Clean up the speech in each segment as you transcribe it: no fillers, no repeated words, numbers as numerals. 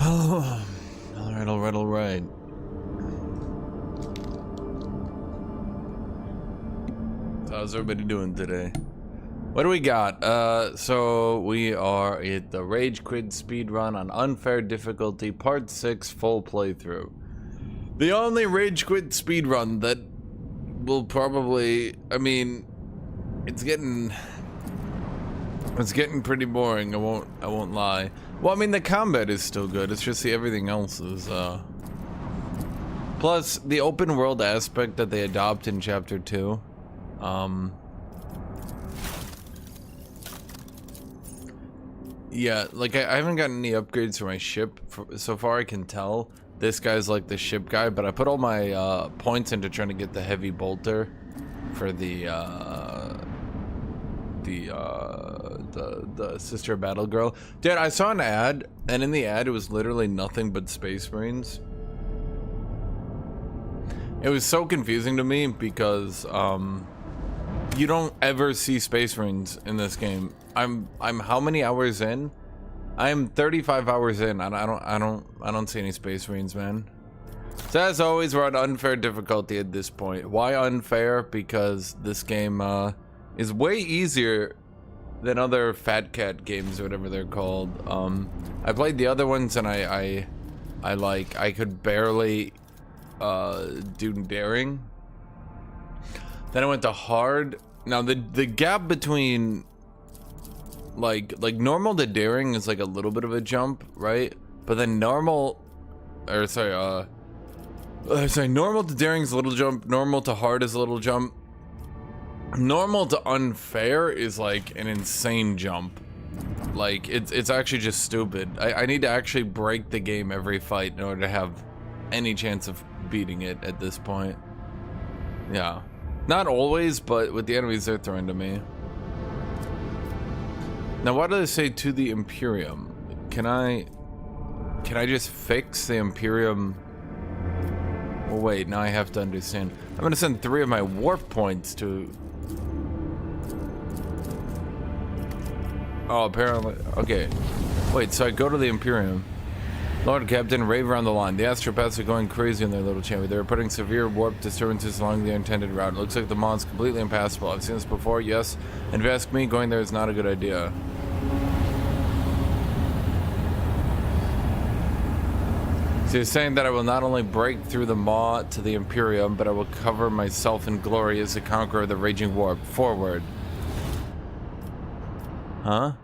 All right. So how's everybody doing today? What do we got? So we are at the Rage Quit speedrun on unfair difficulty, part 6, full playthrough. The only Rage Quit speedrun that will probably, I mean, it's getting pretty boring. I won't lie. Well, I mean, the combat is still good. It's just everything else is, plus the open world aspect that they adopt in chapter 2. Yeah, like I haven't gotten any upgrades for my ship. So far I can tell this guy's like the ship guy, but I put all my points into trying to get the heavy bolter for the sister battle girl. Dude, I saw an ad, and in the ad it was literally nothing but Space Marines. It was so confusing to me because you don't ever see Space Marines in this game. I'm how many hours in? I am 35 hours in, and I don't see any Space Marines, man. So as always, we're on unfair difficulty at this point. Why unfair? Because this game is way easier than other Fat Cat games or whatever they're called. I played the other ones and I could barely do daring. Then I went to hard. Now the gap between like normal to daring is like a little bit of a jump, right? But then normal to daring is a little jump, normal to hard is a little jump. Normal to unfair is like an insane jump. Like it's actually just stupid. I need to actually break the game every fight in order to have any chance of beating it at this point. Yeah. Not always, but with the enemies they're throwing to me. Now, why do they say to the Imperium? Can I just fix the Imperium? Well, wait, now I have to understand. I'm gonna send 3 of my warp points to... Oh, apparently, okay. Wait, so I go to the Imperium. Lord Captain, rave around the line. The astropaths are going crazy in their little chamber. They're putting severe warp disturbances along the intended route. It looks like the mall's completely impassable. I've seen this before, yes. And if you ask me, going there is not a good idea. So you're saying that I will not only break through the maw to the Imperium, but I will cover myself in glory as the conqueror of the raging warp. Forward. Huh?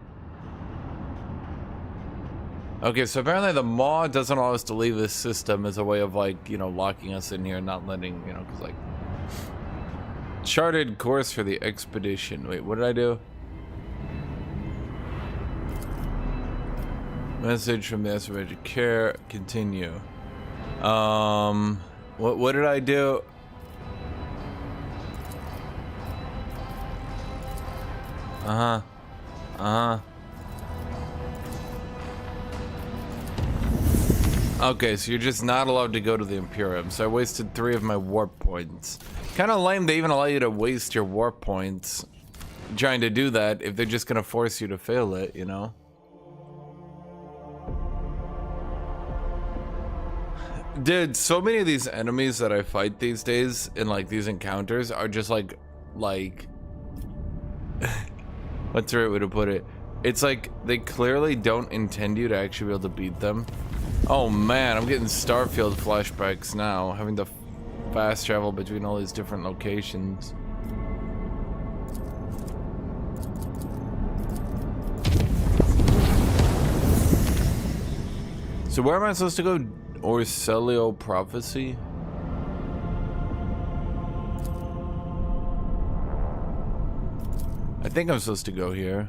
Okay, so apparently the maw doesn't allow us to leave this system as a way of, like, you know, locking us in here and not letting, you know, because, like... Charted course for the expedition. Wait, what did I do? Message from the estimated care. Continue. What did I do? Okay, so you're just not allowed to go to the Imperium. So I wasted 3 of my warp points. Kind of lame they even allow you to waste your warp points trying to do that if they're just gonna force you to fail it, you know? Dude, so many of these enemies that I fight these days in like these encounters are just like what's the right way to put it? It's like they clearly don't intend you to actually be able to beat them. Oh man, I'm getting Starfield flashbacks now, having to fast travel between all these different locations. So where am I supposed to go? Orcelio Prophecy? I think I'm supposed to go here.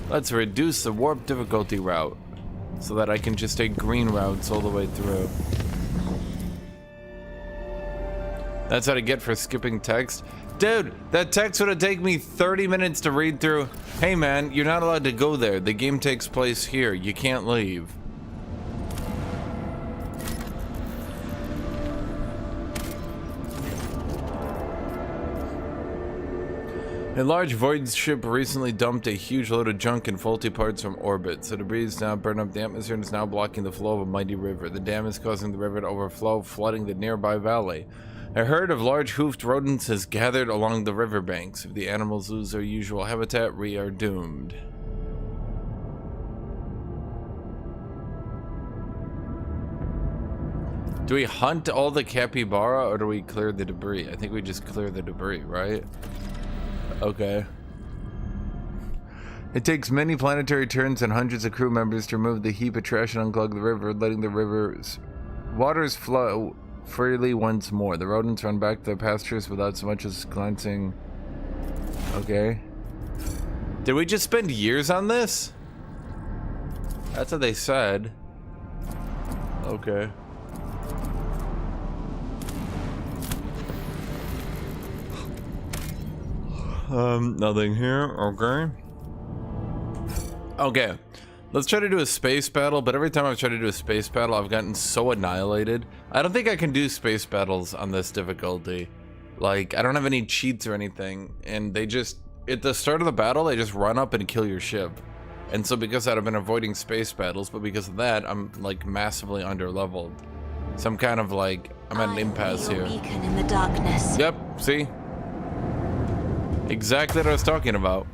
Let's reduce the warp difficulty route so that I can just take green routes all the way through. That's how to get for skipping text. Dude, that text would have taken me 30 minutes to read through. Hey man, you're not allowed to go there. The game takes place here. You can't leave. A large void ship recently dumped a huge load of junk and faulty parts from orbit. The debris is now burned up the atmosphere and is now blocking the flow of a mighty river. The dam is causing the river to overflow, flooding the nearby valley. A herd of large hoofed rodents has gathered along the riverbanks. If the animals lose their usual habitat, we are doomed. Do we hunt all the capybara or do we clear the debris? I think we just clear the debris, right? Okay. It takes many planetary turns and hundreds of crew members to remove the heap of trash and unclog the river, letting the river's waters flow freely once more. The rodents run back to their pastures without so much as glancing. Okay. Did we just spend years on this? That's what they said. Okay. Nothing here. Okay. Okay. Let's try to do a space battle, but every time I've tried to do a space battle, I've gotten so annihilated. I don't think I can do space battles on this difficulty. Like, I don't have any cheats or anything, and they just, at the start of the battle, they just run up and kill your ship. And so because of that, I've been avoiding space battles, but because of that, I'm, like, massively under-leveled. So I'm kind of like, I'm at an impasse here. Beacon in the darkness. Yep, see? Exactly what I was talking about.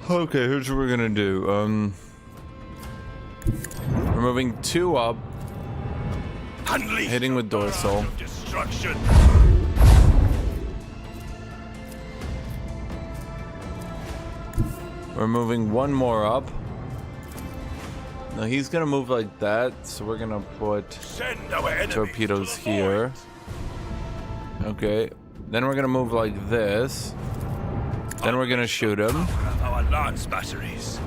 Okay, here's what we're gonna do. We're moving 2 up, hitting with dorsal. Destruction. We're moving 1 more up. Now he's gonna move like that, so we're gonna put torpedoes here. Okay, then we're gonna move like this. Then we're gonna shoot him. Our lance batteries.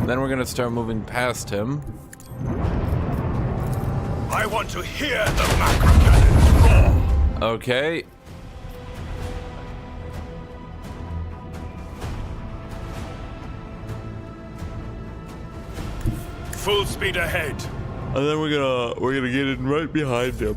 Then we're gonna start moving past him. I want to hear the macro cannons roar. Okay. Full speed ahead. And then we're gonna get in right behind him.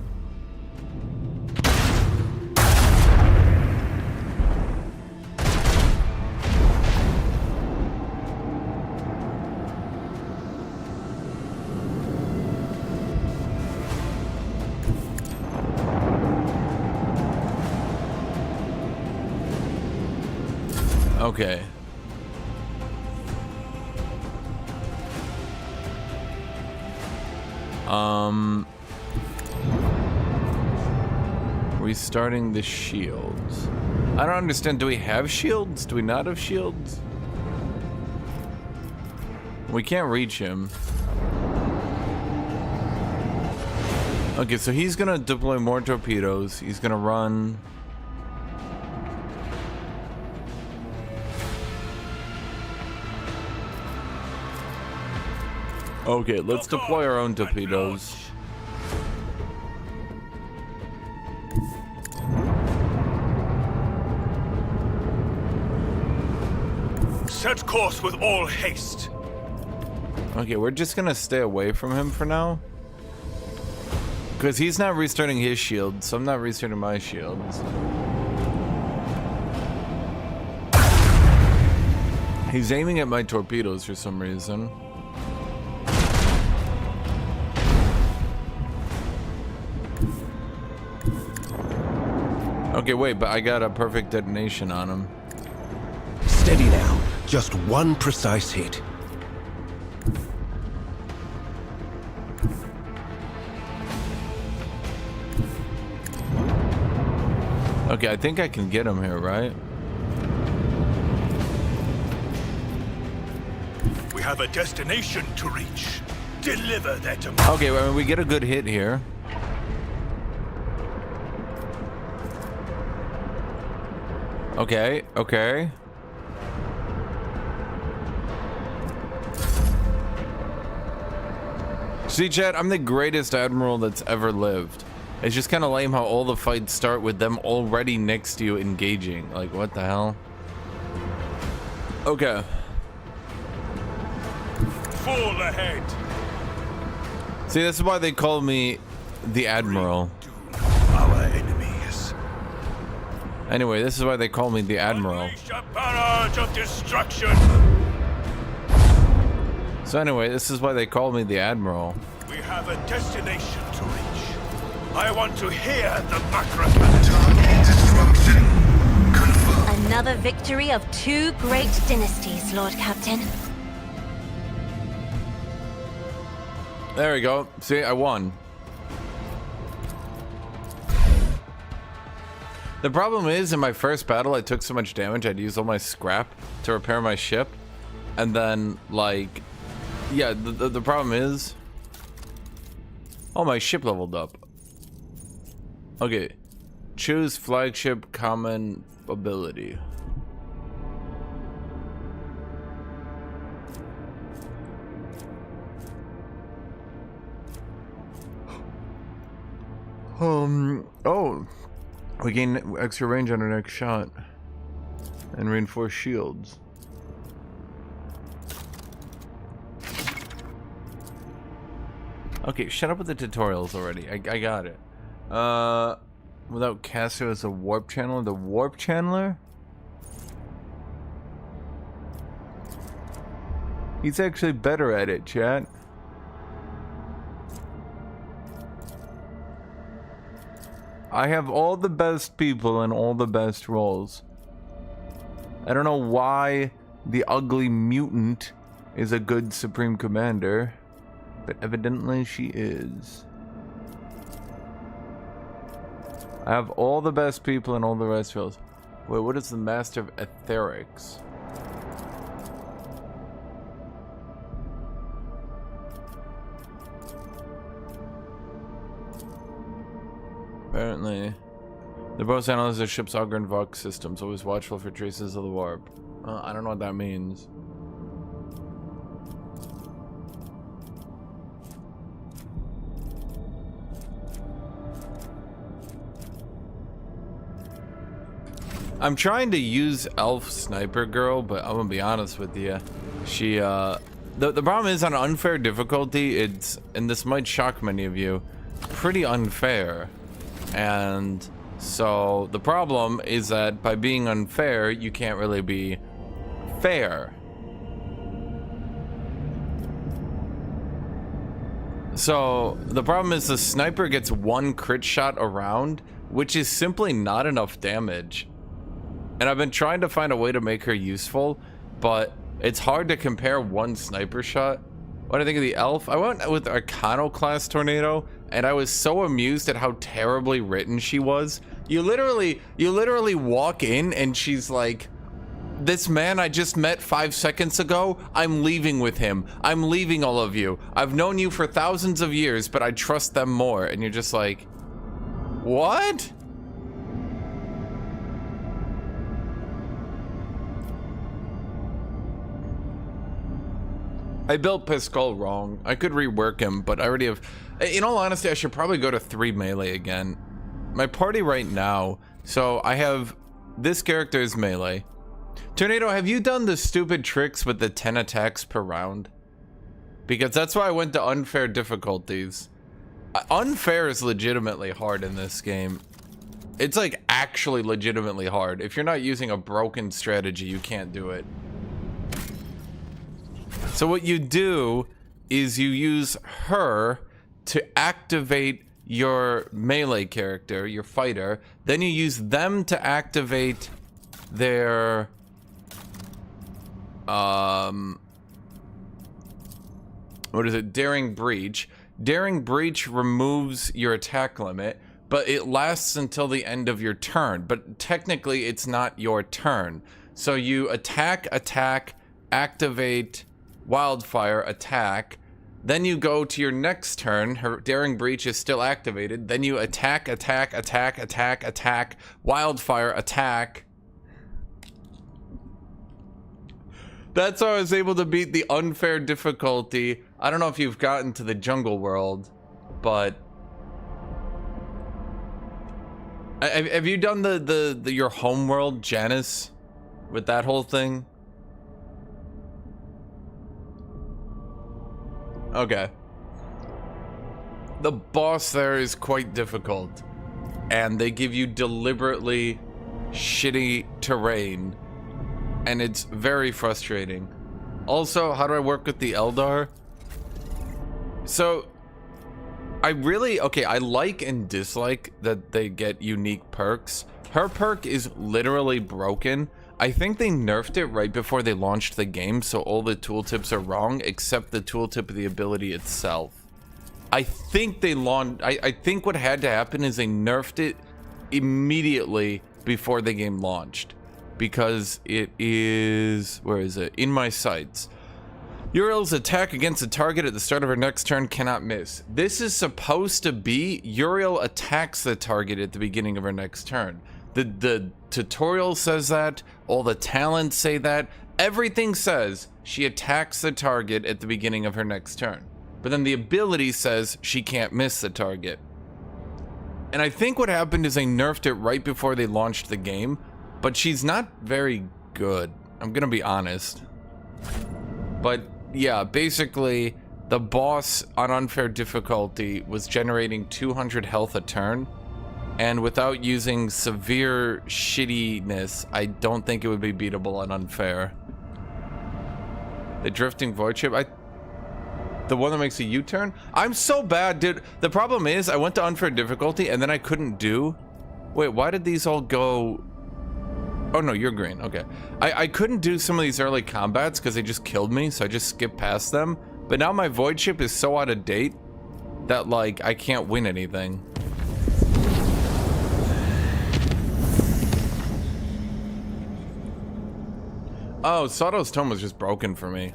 Okay. Restarting the shields. I don't understand. Do we have shields? Do we not have shields? We can't reach him. Okay, so he's gonna deploy more torpedoes. He's gonna run. Okay, let's deploy our own torpedoes. Set course with all haste. Okay, we're just gonna stay away from him for now. Because he's not restarting his shields, so I'm not restarting my shields. He's aiming at my torpedoes for some reason. Okay, wait, but I got a perfect detonation on him. Steady now. Just one precise hit. Okay, I think I can get him here, right? We have a destination to reach. Deliver their demand. Okay, well, we get a good hit here. Okay, okay. See, Chad, I'm the greatest admiral that's ever lived. It's just kind of lame how all the fights start with them already next to you engaging. Like, what the hell? Okay. Fall ahead. See, this is why they call me the Admiral. Our enemies. Anyway, this is why they call me the Admiral. Unleash a barrage of destruction. So anyway, this is why they call me the Admiral. We have a destination to reach. I want to hear the macro cannon. Destruction confirmed. Another victory of 2 great dynasties, Lord Captain. There we go. See, I won. The problem is, in my first battle, I took so much damage, I'd use all my scrap to repair my ship. And then, like... Yeah, the problem is... Oh, my ship leveled up. Okay. Choose flagship common ability. Oh. We gain extra range on our next shot. And reinforce shields. Okay, shut up with the tutorials already. I got it. Without Cassio as a warp channeler. The warp channeler? He's actually better at it, chat. I have all the best people in all the best roles. I don't know why the ugly mutant is a good Supreme Commander, but evidently she is. I have all the best people in all the rest roles. Wait, what is the Master of Etherics? Apparently, the both analyze the ship's auger and Vox systems, always watchful for traces of the warp. I don't know what that means. I'm trying to use Elf Sniper Girl, but I'm gonna be honest with you. She, the problem is on unfair difficulty, it's, and this might shock many of you, pretty unfair. And so the problem is that by being unfair, you can't really be fair. So the problem is the sniper gets 1 crit shot around, which is simply not enough damage. And I've been trying to find a way to make her useful, but it's hard to compare 1 sniper shot. What do I think of the elf? I went with Arcano-class Tornado, and I was so amused at how terribly written she was. You literally walk in, and she's like, "This man I just met 5 seconds ago, I'm leaving with him. I'm leaving all of you. I've known you for thousands of years, but I trust them more." And you're just like, what? I built Pascal wrong. I could rework him, but I already have... In all honesty, I should probably go to 3 melee again. My party right now, so I have... This character is melee. Tornado, have you done the stupid tricks with the 10 attacks per round? Because that's why I went to unfair difficulties. Unfair is legitimately hard in this game. It's like actually legitimately hard. If you're not using a broken strategy, you can't do it. So what you do is you use her to activate your melee character, your fighter. Then you use them to activate their what is it? Daring Breach. Daring Breach removes your attack limit, but it lasts until the end of your turn. But technically it's not your turn. So you attack, activate Wildfire, attack, then you go to your next turn, her Daring Breach is still activated, then you attack, Wildfire, attack. That's how I was able to beat the unfair difficulty. I don't know if you've gotten to the jungle world, but Have you done the your homeworld, Janice, with that whole thing? Okay. The boss there is quite difficult, and they give you deliberately shitty terrain, and it's very frustrating. Also, how do I work with the Eldar? So, I like and dislike that they get unique perks. Her perk is literally broken. I think they nerfed it right before they launched the game, so all the tooltips are wrong, except the tooltip of the ability itself. I think I think what had to happen is they nerfed it immediately before the game launched, because it is, where is it? In my sights. Uriel's attack against a target at the start of her next turn cannot miss. This is supposed to be Uriel attacks the target at the beginning of her next turn. The tutorial says that, all the talents say that, everything says she attacks the target at the beginning of her next turn. But then the ability says she can't miss the target. And I think what happened is they nerfed it right before they launched the game, but she's not very good. I'm gonna be honest. But yeah, basically the boss on unfair difficulty was generating 200 health a turn, and without using severe shittiness, I don't think it would be beatable on unfair. The drifting void ship, the one that makes a U-turn? I'm so bad, dude. The problem is I went to unfair difficulty and then I couldn't do... Wait, why did these all go... Oh no, you're green, okay. I couldn't do some of these early combats because they just killed me, so I just skipped past them. But now my void ship is so out of date that, like, I can't win anything. Oh, Sato's Tome was just broken for me.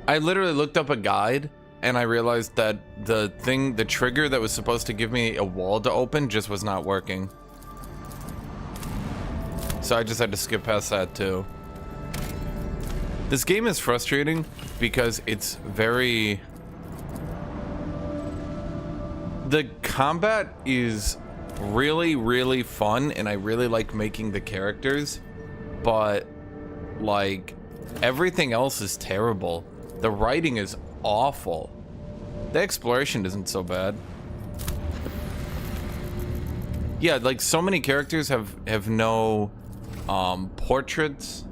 I literally looked up a guide and I realized that the trigger that was supposed to give me a wall to open just was not working. So I just had to skip past that too. This game is frustrating because it's very... The combat is really, really fun and I really like making the characters, but like everything else is terrible. The writing is awful. The exploration isn't so bad. Yeah, like so many characters have no portraits.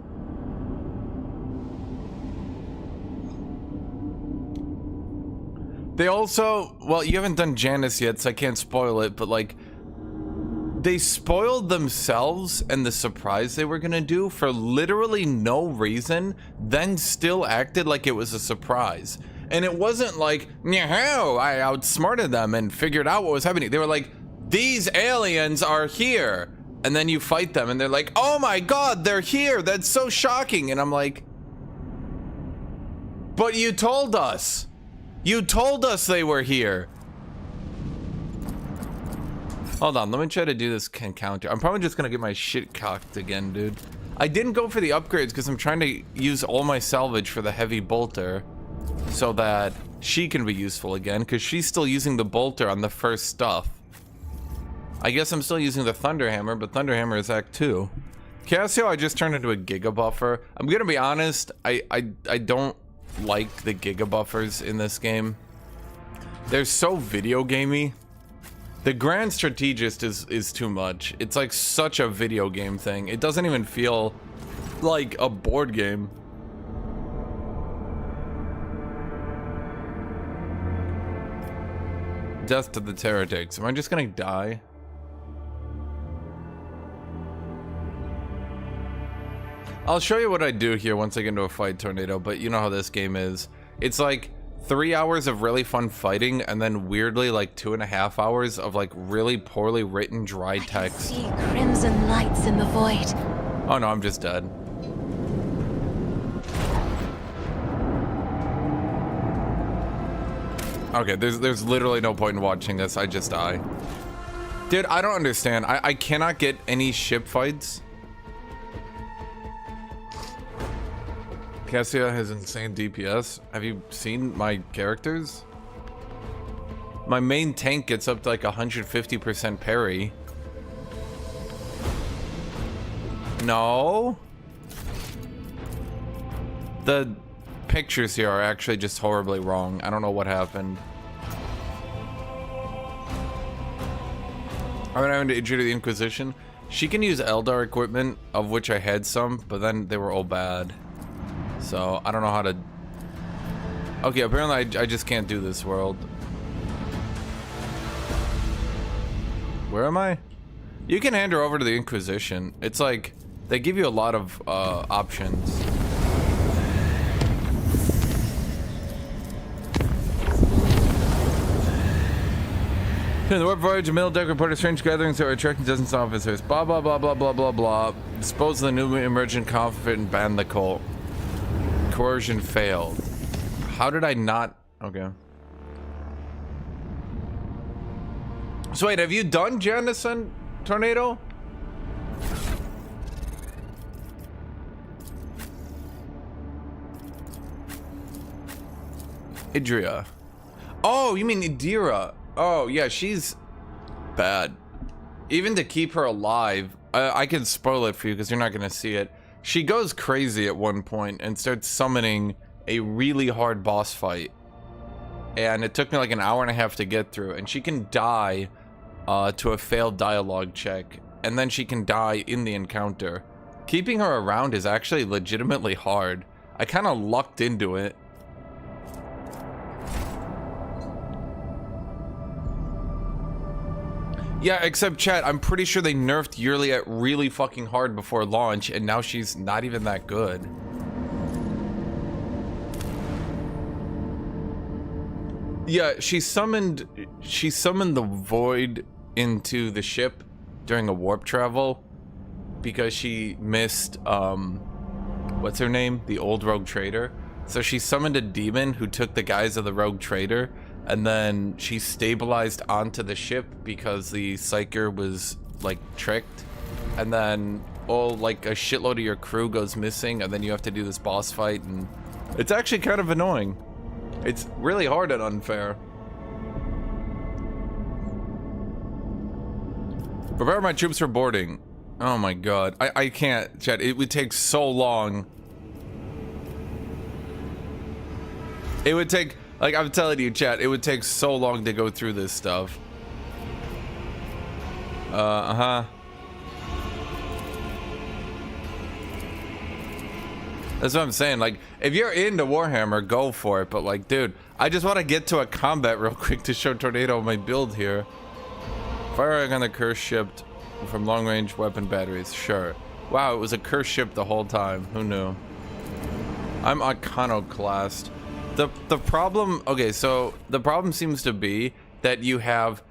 They also, well, you haven't done Janice yet, so I can't spoil it, but like they spoiled themselves and the surprise they were gonna do for literally no reason, then still acted like it was a surprise. And it wasn't like, "Meow, I outsmarted them and figured out what was happening." They were like, "These aliens are here." And then you fight them and they're like, "Oh my god, they're here. That's so shocking." And I'm like, "But you told us. You told us they were here." Hold on, let me try to do this encounter. I'm probably just gonna get my shit cocked again, dude. I didn't go for the upgrades because I'm trying to use all my salvage for the heavy bolter so that she can be useful again, because she's still using the bolter on the first stuff. I guess I'm still using the Thunderhammer, but Thunderhammer is Act 2. Cassio, I just turned into a Giga Buffer. I'm gonna be honest, I don't like the Giga Buffers in this game. They're so video gamey. The Grand Strategist is too much. It's like such a video game thing. It doesn't even feel like a board game. Death to the Terrortakes. Am I just gonna die? I'll show you what I do here once I get into a fight, Tornado, but you know how this game is. It's like 3 hours of really fun fighting, and then weirdly like 2.5 hours of like really poorly written dry text. I can see crimson lights in the void. Oh no, I'm just dead. Okay, there's literally no point in watching this. I just die. Dude, I don't understand. I cannot get any ship fights. Cassia has insane DPS. Have you seen my characters? My main tank gets up to like 150% parry. No. The pictures here are actually just horribly wrong. I don't know what happened. I'm having to introduce the Inquisition. She can use Eldar equipment, of which I had some, but then they were all bad. So I don't know how to. Okay, apparently I just can't do this world. Where am I? You can hand her over to the Inquisition. It's like they give you a lot of options. In the warp voyage, a middle deck reported strange gatherings that were attracting dozens of officers. Blah blah blah blah blah blah blah. Dispose of the new emergent conflict and ban the cult. Coercion failed. How did I not? Okay. So wait, have you done Janison Tornado? Idria. Oh, you mean Idira? Oh yeah, she's bad. Even to keep her alive, I can spoil it for you because you're not gonna see it. She goes crazy at one point and starts summoning a really hard boss fight. And it took me like an hour and a half to get through. And she can die to a failed dialogue check. And then she can die in the encounter. Keeping her around is actually legitimately hard. I kind of lucked into it. Yeah, except chat, I'm pretty sure they nerfed Yearly at really fucking hard before launch, and now she's not even that good. Yeah, she summoned the void into the ship during a warp travel because she missed what's her name? The old rogue trader. So she summoned a demon who took the guise of the rogue trader. And then she stabilized onto the ship because the psyker was like tricked. And then like a shitload of your crew goes missing, and then you have to do this boss fight, and it's actually kind of annoying. It's really hard and unfair. Prepare my troops for boarding. Oh my god. I can't, chat. It would take so long. It would take, like, I'm telling you, chat, it would take so long to go through this stuff. That's what I'm saying. Like, if you're into Warhammer, go for it. But, like, dude, I just want to get to a combat real quick to show Tornado my build here. Firing on the curse ship from long-range weapon batteries. Sure. Wow, it was a curse ship the whole time. Who knew? I'm iconoclast. The problem, okay, so the problem seems to be that you have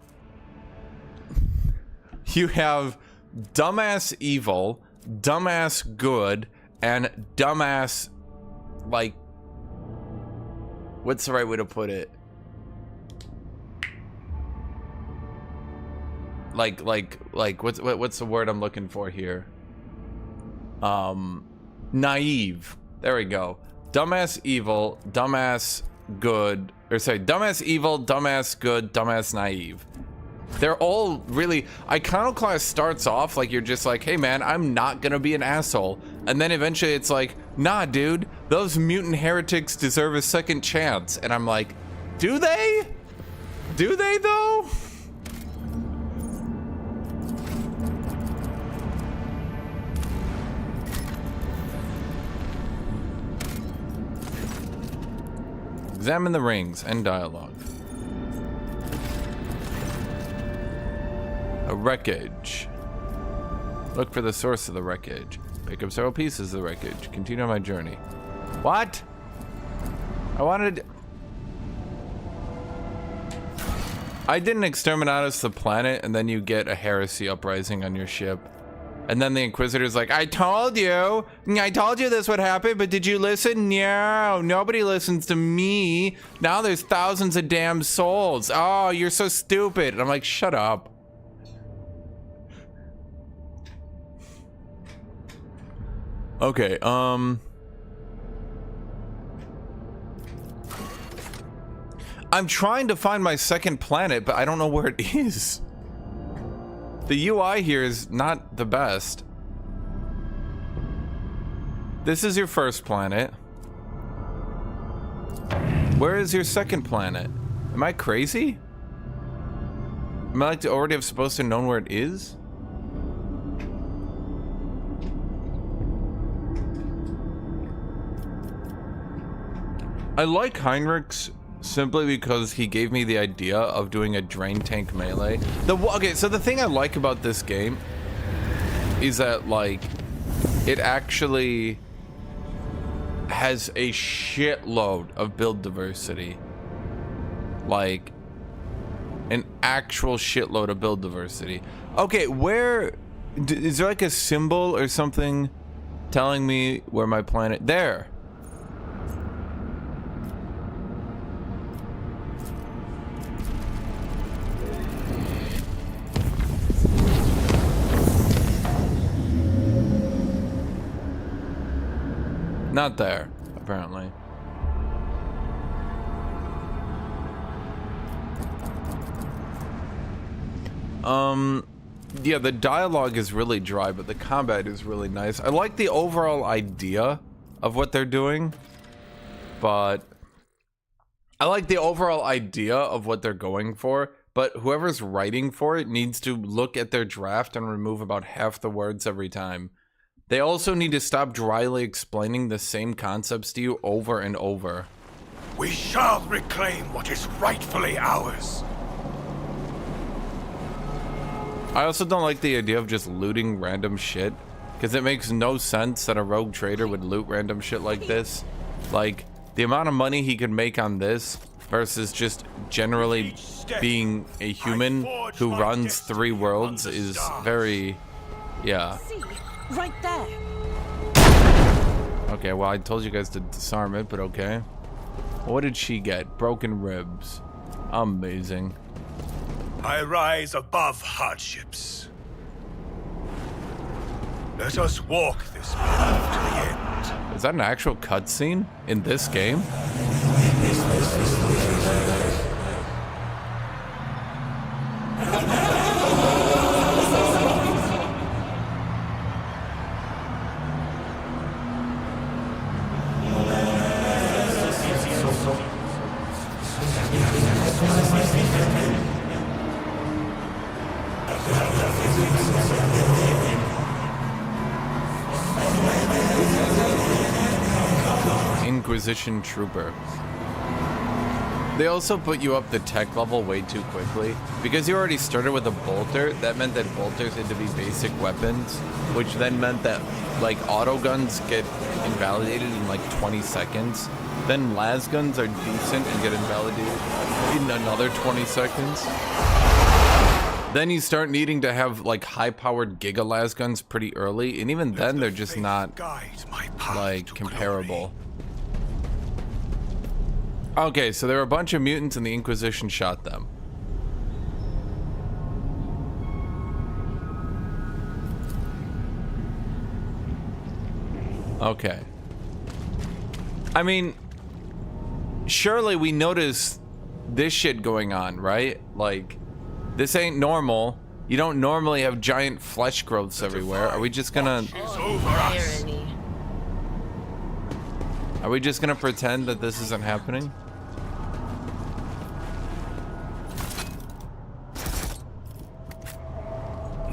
dumbass evil, dumbass good, and dumbass, like, what's the right way to put it? Like what's the word I'm looking for here? Naive. There we go. Dumbass evil, dumbass good, or sorry, dumbass evil, dumbass good, dumbass naive. They're all really, Iconoclast starts off like you're just like, hey man, I'm not gonna be an asshole. And then eventually it's like, nah dude, those mutant heretics deserve a second chance. And I'm like, do they? Do they though? Examine the rings and dialogue. A wreckage. Look for the source of the wreckage. Pick up several pieces of the wreckage. Continue on my journey. What? I did an Exterminatus the planet, and then you get a heresy uprising on your ship. And then the Inquisitor's like, I told you this would happen, but did you listen? No, nobody listens to me. Now there's thousands of damn souls. Oh, you're so stupid. And I'm like, shut up. Okay, I'm trying to find my second planet, but I don't know where it is. The UI here is not the best. this is your first planet. Where is your second planet? Am I crazy? Am I like to already have supposed to know where it is? I like Heinrich's simply because he gave me the idea of doing a drain tank melee. Okay, so the thing I like about this game is that, like, it actually has a shitload of build diversity. Like, an actual shitload of build diversity. Okay, where... is there like a symbol or something telling me where my planet... There! Not there, apparently. Yeah, the dialogue is really dry, but the combat is really nice. I like the overall idea of what they're doing, but I like the overall idea of what they're going for, but whoever's writing for it needs to look at their draft and remove about half the words every time. They also need to stop dryly explaining the same concepts to you over and over. We shall reclaim what is rightfully ours. I also don't like the idea of just looting random shit, because it makes no sense that a rogue trader would loot random shit like this. Like, the amount of money he could make on this versus just generally being a human who runs 3 worlds is very... yeah. Right there. Okay, well, I told you guys to disarm it, but okay. What did she get? Broken ribs. Amazing. I rise above hardships. Let us walk this path to the end. Is that an actual cutscene in this game? Inquisition trooper. They also put you up the tech level way too quickly. Because you already started with a bolter, that meant that bolters had to be basic weapons, which then meant that, like, auto guns get invalidated in like 20 seconds. Then las guns are decent and get invalidated in another 20 seconds. Then you start needing to have like high-powered giga las guns pretty early, and even then they're just not like comparable. Okay, so there were a bunch of mutants and the Inquisition shot them. Okay. I mean, surely we notice this shit going on, right? Like, this ain't normal. You don't normally have giant flesh growths everywhere. Are we just gonna... Are we just gonna pretend that this isn't happening?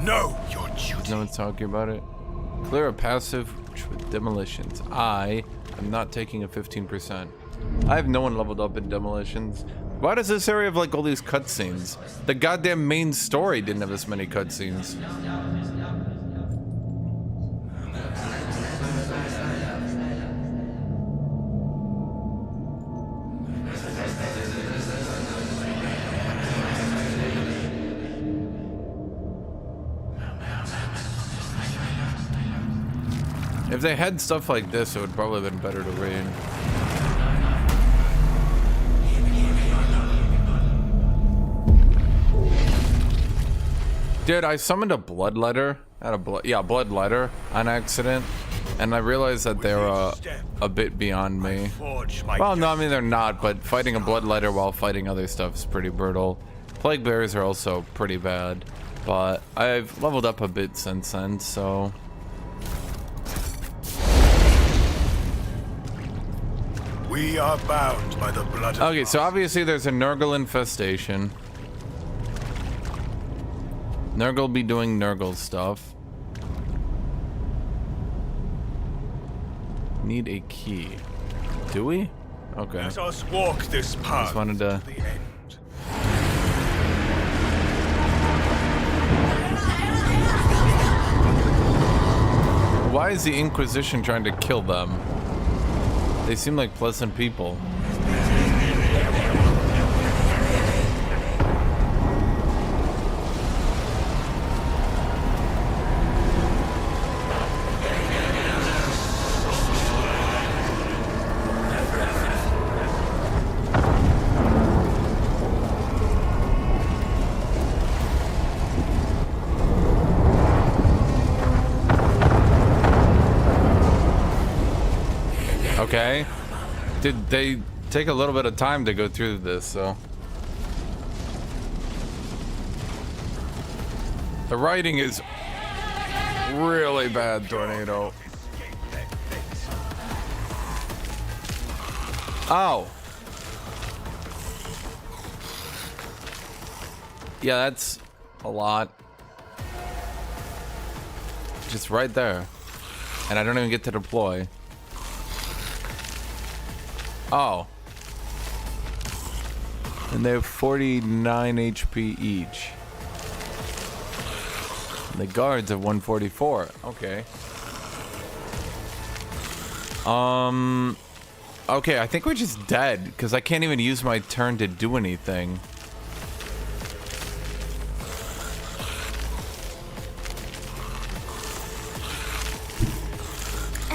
No, your duty. No one's talking about it. Clear a passive with demolitions. I am not taking a 15%. I have no one leveled up in demolitions. Why does this area have like all these cutscenes? The goddamn main story didn't have this many cutscenes. If they had stuff like this, it would probably have been better to read. Dude, I summoned a bloodletter at a bloodletter on accident, and I realized that they're a bit beyond me. Well, no, I mean they're not, but fighting a bloodletter while fighting other stuff is pretty brutal. Plague bears are also pretty bad, but I've leveled up a bit since then, so We are bound by the blood of Okay, so obviously there's a Nurgle infestation. Nurgle be doing Nurgle stuff. Need a key. Do we? Okay. Let us walk this path Just wanted to... to the end. Why is the Inquisition trying to kill them? They seem like pleasant people. Okay. Did they take a little bit of time to go through this, so. The writing is really bad, Tornado. Oh. Yeah, that's a lot. Just right there. And I don't even get to deploy. Oh. And they have 49 HP each. And the guards have 144. Okay. Okay, I think we're just dead because I can't even use my turn to do anything.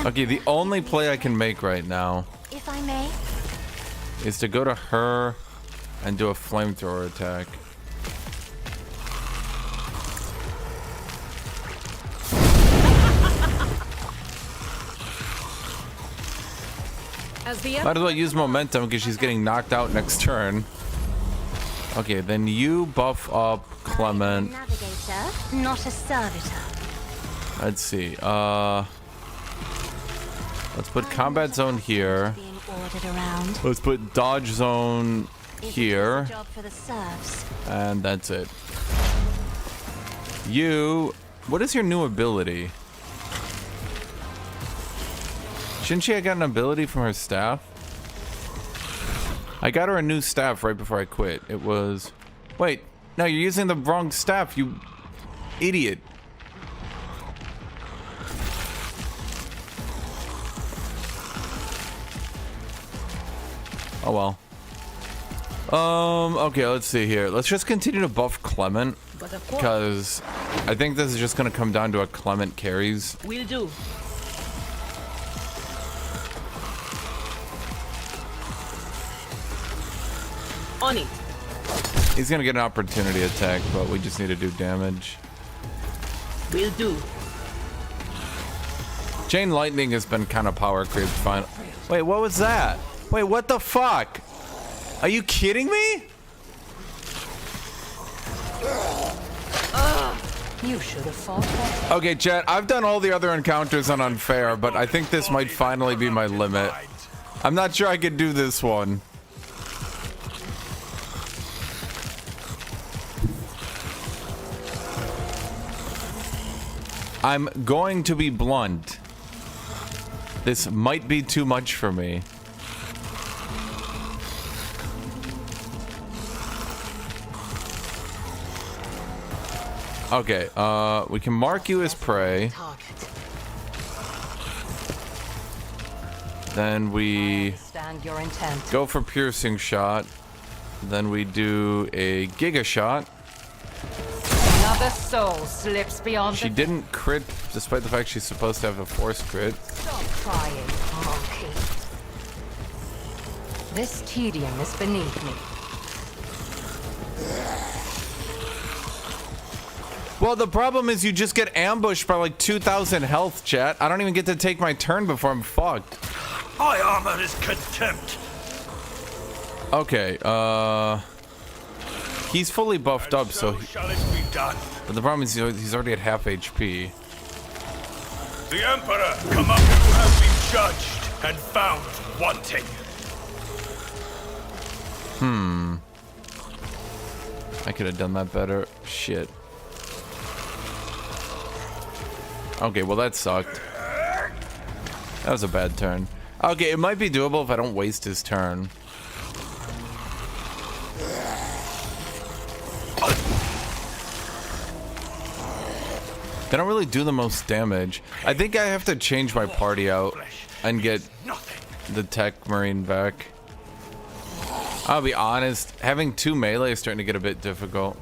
Okay, the only play I can make right now, If I may. is to go to her and do a flamethrower attack. Might as well use momentum because she's getting knocked out next turn. Okay, then you buff up Clement. Navigator, not a servitor. Let's see. Let's put combat zone here. Being ordered around. Let's put dodge zone here. Job for the serfs. And that's it. You, what is your new ability? Shouldn't she have got an ability from her staff? I got her a new staff right before I quit. It was... Wait, no, you're using the wrong staff, you idiot. Oh well. Okay, let's see here. Let's just continue to buff Clement, because I think this is just gonna come down to a Clement carries. Will do. On it. He's gonna get an opportunity attack, but we just need to do damage. Will do. Chain lightning has been kind of power creeped. Fine. Wait, what was that? Wait, what the fuck? Are you kidding me? You should have fought better. Okay, chat, I've done all the other encounters on unfair, but I think this might finally be my limit. I'm not sure I could do this one. I'm going to be blunt. This might be too much for me. Okay, we can mark you as prey. Then we Stand your intent. go for piercing shot. Then we do a giga shot. Another soul slips beyond She the... didn't crit, despite the fact she's supposed to have a force crit. Stop crying, monkey. This tedium is beneath me. Well, the problem is you just get ambushed by like 2,000 health, chat. I don't even get to take my turn before I'm fucked. My armor is contempt. Okay, he's fully buffed up, so shall it be done. but the problem is he's already at half HP. The Emperor, come up, you have been judged and found wanting. I could have done that better. Shit. Okay, well that sucked. That was a bad turn. Okay, it might be doable if I don't waste his turn. They don't really do the most damage. I think I have to change my party out and get the tech marine back. I'll be honest, having 2 melee is starting to get a bit difficult.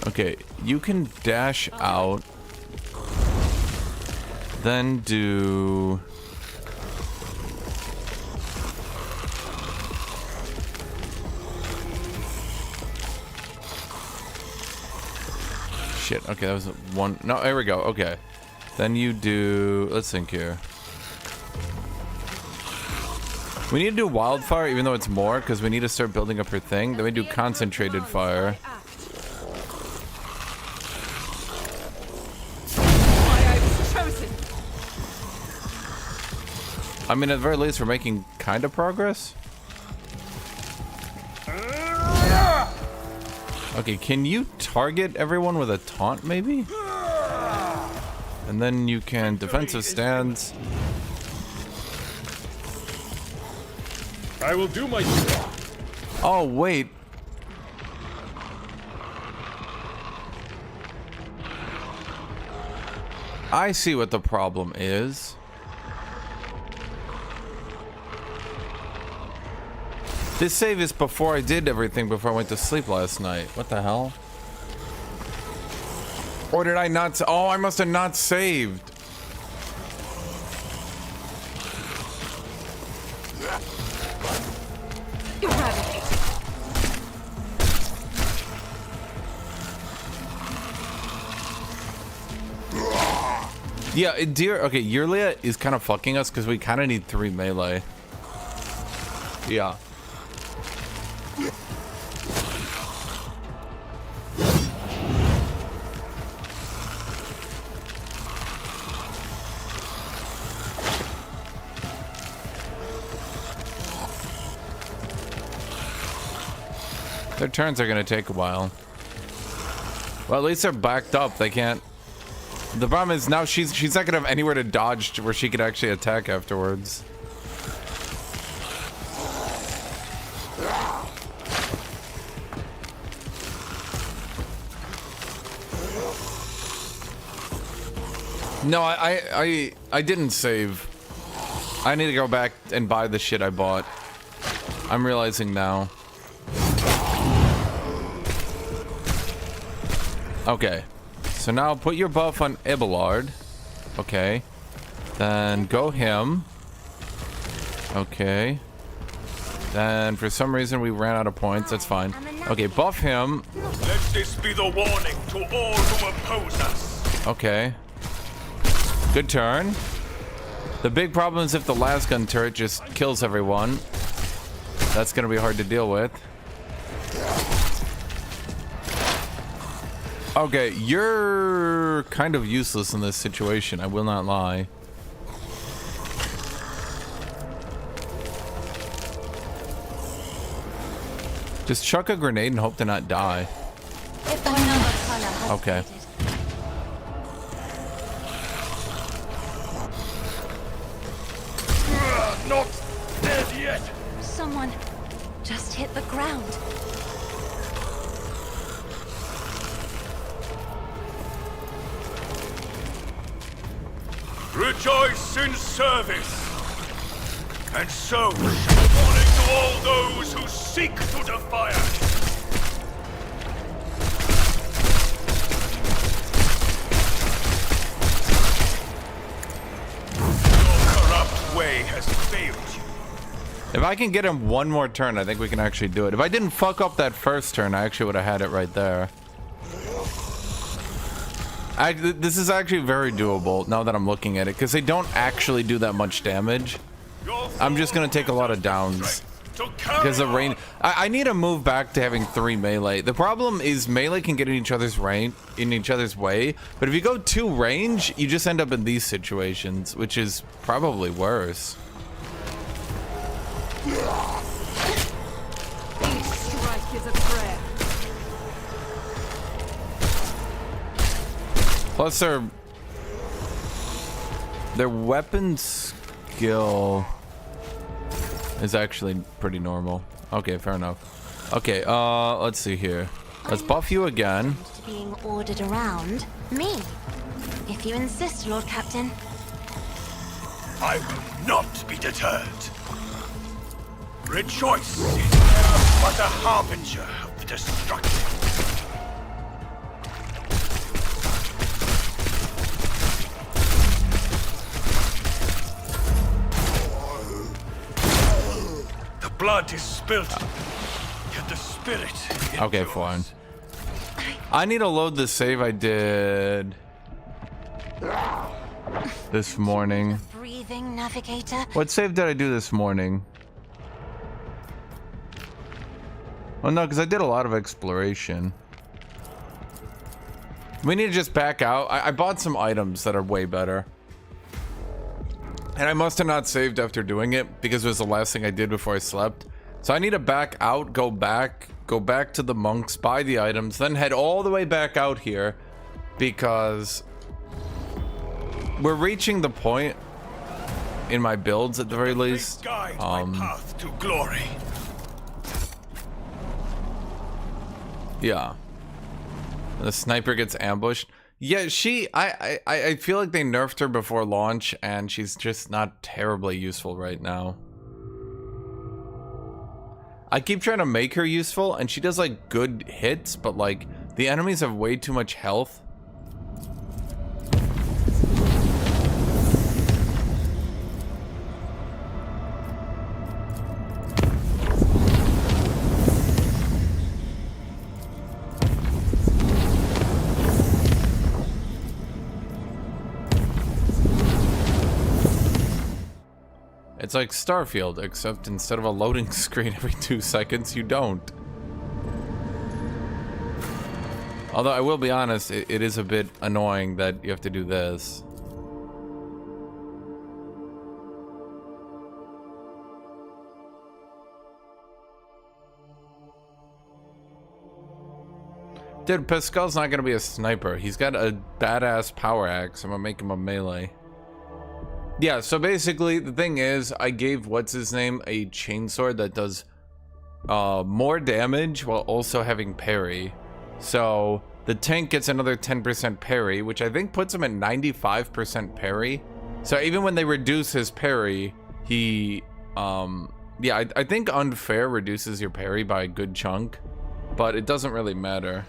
Okay, you can dash out, then do... Shit, okay, that was one. No, there we go. Okay. Then you do. Let's think here. We need to do wildfire, even though it's more, because we need to start building up her thing. Then we do concentrated fire. I mean, at the very least, we're making kind of progress. Okay, can you target everyone with a taunt, maybe? And then you can defensive stance. I will do my... Oh, wait. I see what the problem is. This save is before I did everything before I went to sleep last night. What the hell? Or did I not? Oh, I must have not saved. Yeah, dear. Okay, Yurlia is kind of fucking us because we kind of need 3 melee. Yeah. Their turns are gonna take a while. Well, at least they're backed up. They can't. The problem is now she's not gonna have anywhere to dodge to where she could actually attack afterwards. No, I didn't save. I need to go back and buy the shit I bought. I'm realizing now. Okay, so now put your buff on Abelard. Okay, then go him. Okay, then for some reason we ran out of points. That's fine. Okay, buff him. Let this be the warning to all who oppose us. Okay, good turn. The big problem is if the last gun turret just kills everyone. That's gonna be hard to deal with. Okay, you're kind of useless in this situation, I will not lie. Just chuck a grenade and hope to not die. If another color has Okay. faded. Not dead yet. Someone just hit the ground. Rejoice in service. And so, warning to all those who seek to defy us. Your corrupt way has failed you. If I can get him one more turn, I think we can actually do it. If I didn't fuck up that first turn, I actually would have had it right there. This is actually very doable now that I'm looking at it, because they don't actually do that much damage. I'm just gonna take a lot of downs. So carry Because the rain, on. I need to move back to having 3 melee. The problem is melee can get in each other's way, but if you go 2 range, you just end up in these situations, which is probably worse. Each strike is a prayer. Plus their weapon skill is actually pretty normal. Okay, fair enough. Okay, let's see here. Let's buff you again. To being ordered around me. If you insist, Lord Captain. I will not be deterred. Rejoice is but a harbinger of the destruction. The blood is spilt, yet the spirit Okay, endures. fine. I need to load the save I did this morning. Breathing navigator. What save did I do this morning? Oh no, because I did a lot of exploration. We need to just back out. I bought some items that are way better. And I must have not saved after doing it because it was the last thing I did before I slept. So I need to back out, go back to the monks, buy the items, then head all the way back out here because we're reaching the point in my builds at the very least. Guide my path to glory. Yeah. The sniper gets ambushed. Yeah, I feel like they nerfed her before launch and she's just not terribly useful right now. I keep trying to make her useful and she does like good hits, but like the enemies have way too much health. It's like Starfield, except instead of a loading screen every 2 seconds, you don't. Although I will be honest, it is a bit annoying that you have to do this. Dude, Pascal's not gonna be a sniper. He's got a badass power axe. I'm gonna make him a melee. Yeah, so basically the thing is I gave what's his name a chainsword that does more damage while also having parry. So the tank gets another 10% parry, which I think puts him at 95% parry. So even when they reduce his parry, he yeah, I think unfair reduces your parry by a good chunk, but it doesn't really matter.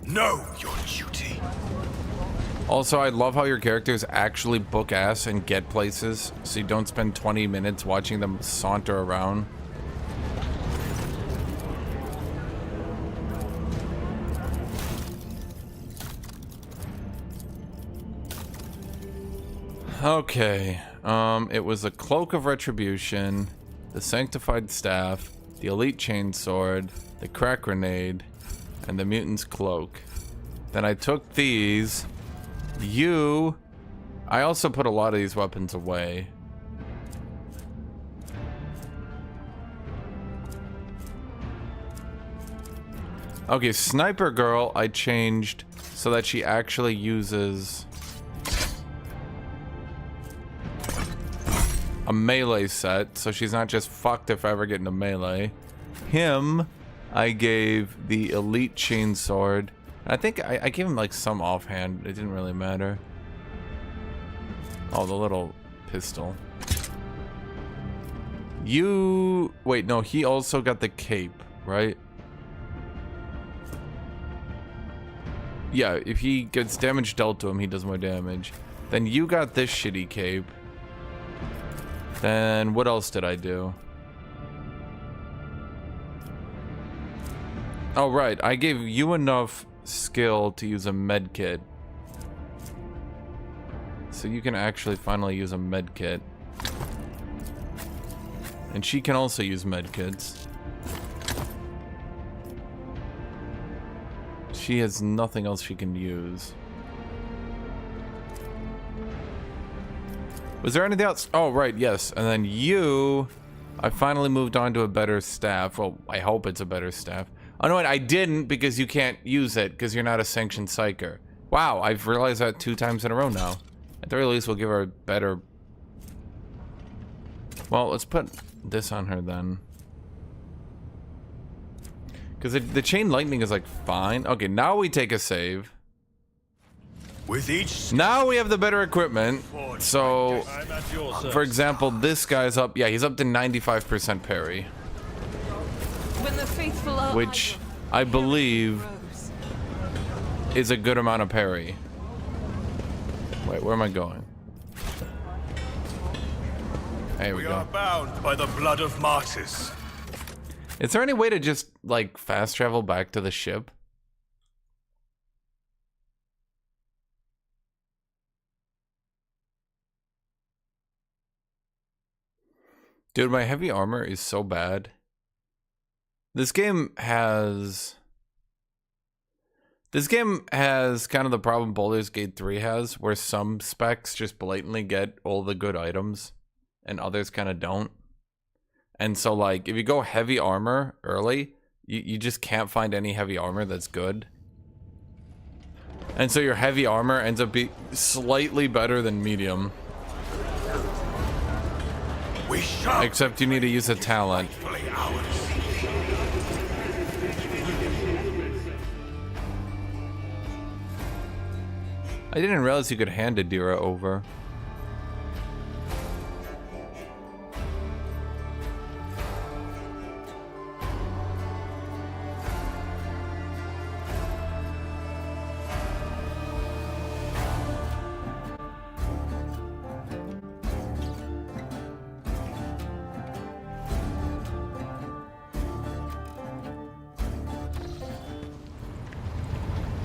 Know your duty. Also, I love how your characters actually book ass and get places, so you don't spend 20 minutes watching them saunter around. Okay, it was the Cloak of Retribution, the Sanctified Staff, the Elite Chainsword, the Crack Grenade, and the Mutant's Cloak. Then I took these. I also put a lot of these weapons away. Okay, Sniper Girl I changed so that she actually uses a melee set, so she's not just fucked if I ever get into melee. Him, I gave the Elite Chainsword. I think I gave him like some offhand. It didn't really matter. Oh, the little pistol. Wait, no, he also got the cape, right? Yeah, if he gets damage dealt to him, he does more damage. Then you got this shitty cape. Then what else did I do? Oh, right, I gave you enough skill to use a med kit, so you can actually finally use a med kit. And she can also use medkits. She has nothing else she can use. Was there anything else? Oh, right, yes. And then you... I finally moved on to a better staff. Well, I hope it's a better staff. Oh, no, wait, I didn't because you can't use it because you're not a sanctioned psyker. Wow, I've realized that 2 times in a row now. At the very least, we'll give her a better... Well, let's put this on her then. Because the chain lightning is like fine. Okay, now we take a save. With each Now we have the better equipment. So, I'm at your service. for example, this guy's up. Yeah, he's up to 95% parry. When the faithful are Which idle, I believe rose. is a good amount of parry. Wait, where am I going? There we We are go. bound by the blood of martyrs. Is there any way to just, like, fast travel back to the ship? Dude, my heavy armor is so bad. This game has kind of the problem Baldur's Gate 3 has, where some specs just blatantly get all the good items, and others kind of don't. And so, like, if you go heavy armor early, you just can't find any heavy armor that's good. And so your heavy armor ends up being slightly better than medium. We shall Except you need to use a talent. fully ours. I didn't realize you could hand Adira over.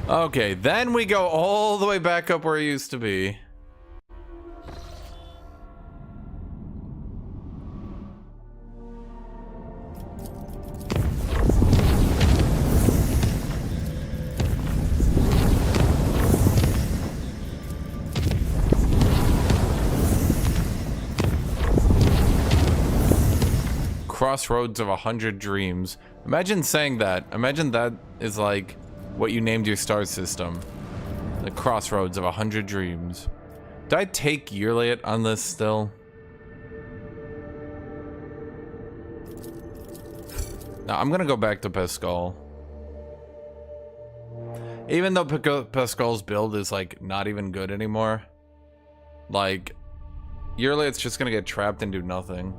Okay, then we go all the way back up where it used to be. Crossroads of 100 dreams. Imagine saying that. Imagine that is like what you named your star system. The crossroads of 100 dreams. Do I take Yearliot on this still? No, I'm gonna go back to Pascal. Even though Pascal's build is like not even good anymore. Like, Yearliot's just gonna get trapped and do nothing.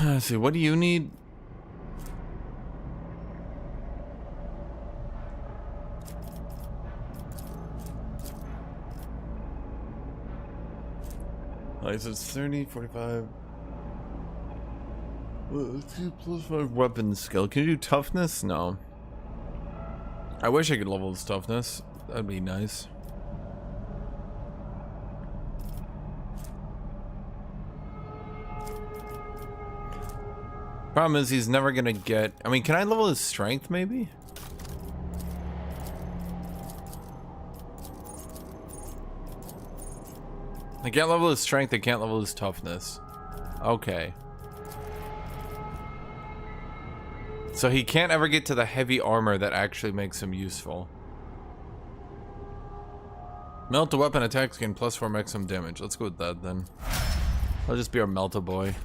Let's see, what do you need? Alright, so it's 30, 45. 2 plus 5 weapon skill. Can you do toughness? No. I wish I could level this toughness. That'd be nice. Problem is, he's never gonna get... I mean, can I level his strength, maybe? I can't level his strength, I can't level his toughness. Okay. So he can't ever get to the heavy armor that actually makes him useful. Melt a weapon attacks gain +4 maximum damage. Let's go with that, then. I'll just be our Melta boy.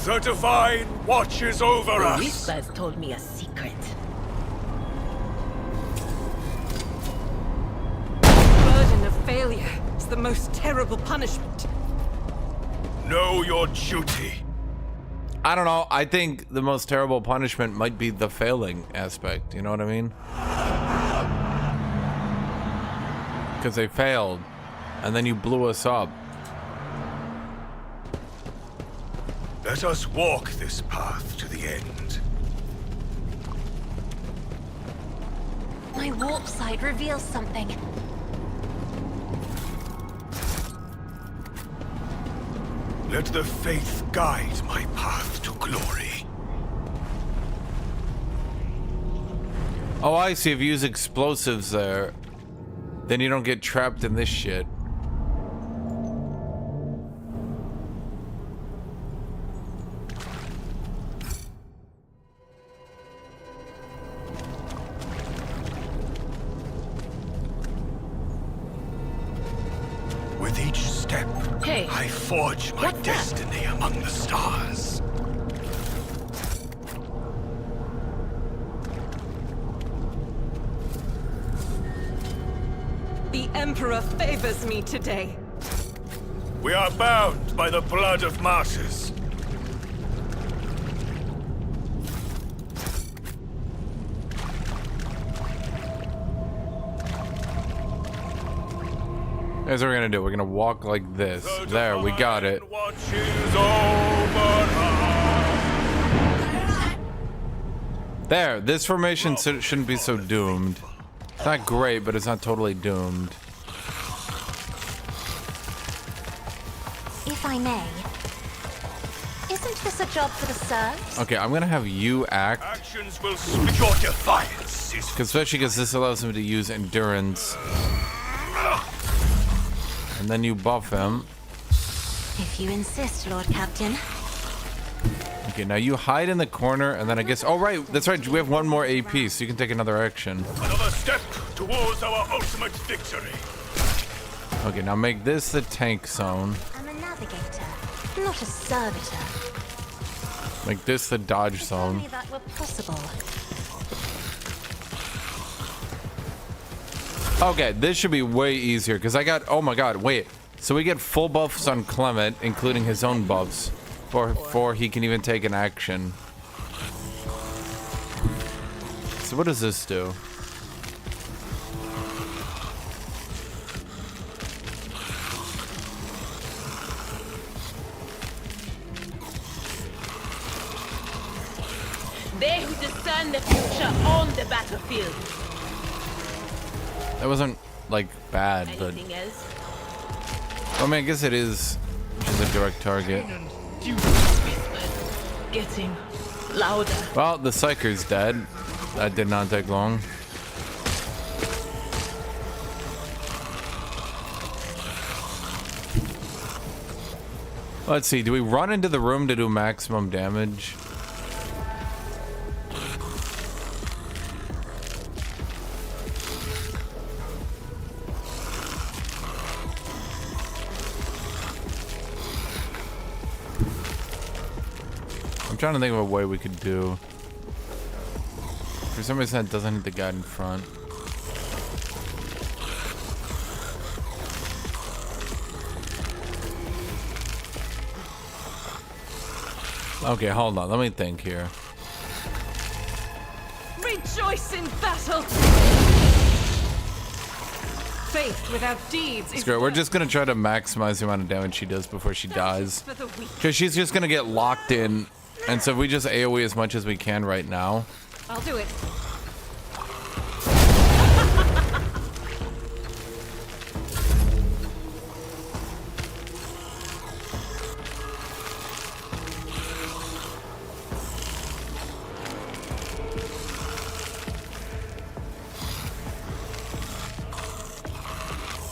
The divine watches over The us. Whispers told me a secret. The burden of failure is the most terrible punishment. Know your duty. I don't know. I think the most terrible punishment might be the failing aspect. You know what I mean? Because they failed. And then you blew us up. Let us walk this path to the end. My warp side reveals something. Let the faith guide my path to glory. Oh, I see. If you use explosives there, then you don't get trapped in this shit. With each step, Hey, I forge my what's that? destiny among the stars. The Emperor favors me today. We are bound by the blood of martyrs. Here's what we're gonna do. We're gonna walk like this. There, we got it. Watches over us. There, this formation shouldn't be so doomed. It's not great, but it's not totally doomed. If I may, isn't this a job for the serfs? Okay, I'm gonna have you act, Actions will speak. Your defiance is especially because this allows him to use endurance. And then you buff him. If you insist, Lord Captain. Okay, now you hide in the corner, and then I guess... Oh, right, that's right. We have one more AP, so you can take another action. another step towards our ultimate victory. Okay, now make this the tank zone. I'm a navigator, not a servitor. Make this the dodge If only zone. that were possible. Okay, this should be way easier, because I got... Oh my god, wait. So we get full buffs on Clement, including his own buffs, before he can even take an action. So what does this do? They who discern the future on the battlefield. That wasn't, like, bad, but... Anything else? I mean, I guess it is just a direct target. Whispers getting louder. Well, the Psyker's dead. That did not take long. Let's see, do we run into the room to do maximum damage? I'm trying to think of a way we could do. For some reason that doesn't hit the guy in front. Okay, hold on. Let me think here. Rejoice in battle! Faith without deeds is Screw it. We're dead. just gonna try to maximize the amount of damage she does before she dies. For the weak. Because she's just gonna get locked in. And so if we just AoE as much as we can right now. I'll do it.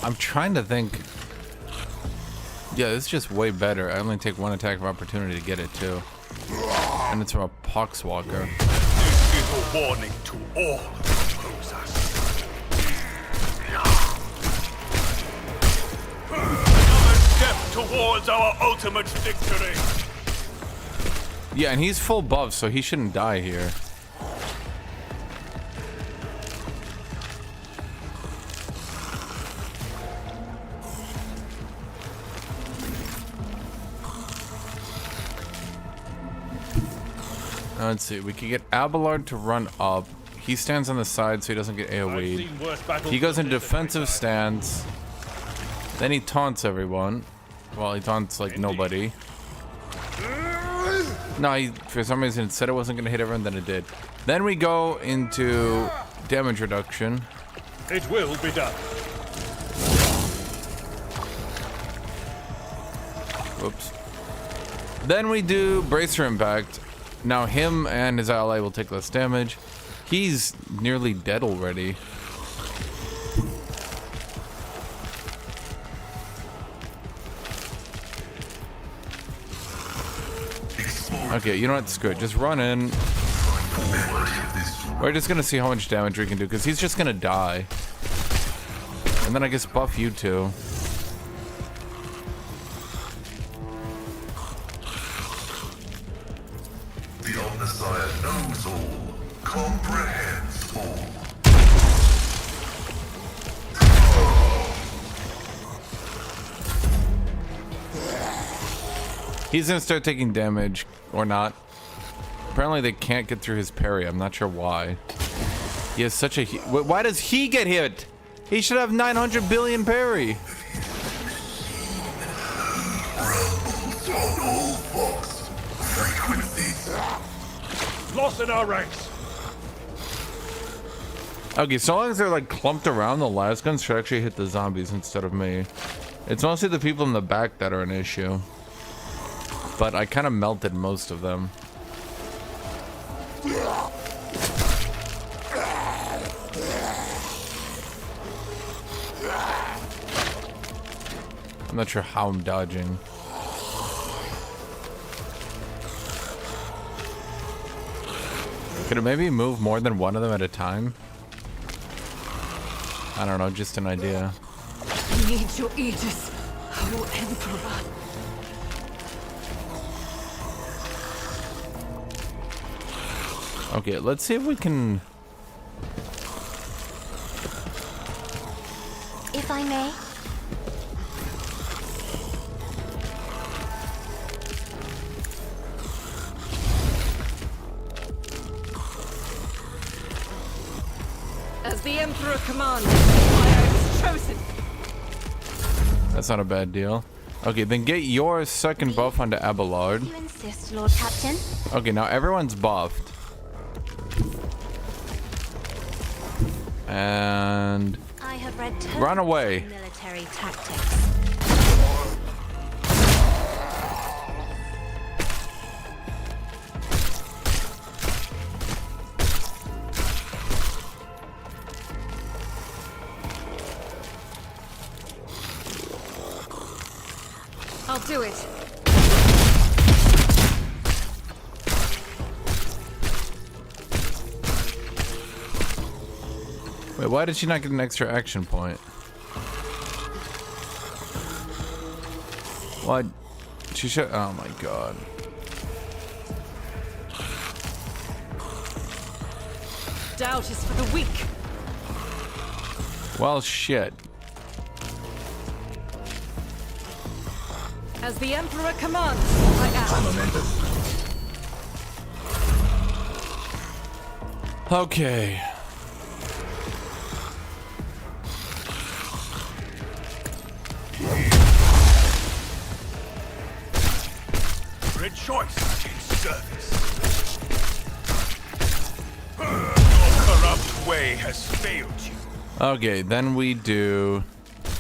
I'm trying to think. Yeah, this is just way better. I only take one attack of opportunity to get it too. And it's from a Poxwalker. This is a warning to all who oppose us. Another step towards our ultimate victory. Yeah, and he's full buff, so he shouldn't die here. Let's see, we can get Abelard to run up He stands on the side so he doesn't get AoE'd. He goes into defensive stance. Then he taunts everyone. Well, he taunts like nobody. No, he, for some reason it said it wasn't going to hit everyone, then it did. Then we go into damage reduction. It will be done. Whoops. Then we do bracer impact. Now him and his ally will take less damage. He's nearly dead already. Okay, you know what? Screw it. Just run in. We're just gonna see how much damage we can do, because he's just gonna die. And then I guess buff you two. The Omnissiah knows all, comprehends all. He's gonna start taking damage, or not. Apparently they can't get through his parry. I'm not sure why. He has such a... Why does he get hit? He should have 900 billion parry. Lost in our ranks. Okay, so long as they're like clumped around, the las guns should actually hit the zombies instead of me. It's mostly the people in the back that are an issue. But I kind of melted most of them. I'm not sure how I'm dodging. Could it maybe move more than one of them at a time? I don't know, just an idea. Need your aegis, O Emperor. Okay, let's see if we can... If I may. As the Emperor commands, I was chosen. That's not a bad deal. Okay, then get your second buff onto Abelard. You insist, Lord Captain. Okay, now everyone's buffed. And... I have read tons run away. of military tactics. I'll do it. Wait, why did she not get an extra action point? What? She should... Oh my god. Doubt is for the weak. Well, shit. As the Emperor commands, I act. Okay. Rejoice in service. Your corrupt way has failed you. Okay, then we do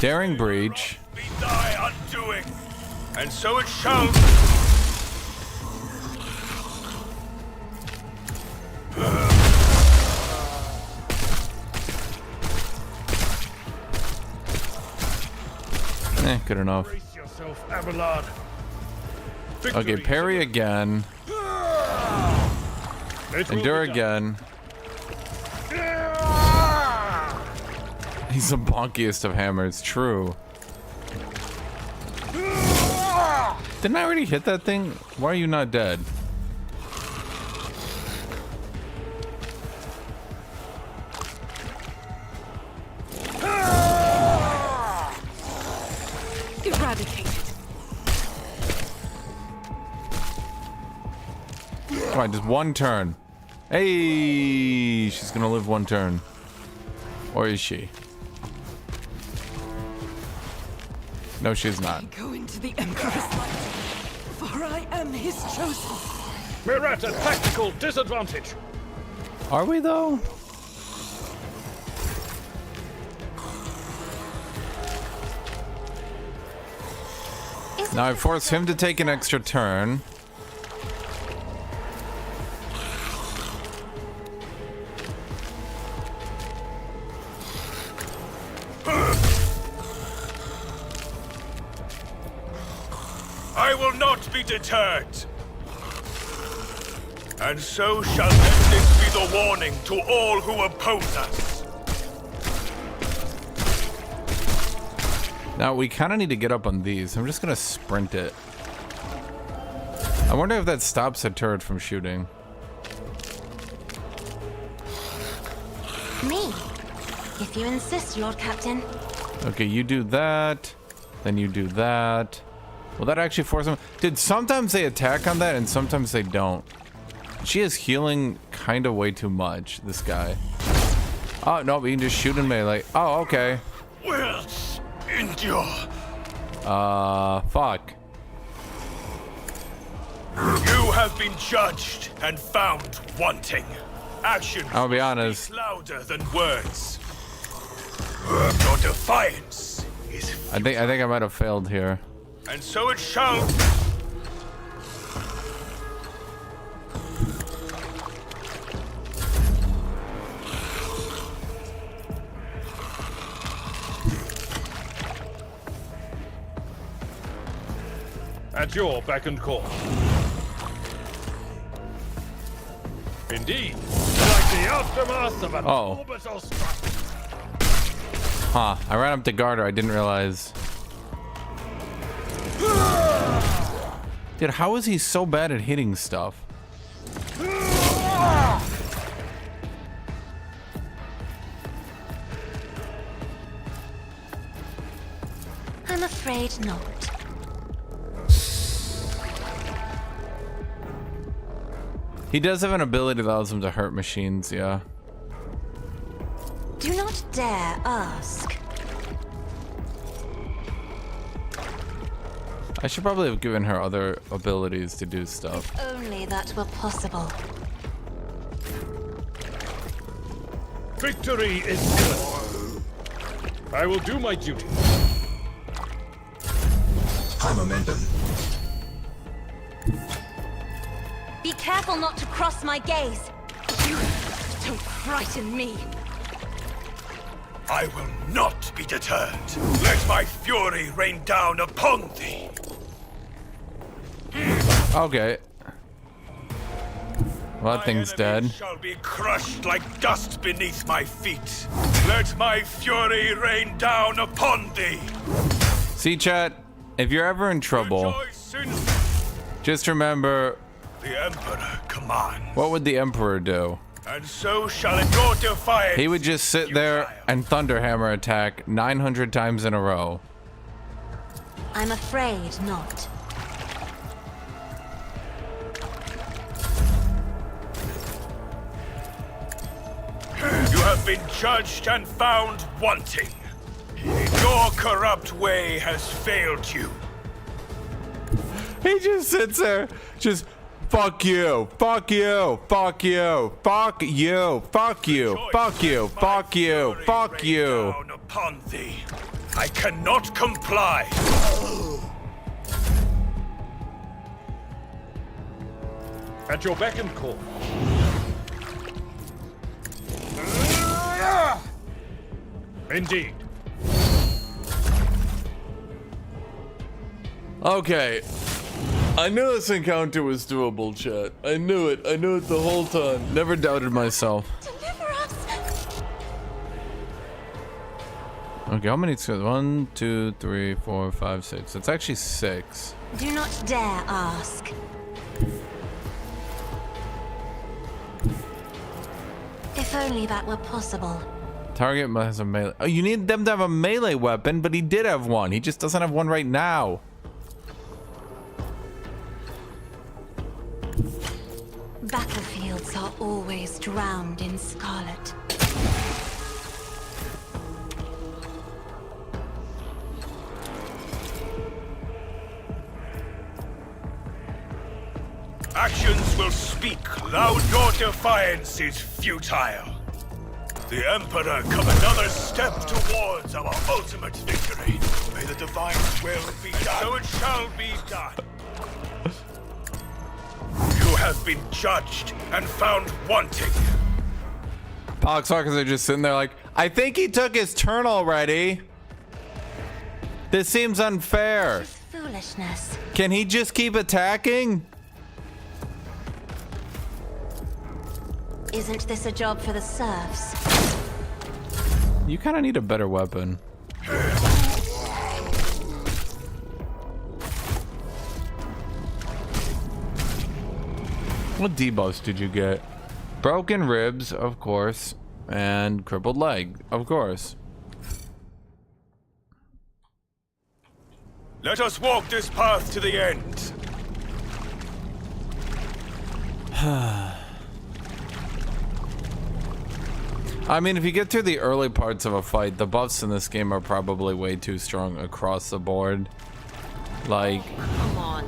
Daring Breach. Be thy undoing, and so it shall. Good enough. Brace yourself, Abelard. Okay, parry again. Endure again. He's the bonkiest of hammers, true. Didn't I already hit that thing? Why are you not dead? Eradicated. Come on, just one turn. Hey, she's gonna live one turn. Or is she? No, she's not. Go into the Emperor's light, for I am his chosen. We're at a tactical disadvantage. Are we though? Now I force him to take an extra turn. I will not be deterred. And so shall let this be the warning to all who oppose us. Now we kind of need to get up on these. I'm just gonna sprint it. I wonder if that stops a turret from shooting. Me. If you insist, Lord Captain. Okay, you do that. Then you do that. Will that actually force them? Dude, sometimes they attack on that and sometimes they don't. She is healing kind of way too much, this guy. Oh, no, we can just shoot in melee. Oh, okay. Will endure. Fuck. You have been judged and found wanting. Actions I'll be honest. speak louder than words. Your defiance is I think I might have failed here. and so it shall. At your beck and call. Indeed, like the aftermath of an Oh. orbital strike. Huh, I ran up to guard her, I didn't realize. Dude, how is he so bad at hitting stuff? I'm afraid not. He does have an ability that allows him to hurt machines, yeah. Do not dare ask. I should probably have given her other abilities to do stuff. If only that were possible. Victory is imminent. I will do my duty. High momentum. Be careful not to cross my gaze. You don't frighten me. I will not be deterred. Let my fury rain down upon thee. Okay. Well, that My thing's enemies dead. shall be crushed like dust beneath my feet. Let my fury rain down upon thee. See, chat, if you're ever in trouble, Rejoice in just remember, the Emperor commands. what would the Emperor do? And so shall in your defiance. He would just sit you there triumph. and Thunderhammer attack 900 times in a row. I'm afraid not. You have been judged and found wanting. Your corrupt way has failed you. He just sits there, just fuck you, fuck you, fuck you, fuck you, fuck you, fuck you, fuck you, fuck you. Down upon thee. I cannot comply. At your beck and call. Indeed. Okay. I knew this encounter was doable, chat. I knew it. I knew it the whole time. Never doubted myself. Deliver us! Okay, how many? 1, 2, 3, 4, 5, 6. It's actually 6. Do not dare ask. If only that were possible. Target has a melee. Oh, you need them to have a melee weapon, but he did have one. He just doesn't have one right now. Battlefields hearts are always drowned in scarlet. Actions will speak loud. Your defiance is futile. The Emperor come another step towards our ultimate victory. May the divine will be done. So it shall be done. You have been judged and found wanting. Poxwalkers are just sitting there like, I think he took his turn already. This seems unfair. Foolishness. Can he just keep attacking? Isn't this a job for the serfs? You kind of need a better weapon. What debuffs did you get? Broken ribs, of course, and crippled leg, of course. Let us walk this path to the end. I mean, if you get through the early parts of a fight, the buffs in this game are probably way too strong across the board. Like, Come on.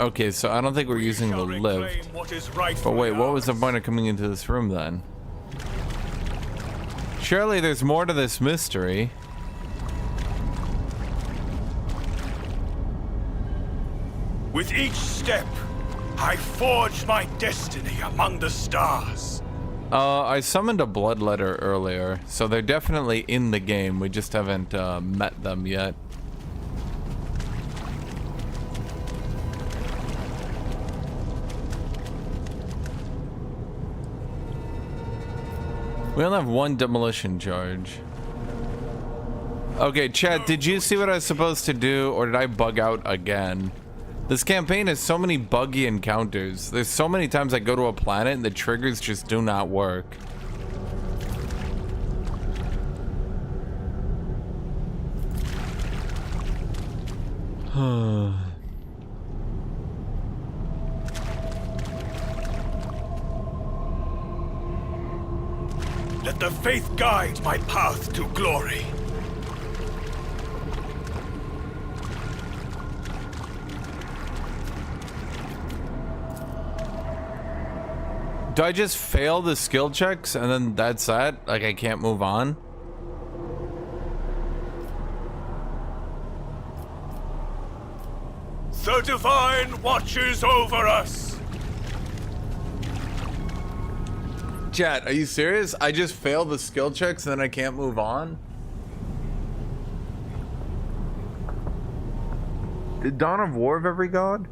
okay, so I don't think we're using the lift. But wait, what was the point of coming into this room then? Surely there's more to this mystery. With each step, I forge my destiny among the stars. I summoned a bloodletter earlier, so they're definitely in the game. We just haven't met them yet. We only have one demolition charge. Okay, chat, did you see what I was supposed to do, or did I bug out again? This campaign has so many buggy encounters. There's so many times I go to a planet and the triggers just do not work. Let the faith guide my path to glory. Do I just fail the skill checks and then that's that? Like I can't move on? The divine watches over us. Chat, are you serious? I just failed the skill checks and then I can't move on? Did Dawn of War of every god?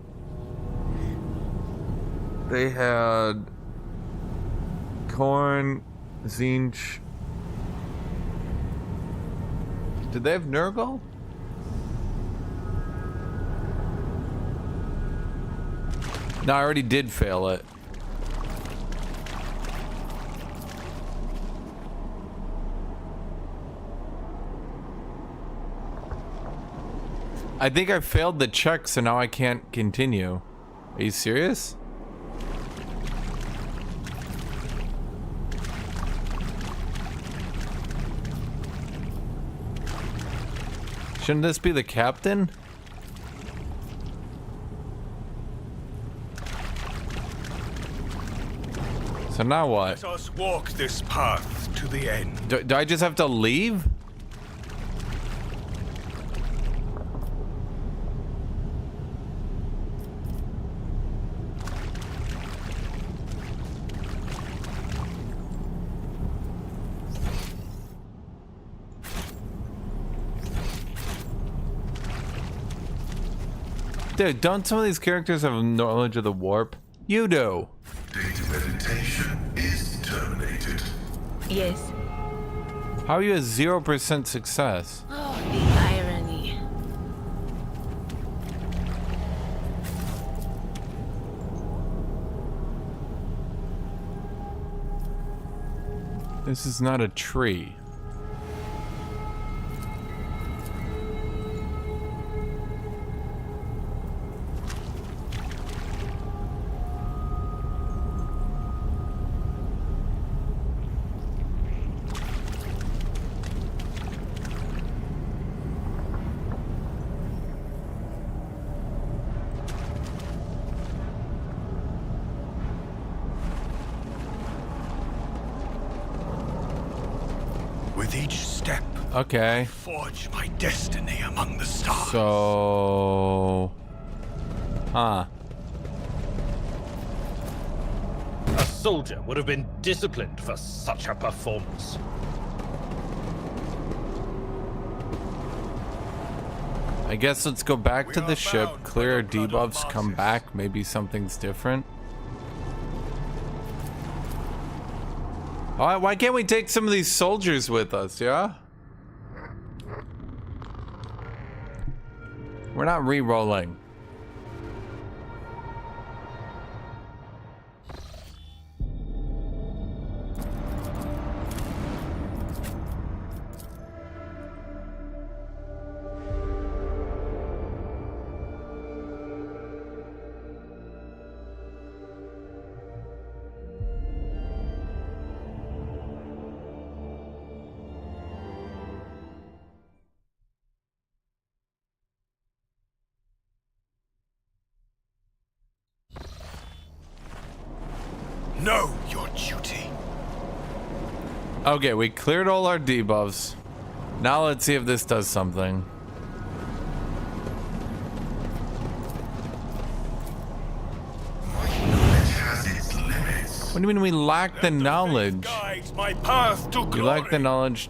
They had Korn, Zinch. Did they have Nurgle? No, I already did fail it. I think I failed the check, so now I can't continue. Are you serious? Shouldn't this be the captain? So now what? Let us walk this path to the end. Do I just have to leave? Dude, don't some of these characters have knowledge of the warp? You do. Data meditation is terminated. Yes. How are you at 0% success? Oh, the irony. This is not a tree. With each step, Okay. forge my destiny among the stars. So... Huh. A soldier would have been disciplined for such a performance. I guess let's go back to We the are ship, bound by clear our the blood of debuffs, come martyrs. back, maybe something's different. Alright, why can't we take some of these soldiers with us, yeah? We're not re-rolling. Know your duty. Okay, we cleared all our debuffs. Now let's see if this does something. Knowledge has its limits. What do you mean we lack the knowledge? Guides my path to We glory. lack the knowledge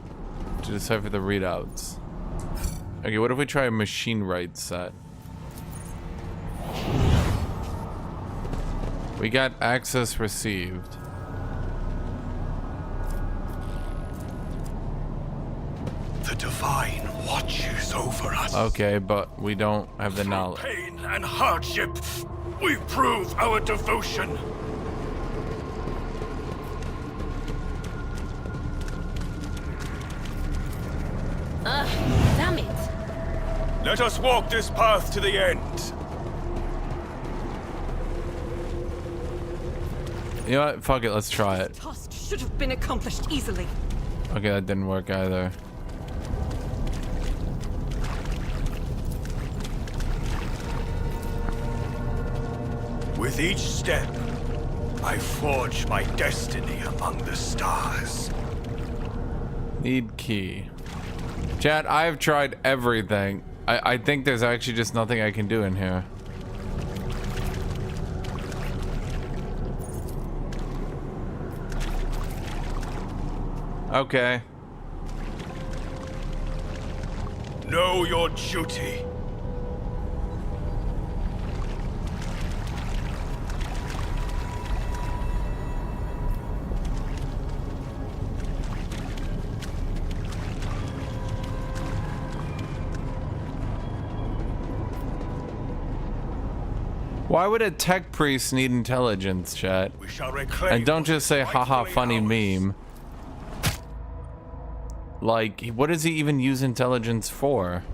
to decipher the readouts. Okay, what if we try a machine write set? We got access received. The divine watches over us. Okay, but we don't have the Through knowledge. pain and hardship, we prove our devotion. Damn it. Let us walk this path to the end. You know what? Fuck it, let's try it. Task should have been accomplished easily. Okay, that didn't work either. With each step, I forge my destiny among the stars. Need key. Chat, I have tried everything. I think there's actually just nothing I can do in here. Okay. Know your duty. Why would a tech priest need intelligence, chat? We shall reclaim. And don't just say, what is haha, rightfully funny ours. meme. Like, what does he even use intelligence for?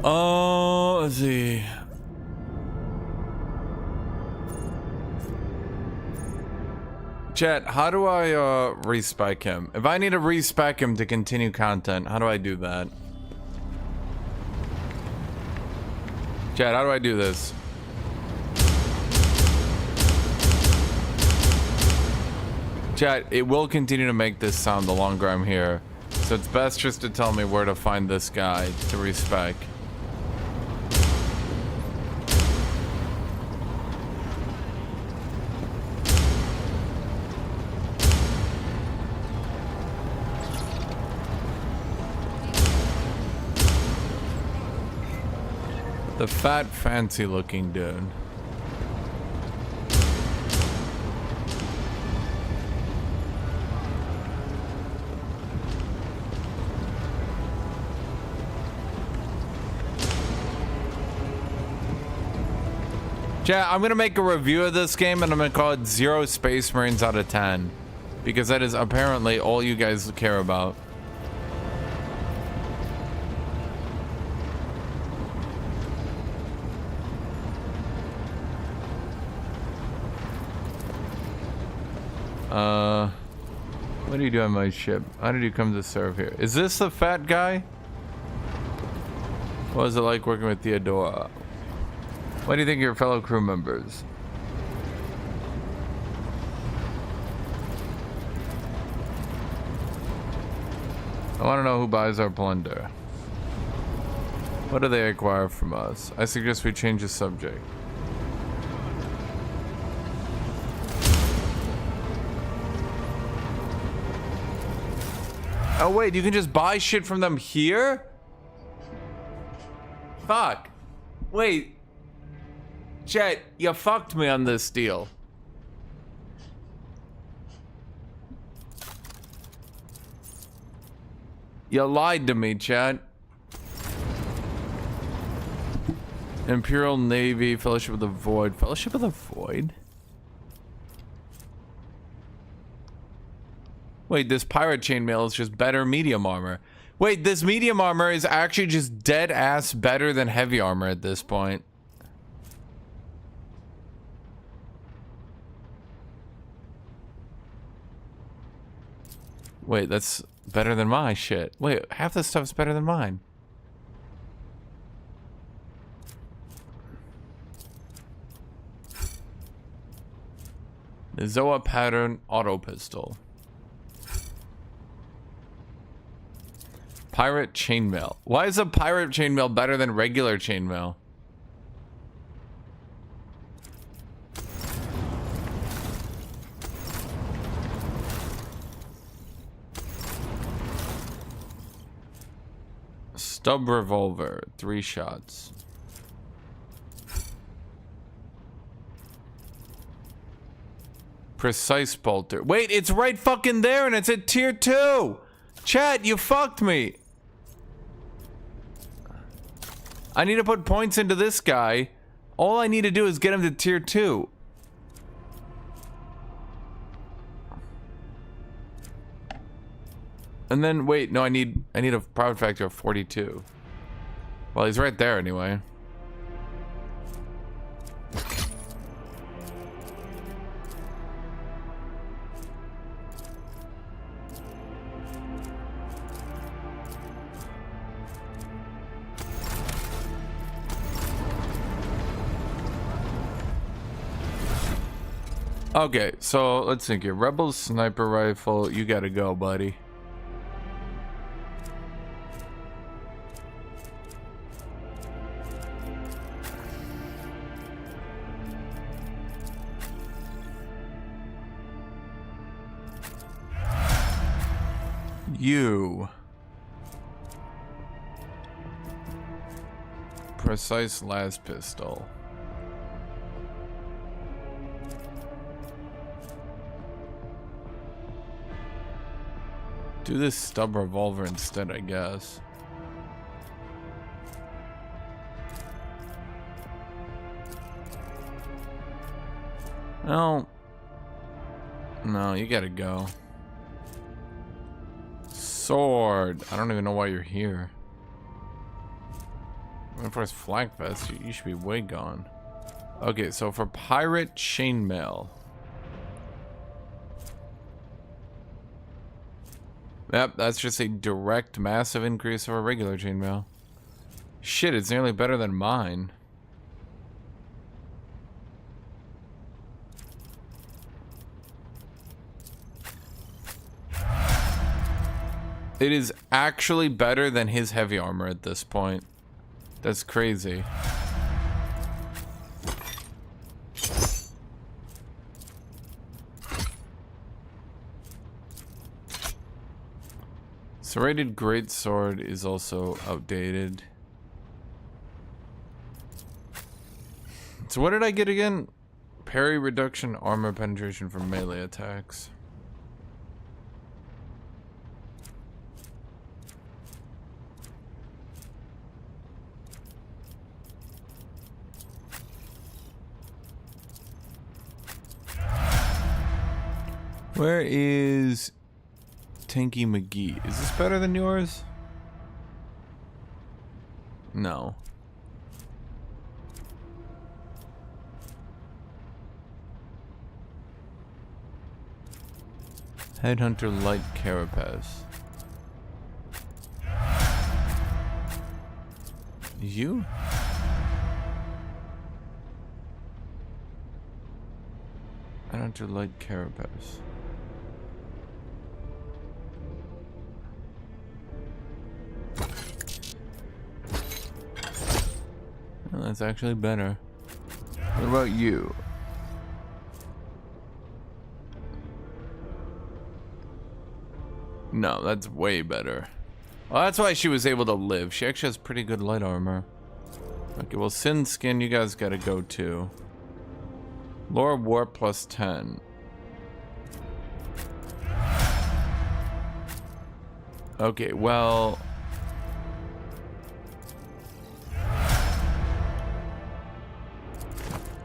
Oh, let's see. Chat, how do I respec him? If I need to respec him to continue content, how do I do that? Chat, how do I do this? Chat, it will continue to make this sound the longer I'm here. So it's best just to tell me where to find this guy to respec. The fat, fancy looking dude. Yeah, I'm gonna make a review of this game and I'm gonna call it 0 Space Marines out of 10. Because that is apparently all you guys care about. What do you do on my ship? How did you come to serve here? Is this the fat guy? What was it like working with Theodora? What do you think of your fellow crew members? I want to know who buys our plunder. What do they acquire from us? I suggest we change the subject. Oh wait, you can just buy shit from them here? Fuck. Wait. Chet, you fucked me on this deal. You lied to me, Chet. Imperial Navy, Fellowship of the Void. Fellowship of the Void? Wait, this pirate chainmail is just better medium armor. Wait, this medium armor is actually just dead ass better than heavy armor at this point. Wait, that's better than my shit. Wait, half this stuff's better than mine. The Zoa pattern auto pistol. Pirate chainmail. Why is a pirate chainmail better than regular chainmail? Stub revolver, 3 shots. Precise bolter. Wait, it's right fucking there and it's at tier 2. Chat, you fucked me. I need to put points into this guy. All I need to do is get him to tier 2. And then wait, no, I need a profit factor of 42. Well, he's right there anyway. Okay, so let's think here. Rebel sniper rifle, you gotta go, buddy. You. Precise las pistol. Do this stub revolver instead, I guess. No. No, you gotta go. Sword. I don't even know why you're here. For his flag vest, you should be way gone. Okay, so for pirate chainmail. Yep, that's just a direct massive increase over regular chainmail. Shit, it's nearly better than mine. It is actually better than his heavy armor at this point. That's crazy. Serrated greatsword is also outdated. So what did I get again? Parry reduction, armor penetration from melee attacks. Where is Tanky McGee? Is this better than yours? No. Headhunter Light Carapace. You? Headhunter Light Carapace. Well, that's actually better. What about you? No, that's way better. Well, that's why she was able to live. She actually has pretty good light armor. Okay, well, Sin Skin, you guys gotta go too. Lore Warp plus 10. Okay, well...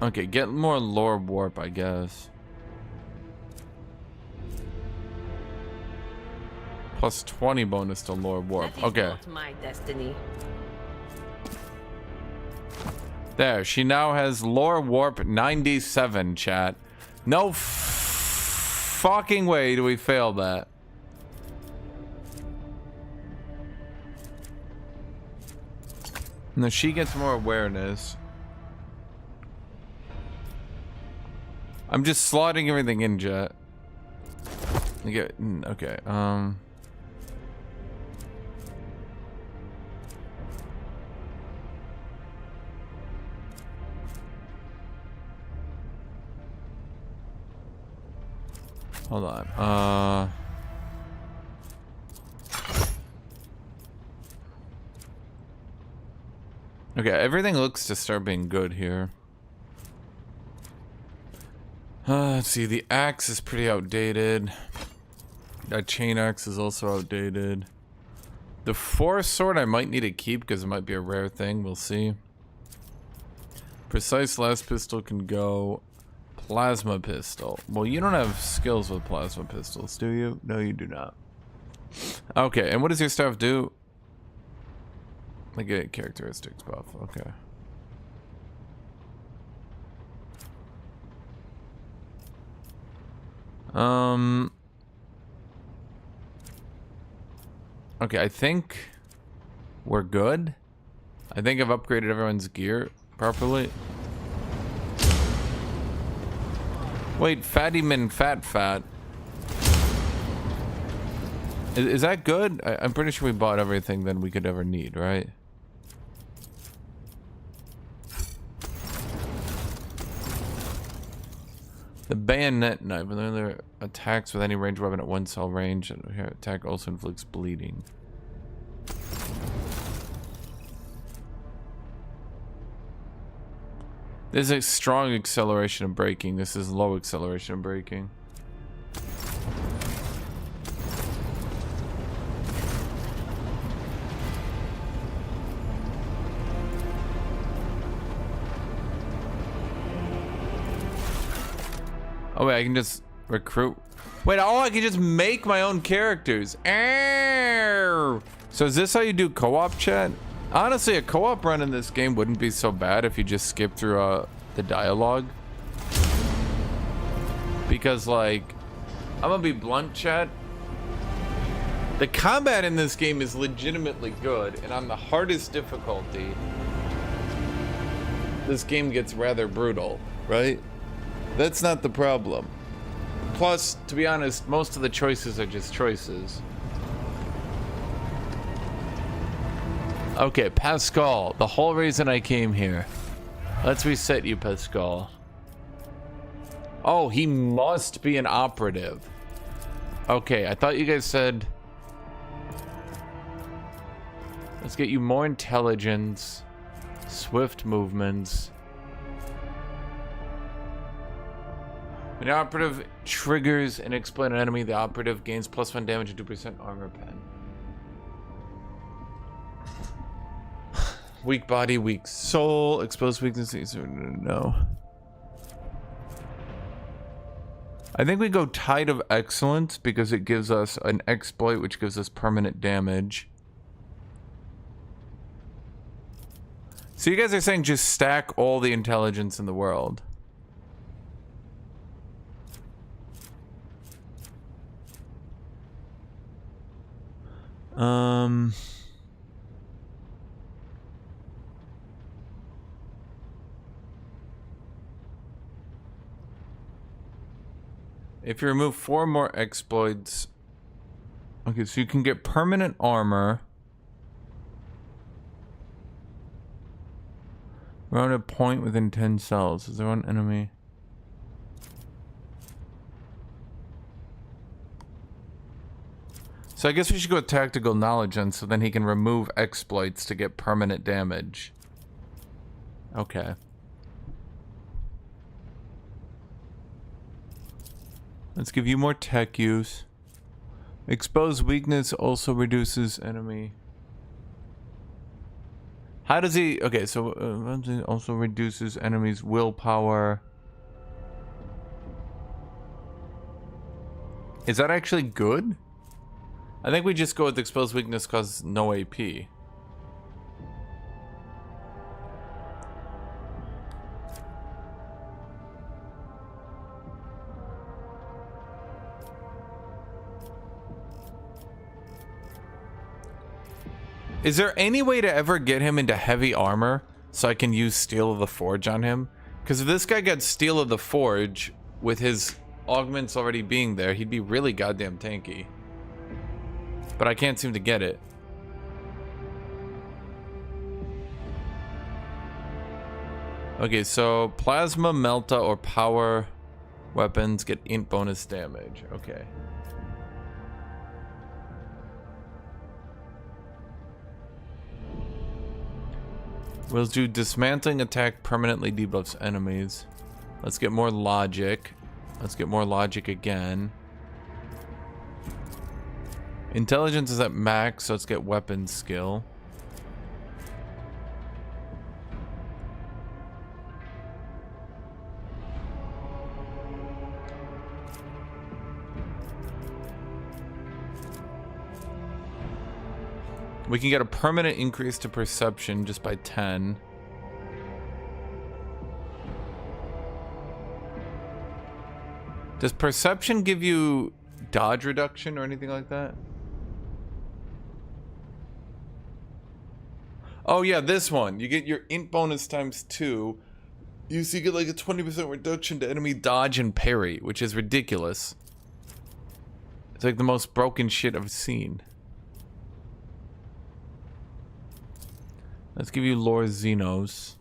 Okay, get more Lore Warp, I guess. Plus 20 bonus to Lore Warp. Okay. Not my destiny. There, she now has Lore Warp 97, chat. No fucking way do we fail that. No, she gets more awareness. I'm just slotting everything in, Jet. Okay, hold on. Okay, everything looks to start being good here. Let's see, the axe is pretty outdated. That chain axe is also outdated. The force sword I might need to keep because it might be a rare thing. We'll see. Precise last pistol can go. Plasma pistol. Well, you don't have skills with plasma pistols, do you? No, you do not. Okay, and what does your stuff do? Like a characteristics buff. Okay. Okay, I think we're good. I think I've upgraded everyone's gear properly. Wait, Fatty Min Fat. Is that good? I'm pretty sure we bought everything that we could ever need, right? The bayonet knife, when there attacks with any ranged weapon at 1 cell range, attack also inflicts bleeding. There's a strong acceleration of braking. This is low acceleration of braking. Oh wait, I can just recruit. Wait, oh, I can just make my own characters. Arr! So is this how you do co-op, chat? Honestly, a co-op run in this game wouldn't be so bad if you just skip through the dialogue. Because, like, I'm gonna be blunt, chat. The combat in this game is legitimately good, and on the hardest difficulty, this game gets rather brutal, right? That's not the problem. Plus, to be honest, most of the choices are just choices. Okay, Pascal, the whole reason I came here. Let's reset you, Pascal. Oh, he must be an operative. Okay, I thought you guys said... Let's get you more intelligence, swift movements. When the operative triggers an exploit on an enemy, the operative gains +1 damage and 2% armor pen. Weak body, weak soul, exposed weaknesses. No. I think we go Tide of Excellence because it gives us an exploit which gives us permanent damage. So you guys are saying just stack all the intelligence in the world. If you remove 4 more exploits, okay, so you can get permanent armor. Around a point within 10 cells. Is there one enemy? So I guess we should go with tactical knowledge then, so then he can remove exploits to get permanent damage. Okay. Let's give you more tech use. Exposed weakness also reduces enemy. How does he... Okay, so also reduces enemies' willpower. Is that actually good? I think we just go with exposed weakness cause no AP. Is there any way to ever get him into heavy armor so I can use Steel of the Forge on him? Because if this guy got Steel of the Forge with his augments already being there, he'd be really goddamn tanky. But I can't seem to get it. Okay, so Plasma, Melta, or Power weapons get int bonus damage. Okay. We'll do dismantling attack permanently debuffs enemies. Let's get more logic. Let's get more logic again. Intelligence is at max, so let's get weapon skill. We can get a permanent increase to perception just by 10. Does perception give you dodge reduction or anything like that? Oh yeah, this one. You get your int bonus ×2. You get like a 20% reduction to enemy dodge and parry, which is ridiculous. It's like the most broken shit I've seen. Let's give you Lore Xenos.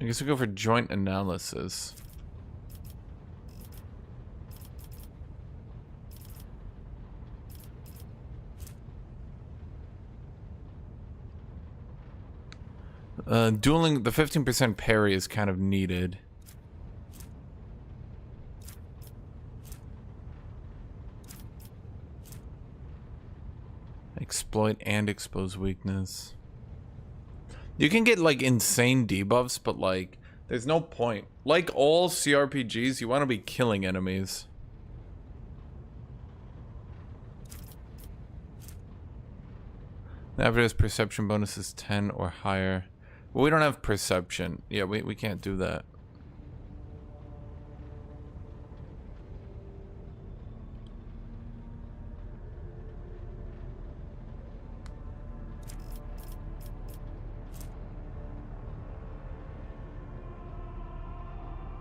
I guess we go for joint analysis. Dueling, the 15% parry is kind of needed. Exploit and expose weakness. You can get like insane debuffs, but like there's no point. Like all CRPGs, you want to be killing enemies. The average perception bonus is 10 or higher. Well, we don't have perception. Yeah, we can't do that.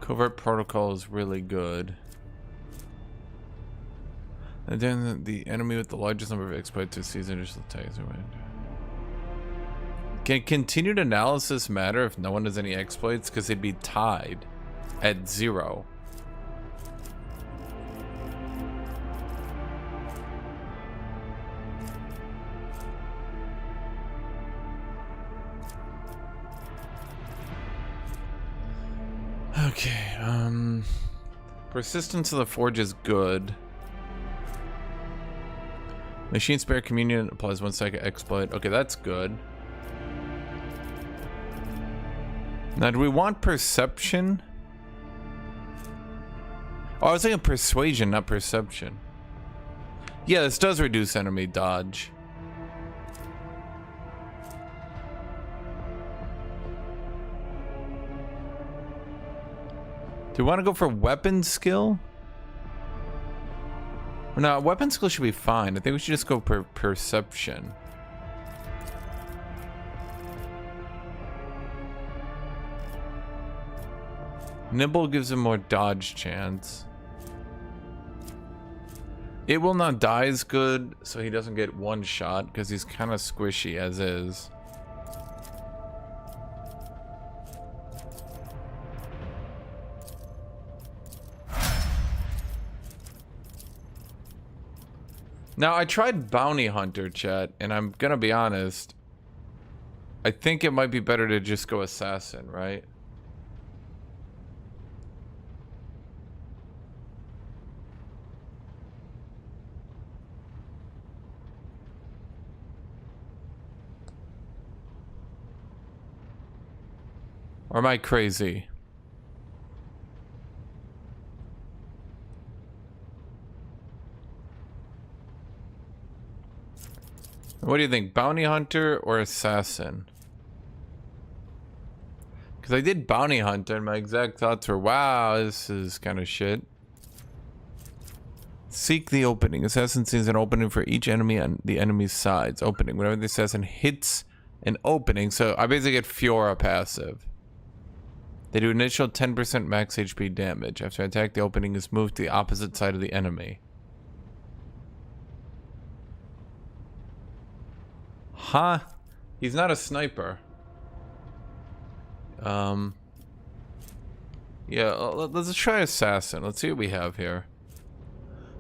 Covert protocol is really good. And then the enemy with the largest number of exploits to seize initial attacks. Can continued analysis matter if no one has any exploits? Because they'd be tied at 0. Okay, persistence of the forge is good. Machine spare communion applies 1 second exploit. Okay, that's good. Now, do we want perception? Oh, I was thinking persuasion, not perception. Yeah, this does reduce enemy dodge. Do you want to go for weapon skill? No, weapon skill should be fine. I think we should just go for perception. Nibble gives him more dodge chance. It will not die is good, so he doesn't get one shot because he's kind of squishy as is. Now, I tried Bounty Hunter, chat, and I'm gonna be honest. I think it might be better to just go Assassin, right? Or am I crazy? What do you think? Bounty Hunter or Assassin? Because I did Bounty Hunter and my exact thoughts were, wow, this is kind of shit. Seek the opening. Assassin sees an opening for each enemy on the enemy's sides. Opening. Whenever the assassin hits an opening, so I basically get Fiora passive. They do initial 10% max HP damage. After attack, the opening is moved to the opposite side of the enemy. Huh? He's not a sniper. Yeah, let's try Assassin. Let's see what we have here.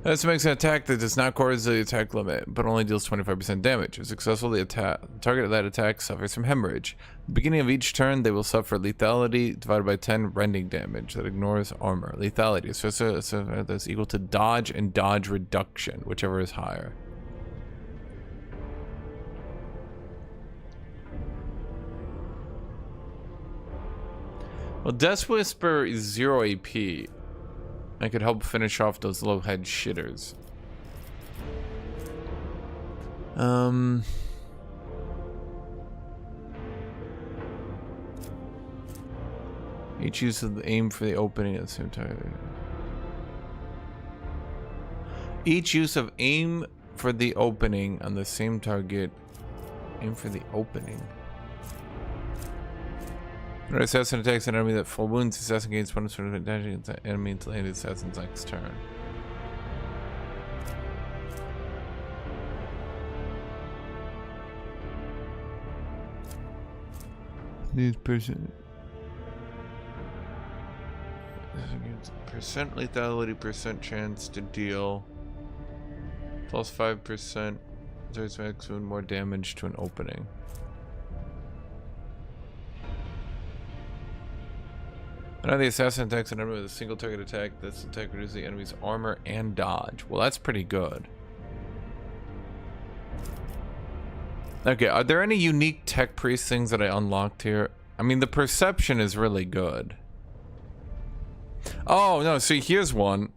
This makes an attack that does not cause the attack limit, but only deals 25% damage. If successful, the target of that attack suffers from hemorrhage. At the beginning of each turn, they will suffer lethality divided by 10 rending damage that ignores armor. Lethality so that's equal to dodge and dodge reduction, whichever is higher. Well, Death Whisper is 0 AP. I could help finish off those low head shitters. Each use of the aim for the opening at the same time. Each use of aim for the opening on the same target. Aim for the opening. When an assassin attacks an enemy that full wounds, the assassin gains bonus for attacking against the enemy until the end of the assassin's next turn. These percent lethality, percent chance to deal plus 5%. There's maximum more damage to an opening. Whenever the assassin attacks an enemy with a single target attack, this attack reduces the enemy's armor and dodge. Well, that's pretty good. Okay, are there any unique tech priest things that I unlocked here? I mean, the perception is really good. Oh, no, see, here's one.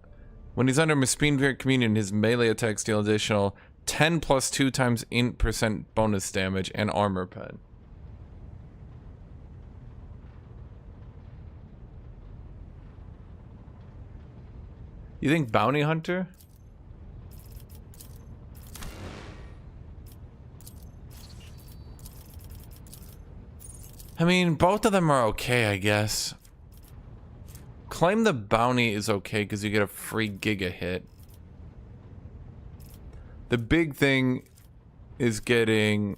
When he's under Speedrun Communion, his melee attacks deal additional 10 plus 2 times % bonus damage and armor pen. You think Bounty Hunter? I mean, both of them are okay, I guess. Claim the Bounty is okay because you get a free Giga hit. The big thing is getting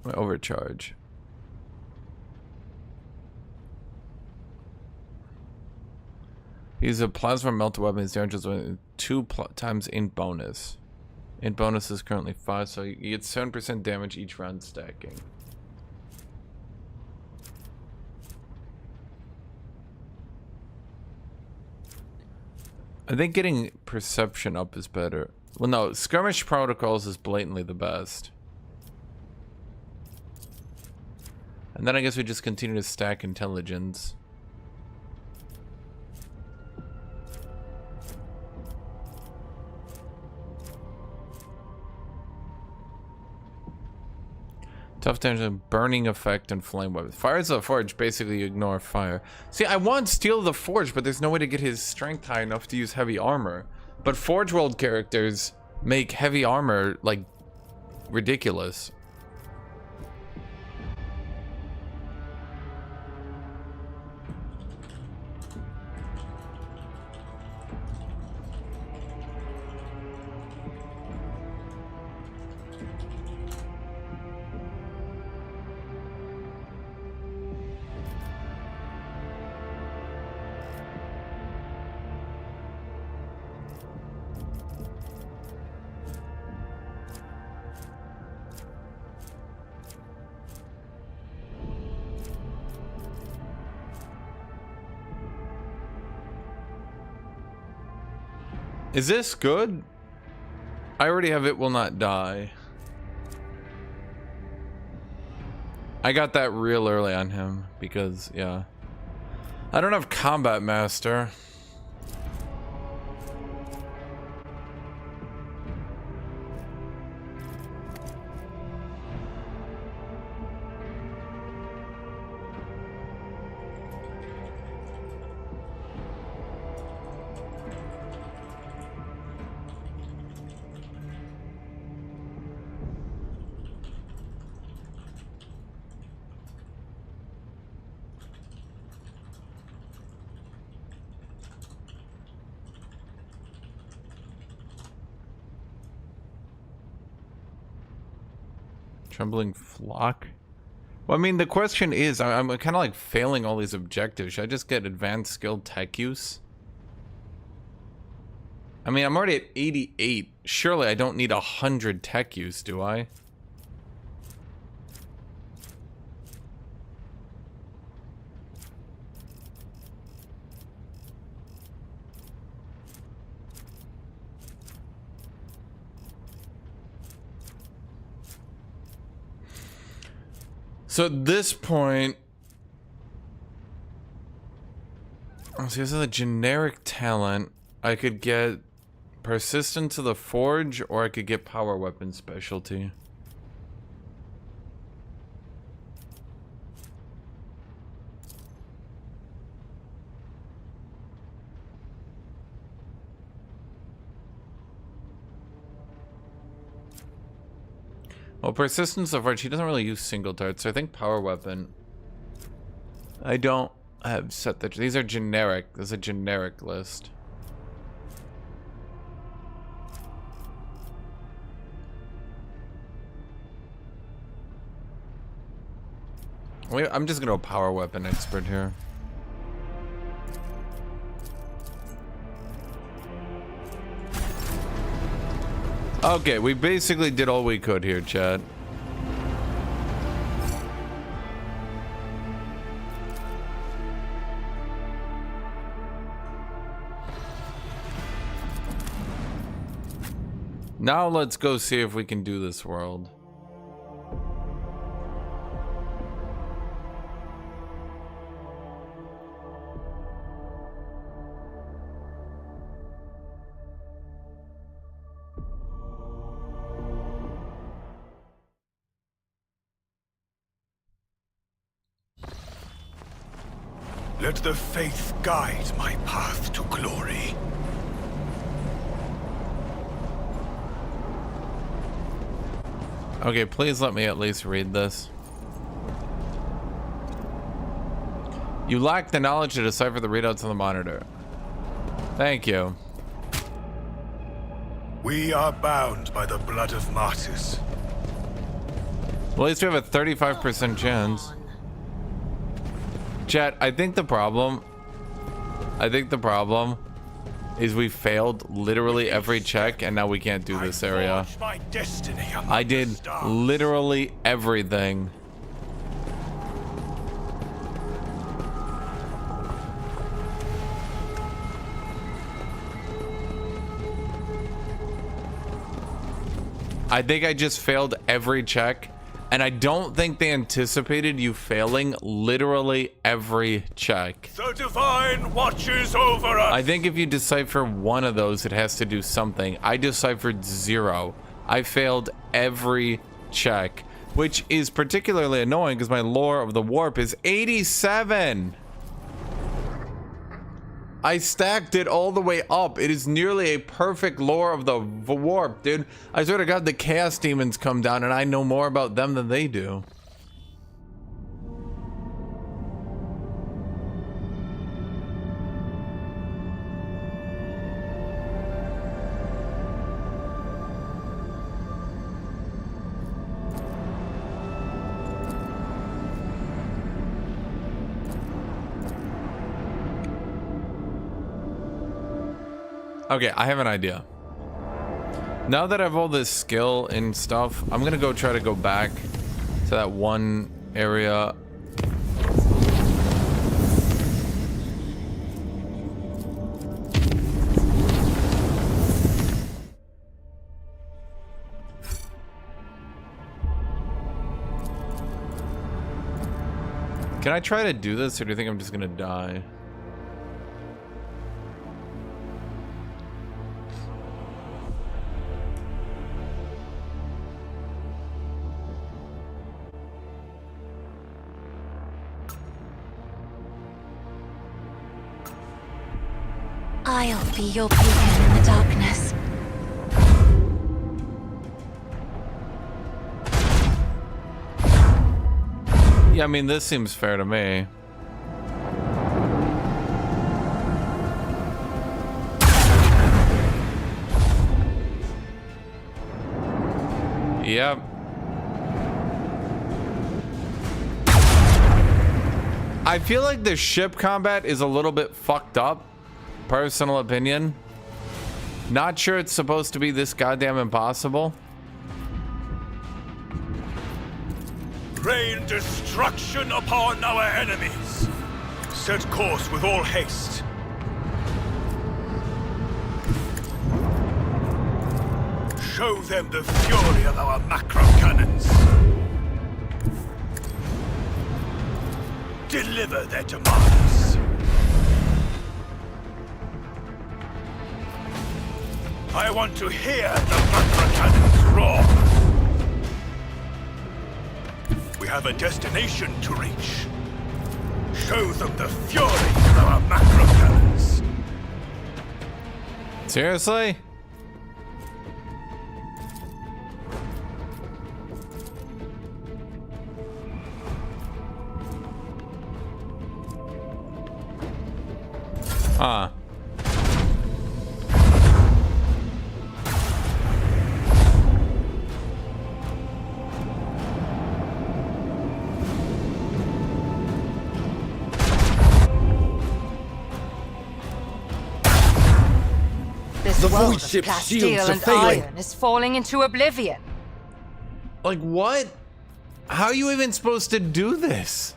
overcharge. He's a plasma melter weapon. His damage is 2 times int bonus. Int bonus is currently 5, so you get 7% damage each round stacking. I think getting perception up is better. Well, no, skirmish protocols is blatantly the best. And then I guess we just continue to stack intelligence. Tough damage, burning effect, and flame weapons. Fires of the Forge, basically you ignore fire. See, I want Steel of the Forge, but there's no way to get his strength high enough to use heavy armor. But Forge World characters make heavy armor, like, ridiculous. Is this good? I already have It Will Not Die. I got that real early on him because, yeah. I don't have Combat Master. Trembling Flock? Well, I mean, the question is, I'm kind of like failing all these objectives. Should I just get advanced skilled tech use? I mean, I'm already at 88. Surely I don't need 100 tech use, do I? So at this point, oh, see, this is a generic talent. I could get persistent to the forge, or I could get power weapon specialty. Well, persistence of forge, he doesn't really use single darts, so I think power weapon. I don't have set that. These are generic. This is a generic list. Wait, I'm just gonna go power weapon expert here. Okay, we basically did all we could here, Chad. Now let's go see if we can do this world. Let the faith guide my path to glory. Okay, please let me at least read this. You lack the knowledge to decipher the readouts on the monitor. Thank you. We are bound by the blood of martyrs. Well, at least we have a 35% chance. Chat, I think the problem is we failed literally every check, and now we can't do this area. I did literally everything. I think I just failed every check, and I don't think they anticipated you failing literally every check. The Divine watches over us. I think if you decipher one of those, it has to do something. I deciphered 0. I failed every check, which is particularly annoying because my lore of the warp is 87. I stacked it all the way up. It is nearly a perfect lore of the warp, dude. I swear to God, the chaos demons come down and I know more about them than they do. Okay, I have an idea. Now that I have all this skill and stuff, I'm gonna go try to go back to that one area. Can I try to do this, or do you think I'm just gonna die? I'll be your beacon in the darkness. Yeah, I mean, this seems fair to me. Yep. I feel like the ship combat is a little bit fucked up. Personal opinion. Not sure it's supposed to be this goddamn impossible. Rain destruction upon our enemies. Set course with all haste. Show them the fury of our macro cannons. Deliver their demands. I want to hear the macro cannons roar. We have a destination to reach. Show them the fury of our macro cannons. Seriously? Huh. This world void of ship's Castile shields are and failing. iron is falling into oblivion. Like, what? How are you even supposed to do this?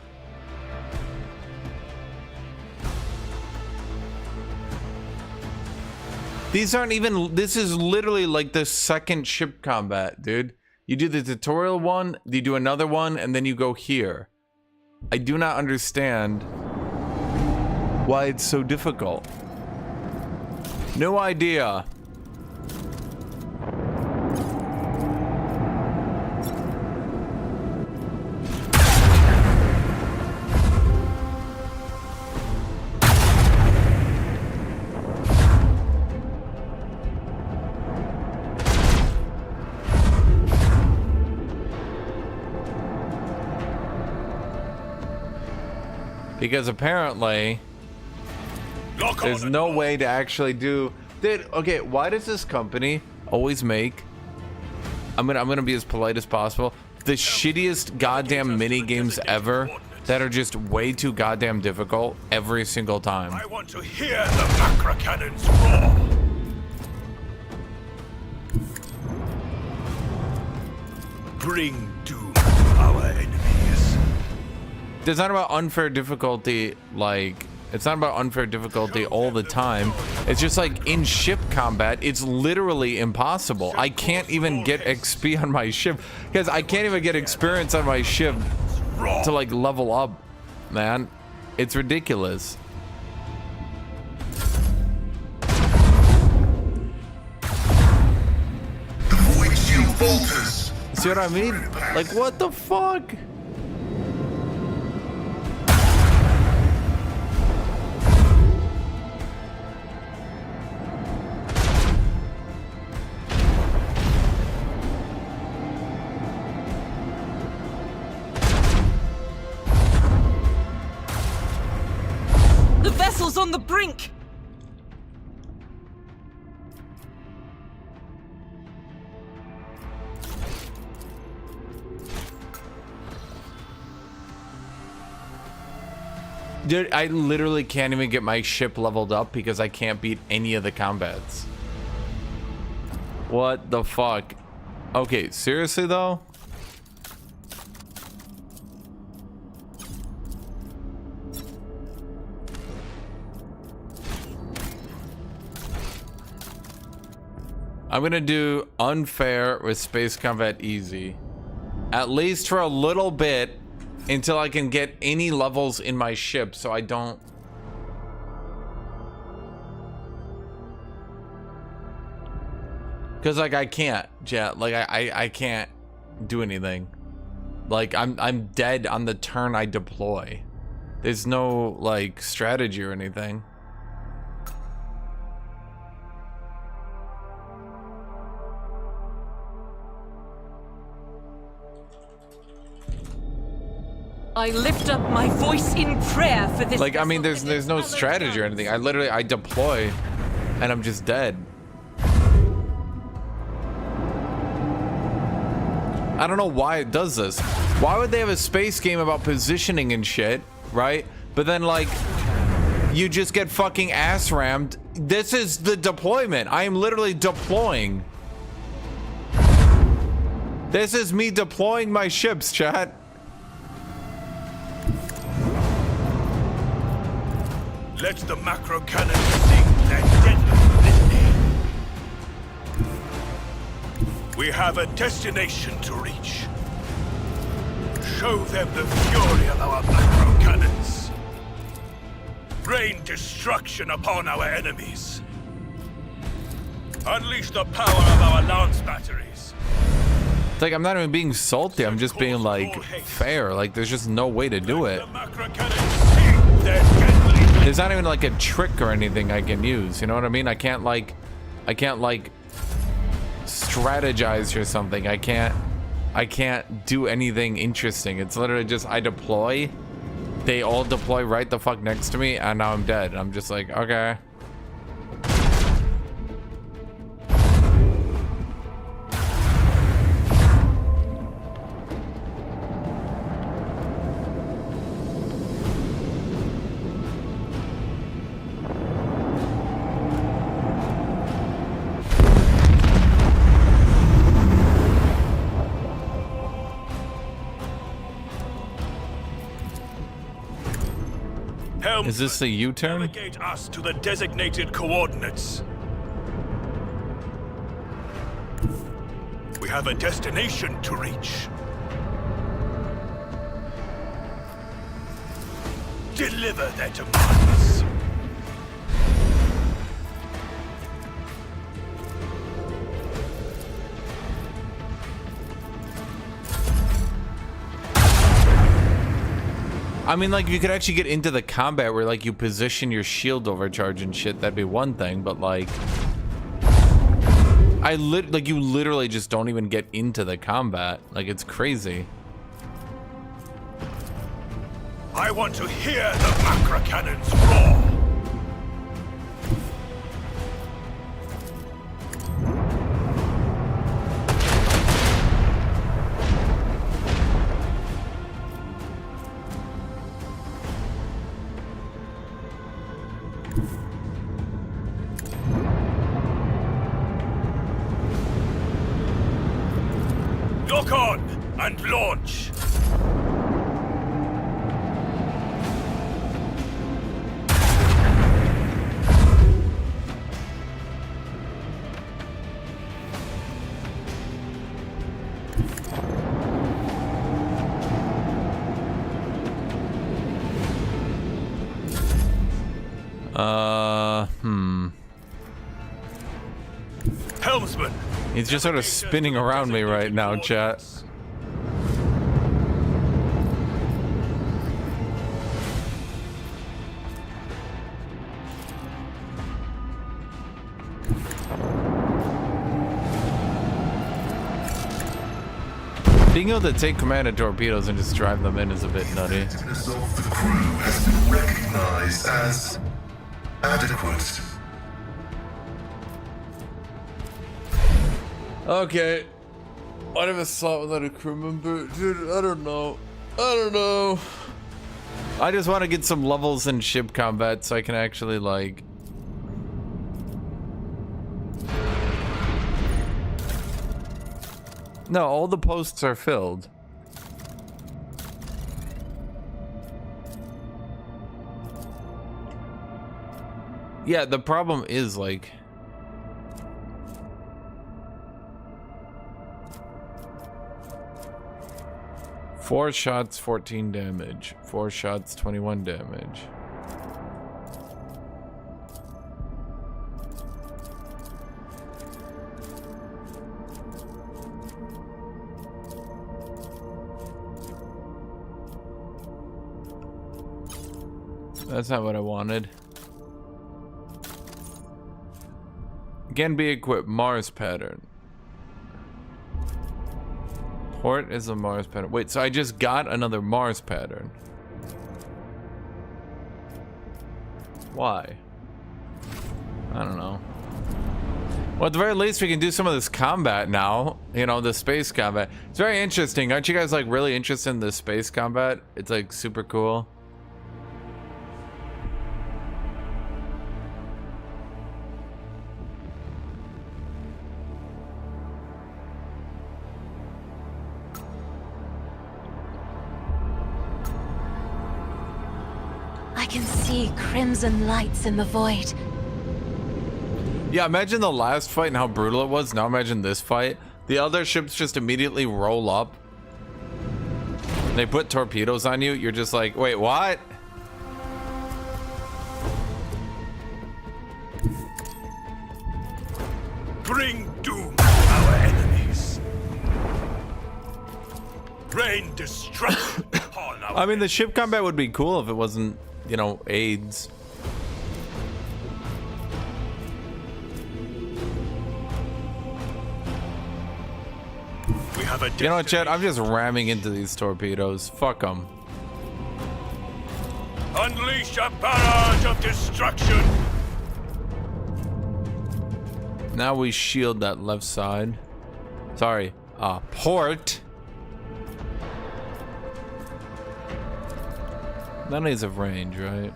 These aren't even, this is literally like the second ship combat, dude. You do the tutorial one, you do another one, and then you go here. I do not understand why it's so difficult. No idea. Because apparently there's no way to actually do. Dude, okay, why does this company always make, I'm gonna be as polite as possible, the shittiest goddamn mini games ever that are just way too goddamn difficult every single time? I want to hear the macro cannons roar. Bring doom to our enemies. It's not about unfair difficulty, like It's not about unfair difficulty all the time. It's just like in ship combat, it's literally impossible. I can't even get XP on my ship because I can't even get experience on my ship to like level up, man. It's ridiculous. The void shield falters. See what I mean? Like, what the fuck? The vessel's on the brink! Dude, I literally can't even get my ship leveled up because I can't beat any of the combats. What the fuck? Okay, seriously though? I'm gonna do unfair with space combat easy. At least for a little bit. Until I can get any levels in my ship so I don't... Because like I can't, Jet. Like I can't do anything. Like I'm dead on the turn I deploy. There's no like strategy or anything. I lift up my voice in prayer for this. Like I mean, there's no strategy or anything. I deploy, and I'm just dead. I don't know why it does this. Why would they have a space game about positioning and shit, right? But then like, you just get fucking ass rammed. This is the deployment. I am literally deploying. This is me deploying my ships, chat. Let the macro cannon sing their deadly litany. We have a destination to reach. Show them the fury of our macro cannons. Rain destruction upon our enemies. Unleash the power of our lance batteries. It's like I'm not even being salty. I'm just being like fair. Like there's just no way to do it. The macro cannons sing their deadly. There's not even like a trick or anything I can use. You know what I mean? I can't like strategize or something. I can't do anything interesting. It's literally just I deploy. They all deploy right the fuck next to me, and now I'm dead. I'm just like, okay. Is this the U-turn? Navigate us to the designated coordinates. We have a destination to reach. Deliver their demands. I mean, like, if you could actually get into the combat where, like, you position your shield overcharge and shit, that'd be one thing, but, like... you literally just don't even get into the combat. Like, it's crazy. I want to hear the macro cannons roar. Lock on and launch. Helmsman. He's just sort of spinning around me right now, chat. Being able to take command of torpedoes and just drive them in is a bit nutty. Effectiveness of the crew has been recognized as adequate. Okay. I'd have a slot without a crew member. Dude, I don't know. I don't know. I just want to get some levels in ship combat so I can actually, like... No, all the posts are filled. Yeah, the problem is, like... Four shots, 14 damage. 4 shots, 21 damage. That's not what I wanted. Can be equipped. Mars pattern. Port is a Mars pattern. Wait, so I just got another Mars pattern. Why? I don't know. Well, at the very least, we can do some of this combat now. You know, the space combat. It's very interesting. Aren't you guys, like, really interested in the space combat? It's, like, super cool. I can see crimson lights in the void. Yeah, imagine the last fight and how brutal it was. Now imagine this fight. The other ships just immediately roll up. They put torpedoes on you. You're just like, wait, what? Bring doom to our enemies. Rain destruction upon our I mean, the ship combat would be cool if it wasn't, you know, AIDS. We have a You know what, Chad? I'm just ramming into these torpedoes. Fuck them. Unleash a barrage of destruction. Now we shield that left side. Sorry, port. That needs a range, right?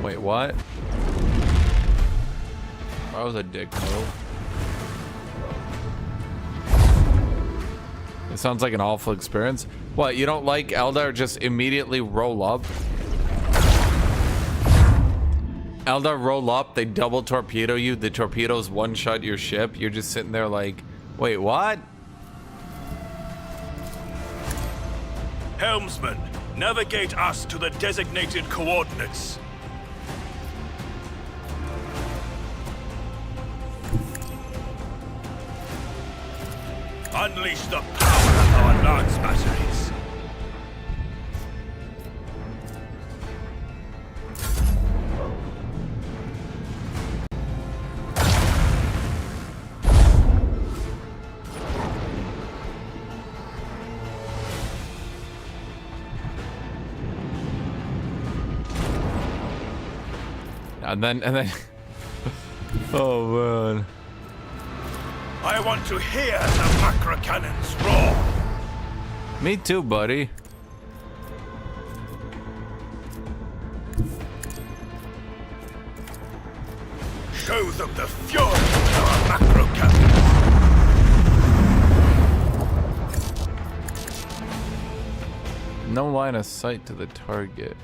Wait, what? That was a dick move. It sounds like an awful experience. What, you don't like Eldar just immediately roll up? Eldar roll up, they double torpedo you, the torpedoes one-shot your ship, you're just sitting there like, wait, what? Helmsman, navigate us to the designated coordinates. Unleash the power of our Lance batteries. And then, oh man. I want to hear the macro cannons roar. Me too, buddy. Show them the fury of our macro cannons. No line of sight to the target.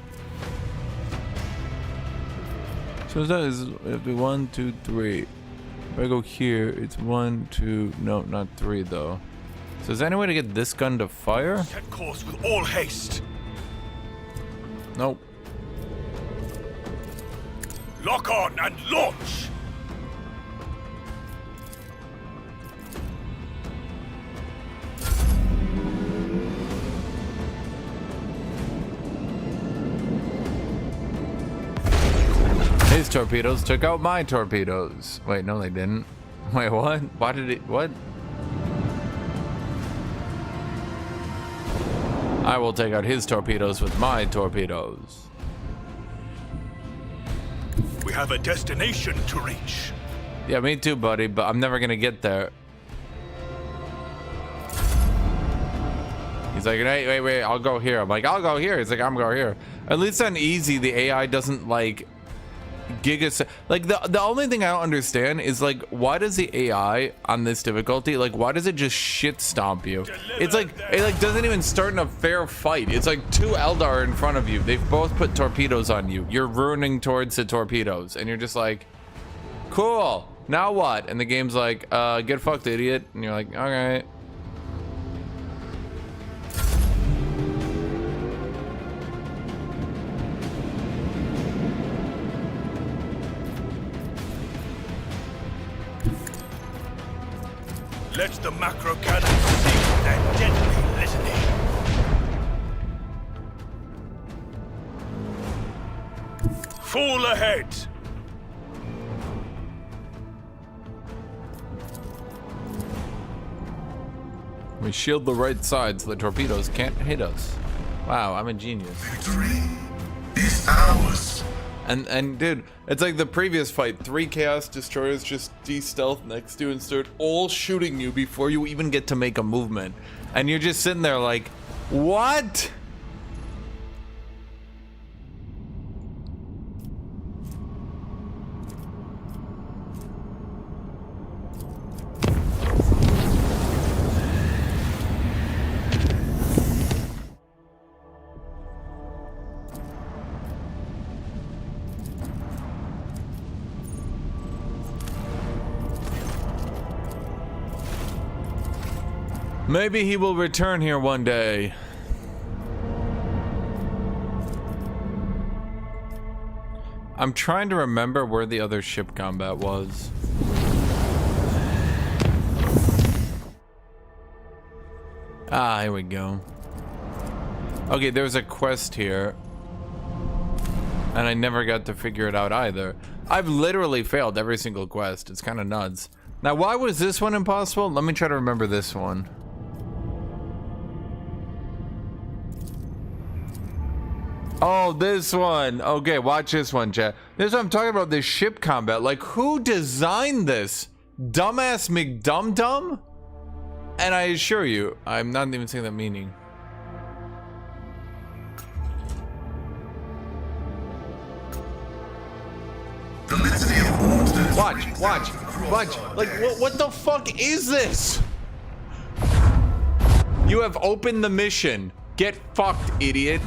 So that is, it'd be 1, 2, 3. If I go here, it's 1, 2, no, not 3 though. So is there any way to get this gun to fire? Set course with all haste. Nope. Lock on and launch! His torpedoes took out my torpedoes. Wait, no, they didn't. Wait, what? Why did it? What? I will take out his torpedoes with my torpedoes. We have a destination to reach. Yeah, me too, buddy, but I'm never gonna get there. He's like, hey, wait, I'll go here. I'm like, I'll go here. He's like, I'm going here. At least on easy, the AI doesn't like like the only thing I don't understand is like, why does the AI on this difficulty, like, why does it just shit stomp you? It's like, it like doesn't even start in a fair fight. It's like two Eldar in front of you. They've both put torpedoes on you. You're ruining towards the torpedoes and you're just like, cool, now what? And the game's like, get fucked, idiot. And you're like, okay. Let the macro cannons sing their deadly litany. Full ahead. We shield the right side so the torpedoes can't hit us. Wow, I'm a genius. Victory is ours. And dude, it's like the previous fight. 3 Chaos Destroyers just de-stealth next to you and start all shooting you before you even get to make a movement. And you're just sitting there like, what? Maybe he will return here one day. I'm trying to remember where the other ship combat was. Ah, here we go. Okay, there's a quest here. And I never got to figure it out either. I've literally failed every single quest. It's kind of nuts. Now, why was this one impossible? Let me try to remember this one. Oh, this one. Okay, watch this one, chat. This is what I'm talking about, this ship combat. Like, who designed this? Dumbass McDumdum? And I assure you, I'm not even saying that meaning. The litany of ordnance. Watch. Like, what the fuck is this? You have opened the mission. Get fucked, idiot.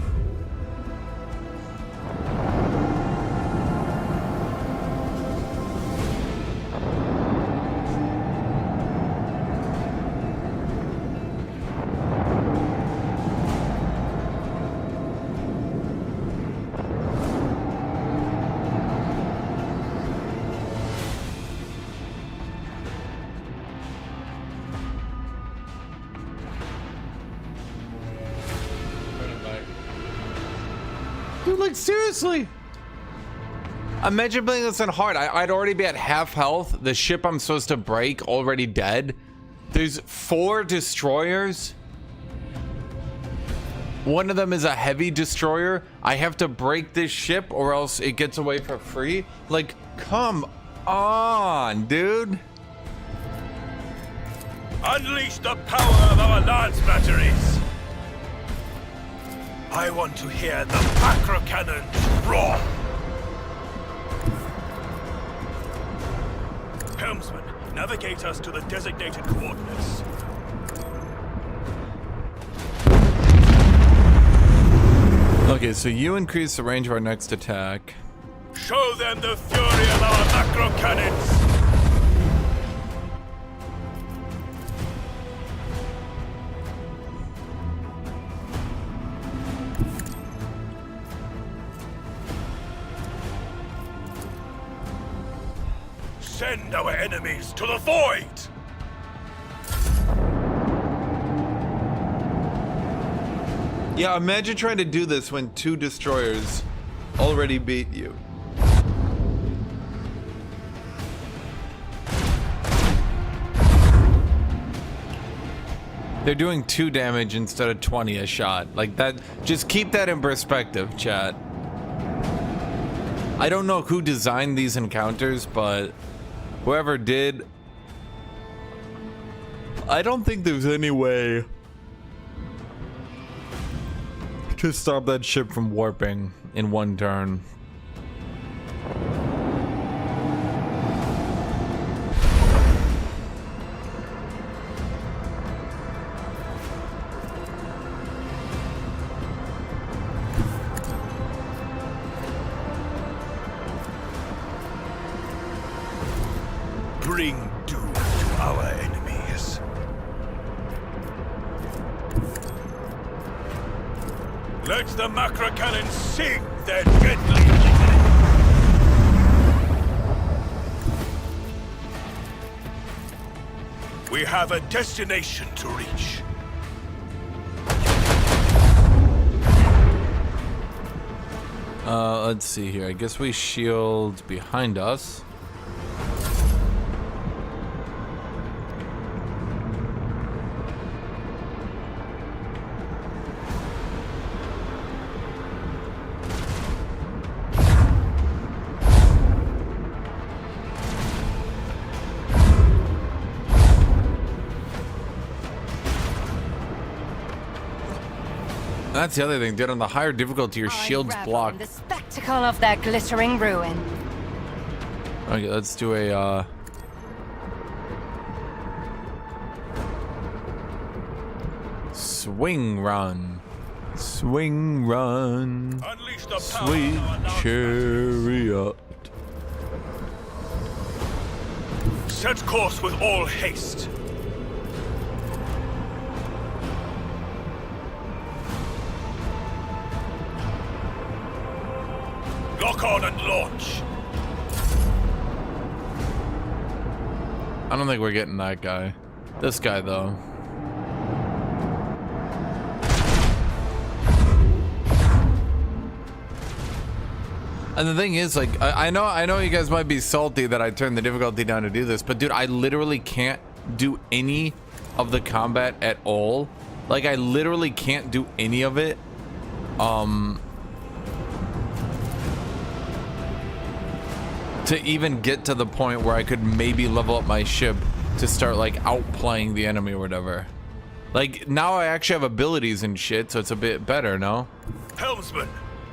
Dude, like, seriously. Imagine playing this on hard. I'd already be at half health. The ship I'm supposed to break already dead. There's 4 destroyers. One of them is a heavy destroyer. I have to break this ship or else it gets away for free. Like, come on, dude. Unleash the power of our lance batteries. I want to hear the macro cannons roar. Helmsman, navigate us to the designated coordinates. Okay, so you increase the range of our next attack. Show them the fury of our macro cannons. send our enemies to the void! Yeah, imagine trying to do this when 2 destroyers already beat you. They're doing 2 damage instead of 20 a shot. Like that, just keep that in perspective, chat. I don't know who designed these encounters, but whoever did, I don't think there's any way to stop that ship from warping in 1 turn. Bring doom to our enemies. Let the macro cannon sing their deadly litany. We have a destination to reach. Let's see here. I guess we shield behind us. That's the other thing, dude. On the higher difficulty, your shields block. The spectacle of their glittering ruin. Okay, let's do a swing run. Swing run. Unleash the power Sweet of our love. chariot. Set course with all haste. Lock on and launch. I don't think we're getting that guy. This guy, though. And the thing is, like, I know you guys might be salty that I turned the difficulty down to do this, but dude, I literally can't do any of the combat at all. Like, I literally can't do any of it. To even get to the point where I could maybe level up my ship to start like outplaying the enemy or whatever. Like now I actually have abilities and shit, so it's a bit better, no? Helmsman,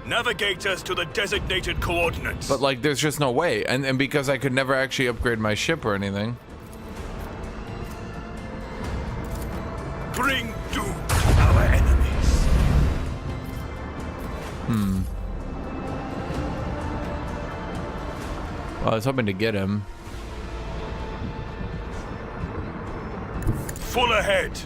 navigate us to the designated coordinates. But like there's just no way, and because I could never actually upgrade my ship or anything. Bring doom to our enemies. Well, I was hoping to get him. Full ahead.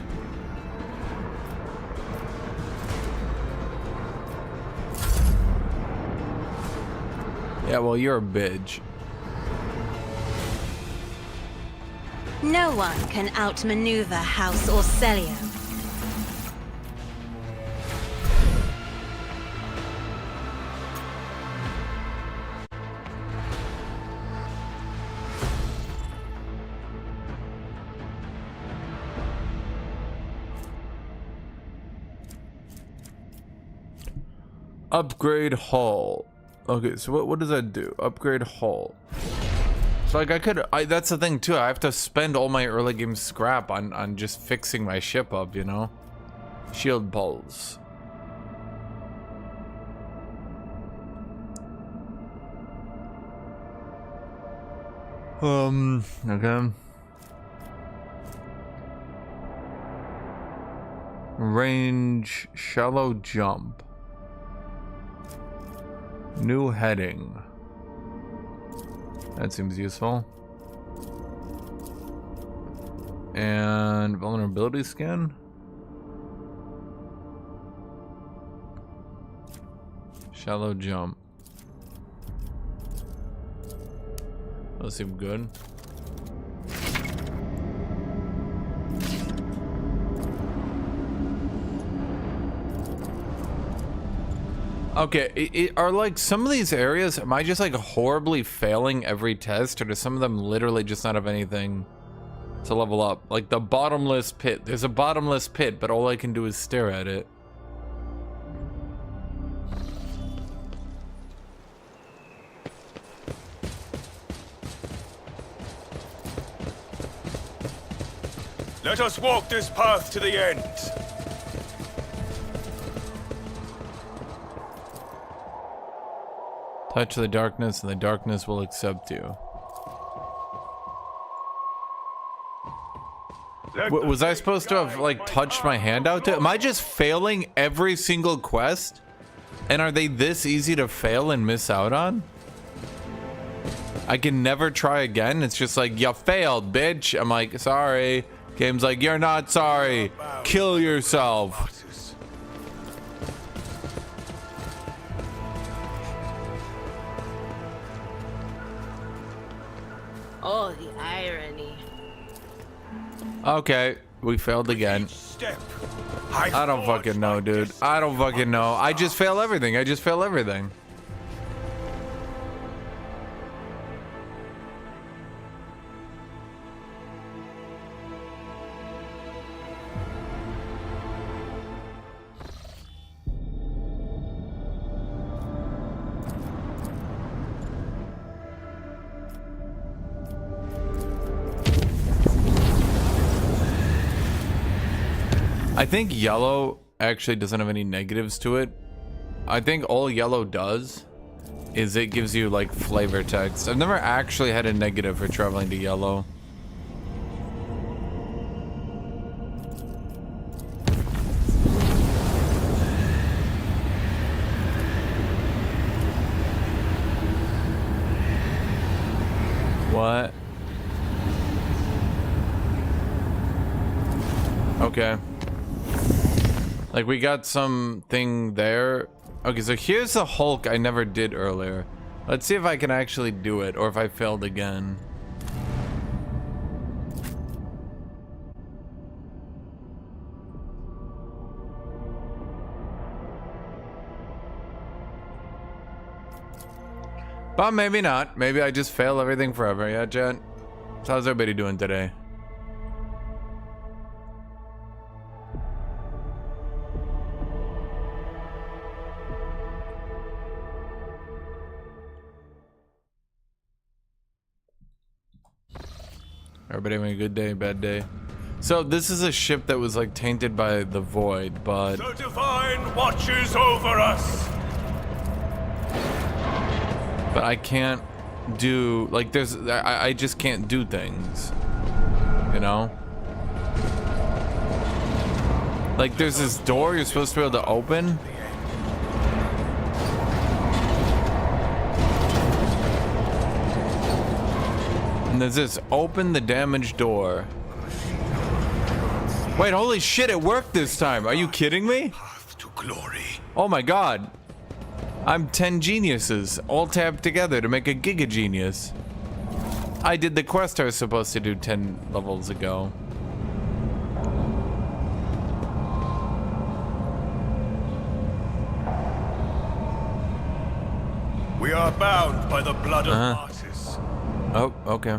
Yeah, well, you're a bitch. No one can outmaneuver House Orcelio. Upgrade hull. Okay, so what does that do? Upgrade hull. So like that's the thing too. I have to spend all my early game scrap on just fixing my ship up, you know? Shield pulse. Okay. Range, shallow jump. New heading. That seems useful. And vulnerability scan. Shallow jump. Those seem good. Okay, are like some of these areas, am I just like horribly failing every test, or do some of them literally just not have anything to level up? Like the bottomless pit. There's a bottomless pit, but all I can do is stare at it. Let us walk this path to the end. Touch the darkness, and the darkness will accept you. Was I supposed to have like touched my hand out to? Am I just failing every single quest? And are they this easy to fail and miss out on? I can never try again. It's just like, you failed, bitch. I'm like, sorry. Game's like, you're not sorry. Kill yourself. Oh, the irony. Okay, we failed again. I don't fucking know, dude. I don't fucking know. I just fail everything. I just fail everything. I think yellow actually doesn't have any negatives to it. I think all yellow does is it gives you like flavor text. I've never actually had a negative for traveling to yellow. What? Okay. Like, we got something there. Okay, so here's the Hulk I never did earlier. Let's see if I can actually do it, or if I failed again. But maybe not. Maybe I just fail everything forever. Yeah, chat? So how's everybody doing today? Everybody having a good day, bad day? So this is a ship that was like tainted by the void, but The divine watches over us. but I can't do like I just can't do things, you know? Like there's this door you're supposed to be able to open. And there's this open the damaged door. Wait, holy shit, it worked this time. Are you kidding me? Path to glory. Oh my god. I'm 10 geniuses all tabbed together to make a giga genius. I did the quest I was supposed to do 10 levels ago. We are bound by the blood of martyrs. Oh, okay.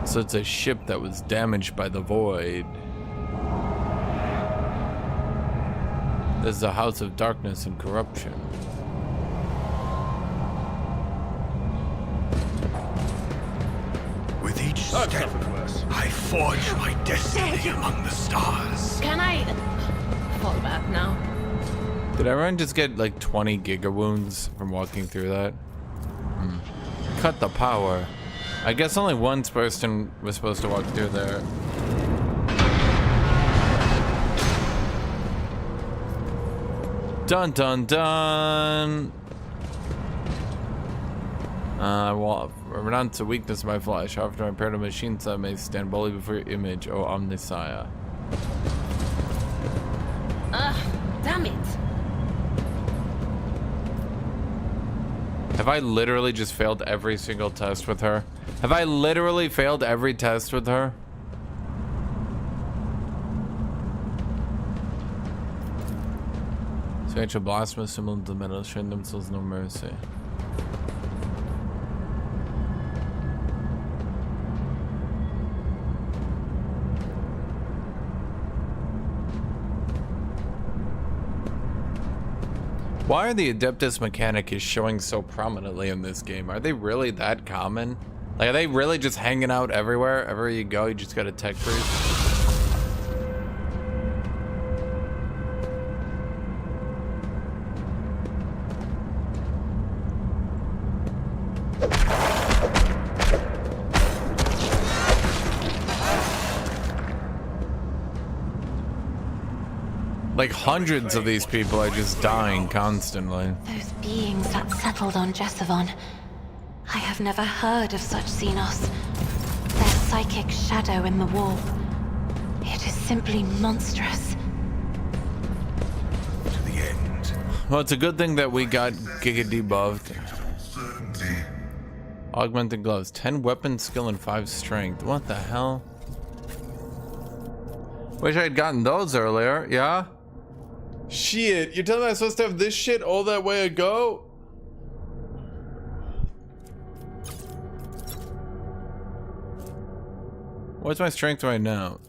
So it's a ship that was damaged by the void. This is a house of darkness and corruption. With each step, I forge my destiny among the stars. Can I fall back now? Did everyone just get like 20 giga wounds from walking through that? Cut the power. I guess only one person was supposed to walk through there. Dun dun dun. Well, renounce a weakness of my flesh. After I repair the machine, so I may stand boldly before your image, O Omnissiah. Damn it. Have I literally just failed every single test with her? Have I literally failed every test with her? Spiritual blasphemous symbol of the metal, showing themselves no mercy. Why are the Adeptus Mechanicus showing so prominently in this game? Are they really that common? Like, are they really just hanging out everywhere? Everywhere you go, you just got a tech priest? Like hundreds of these people are just dying constantly. Those beings that settled on Jesavon. I have never heard of such Xenos. Their psychic shadow in the wall. It is simply monstrous. To the end. Well, it's a good thing that we got Giga debuffed. Certainty. Augmented gloves, 10 weapon skill and 5 strength. What the hell? Wish I had gotten those earlier, yeah? Shit, you're telling me I'm supposed to have this shit all that way ago? What's my strength right now?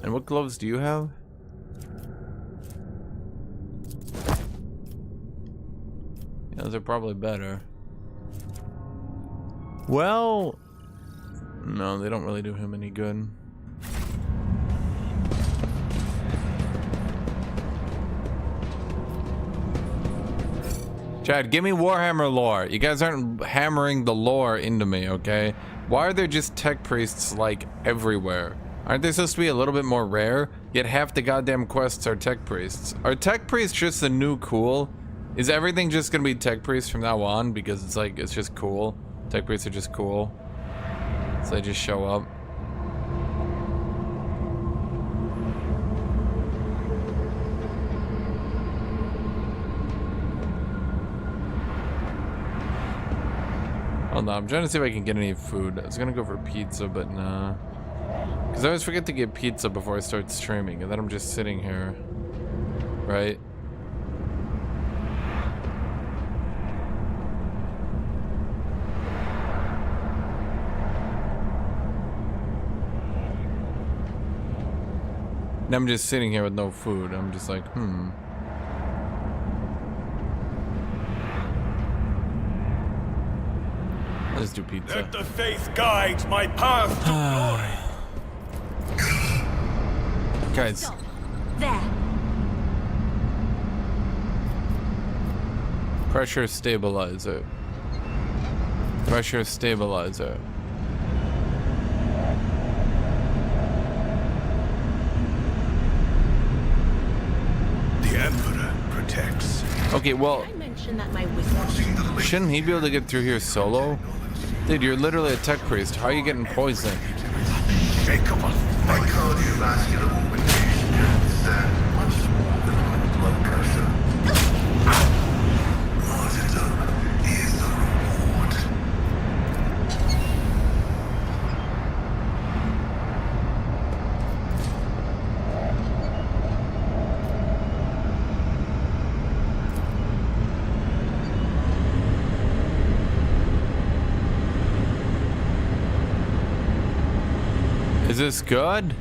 And what gloves do you have? Yeah, those are probably better. Well, no, they don't really do him any good. Chad, give me Warhammer lore. You guys aren't hammering the lore into me, okay? Why are there just tech priests, like, everywhere? Aren't they supposed to be a little bit more rare? Yet half the goddamn quests are tech priests. Are tech priests just the new cool? Is everything just gonna be tech priests from now on? Because it's like, it's just cool. Tech priests are just cool. So they just show up. Hold on, I'm trying to see if I can get any food. I was gonna go for pizza, but nah. Because I always forget to get pizza before I start streaming, and then I'm just sitting here. Right? And I'm just sitting here with no food. I'm just like, Let's do pizza. Let the faith guide my path to glory. Guys. Stop. There. Pressure stabilizer. Pressure stabilizer. The Emperor protects. Okay, well, I mentioned that my wizard. shouldn't he be able to get through here solo? Dude, you're literally a tech priest. How are you getting poisoned? Unshakable. My cardiovascular augmentation can withstand much more than high blood pressure. Martyrdom is the reward. Is this good?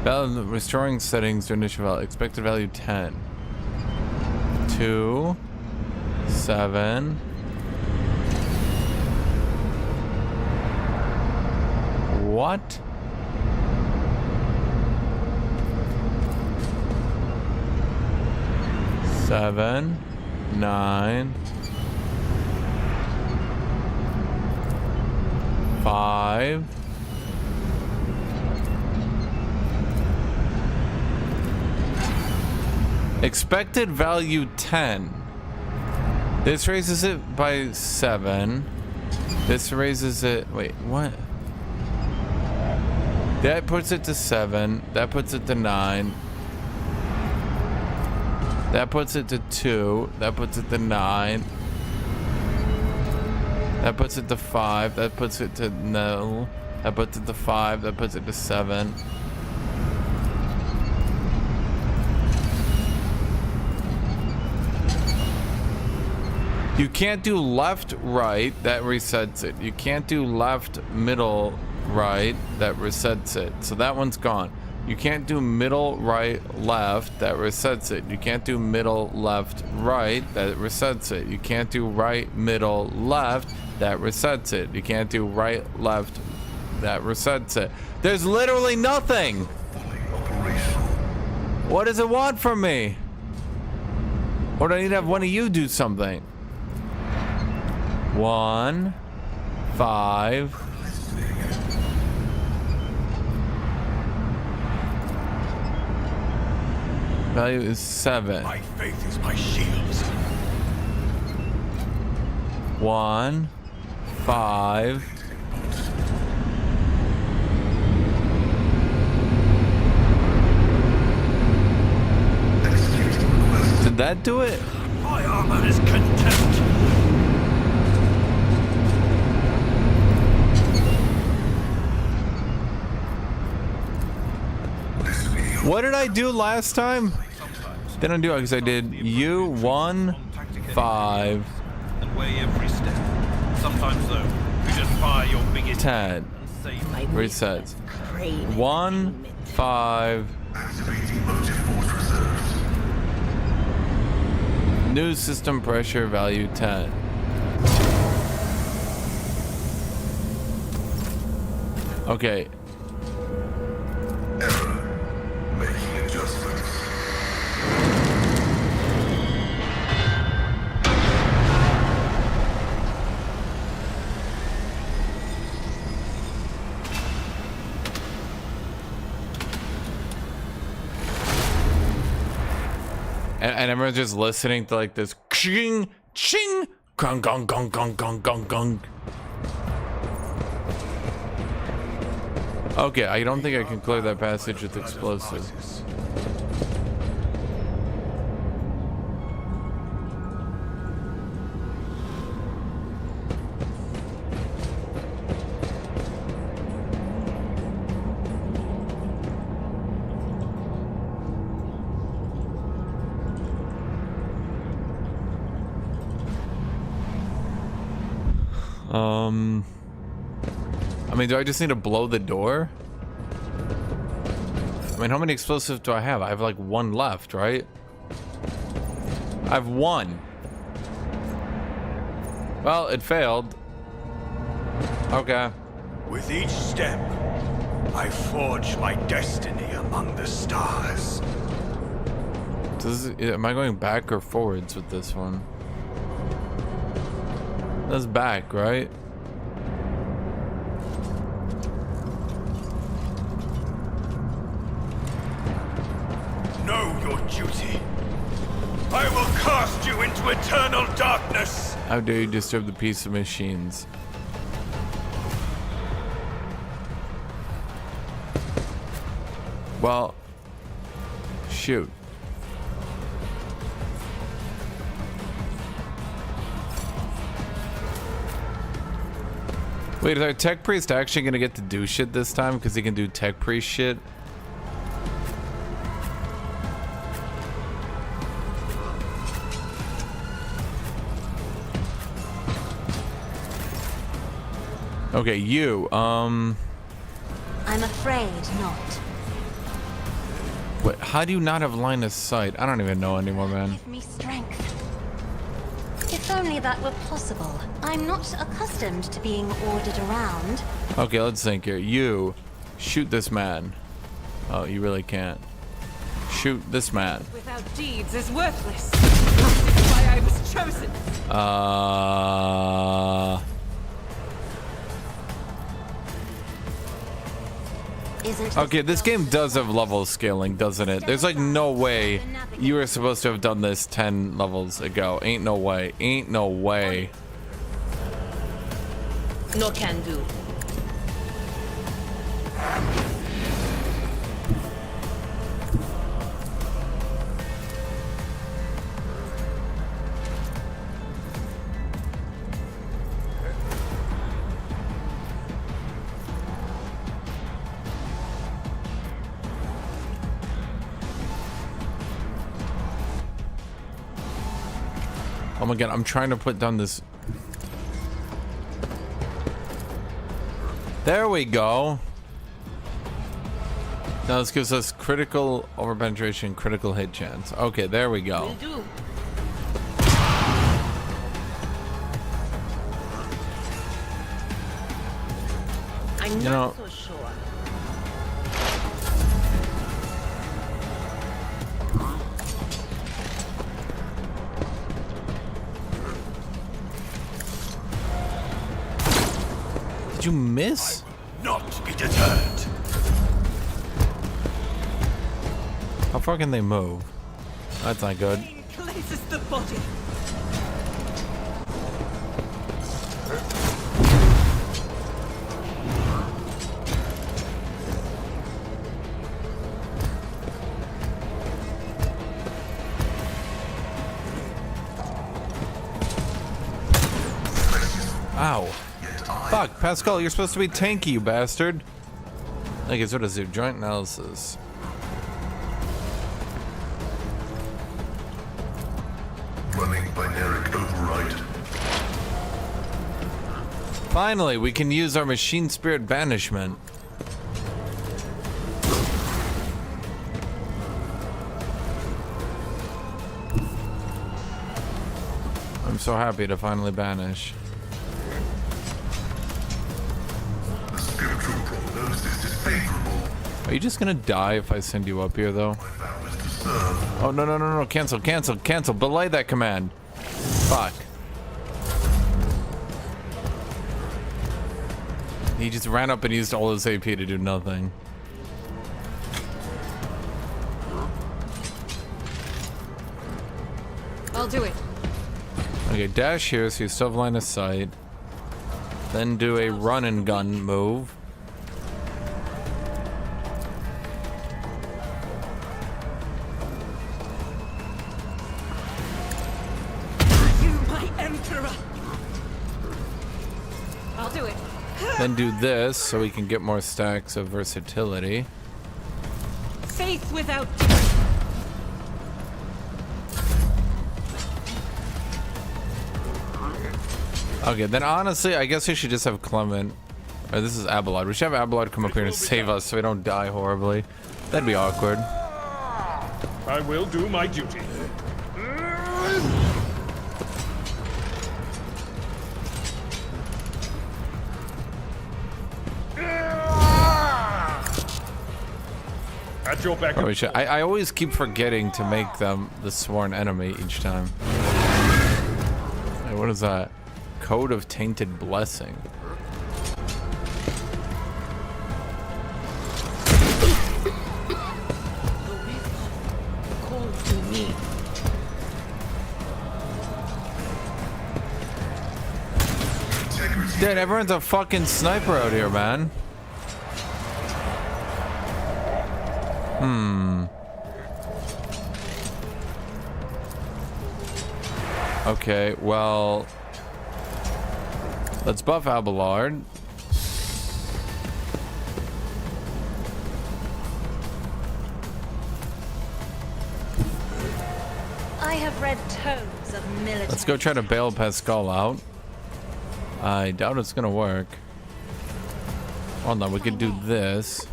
Value restoring settings to initial value. Expected value 10. 2. 7. What? Seven. 9. 5. Expected value 10. This raises it by 7. This raises it. Wait, what? That puts it to 7. That puts it to 9. That puts it to 2. That puts it to 9. That puts it to 5. That puts it to no. That puts it to 5. That puts it to 7. You can't do left, right, that resets it. You can't do left, middle, right, that resets it. So that one's gone. You can't do middle, right, left, that resets it. You can't do middle, left, right, that resets it. You can't do right, middle, left, that resets it. You can't do right, left, that resets it. There's literally nothing. What does it want from me? Or do I need to have one of you do something? 1, 5. Value is 7. My faith is my shield. 1, 5. Did that do it? My armor is contempt. What did I do last time? Didn't do it because I did you 1, 5. And weigh every step. Sometimes though, you just fire your biggest 10. Resets. 1, 5. Activating motive force reserves. New system pressure value 10. Okay. Error. Making adjustments. And everyone's just listening to like this ching ching gong gong gong gong gong gong gong. Okay, I don't think I can clear that passage with explosives. I mean, do I just need to blow the door? I mean, how many explosives do I have? I have like 1 left, right? I have 1. Well, it failed. Okay. With each step, I forge my destiny among the stars. Am I going back or forwards with this one? That's back, right? Know your duty. I will cast you into eternal darkness. How dare you disturb the peace of machines? Well, shoot. Wait, is our tech priest actually gonna get to do shit this time because he can do tech priest shit? Okay, you, I'm afraid not. Wait, how do you not have line of sight? I don't even know anymore, man. Give me strength. If only that were possible. I'm not accustomed to being ordered around. Okay, let's think here. You, shoot this man. Oh, you really can't. Shoot this man. Without deeds is worthless. This is why I was chosen. Okay, this game does have level scaling, doesn't it? There's like no way you were supposed to have done this 10 levels ago. Ain't no way. Ain't no way. No can do. Oh my god, I'm trying to put down this. There we go. Now this gives us critical overpenetration, critical hit chance. Okay, there we go. Will do. I'm not so sure. Did you miss? Not be deterred. How far can they move? That's not good. Places the body. Ow. Fuck, Pascal, you're supposed to be tanky, you bastard. Okay, so what is your joint analysis? Running binaric override. Finally, we can use our machine spirit banishment. I'm so happy to finally banish. The spiritual prognosis is favorable. Are you just gonna die if I send you up here, though? My vow is to serve. Oh, no, no, no, no. Cancel, cancel, cancel. Belay that command. Fuck. He just ran up and used all his AP to do nothing. I'll do it. Okay, dash here so you still have line of sight. Then do a run and gun move. You, my emperor. I'll do it. Then do this so we can get more stacks of versatility. Faith without. Okay, then honestly, I guess we should just have Clement. Or this is Abelard. We should have Abelard come up here and save us so we don't die horribly. That'd be awkward. I will do my duty. At your back. Or we should, I always keep forgetting to make them the sworn enemy each time. Hey, what is that? Code of Tainted Blessing. Call to me. Integrity. Dude, everyone's a fucking sniper out here, man. Okay, well, let's buff Abelard. I have read tomes of military. Let's go try to bail Pascal out. I doubt it's gonna work. Hold on, we could do this.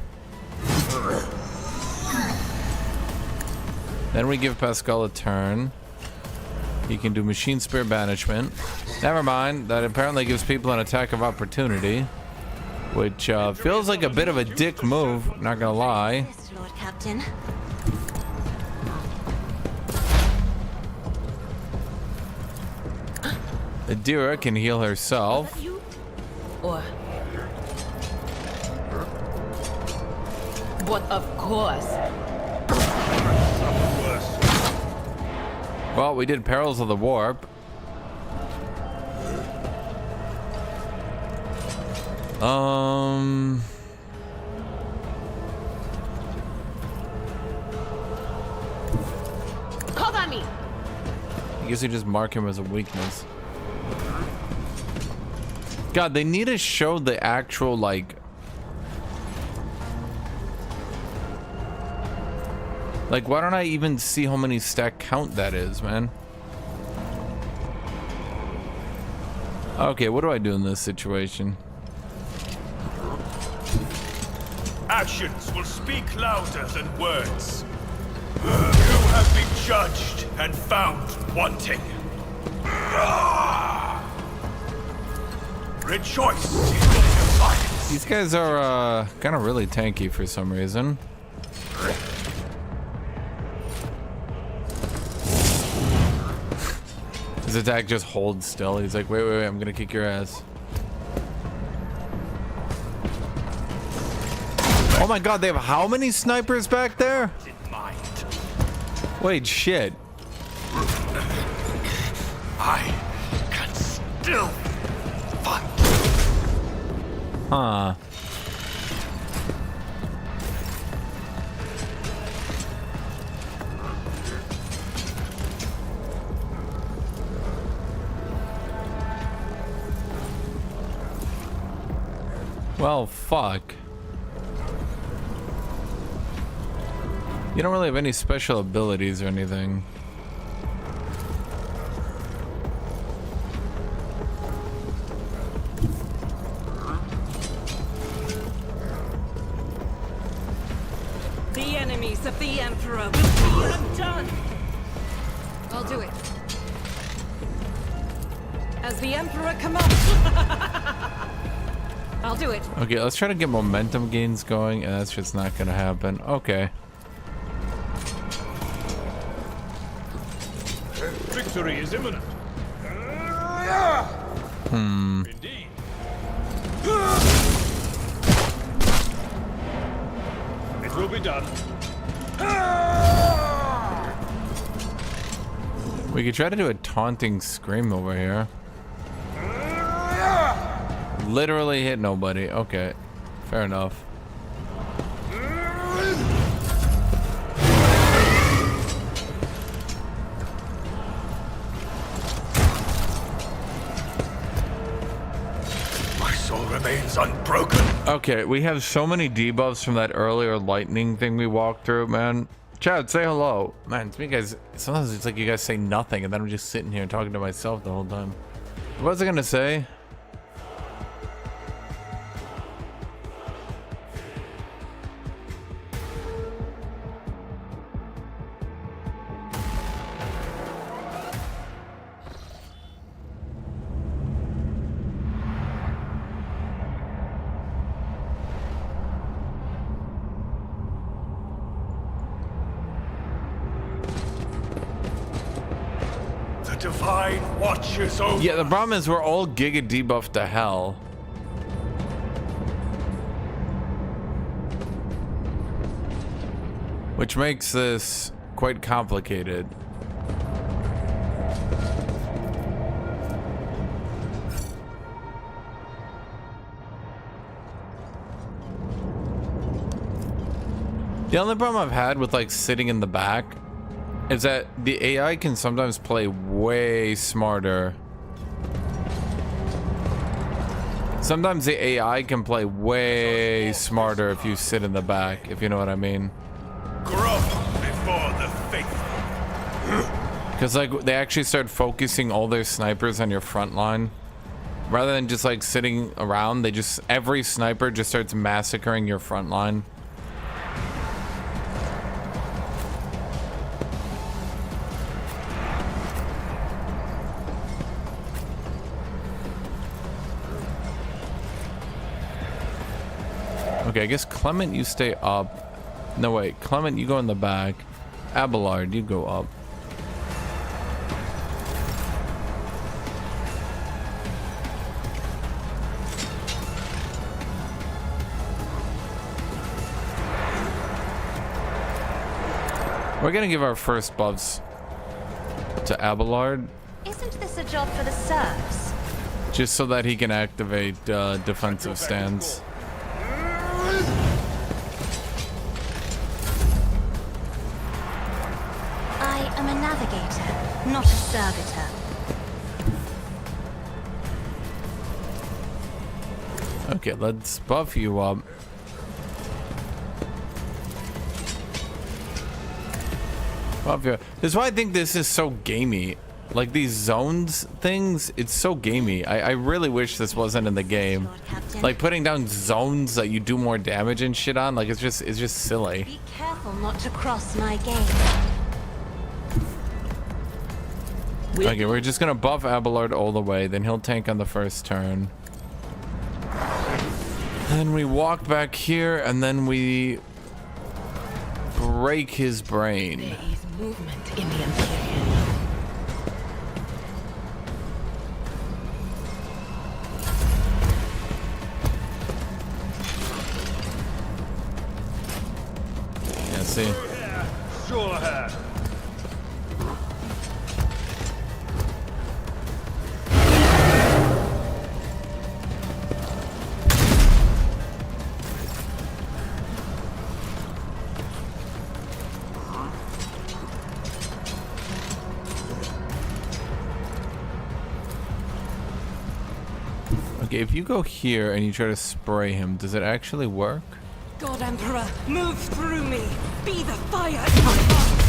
Then we give Pascal a turn. He can do machine spirit banishment. Never mind, that apparently gives people an attack of opportunity, which feels like a bit of a dick move, not gonna lie. Yes, Lord Captain. Adira can heal herself. You? Or. But of course. Well, we did Perils of the Warp. Cover me! I guess you just mark him as a weakness. God, they need to show the actual, like, why don't I even see how many stack count that is, man? Okay, what do I do in this situation? Actions will speak louder than words. You have been judged and found wanting. Rejoice in your defiance. These guys are kind of really tanky for some reason. His attack just holds still. He's like, wait, I'm gonna kick your ass. Oh my god, they have how many snipers back there? Wait, shit. I can still fight. Huh. Well, fuck. You don't really have any special abilities or anything. The enemies of the Emperor will be undone. I'll do it. As the Emperor commands. I'll do it. Okay, let's try to get momentum gains going, and that's just not gonna happen. Okay. Victory is imminent. Indeed. It will be done. We could try to do a taunting scream over here. Literally hit nobody. Okay, fair enough. My soul remains unbroken. Okay, we have so many debuffs from that earlier lightning thing we walked through, man. Chad, say hello. Man, to me, guys, sometimes it's like you guys say nothing, and then I'm just sitting here talking to myself the whole time. What was I gonna say? Divine watches over. Yeah, the problem is we're all giga debuffed to hell. Which makes this quite complicated. The only problem I've had with like sitting in the back is that the AI can sometimes play way smarter. Sometimes the AI can play way smarter if you sit in the back, if you know what I mean. Grovel before the faithful. Because like they actually start focusing all their snipers on your front line. Rather than just like sitting around, they just, every sniper just starts massacring your front line. Okay, I guess Clement, you stay up. No, wait. Clement, you go in the back. Abelard, you go up. We're gonna give our first buffs to Abelard. Isn't this a job for the serfs? Just so that he can activate defensive stance. I am a navigator, not a servitor. Okay, let's buff you up. Buff you up. This is why I think this is so gamey. Like these zones things, it's so gamey. I really wish this wasn't in the game. Like putting down zones that you do more damage and shit on, like it's just silly. Be careful not to cross my gate. Okay, we're just gonna buff Abelard all the way, then he'll tank on the first turn. Then we walk back here, and then we break his brain. There is movement in the Imperium. Yeah, see? Sure have. Okay, if you go here and you try to spray him, does it actually work? God Emperor, move through me. Be the fire in my heart.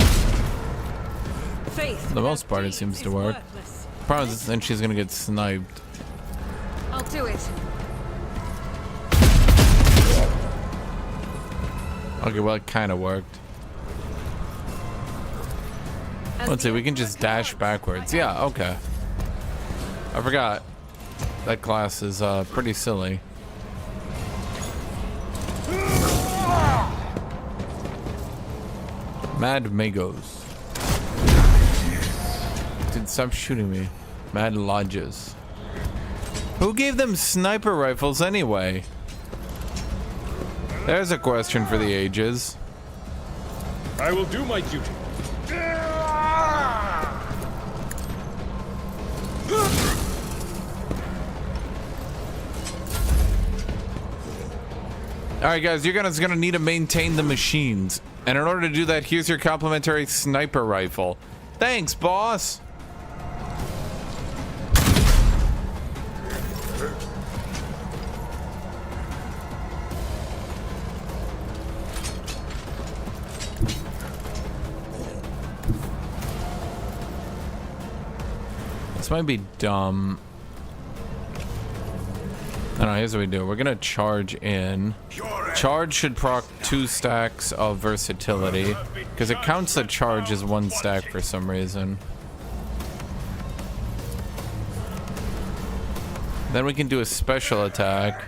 Faith. For the most part, it seems to work. Problem is, then she's gonna get sniped. I'll do it. Okay, well, it kind of worked. Let's see, we can just dash backwards. Yeah, okay. I forgot. That class is pretty silly. Mad Magos. Dude, stop shooting me. Mad Lodges. Who gave them sniper rifles anyway? There's a question for the ages. I will do my duty. Alright guys, you're gonna need to maintain the machines. And in order to do that, here's your complimentary sniper rifle. Thanks, boss! This might be dumb. I don't know, here's what we do. We're gonna charge in. Charge should proc 2 stacks of versatility, because it counts the charge as 1 stack for some reason. Then we can do a special attack.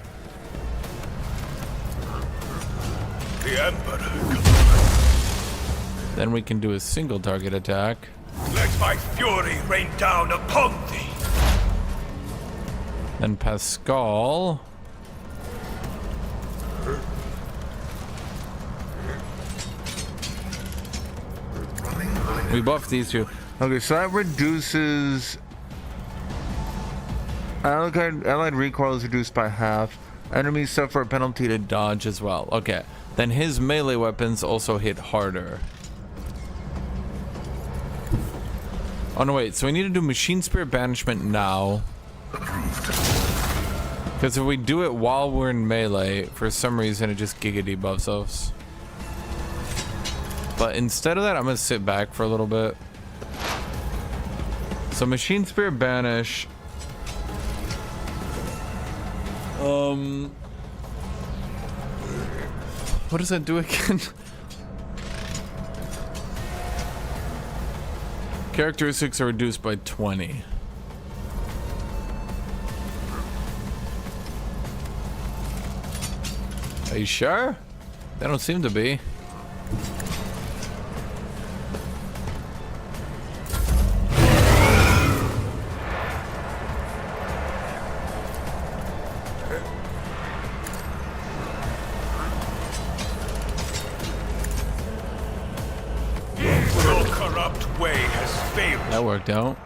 The Emperor. Then we can do a single target attack. Let my fury rain down upon thee. Then Pascal. We buff these two. Okay, so that reduces... Allied recoil is reduced by half. Enemies suffer a penalty to dodge as well. Okay, then his melee weapons also hit harder. Oh no, wait, so we need to do Machine Spirit Banishment now. Because if we do it while we're in melee, for some reason it just giga debuffs us. But instead of that, I'm gonna sit back for a little bit. So Machine Spirit Banish. What does that do again? Characteristics are reduced by 20. Are you sure? They don't seem to be. Your corrupt way has failed. That worked out.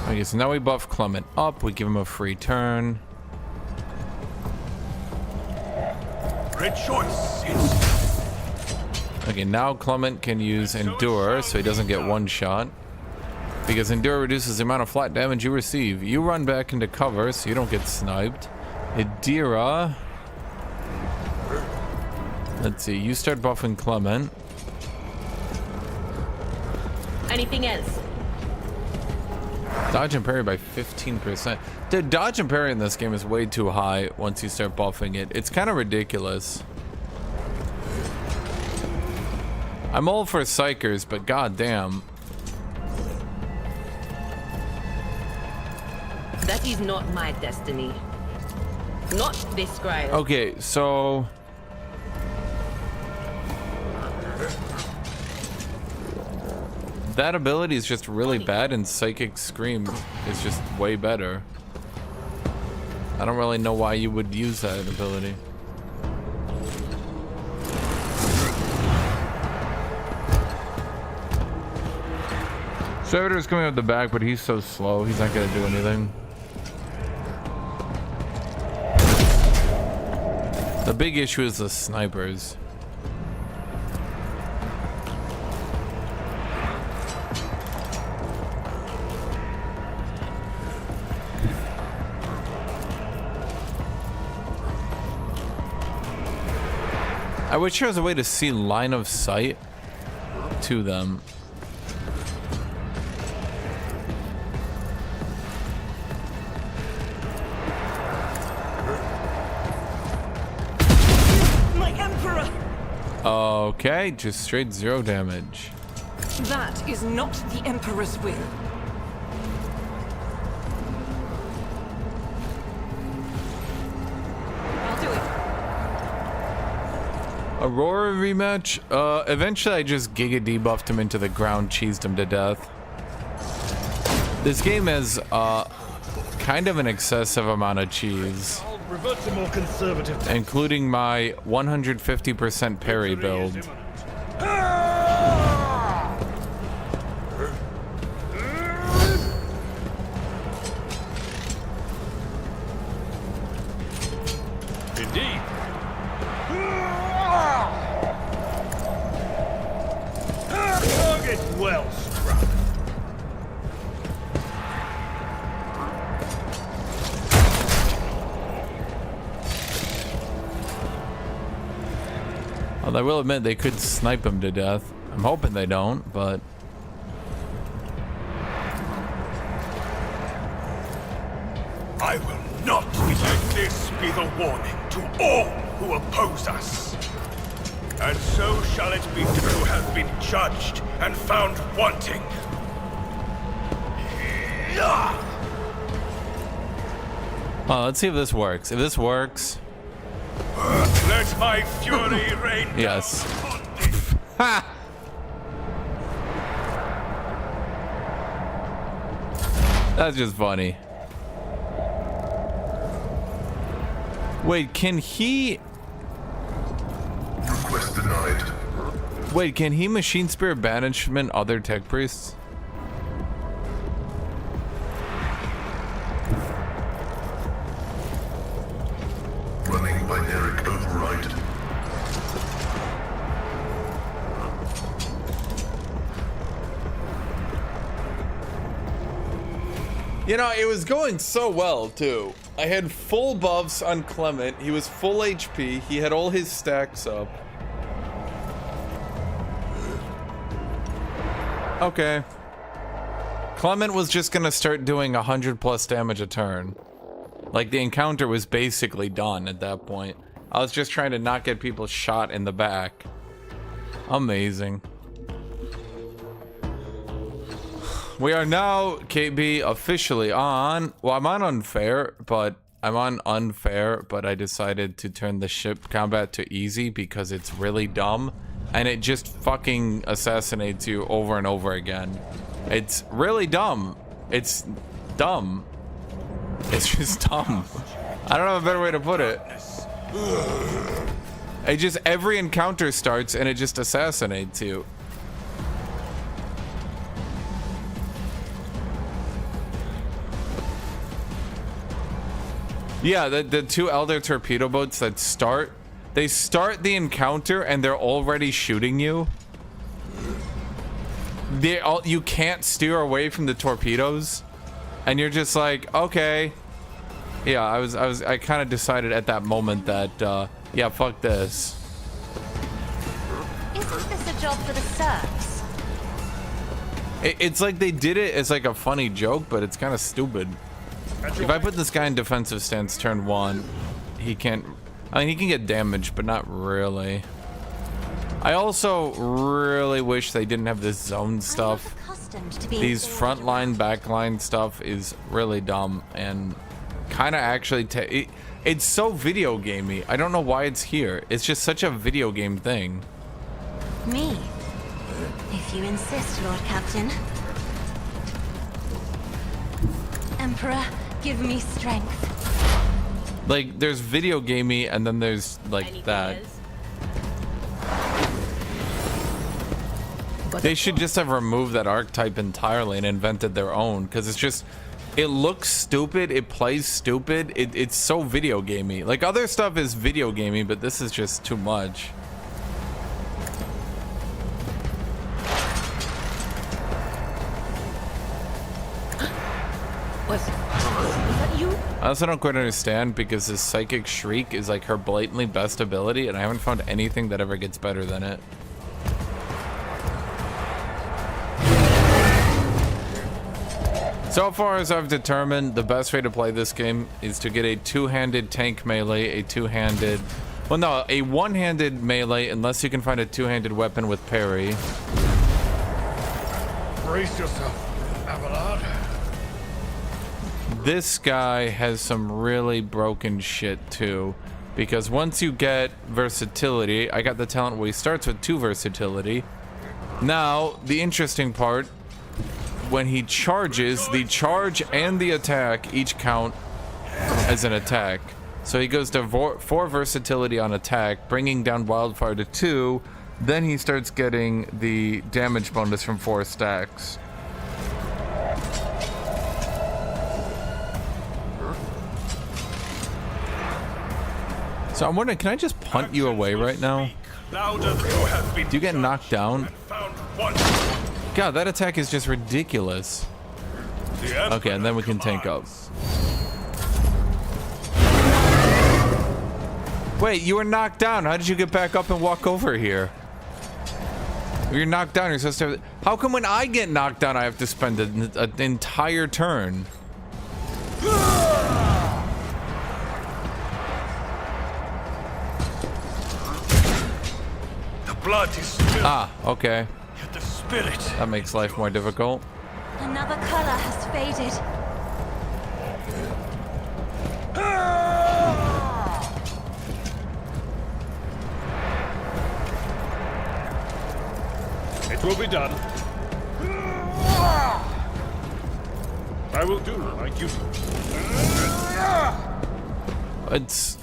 Okay, so now we buff Clement up. We give him a free turn. Rejoice in Okay, now Clement can use Endure, so he doesn't get one shot. Because Endure reduces the amount of flat damage you receive. You run back into cover, so you don't get sniped. Idira. Let's see, you start buffing Clement. Anything else? Dodge and parry by 15%. The dodge and parry in this game is way too high once you start buffing it. It's kind of ridiculous. I'm all for psychers, but goddamn. That is not my destiny. Not this scribe. Okay, so that ability is just really bad, and Psychic Scream is just way better. I don't really know why you would use that ability. Servitor's coming up the back, but he's so slow, he's not gonna do anything. The big issue is the snipers. I wish there was a way to see line of sight to them. My Emperor! Okay, just straight 0 damage. That is not the Emperor's will. I'll do it. Aurora rematch? Eventually I just Giga debuffed him into the ground, cheesed him to death. This game has, kind of an excessive amount of cheese. I'll revert to more conservative. Including my 150% parry build. Indeed. Target well struck. Well, I will admit they could snipe him to death. I'm hoping they don't, but I will not let this be the warning to all who oppose us. And so shall it be who have been judged and found wanting. let's see if this works. If this works, Let my fury rain down yes. upon thee. Ha! That's just funny. Wait, can he? Request denied. Wait, can he machine spirit banishment other tech priests? Running binary override. You know, it was going so well, too. I had full buffs on Clement. He was full HP. He had all his stacks up. Okay. Clement was just gonna start doing 100+ damage a turn. Like, the encounter was basically done at that point. I was just trying to not get people shot in the back. Amazing. We are now, KB, officially on... Well, I'm on unfair, but... I decided to turn the ship combat to easy because it's really dumb. And it just fucking assassinates you over and over again. It's really dumb. It's dumb. It's just dumb. I don't have a better way to put it. It just... Every encounter starts and it just assassinates you. Yeah, the two Elder torpedo boats that start, they start the encounter and they're already shooting you. You can't steer away from the torpedoes, and you're just like, okay. Yeah, I kind of decided at that moment that, yeah, fuck this. Isn't this a job for the serfs? It's like they did it as like a funny joke, but it's kind of stupid. If I put this guy in defensive stance turn 1, he can't... I mean, he can get damaged, but not really. I also really wish they didn't have this zone stuff. These front line, back line stuff is really dumb and kind of actually... it's so video gamey. I don't know why it's here. It's just such a video game thing. Me? If you insist, Lord Captain. Emperor, give me strength. Like, there's video gamey, and then there's like that. They should just have removed that archetype entirely and invented their own, because it's just, it looks stupid, it plays stupid, it's so video gamey. Like, other stuff is video gamey, but this is just too much. Was that you? I also don't quite understand, because this Psychic Shriek is like her blatantly best ability, and I haven't found anything that ever gets better than it. So far as I've determined, the best way to play this game is to get a two-handed tank melee, a two-handed... Well, no, a one-handed melee, unless you can find a two-handed weapon with parry. Brace yourself, Abelard. This guy has some really broken shit, too. Because once you get versatility, I got the talent where he starts with 2 versatility. Now, the interesting part... When he charges, the charge and the attack each count as an attack. So he goes to 4 versatility on attack, bringing down Wildfire to 2. Then he starts getting the damage bonus from 4 stacks. So I'm wondering, can I just punt you away right now? Do you get knocked down? God, that attack is just ridiculous. Okay, and then we can tank up. Wait, you were knocked down. How did you get back up and walk over here? You're knocked down. You're supposed to... How come when I get knocked down, I have to spend an entire turn? The blood is still... Ah, okay. The spirit. That makes life more difficult. Another color has faded. It will be done. I will do my duty. It's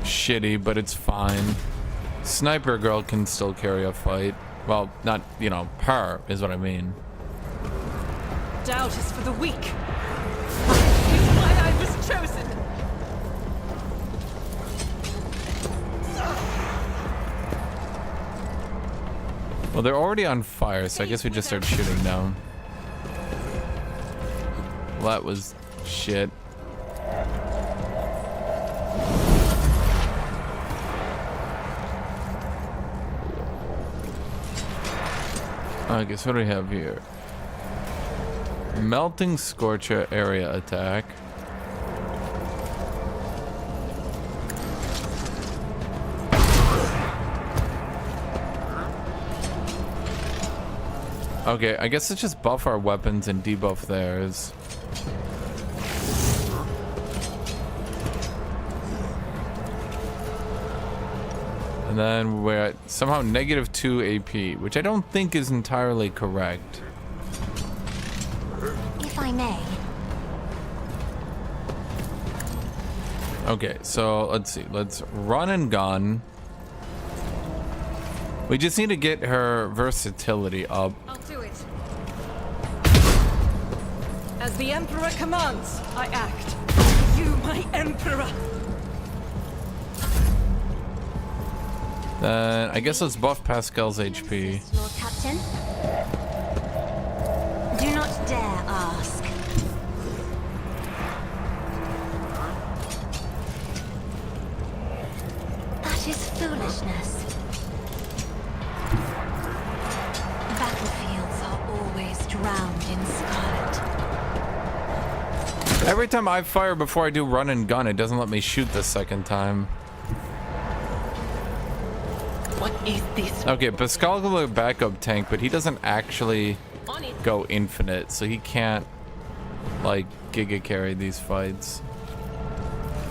shitty, but it's fine. Sniper Girl can still carry a fight. Well, not, you know, her is what I mean. Doubt is for the weak. That is why I was chosen. Well, they're already on fire, so I guess we just start shooting down. Well, that was shit. I guess what do we have here? Melting Scorcher area attack. Okay, I guess let's just buff our weapons and debuff theirs. And then we're at somehow -2 AP, which I don't think is entirely correct. If I may. Okay, so let's see. Let's run and gun. We just need to get her versatility up. I'll do it. As the Emperor commands, I act. You, my Emperor. Then I guess let's buff Pascal's HP. Lord Captain. Do not dare ask. That is foolishness. Battlefields are always dry. Every time I fire before I do run and gun, it doesn't let me shoot the second time. What is this? Okay, Pascal can look backup tank, but he doesn't actually go infinite, so he can't like giga carry these fights.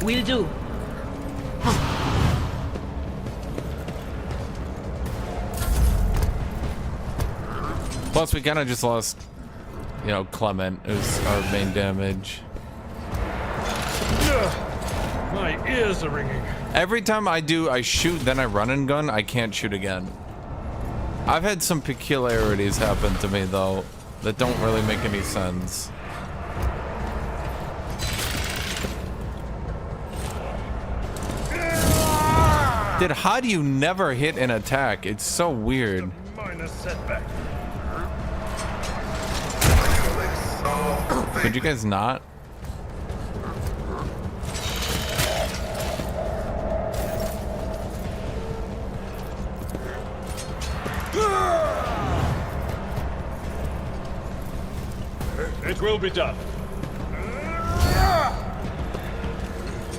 Will do. Plus, we kind of just lost, you know, Clement is our main damage. My ears are ringing. Every time I shoot, then I run and gun, I can't shoot again. I've had some peculiarities happen to me, though, that don't really make any sense. Dude, how do you never hit an attack? It's so weird. Minor setback. Could you guys not? It will be done.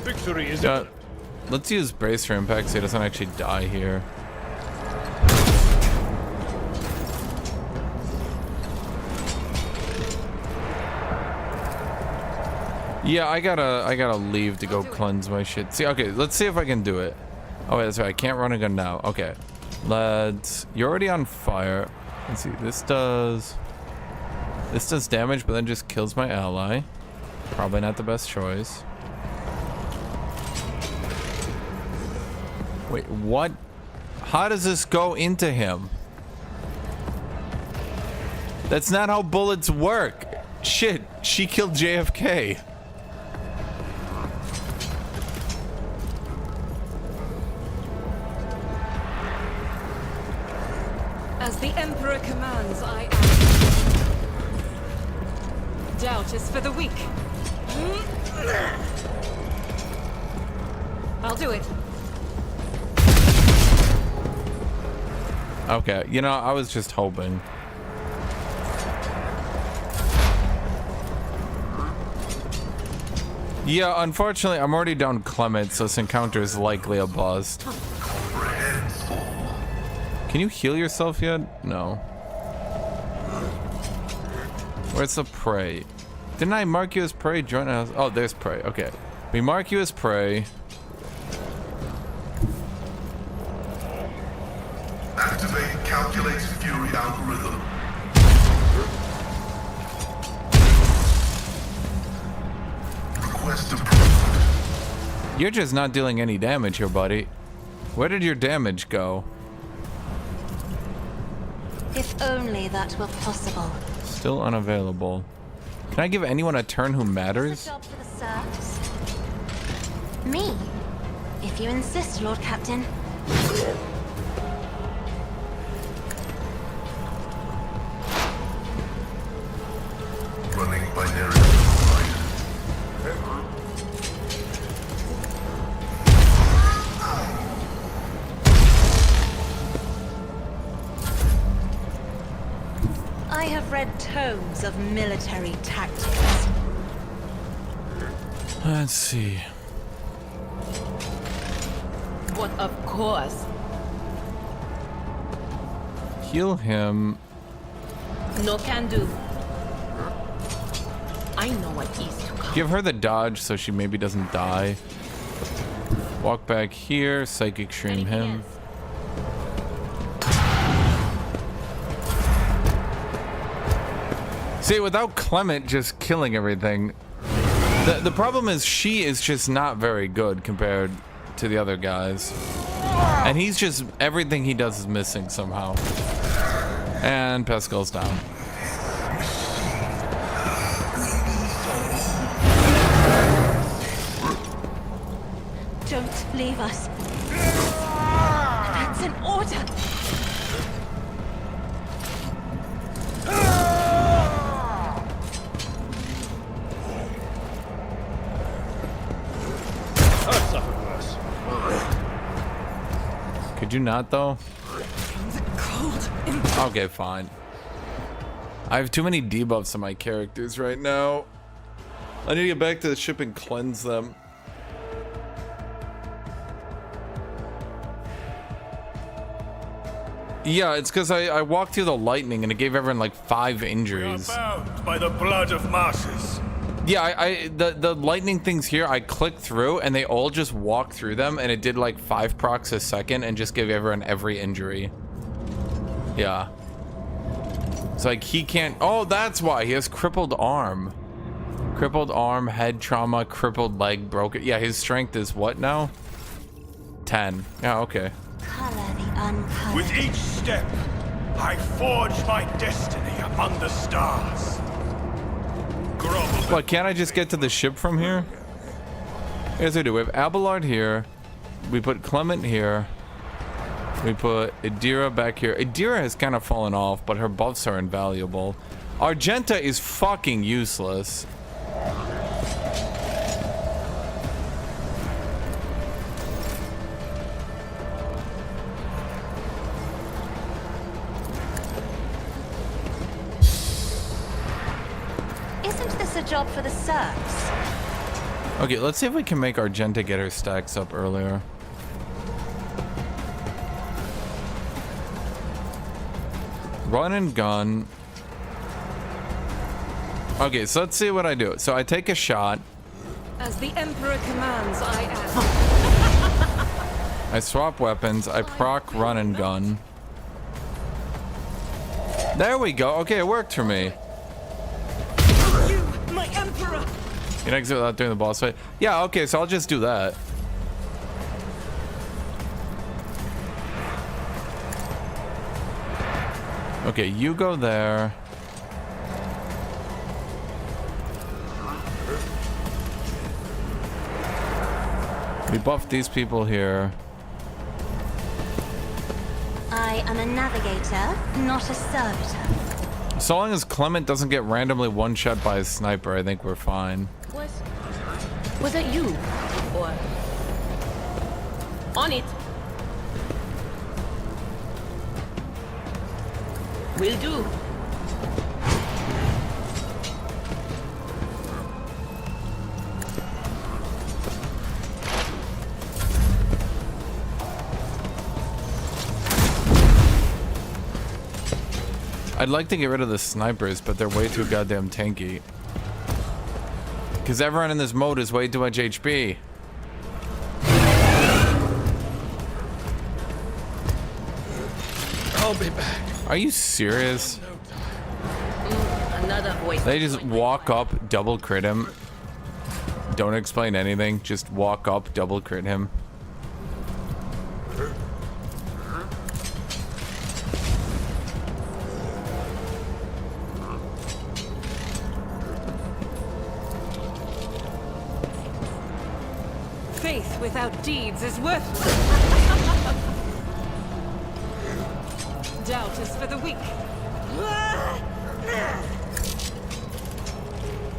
Victory is imminent. Let's use brace for impact so he doesn't actually die here. Yeah, I gotta leave to go cleanse my shit. See, okay, let's see if I can do it. Oh wait, that's right, I can't run a gun now. Okay, you're already on fire. Let's see, this does damage, but then just kills my ally. Probably not the best choice. Wait, what? How does this go into him? That's not how bullets work. Shit, she killed JFK. As the Emperor commands, I act. Doubt is for the weak. I'll do it. Okay, you know, I was just hoping. Yeah, unfortunately, I'm already down Clement, so this encounter is likely a bust. Can you heal yourself yet? No. Where's the prey? Didn't I mark you as prey? Join us. Oh, there's prey. Okay. We mark you as prey. Activate calculated fury algorithm. Request approved. You're just not dealing any damage here, buddy. Where did your damage go? If only that were possible. Still unavailable. Can I give anyone a turn who matters? Job for the serfs? Me? If you insist, Lord Captain. Running binary design. I have read tomes of military tactics. Let's see. What, of course. Heal him. No can do. I know what is to come. Give her the dodge so she maybe doesn't die. Walk back here. Psychic stream him. See, without Clement just killing everything, the problem is she is just not very good compared to the other guys. And he's just, everything he does is missing somehow. And Pascal's down. Don't leave us. That's an order. I've suffered worse. Could you not, though? Okay, fine. I have too many debuffs on my characters right now. I need to get back to the ship and cleanse them. Yeah, it's because I walked through the lightning and it gave everyone like 5 injuries. We are bound by the blood of masses. Yeah, the lightning things here, I clicked through and they all just walked through them and it did like 5 procs a second and just gave everyone every injury. Yeah. It's like he can't. Oh, that's why he has crippled arm. Crippled arm, head trauma, crippled leg, broken. Yeah, his strength is what now? 10. Yeah, okay. Color the uncolored. With each step, I forge my destiny among the stars. Grovel. What, can't I just get to the ship from here? Yes, we do. We have Abelard here. We put Clement here. We put Adira back here. Adira has kind of fallen off, but her buffs are invaluable. Argenta is fucking useless. Isn't this a job for the serfs? Okay, let's see if we can make Argenta get her stacks up earlier. Run and gun. Okay, so let's see what I do. So I take a shot. As the Emperor commands, I am. I swap weapons. I proc run and gun. There we go. Okay, it worked for me. You, my Emperor! You can exit without doing the boss fight. Yeah, okay, so I'll just do that. Okay, you go there. We buffed these people here. I am a navigator, not a servitor. So long as Clement doesn't get randomly one-shot by a sniper, I think we're fine. Was that you? Or on it? Will do. I'd like to get rid of the snipers, but they're way too goddamn tanky. Because everyone in this mode is way too much HP. I'll be back. Are you serious? Another voice. They just walk up, double crit him. Don't explain anything. Just walk up, double crit him. Faith without deeds is worthless. Doubt is for the weak.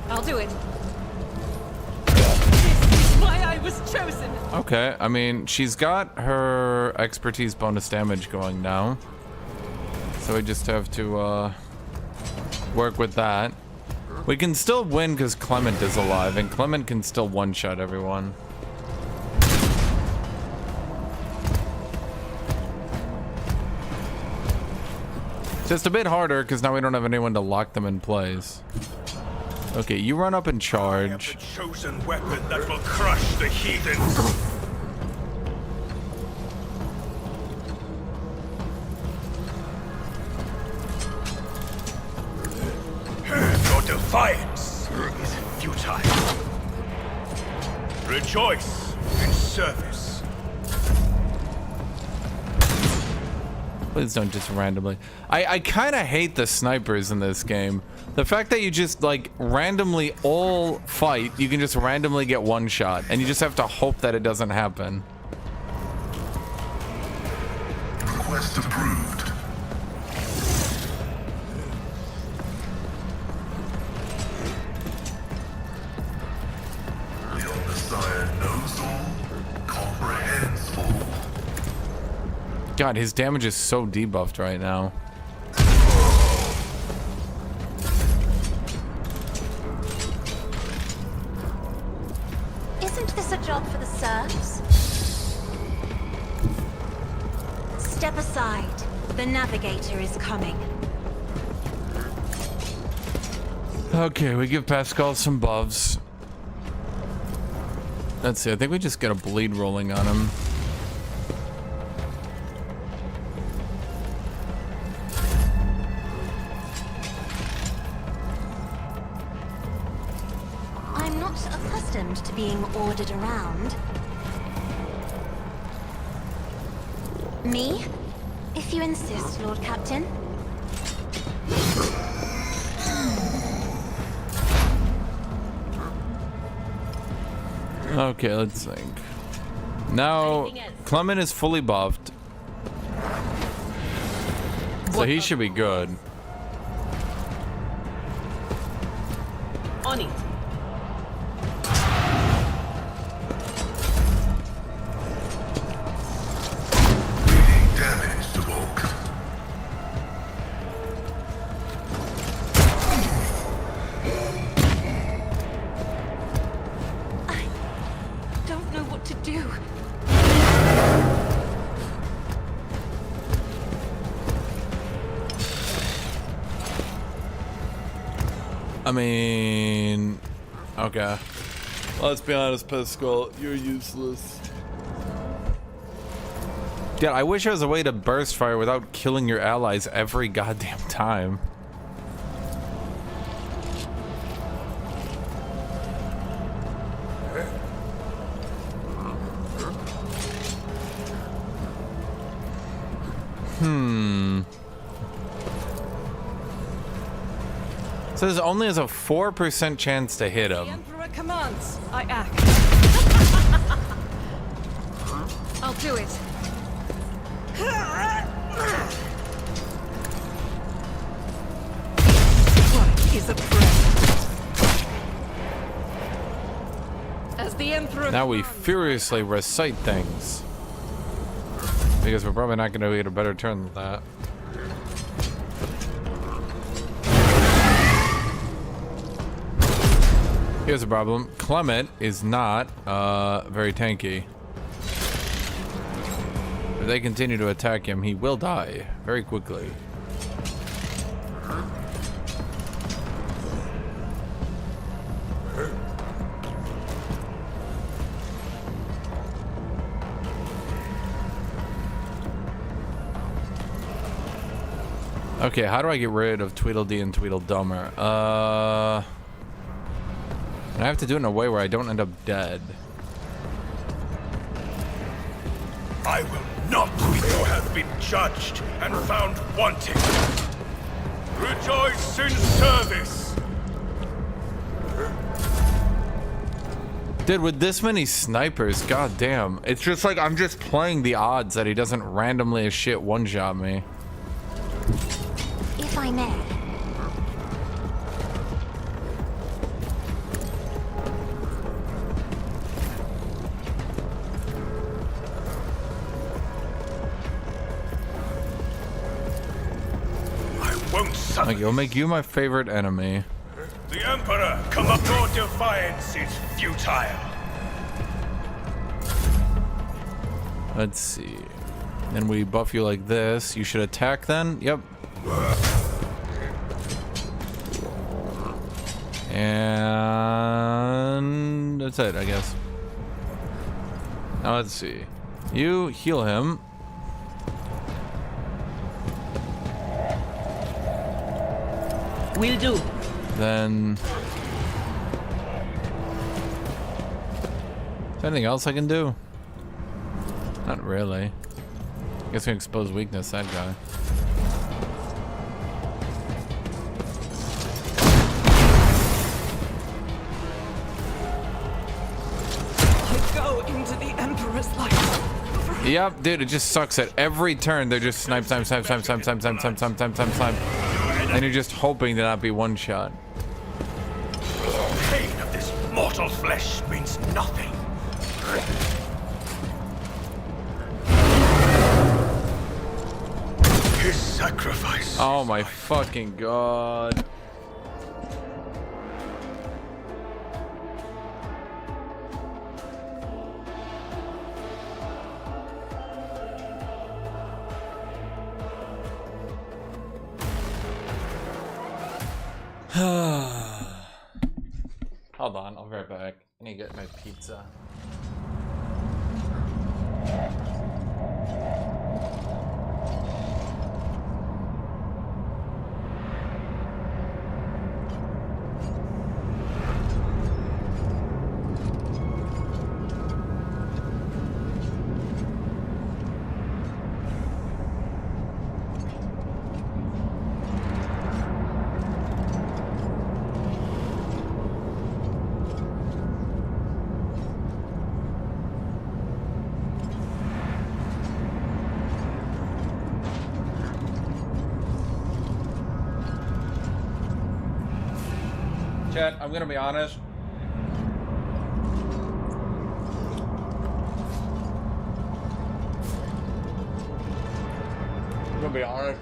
I'll do it. This is why I was chosen. Okay, I mean, she's got her expertise bonus damage going now. So we just have to work with that. We can still win because Clement is alive, and Clement can still one-shot everyone. Just a bit harder because now we don't have anyone to lock them in place. Okay, you run up and charge. I have the chosen weapon that will crush the heathens. Your defiance is futile. Rejoice in service. Please don't just randomly. I kind of hate the snipers in this game. The fact that you just like randomly all fight, you can just randomly get one shot, and you just have to hope that it doesn't happen. Request approved. The Omnissiah knows all, comprehends all. God, his damage is so debuffed right now. Isn't this a job for the serfs? Step aside. The navigator is coming. Okay, we give Pascal some buffs. Let's see, I think we just get a bleed rolling on him. I'm not accustomed to being ordered around. Me? If you insist, Lord Captain. Okay, let's think. Now, Clement is fully buffed. So he should be good. On it. Damage to Volk. I don't know what to do. I mean, okay. Let's be honest, Pascal, you're useless. Yeah, I wish there was a way to burst fire without killing your allies every goddamn time. So this only has a 4% chance to hit The him. Emperor commands. I act. I'll do it. What is a prayer? As the Emperor Now we commands, furiously recite things. Because we're probably not going to get a better turn than that. Here's a problem. Clement is not very tanky. If they continue to attack him, he will die very quickly. Okay, how do I get rid of Tweedledee and Tweedledummer? And I have to do it in a way where I don't end up dead. I will not be you have been judged and found wanting. Rejoice in service. Dude, with this many snipers, goddamn. It's just like I'm just playing the odds that he doesn't randomly as shit one-shot me. If I may. Like, it'll make you my favorite enemy. The Emperor, come up. Your defiance is futile. Let's see. Then we buff you like this. You should attack then. Yep. And that's it, I guess. Now let's see. You heal him. Will do. Then... Is there anything else I can do? Not really. I guess we can expose weakness, that guy. I go into the Emperor's light. Yep, dude, it just sucks at every turn. They're just snipe. And you're just hoping to not be one shot. The pain of this mortal flesh means nothing. His sacrifice. Oh my fucking god. Hold on, I'll be right back. I need to get my pizza. Chat, I'm gonna be honest. I'm gonna be honest.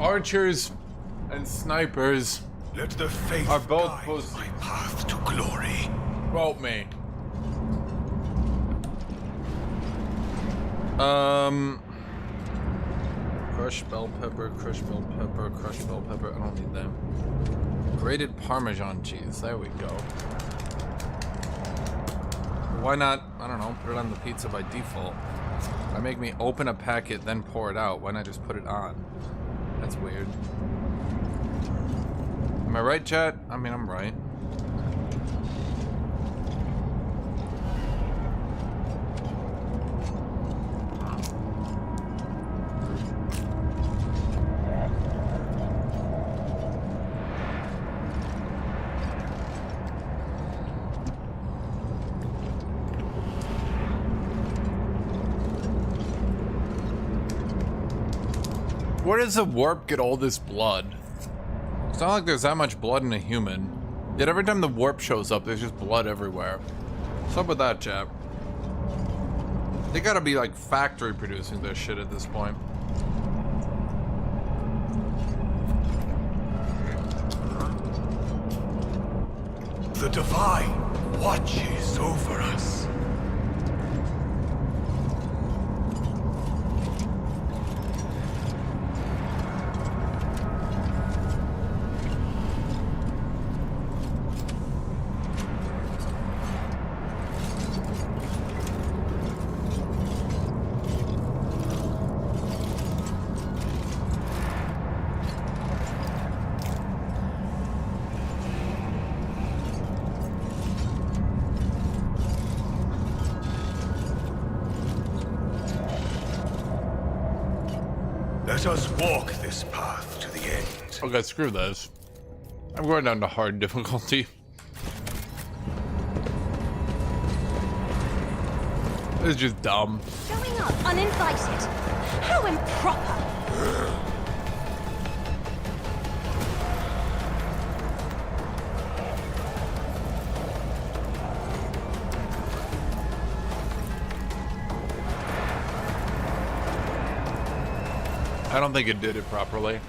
Archers and snipers Let the faith are both guide supposed my path to glory. quote me. Crushed bell pepper, crushed bell pepper, crushed bell pepper. I don't need them. Grated Parmesan cheese. There we go. Why not, I don't know, put it on the pizza by default? Why make me open a packet, then pour it out? Why not just put it on? That's weird. Am I right, chat? I mean, I'm right. Where does the warp get all this blood? It's not like there's that much blood in a human. Yet every time the warp shows up, there's just blood everywhere. What's up with that, chap? They gotta be like factory producing this shit at this point. The Divine watches over us. Let us walk this path to the end. Okay, screw this. I'm going down to hard difficulty. This is just dumb. Showing up uninvited. How improper. I don't think it did it properly.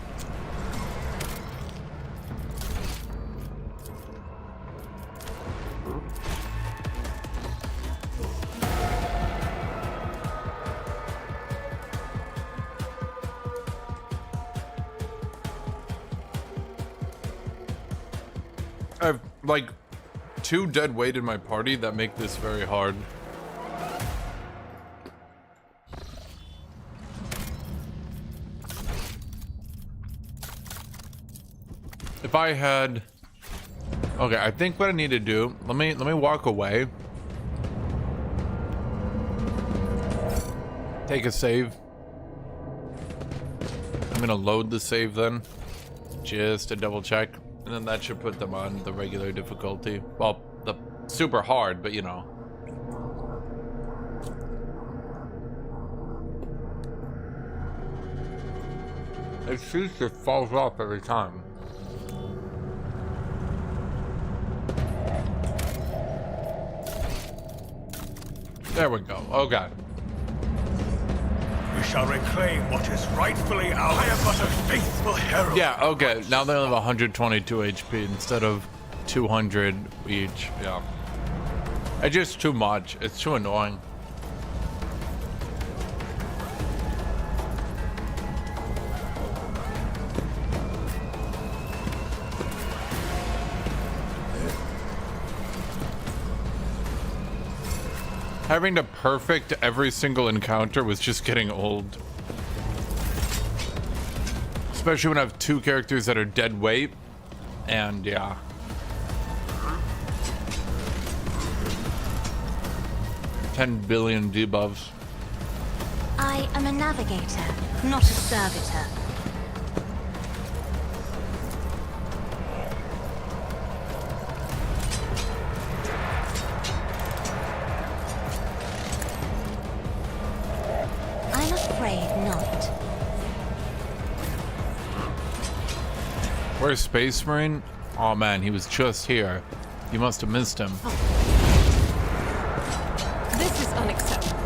I have like 2 dead weight in my party that make this very hard. If I had, okay, I think what I need to do, let me walk away. Take a save. gonna load the save then, just to double check, and then that should put them on the regular difficulty. Well, the super hard, but you know. It shoots, it falls off every time. There we go. Oh god. We shall reclaim what is rightfully ours. I am but a faithful herald. Yeah, okay. Now they have 122 HP instead of 200 each. Yeah. It's just too much. It's too annoying. Having to perfect every single encounter was just getting old. Especially when I have two characters that are dead weight. And yeah. $10 billion debuffs. I am a navigator, not a servitor. I'm afraid not. Where's Space Marine? Oh man, he was just here. You must have missed him. This is unacceptable.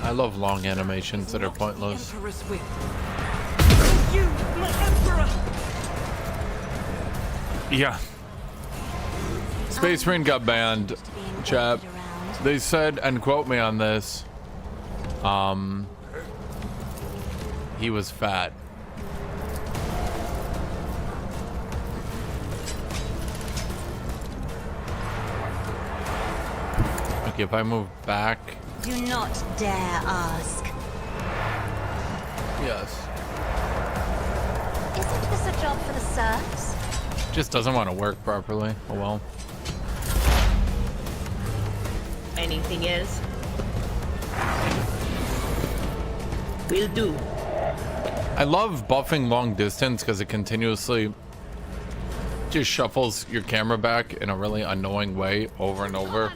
I love long animations that are pointless. Emperor's will. You, my emperor! Yeah. Space Marine got banned, chat. They said, and quote me on this, he was fat. Okay, if I move back. Do not dare ask. Yes. Isn't this a job for the serfs? Just doesn't want to work properly. Oh well. Anything else? Will do. I love buffing long distance because it continuously just shuffles your camera back in a really annoying way over and over.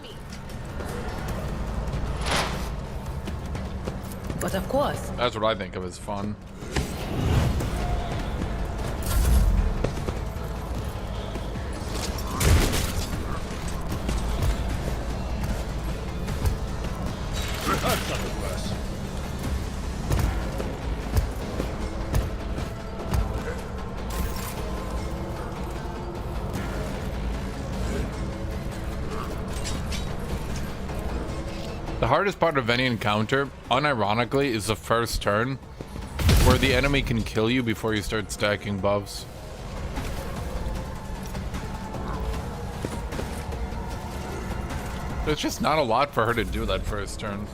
But of course. That's what I think of as fun. I've done it worse. The hardest part of any encounter, unironically, is the first turn, where the enemy can kill you before you start stacking buffs. There's just not a lot for her to do that first turn.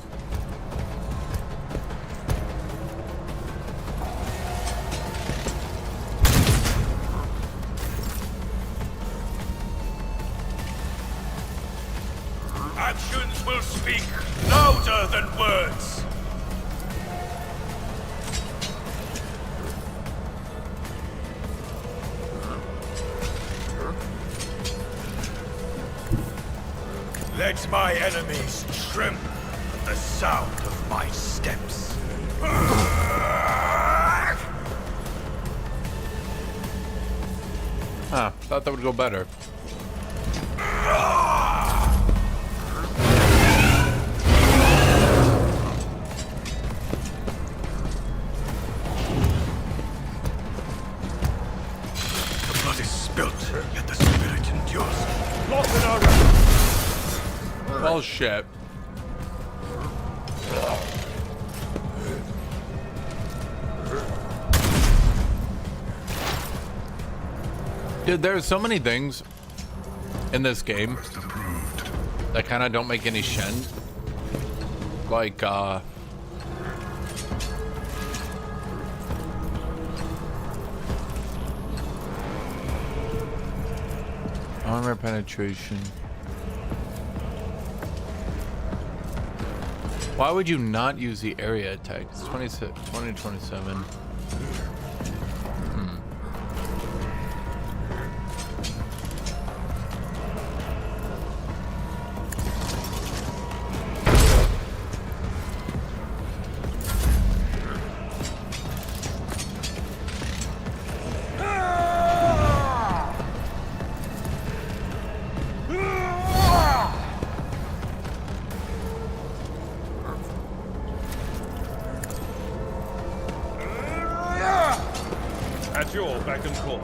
Actions will speak louder than words. Let my enemies tremble at the sound of my steps. Huh, thought that would go better. The blood is spilt, yet the spirit endures. Lock in our ranks. Oh shit. Dude, there's so many things in this game that kind of don't make any sense. Like, armor penetration. Why would you not use the area attack? It's 20 to 27. At your beck and call.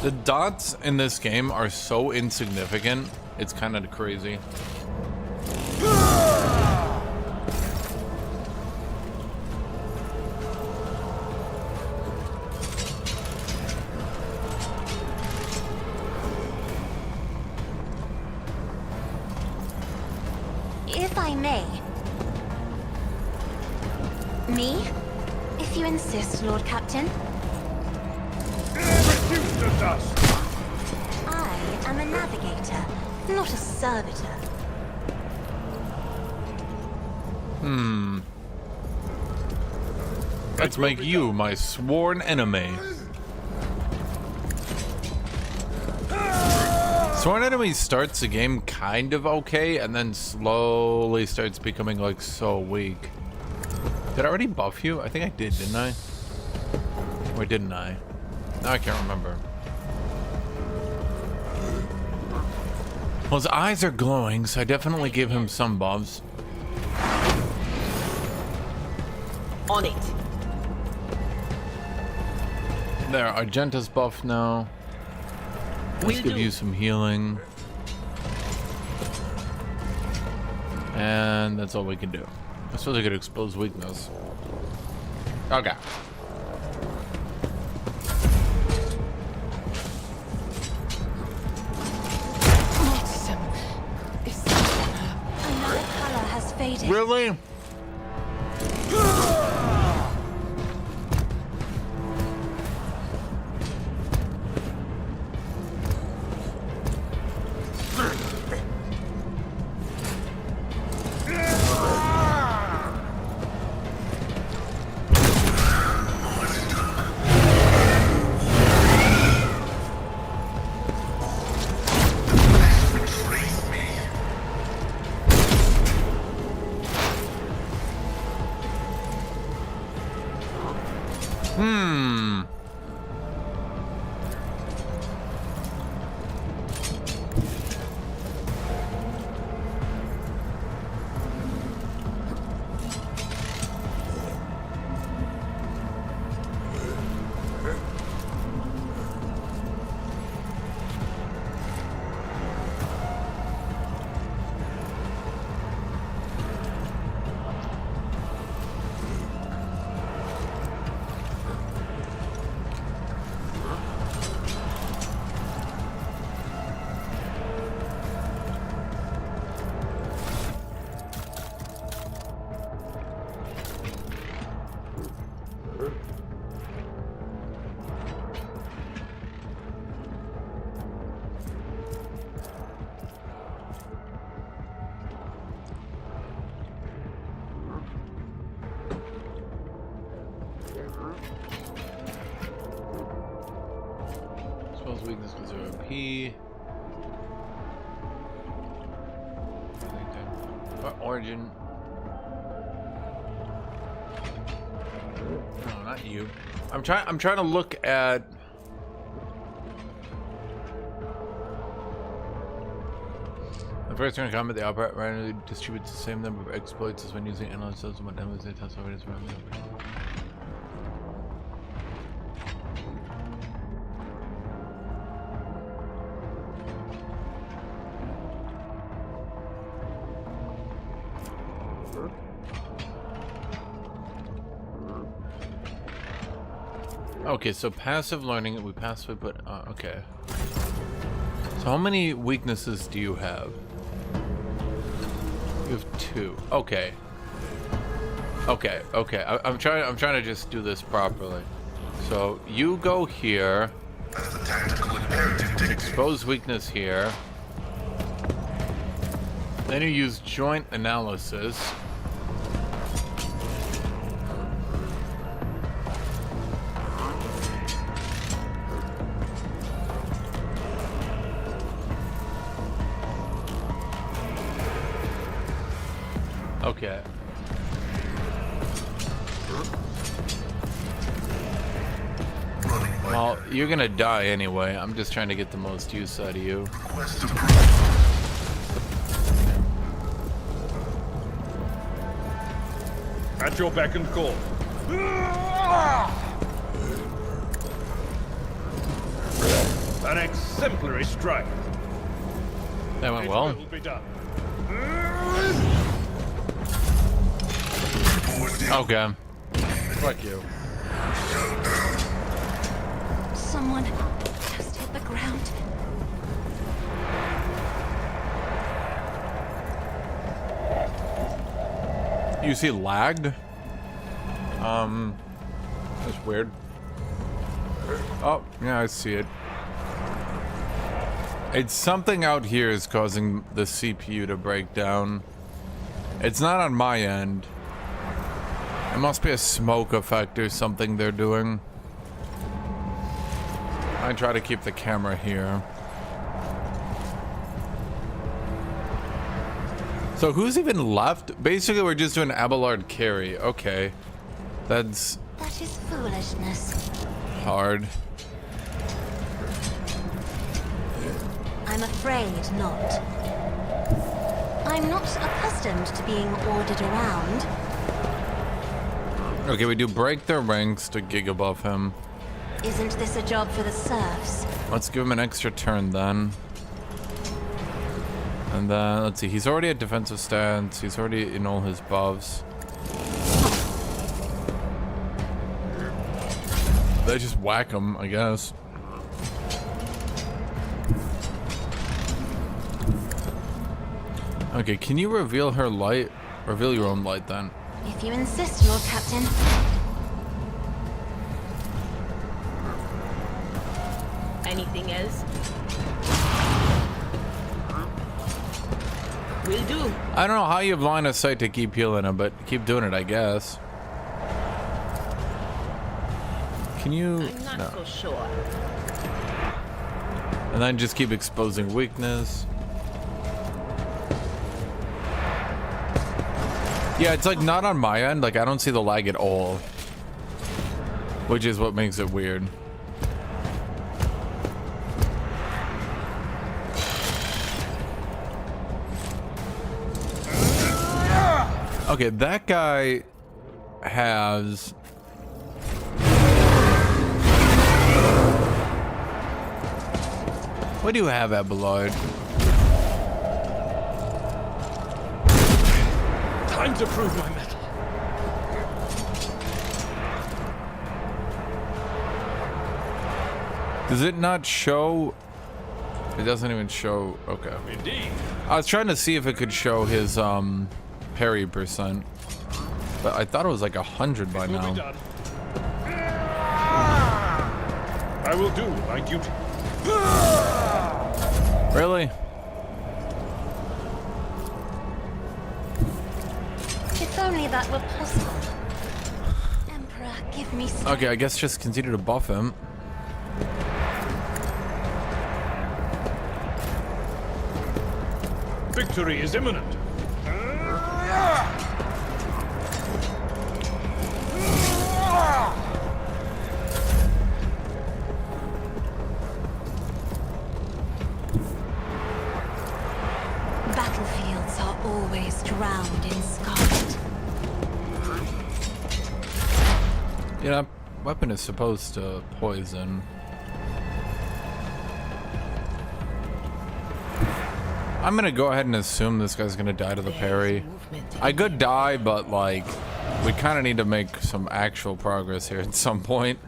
The dots in this game are so insignificant, it's kind of crazy. If I may. Me? If you insist, Lord Captain. Reduce to dust! I am a navigator, not a servitor. Let's make you my sworn enemy. Sworn enemy starts the game kind of okay and then slowly starts becoming like so weak. Did I already buff you? I think I did, didn't I? Or didn't I? Now I can't remember. Well, his eyes are glowing, so I definitely give him some buffs. On it. There, Argenta's buff now. Let's Will give do. you some healing. And that's all we can do. I suppose I could expose weakness. Okay. Another color has faded. Really? Spells weakness with 0 P. Origin. No, not you. I'm trying to look at the first turn of combat. The operator randomly distributes the same number of exploits as when using analyst cells and what enemies they test over is around the operator. Okay, so passive learning, we passively put, okay. So how many weaknesses do you have? You have 2. Okay. Okay, okay. I'm trying to just do this properly. So you go here. As the tactical imperative dictates. Expose weakness here. Then you use joint analysis. Okay. Well, you're gonna die anyway. I'm just trying to get the most use out of you. Request approved. At your beck and call. An exemplary strike. That went It well. will be done. Okay. Fuck you. Someone just hit the ground. You see lagged? That's weird. Oh, yeah, I see it. It's something out here is causing the CPU to break down. It's not on my end. It must be a smoke effect or something they're doing. I try to keep the camera here. So who's even left? Basically, we're just doing Abelard carry. Okay. That is foolishness. Hard. I'm afraid not. I'm not accustomed to being ordered around. Okay, we do break their ranks to gig above him. Isn't this a job for the serfs? Let's give him an extra turn then. And then, let's see, he's already at defensive stance. He's already in all his buffs. They just whack him, I guess. Okay, can you reveal her light? Reveal your own light then. If you insist, Lord Captain. Anything else? Will do. I don't know how you have line of sight to keep healing him, but keep doing it, I guess. Can you? I'm not No. so sure. And then just keep exposing weakness. Yeah, it's like not on my end. Like I don't see the lag at all, which is what makes it weird. Okay, that guy has... What do you have, Abelard? Time to prove my mettle. Does it not show? It doesn't even show. Okay. Indeed. I was trying to see if it could show his parry percent, but I thought it was like 100 by Will be now. done. I will do my duty. Really? If only that were possible. Emperor, give me strength. Okay, I guess just continue to buff him. Victory is imminent. Battlefields are always drowned in scarlet. Yeah, weapon is supposed to poison. I'm gonna go ahead and assume this guy's gonna die to the parry. I could die, but like, we kind of need to make some actual progress here at some point.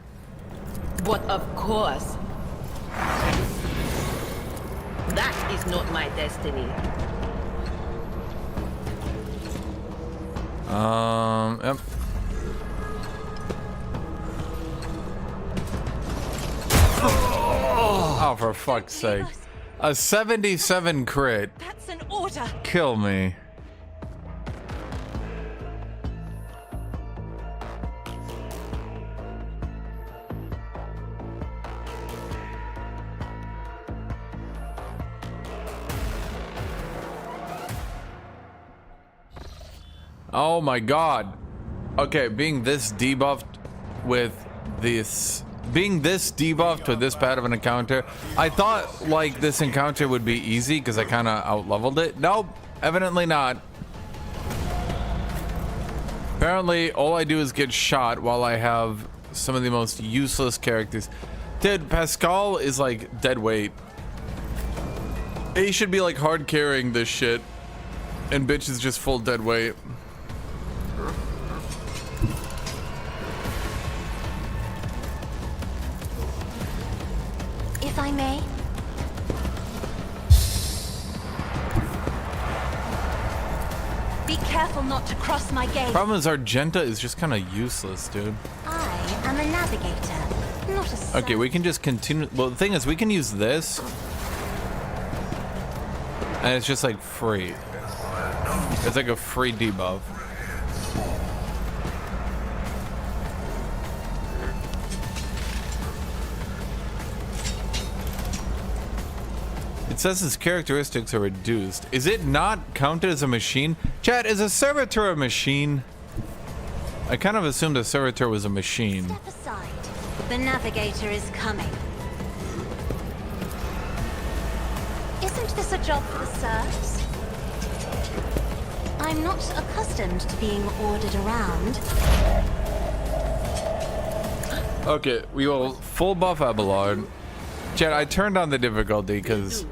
But of course. That is not my destiny. Yep. Oh, for fuck's sake. A 77 crit. That's an auto order. Kill me. Oh my god. Okay, being this debuffed with this bad of an encounter, I thought like this encounter would be easy because I kind of out-leveled it. Nope, evidently not. Apparently all I do is get shot while I have some of the most useless characters. Dude, Pascal is like dead weight. He should be like hard carrying this shit, and bitch is just full dead weight. If I may. Be careful not to cross my gaze. Problem is Argenta is just kind of useless, dude. I am a navigator, not a servant. Okay, we can just continue. Well, the thing is, we can use this, and it's just like free. It's like a free debuff. It says his characteristics are reduced. Is it not counted as a machine? Chat, is a servitor a machine? I kind of assumed a servitor was a machine. Step aside. The navigator is coming. Isn't this a job for the serfs? I'm not accustomed to being ordered around. Okay, we will full buff Abelard. Chat, I turned on the difficulty because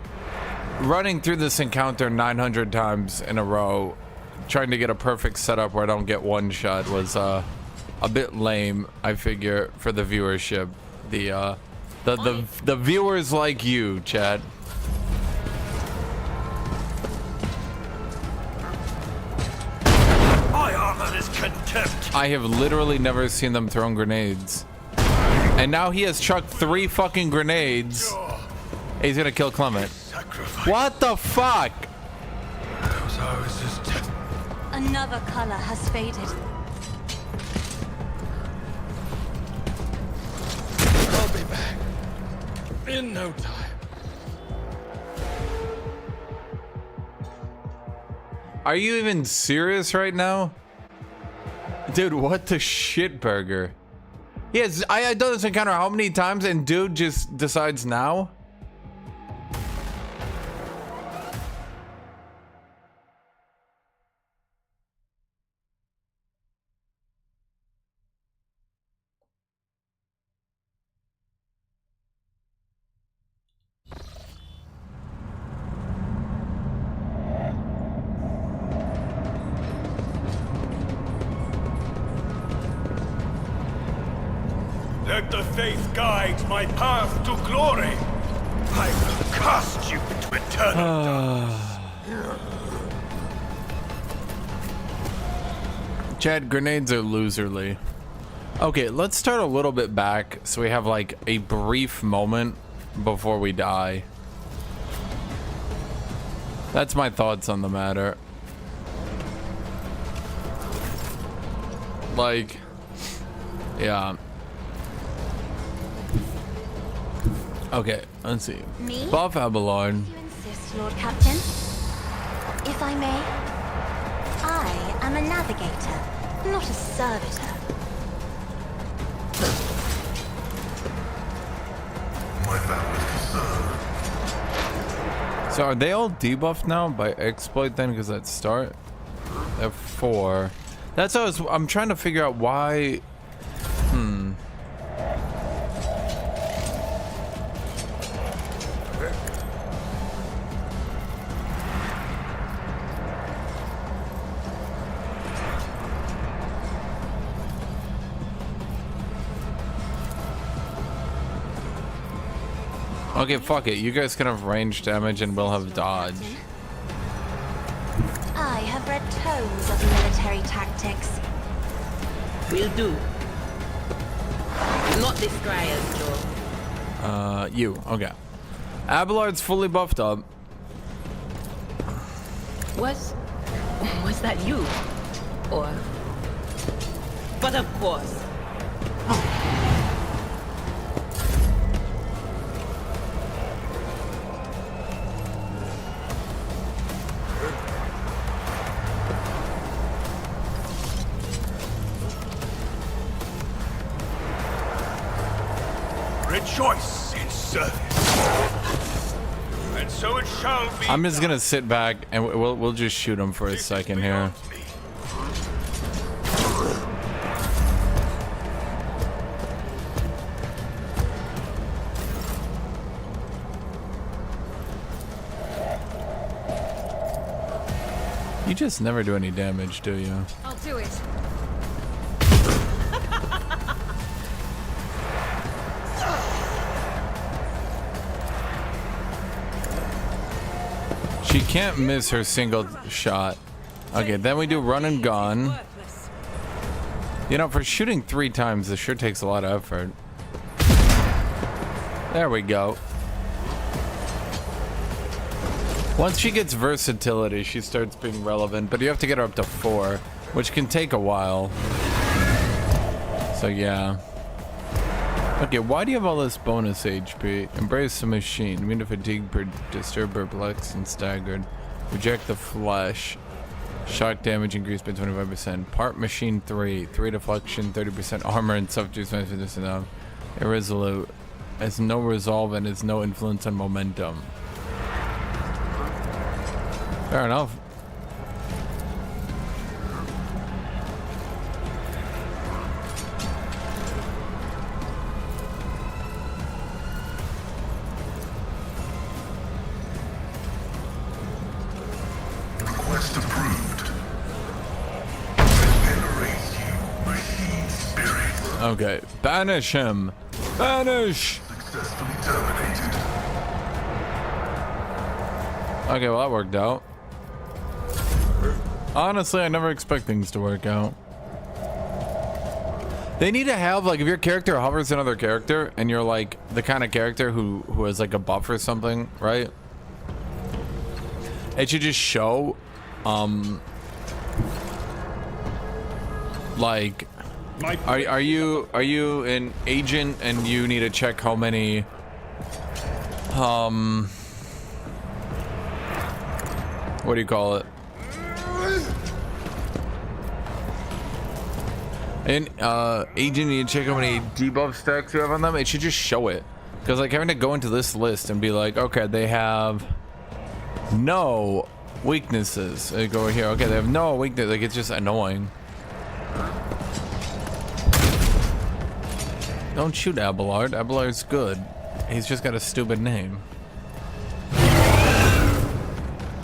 running through this encounter 900 times in a row, trying to get a perfect setup where I don't get one shot was a bit lame, I figure, for the viewership. The viewers like you, chat. My armor is contempt. I have literally never seen them throwing grenades. And now he has chucked 3 fucking grenades. He's gonna kill Clement. What the fuck? Another color has faded. I'll be back in no time. Are you even serious right now? Dude, what the shit burger? Yes, I done this encounter how many times and dude just decides now? Let the faith guide my path to glory. I will cast you into eternal darkness. Chad, grenades are loserly. Okay, let's start a little bit back so we have like a brief moment before we die. That's my thoughts on the matter. Like, yeah. Okay, let's see. Me? Buff Abelard. You insist, Lord Captain? If I may, I am a navigator, not a servitor. My vow is to serve. So are they all debuffed now by exploit then? Because at start, F4. That's how I'm trying to figure out why. Okay, fuck it. You guys can have range damage and we'll have dodge. I have read tomes of military tactics. Will do. Not this Dryas, Joe. You. Okay. Abelard's fully buffed up. Was that you? Or... But of course. Rejoice in service. And so it shall be. I'm just gonna sit back and we'll just shoot him for a second here. You just never do any damage, do you? I'll do it. She can't miss her single shot. Okay, then we do run and gun. You know, for shooting 3 times, this sure takes a lot of effort. There we go. Once she gets versatility, she starts being relevant, but you have to get her up to 4, which can take a while. So yeah. Okay, why do you have all this bonus HP? Embrace the machine. Immune to fatigue, disturb, perplexed, and staggered. Reject the flesh. Shock damage increased by 25%. Part machine 3. 3 deflection, 30% armor, and substitute this enough. Irresolute. Has no resolve and has no influence on momentum. Fair enough. Request approved. Venerate you, machine spirit. Okay, banish him. Banish. Successfully terminated. Okay, well that worked out. Honestly, I never expect things to work out. They need to have, like, if your character hovers another character and you're like the kind of character who has like a buff or something, right? It should just show like are you an agent and you need to check how many what do you call it? And agent, you need to check how many debuff stacks you have on them. It should just show it, because like having to go into this list and be like, okay, they have no weaknesses. I go here, okay, they have no weakness. Like, it's just annoying. Don't shoot Abelard. Abelard's good. He's just got a stupid name.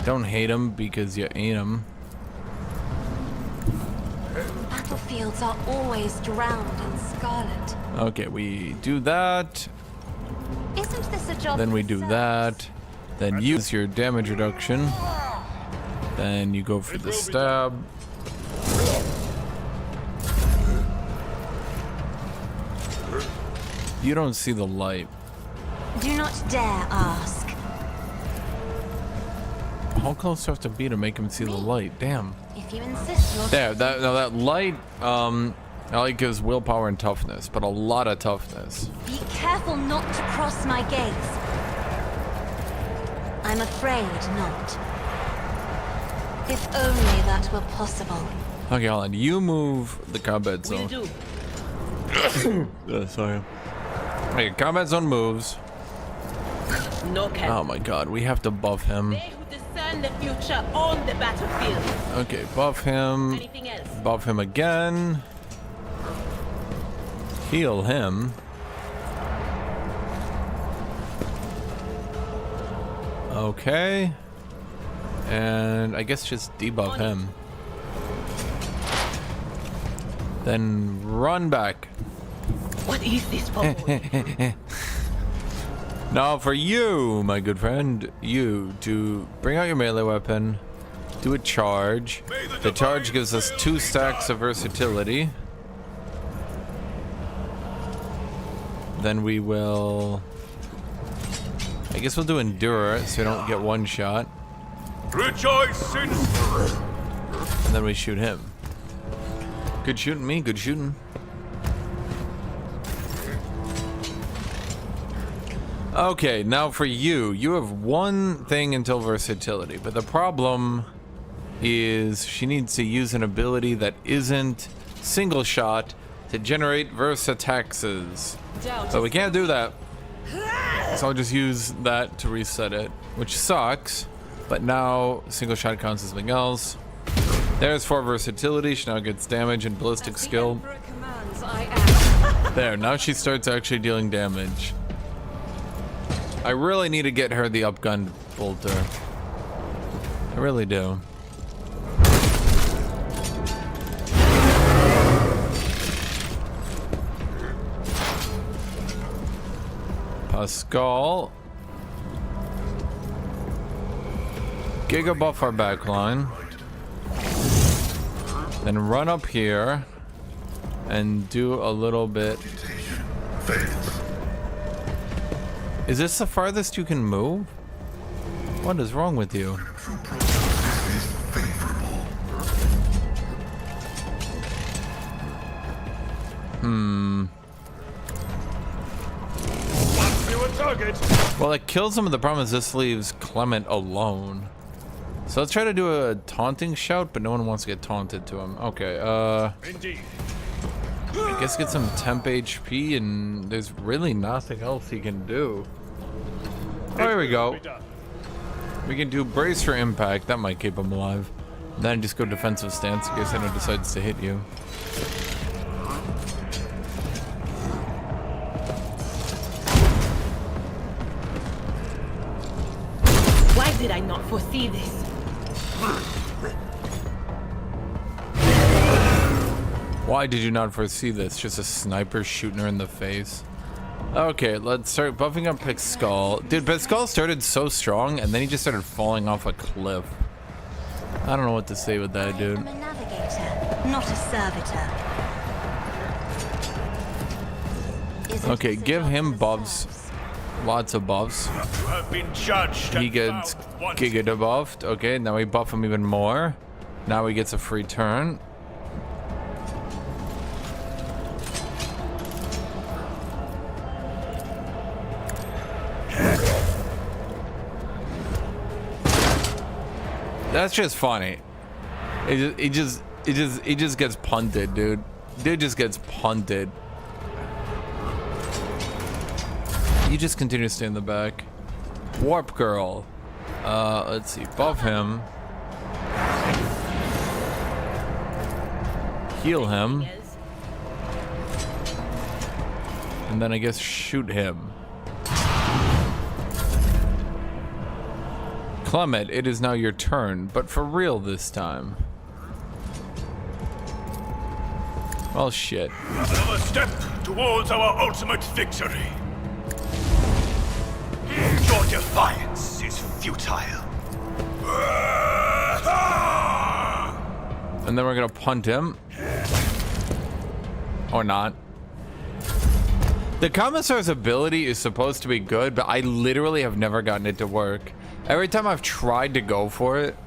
Don't hate him because you ain't him. Battlefields are always drowned in scarlet. Okay, we do that. Isn't this a job? Then we do that. Then use your damage reduction. Then you go for the stab. You don't see the light. Do not dare ask. How close do I have to be to make him see the light? Damn. If you insist, you'll There, that light, I like gives willpower and toughness, but a lot of toughness. be careful not to cross my gaze. I'm afraid not. If only that were possible. Okay, hold on. You move the combat Will zone. do. Sorry. Okay, combat zone moves. No can. Oh my god, we have to buff him. They who discern the future on the battlefield. Okay, buff him. Anything else? Buff him again. Heal him. Okay. And I guess just debuff him. Then run back. What is this for? Now for you, my good friend, you to bring out your melee weapon, do a charge. The charge gives us 2 stacks of versatility. Then we will, I guess we'll do endure so we don't get one shot. Rejoice in... And then we shoot him. Good shooting me, good shooting. Okay, now for you. You have one thing until versatility, but the problem is she needs to use an ability that isn't single shot to generate versataxes. So we can't do that. So I'll just use that to reset it, which sucks. But now single shot counts as something else. There's 4 versatility. She now gets damage and ballistic skill. There, now she starts actually dealing damage. I really need to get her the upgunned bolter. I really do. Pascal. Giga buff our backline. Then run up here and do a little bit. Is this the farthest you can move? What is wrong with you? Well, it kills him, but the problem is this leaves Clement alone. So let's try to do a taunting shout, but no one wants to get taunted to him. Okay, Indeed. I guess get some temp HP, and there's really nothing else he can do. Oh, here we go. We can do brace for impact. That might keep him alive. Then just go defensive stance in case anyone decides to hit you. Why did I not foresee this? Why did you not foresee this? Just a sniper shooting her in the face. Okay, let's start buffing up Pascal. Dude, Pascal started so strong, and then he just started falling off a cliff. I don't know what to say with that, dude. I'm a navigator, not a servitor. Okay, give him buffs. Lots of buffs. You have been judged. He gets Giga debuffed. Okay, now we buff him even more. Now he gets a free turn. That's just funny. He just gets punted, dude. Dude just gets punted. You just continue to stay in the back. Warp Girl. Let's see. Buff him. Heal him. And then I guess shoot him. Clement, it is now your turn, but for real this time. Well, shit. Another step towards our ultimate victory. Your defiance is futile. And then we're gonna punt him. Or not. The Commissar's ability is supposed to be good, but I literally have never gotten it to work. Every time I've tried to go for it,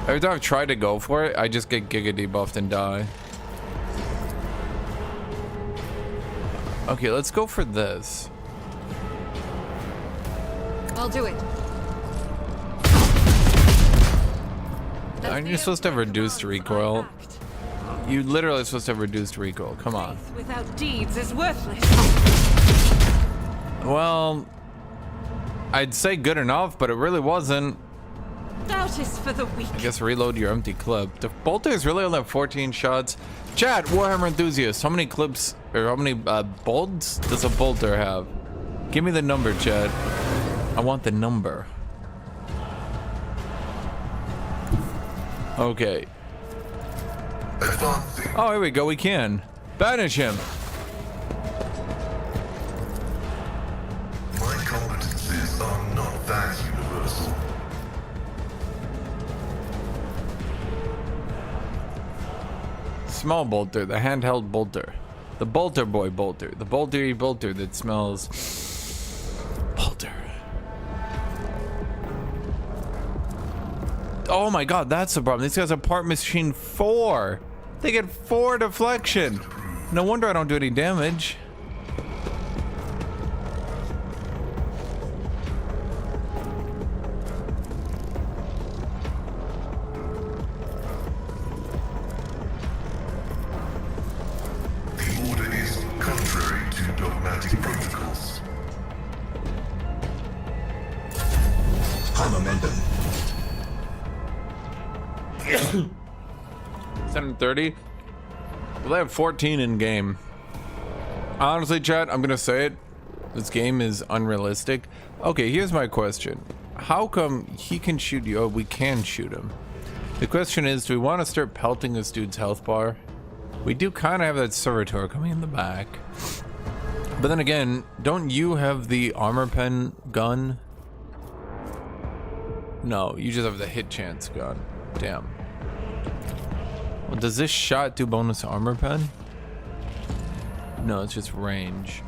I just get Giga debuffed and die. Okay, let's go for this. I'll do it. Aren't you supposed to have reduced recoil? You literally are supposed to have reduced recoil. Come on. Without deeds is worthless. Well, I'd say good enough, but it really wasn't. Doubt is for the weak. I guess reload your empty clip. The bolters really only have 14 shots. Chat, Warhammer enthusiasts, how many clips or how many bolts does a bolter have? Give me the number, chat. I want the number. Okay. Oh, here we go. We can banish him. My competencies are not that universal. Small bolter, the handheld bolter, the bolter boy bolter, the boltery bolter that smells bolter. Oh my god, that's the problem. These guys are part machine 4. They get 4 deflection. No wonder I don't do any damage. The order is contrary to dogmatic protocols. High momentum. 730. Well, they have 14 in game. Honestly, chat, I'm gonna say it. This game is unrealistic. Okay, here's my question. How come he can shoot you? Oh, we can shoot him. The question is, do we want to start pelting this dude's health bar? We do kind of have that servitor coming in the back. But then again, don't you have the armor pen gun? No, you just have the hit chance gun. Damn. Well, does this shot do bonus armor pen? No, it's just range.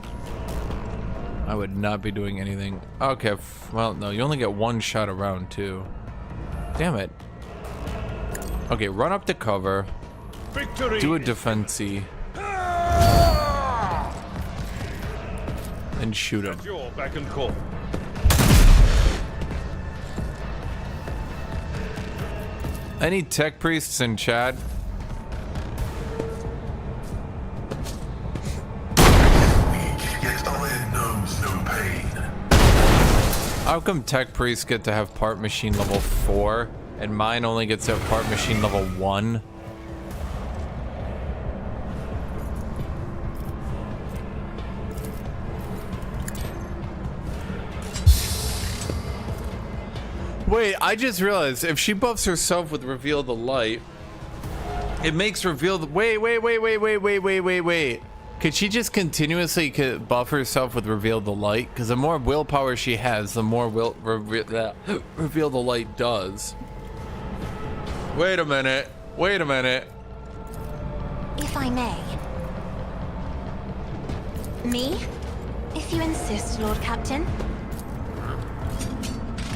I would not be doing anything. Okay, well, no, you only get 1 shot around too. Damn it. Okay, run up to cover. Victory! Do a defense-y. And shoot him. You're back and call. Any tech priests in chat? Yet iron knows no pain. How come tech priests get to have part machine level 4 and mine only gets to have part machine level 1? Wait, I just realized if she buffs herself with reveal the light, it makes reveal the wait. Could she just continuously buff herself with reveal the light? Because the more willpower she has, the more reveal the light does. Wait a minute. If I may. Me? If you insist, Lord Captain.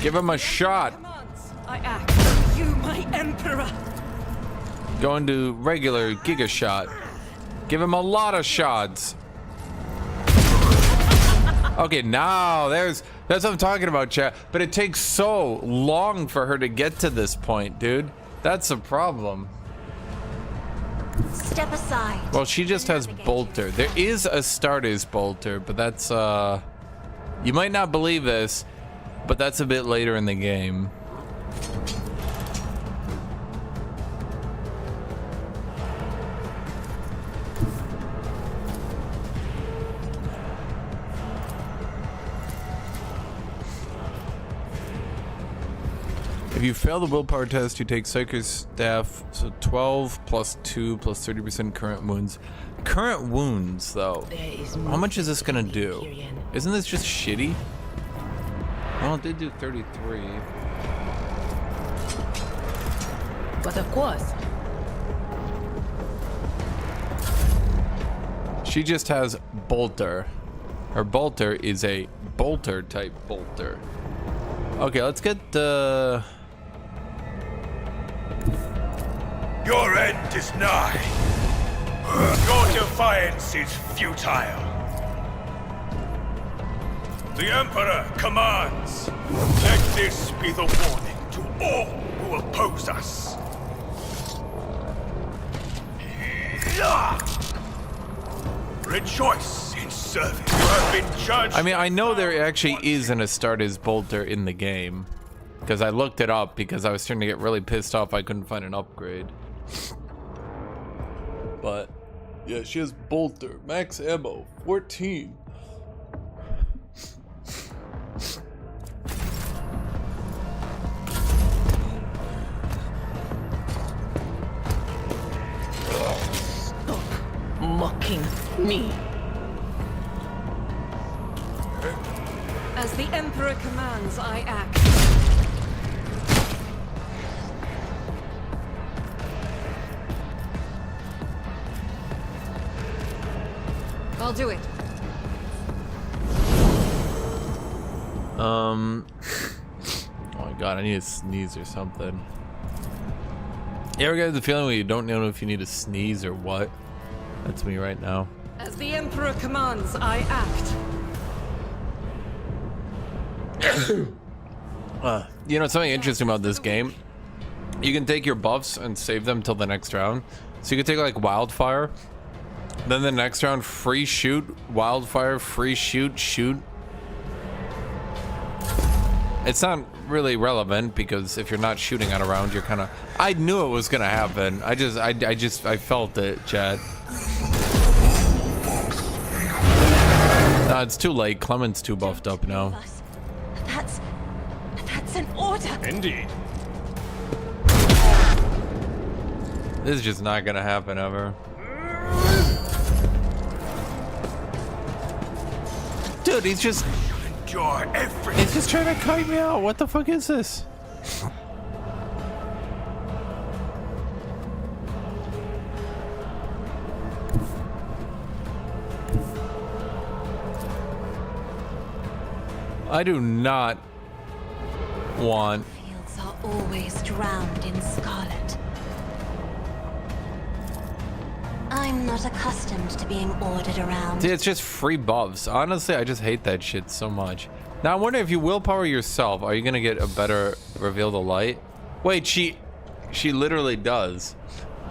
Give him a shot. Commands, I act. You, my emperor. Go into regular giga shot. Give him a lot of shots. Okay, now that's what I'm talking about, chat. But it takes so long for her to get to this point, dude. That's the problem. Step aside. Well, she just has bolter. There is a starter's bolter, but that's you might not believe this, but that's a bit later in the game. If you fail the willpower test, you take Psyker's staff, so 12 plus 2 plus 30% current wounds. Current wounds, though. How much is this gonna do? Isn't this just shitty? Well, it did do 33. But of course. She just has bolter. Her bolter is a bolter type bolter. Okay, let's get the... Your end is nigh. Your defiance is futile. The Emperor commands. Let this be the warning to all who oppose us. Rejoice in service. You have been judged. I mean, I know there actually is an Astartes bolter in the game. Because I looked it up because I was starting to get really pissed off I couldn't find an upgrade. But, yeah, she has bolter. Max ammo, 14. Mocking me. As the Emperor commands, I act. I'll do it. Oh my god, I need to sneeze or something. You ever get the feeling where you don't know if you need to sneeze or what? That's me right now. As the Emperor commands, I act. You know, something interesting about this game, you can take your buffs and save them till the next round. So you can take like wildfire, then the next round free shoot, wildfire, free shoot, shoot. It's not really relevant because if you're not shooting at a round, you're kind of, I knew it was gonna happen. I felt it, Chad. It's too late. Clement's too buffed up now. That's an order. Indeed. This is just not gonna happen ever. Dude, he's just trying to kite me out. What the fuck is this? I do not want. Fields are always drowned in scarlet. I'm not accustomed to being ordered around. See, it's just free buffs. Honestly, I just hate that shit so much. Now, I'm wondering if you willpower yourself, are you gonna get a better reveal the light? Wait, she literally does.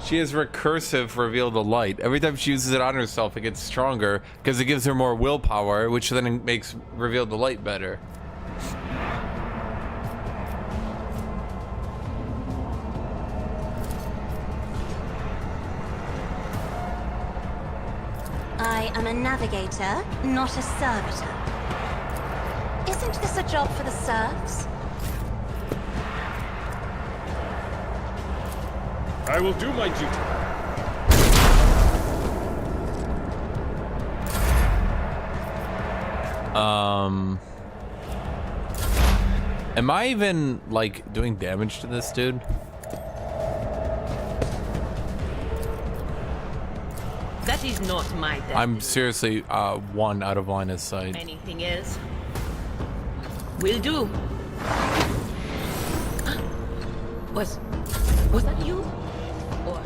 She has recursive reveal the light. Every time she uses it on herself, it gets stronger because it gives her more willpower, which then makes reveal the light better. I am a navigator, not a servitor. Isn't this a job for the serfs? I will do my duty. Am I even like doing damage to this dude? That is not my destiny. I'm seriously 1 out of line of sight. Anything else? Will do. Was that you? Or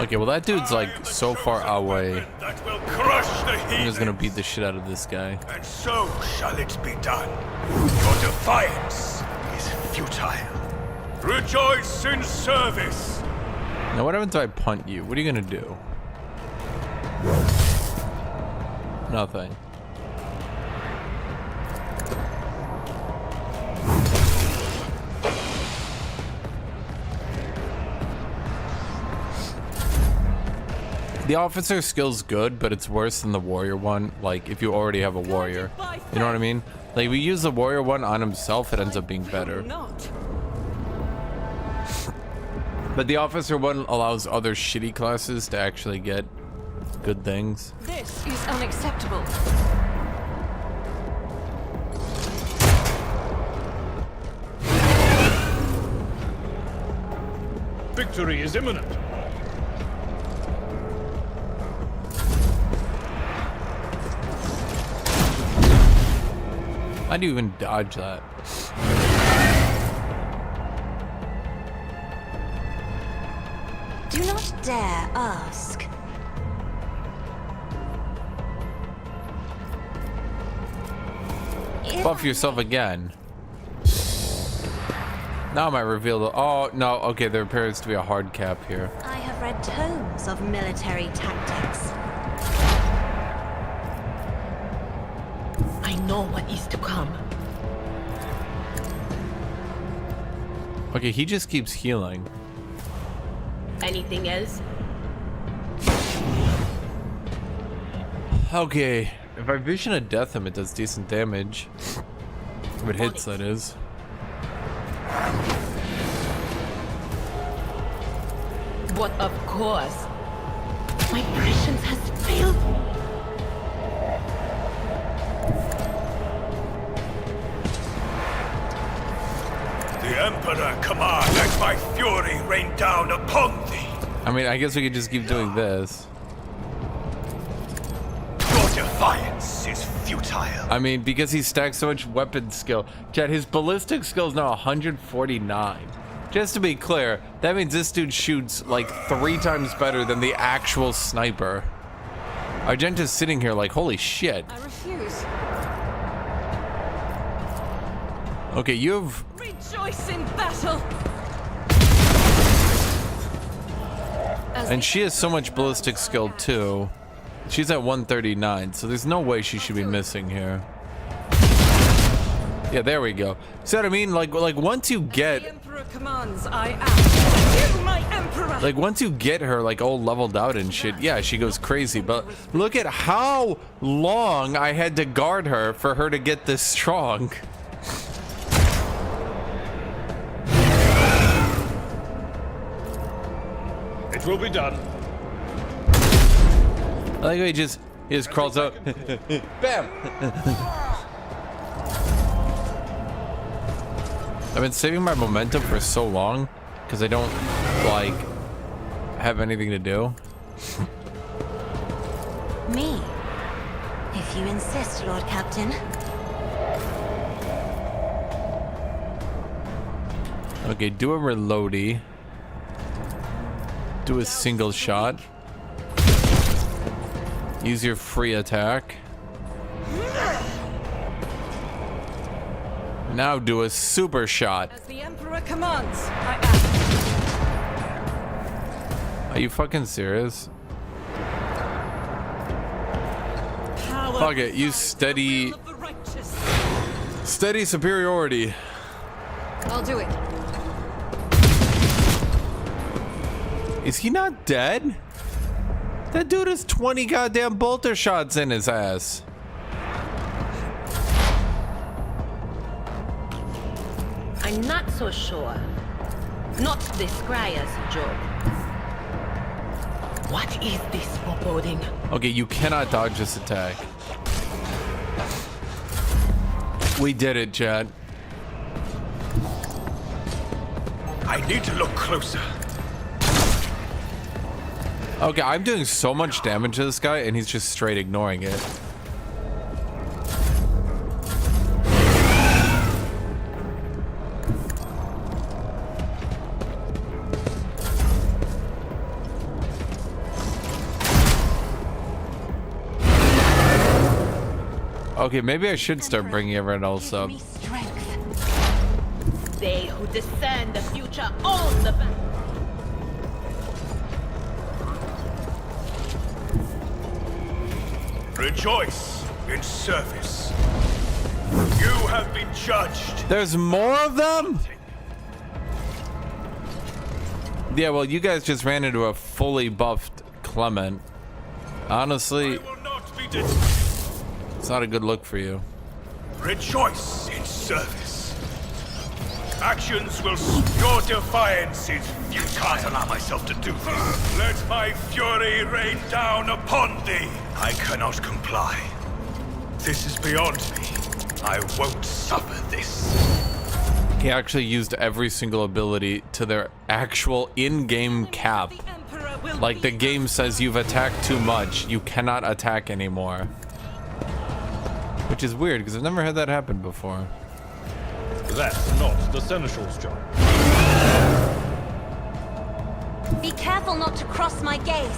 Okay, well that dude's like so far away. That will crush the I'm just gonna heathens. beat the shit out of this guy. And so shall it be done. Your defiance is futile. Rejoice in service. Now what happens if I punt you? What are you gonna do? Nothing. The officer skill's good, but it's worse than the warrior one. Like, if you already have a warrior. You know what I mean? Like, we use the warrior one on himself, it ends up being better. But the officer one allows other shitty classes to actually get good things. This is unacceptable. Victory is imminent. How do you even dodge that? Do not dare ask. Buff yourself again. Now I might reveal the. Oh, no. Okay, there appears to be a hard cap here. I have read tomes of military tactics. I know what is to come. Okay, he just keeps healing. Anything else? Okay, if I vision a death him, it does decent damage. If it hits, that is. But of course. My prescience has failed. The Emperor commands that my fury rain down upon thee. I mean, I guess we could just keep doing this. Your defiance is futile. I mean, because he stacks so much weapon skill. Chad, his ballistic skill is now 149. Just to be clear, that means this dude shoots like 3 times better than the actual sniper. Argenta's sitting here like, holy shit. I refuse. Okay, you have... Rejoice in battle. And she has so much ballistic skill too. She's at 139, so there's no way she should be missing here. Yeah, there we go. See what I mean? Like once you get... The Emperor commands, I am. You, my Emperor! Like once you get her like all leveled out and shit, yeah, she goes crazy. But look at how long I had to guard her for her to get this strong. It will be done. I like how he just crawls out. Bam! I've been saving my momentum for so long because I don't like have anything to do. Me? If you insist, Lord Captain. Okay, do a reloady. Do a single shot. Use your free attack. Now do a super shot. As the Emperor commands, I am. Are you fucking serious? Power Fuck it, use decides steady- the will of the righteous. Steady superiority. I'll do it. Is he not dead? That dude has 20 goddamn bolter shots in his ass. I'm not so sure. Not the Scryer's job. What is this foreboding? Okay, you cannot dodge this attack. We did it, Chad. I need to look closer. Okay, I'm doing so much damage to this guy, and he's just straight ignoring it. Okay, maybe I should start bringing everyone else up. Give me strength. They who discern the future own the battle. Rejoice in service. You have been judged. There's more of them? Yeah, well, you guys just ran into a fully buffed Clement. Honestly, I will not be it's not a good look for you. Rejoice in service. Actions will your defiance is futile. Can't allow myself to do this. Let my fury rain down upon thee. I cannot comply. This is beyond me. I won't suffer this. He actually used every single ability to their actual in-game cap. The Emperor will Like the be game says you've attacked too much, you cannot attack anymore. Which is weird, because I've never had that happen before. That's not the Seneschal's job. Be careful not to cross my gaze.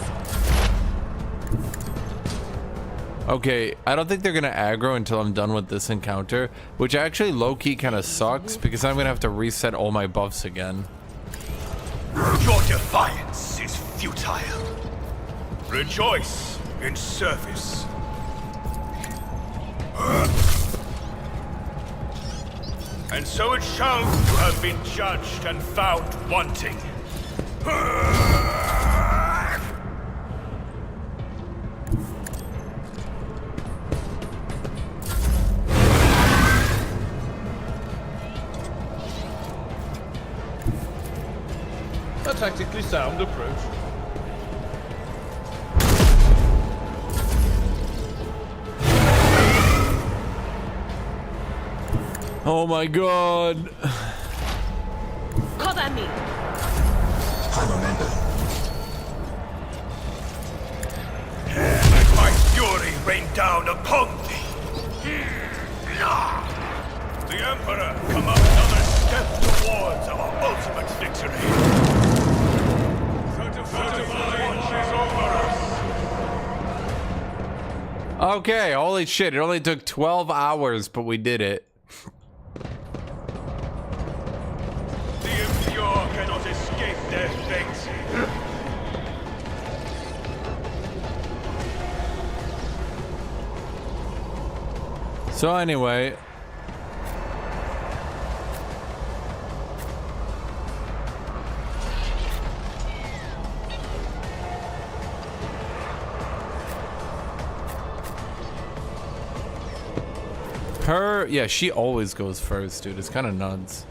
Okay, I don't think they're gonna aggro until I'm done with this encounter, which actually low-key kind of sucks, because I'm gonna have to reset all my buffs again. Your defiance is futile. Rejoice in service. And so it shall. You have been judged and found wanting. A tactically sound approach. Oh my god. Cover me. Let my fury rain down upon thee. The Emperor come up another step towards our ultimate victory. 35 watches over us. Okay, holy shit, it only took 12 hours, but we did it. The impure cannot escape their fate. So anyway, yeah, she always goes first, dude. It's kind of nuts.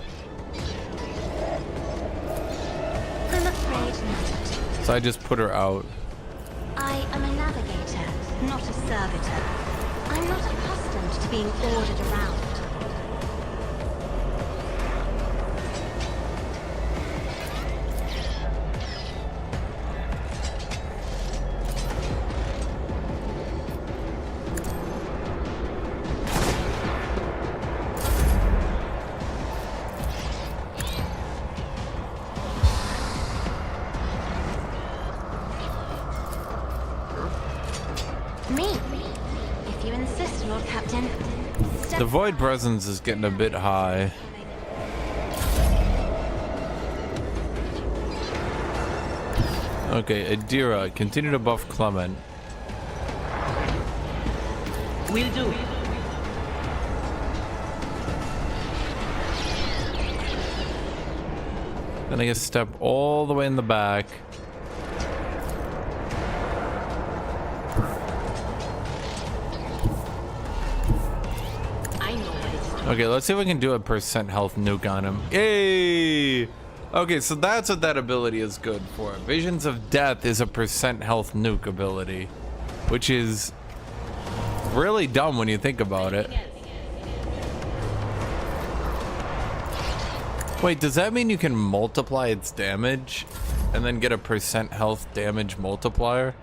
I'm afraid not. So I just put her out. I am a navigator, not a servitor. I'm not accustomed to being ordered around. The void presence is getting a bit high. Okay, Adira, continue to buff Clement. Will do. Then I guess step all the way in the back. Okay, let's see if we can do a % health nuke on him. Yay! Okay, so that's what that ability is good for. Visions of Death is a % health nuke ability, which is really dumb when you think about it. Wait, does that mean you can multiply its damage and then get a % health damage multiplier?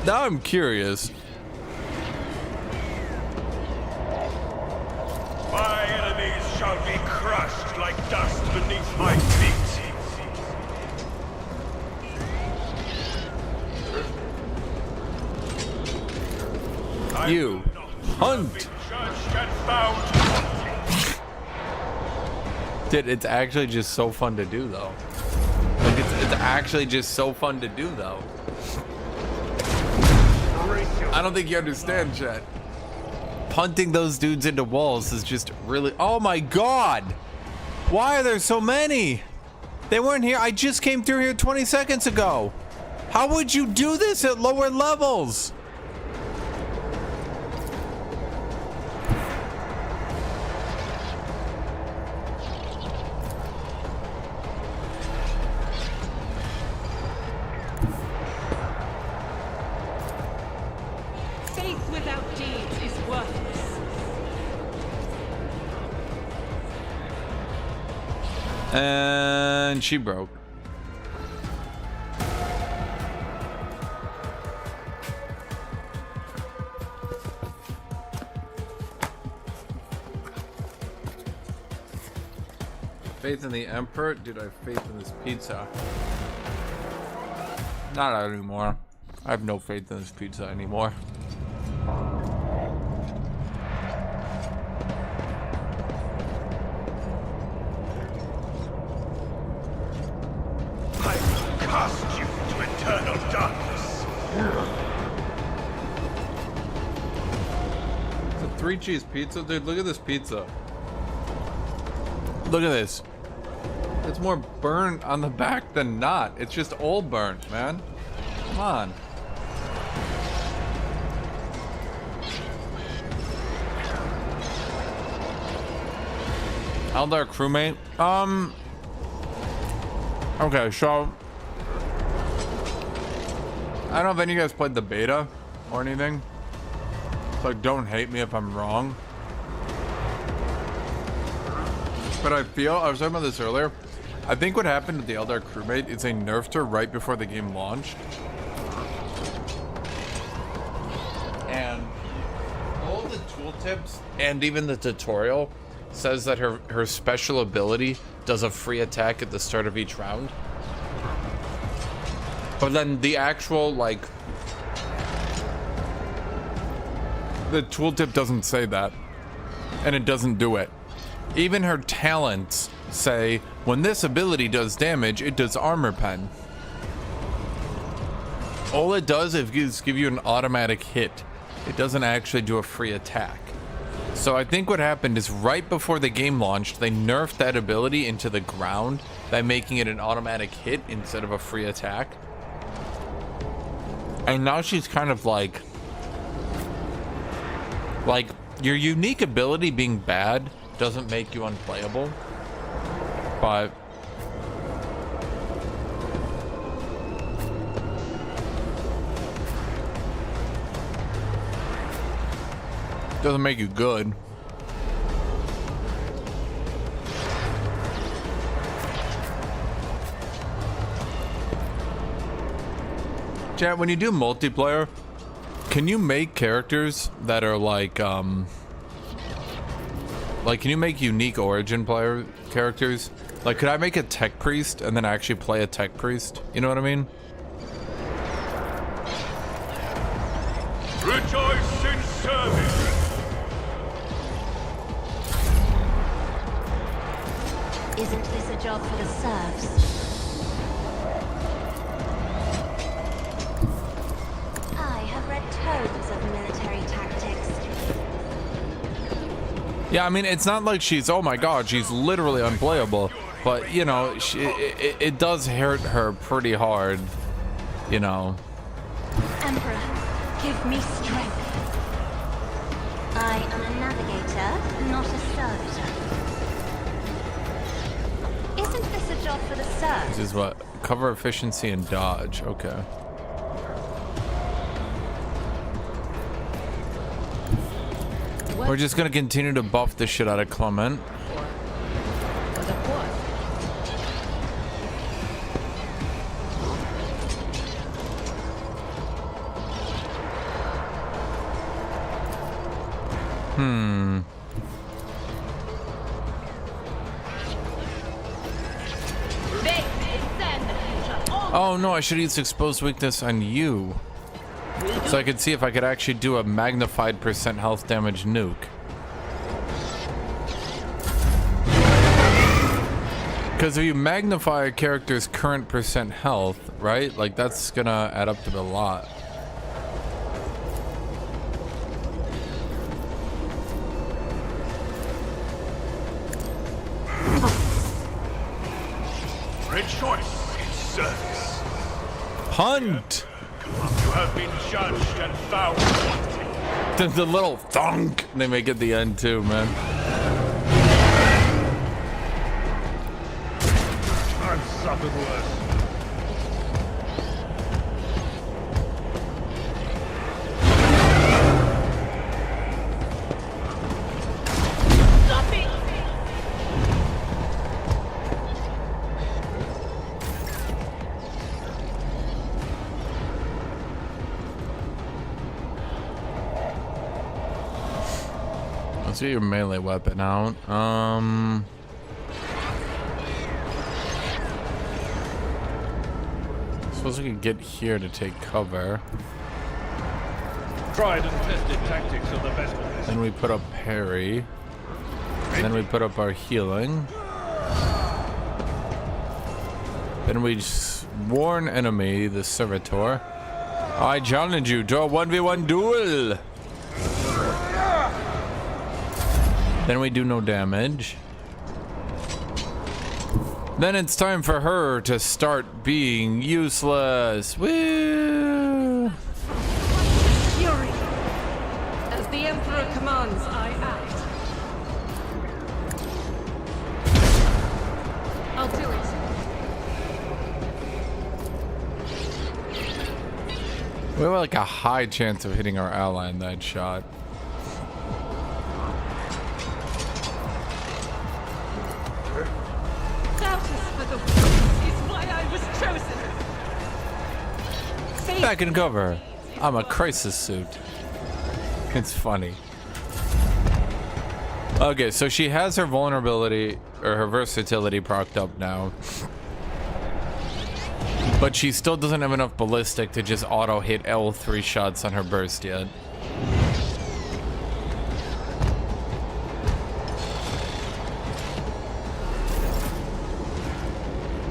Now I'm curious. My enemies shall be crushed like dust beneath my feet. You hunt. Judged and found. Dude, it's actually just so fun to do, though. Like, it's actually just so fun to do, though. I don't think you understand, chat. Punting those dudes into walls is just really... Oh my god! Why are there so many? They weren't here. I just came through here 20 seconds ago. How would you do this at lower levels? Faith without deeds is worthless. And she broke. Faith in the Emperor? Dude, I have faith in this pizza. Not anymore. I have no faith in this pizza anymore. I will cast you to eternal darkness. It's a 3-cheese pizza? Dude, look at this pizza. Look at this. It's more burnt on the back than not. It's just all burnt, man. Come on. Eldar crewmate? Okay, so I don't know if any of you guys played the beta or anything. So don't hate me if I'm wrong. But I feel, I was talking about this earlier, I think what happened with the Eldar crewmate is they nerfed her right before the game launched. And all the tool tooltips and even the tutorial says that her special ability does a free attack at the start of each round. But then the actual, like, the tooltip doesn't say that, and it doesn't do it. Even her talents say, when this ability does damage, it does armor pen. All it does is give you an automatic hit. It doesn't actually do a free attack. So I think what happened is right before the game launched, they nerfed that ability into the ground by making it an automatic hit instead of a free attack. And now she's kind of like your unique ability being bad doesn't make you unplayable, but doesn't make you good. Chat, when you do multiplayer, can you make characters that are like can you make unique origin player characters? Like, could I make a tech priest and then actually play a tech priest? You know what I mean? Rejoice in service. Isn't this a job for the serfs? I have read tomes of military tactics. Yeah, I mean, it's not like she's, oh my god, she's literally unplayable. But, you know, it does hurt her pretty hard, you know. Emperor, give me strength. I am a navigator, not a servitor. Isn't this a job for the serfs? This is what? Cover efficiency and dodge. Okay. We're just gonna continue to buff the shit out of Clement. Oh no, I should use exposed weakness on you. So I could see if I could actually do a magnified % health damage nuke. Because if you magnify a character's current % health, right? Like, that's gonna add up to a lot. Rejoice in service. Hunt! You have been judged and found wanting. The little thunk they make at the end too, man. I've suffered worse. Let's get your melee weapon out. Suppose we could get here to take cover. Tried and tested tactics are the best ones. Then we put up parry. And then we put up our healing. Then we warn enemy, the servitor. I challenge you to a 1v1 duel. Then we do no damage. Then it's time for her to start being useless. Woo! Fury. As the Emperor commands, I act. I'll do it. We have like a high chance of hitting our ally in that shot. Back in cover. I'm a crisis suit. It's funny. Okay, so she has her vulnerability or her versatility procced up now. But she still doesn't have enough ballistic to just auto hit L3 shots on her burst yet.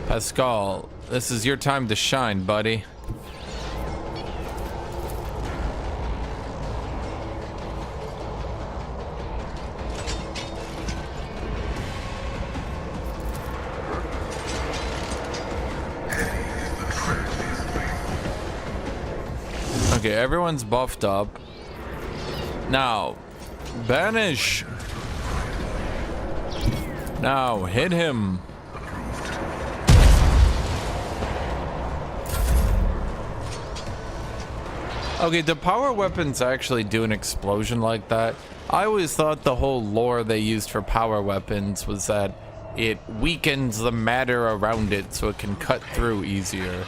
Pascal, this is your time to shine, buddy. Okay, everyone's buffed up. Now, banish. Now, hit him. Okay, do power weapons actually do an explosion like that? I always thought the whole lore they used for power weapons was that it weakens the matter around it so it can cut through easier.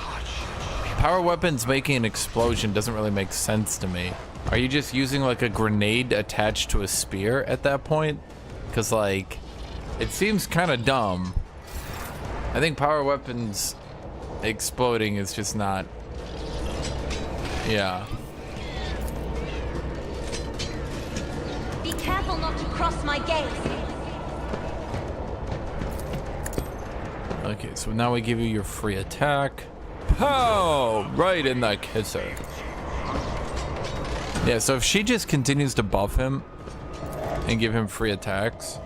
Power weapons making an explosion doesn't really make sense to me. Are you just using like a grenade attached to a spear at that point? Because like, it seems kind of dumb. I think power weapons exploding is just not, yeah. Be careful not to cross my gaze. Okay, so now we give you your free attack. Oh, right in the kisser. Yeah, so if she just continues to buff him and give him free attacks,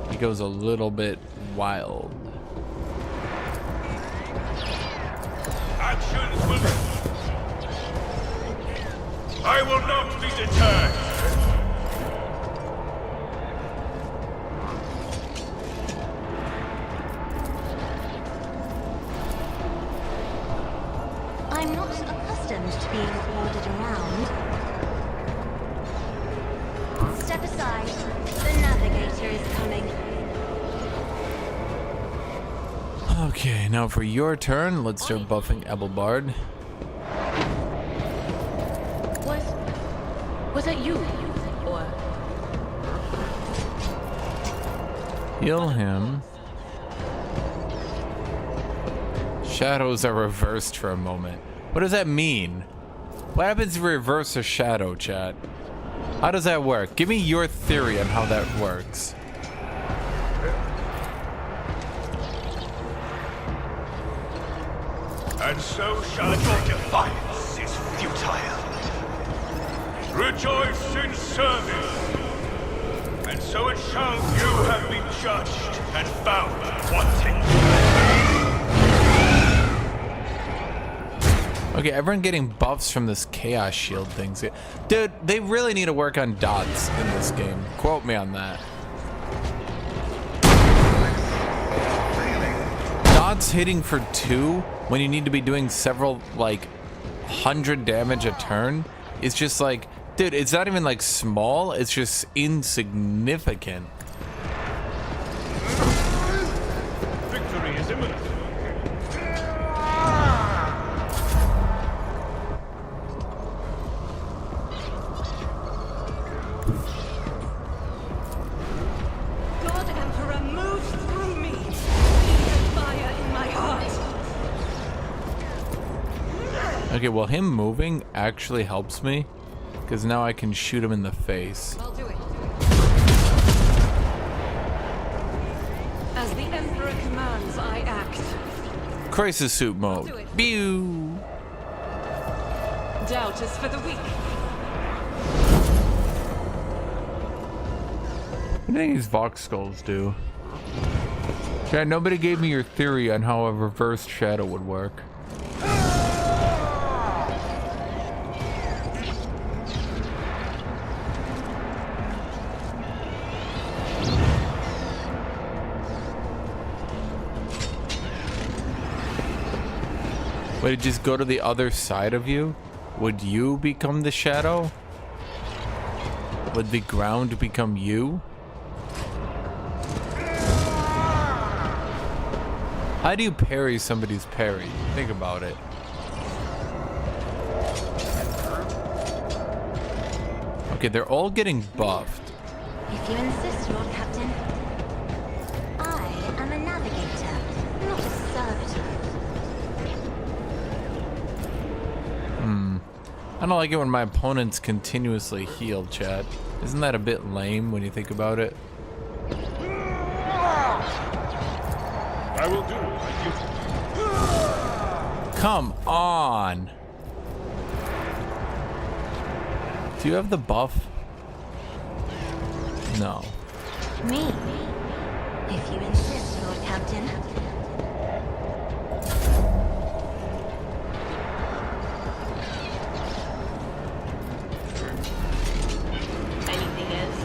he goes a little bit wild. Actions will... I will not be deterred. I'm not accustomed to being ordered around. Step aside. The navigator is coming. Okay, now for your turn, let's start buffing Ebelbard. Was it you? Or... Heal him. Shadows are reversed for a moment. What does that mean? What happens if you reverse a shadow, chat? How does that work? Give me your theory on how that works. And so shall your defiance is futile. Rejoice in service. And so it shall you have been judged and found wanting. Okay, everyone getting buffs from this chaos shield thing. Dude, they really need to work on dots in this game. Quote me on that. Dots hitting for 2 when you need to be doing several, like, 100 damage a turn is just like, dude, it's not even like small, it's just insignificant. Victory is imminent. God Emperor moves through me. The fire in my heart. Okay, well, him moving actually helps me because now I can shoot him in the face. I'll do it. As the Emperor commands, I act. Crisis suit do mode. it. Pew! Doubt is for the weak. What do these Vox Skulls do? Yeah, nobody gave me your theory on how a reversed shadow would work. Would it just go to the other side of you? Would you become the shadow? Would the ground become you? How do you parry somebody's parry? Think about it. Okay, they're all getting buffed. If you insist, Lord Captain. I am a navigator, not a servitor. I don't like it when my opponents continuously heal, chat. Isn't that a bit lame when you think about it? I will do my duty. Come on. Do you have the buff? No. Me? If you insist, Lord Captain. Anything else?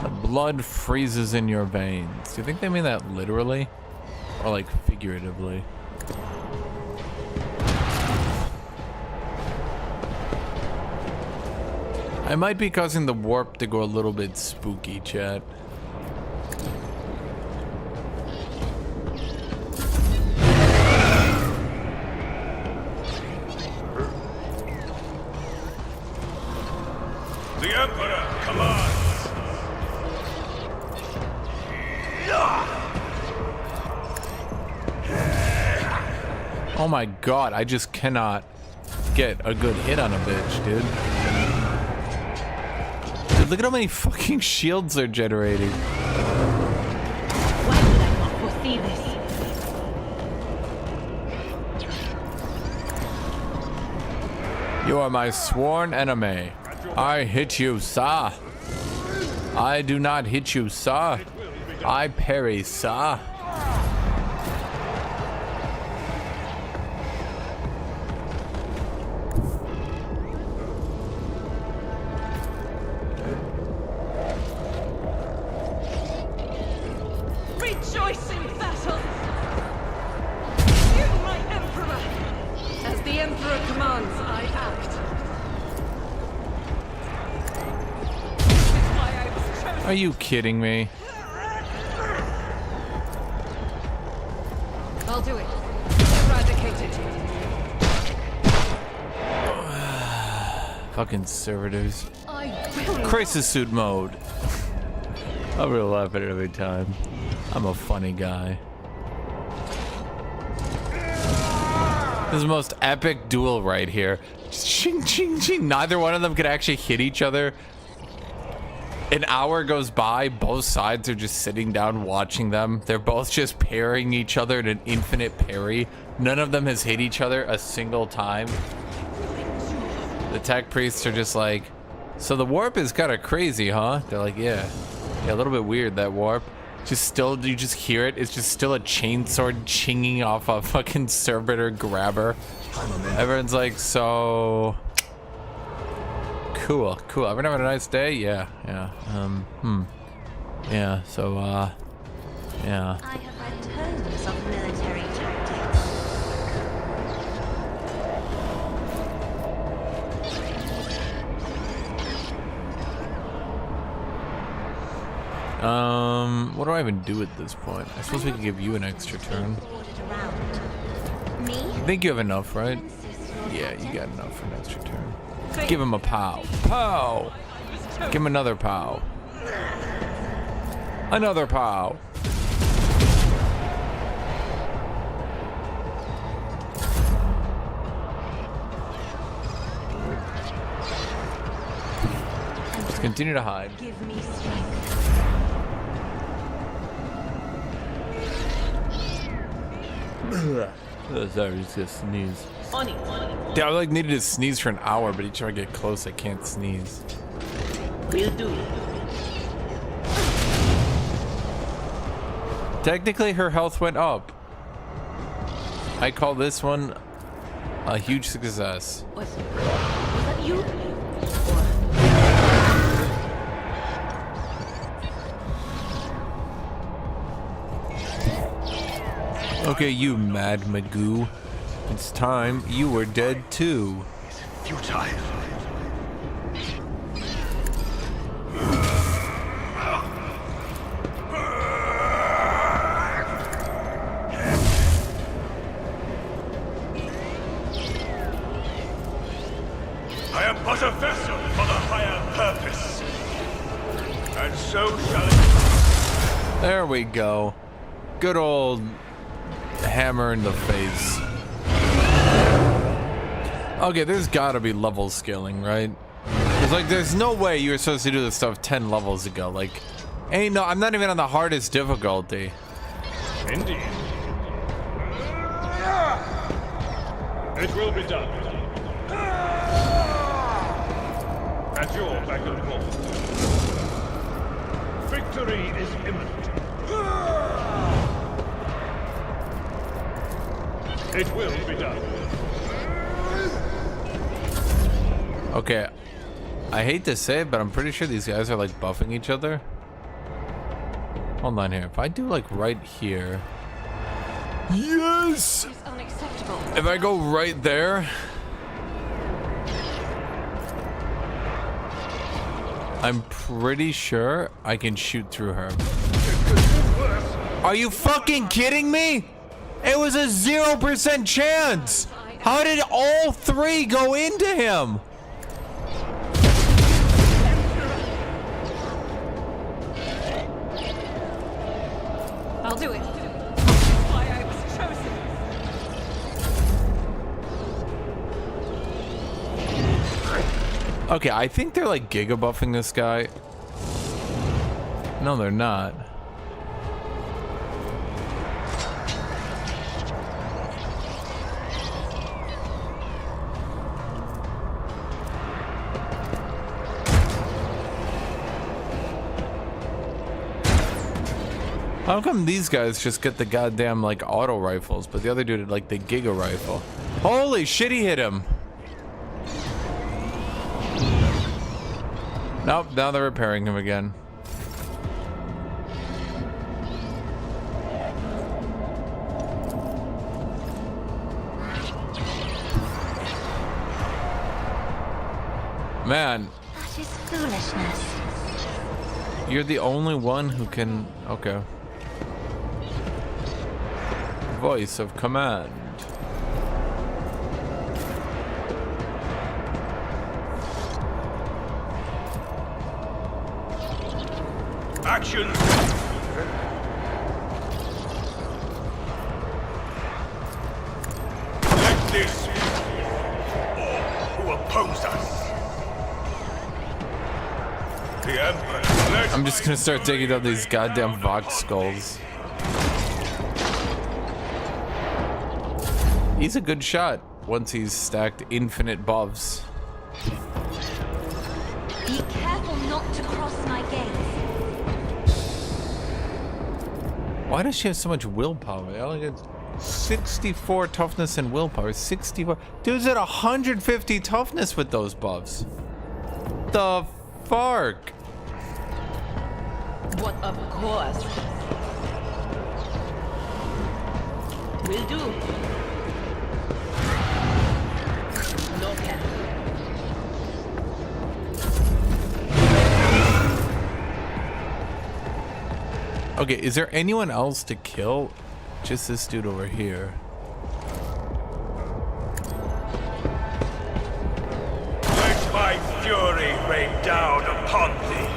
The blood freezes in your veins. Do you think they mean that literally? Or like figuratively? I might be causing the warp to go a little bit spooky, chat. The Emperor commands. Oh my god, I just cannot get a good hit on a bitch, dude. Dude, look at how many fucking shields they're generating. Why did I not foresee this? You are my sworn enemy. I hit you, sir. I do not hit you, sir. I parry, sir. Rejoice in battle! You, my Emperor! As the Emperor commands, I act. This is why I was chosen. Are you kidding me? I'll do it. Eradicate it. Fucking servitors. I will. Crisis suit mode. I'm gonna laugh at it every time. I'm a funny guy. This is the most epic duel right here. Just ching, ching, ching. Neither one of them can actually hit each other. An hour goes by, both sides are just sitting down watching them. They're both just parrying each other in an infinite parry. None of them has hit each other a single time. The tech priests are just like, so the warp is kind of crazy, huh? They're like, yeah, a little bit weird, that warp. Just still, you just hear it. It's just still a chainsword chinging off a fucking servitor grabber. Everyone's like, so cool. Everyone having a nice day? Yeah. Yeah, so, yeah. I have read tomes of military tactics. What do I even do at this point? I suppose we could give you an extra turn. Ordered around. Me? I think you have enough, right? Yeah, you got enough for an extra turn. Give him a pow. Pow! Give him another pow. Another pow. Just continue to hide. Give me strength. Sorry, just gonna sneeze. On it. Yeah, I like needed to sneeze for an hour, but each time I get close, I can't sneeze. Will do. Technically, her health went up. I call this one a huge success. Was that you? Okay, you mad Magoo. It's time you were dead too. Futile. I am but a vessel for the higher purpose. So shall it. There we go. Good old hammer in the face. Okay, there's gotta be level scaling, right? It's like, there's no way you were supposed to do this stuff 10 levels ago. Like, I'm not even on the hardest difficulty. Indeed. It will be done. At your beck and call. Victory is imminent. It will be done. Okay, I hate to say it, but I'm pretty sure these guys are like buffing each other. Hold on here. If I do like right here. Yes! It's unacceptable. If I go right there. I'm pretty sure I can shoot through her. Are you fucking kidding me? It was a 0% chance. How did all three go into him? I'll do it. That's why I was chosen. Okay, I think they're like giga buffing this guy. No, they're not. How come these guys just get the goddamn like auto rifles, but the other dude had like the giga rifle? Holy shit, he hit him. Nope, now they're repairing him again. Man, That is foolishness. you're the only one who can... Okay. Voice of command. Action! Let this all who oppose us. The Emperor. I'm just gonna start digging up these goddamn Vox skulls. He's a good shot once he's stacked infinite buffs. Be careful not to cross my gaze. Why does she have so much willpower? I only get 64 toughness and willpower. 64. Dude's at 150 toughness with those buffs. The fuck? What, of course. Will do. No cap. Okay, is there anyone else to kill? Just this dude over here. Let my fury rain down upon thee.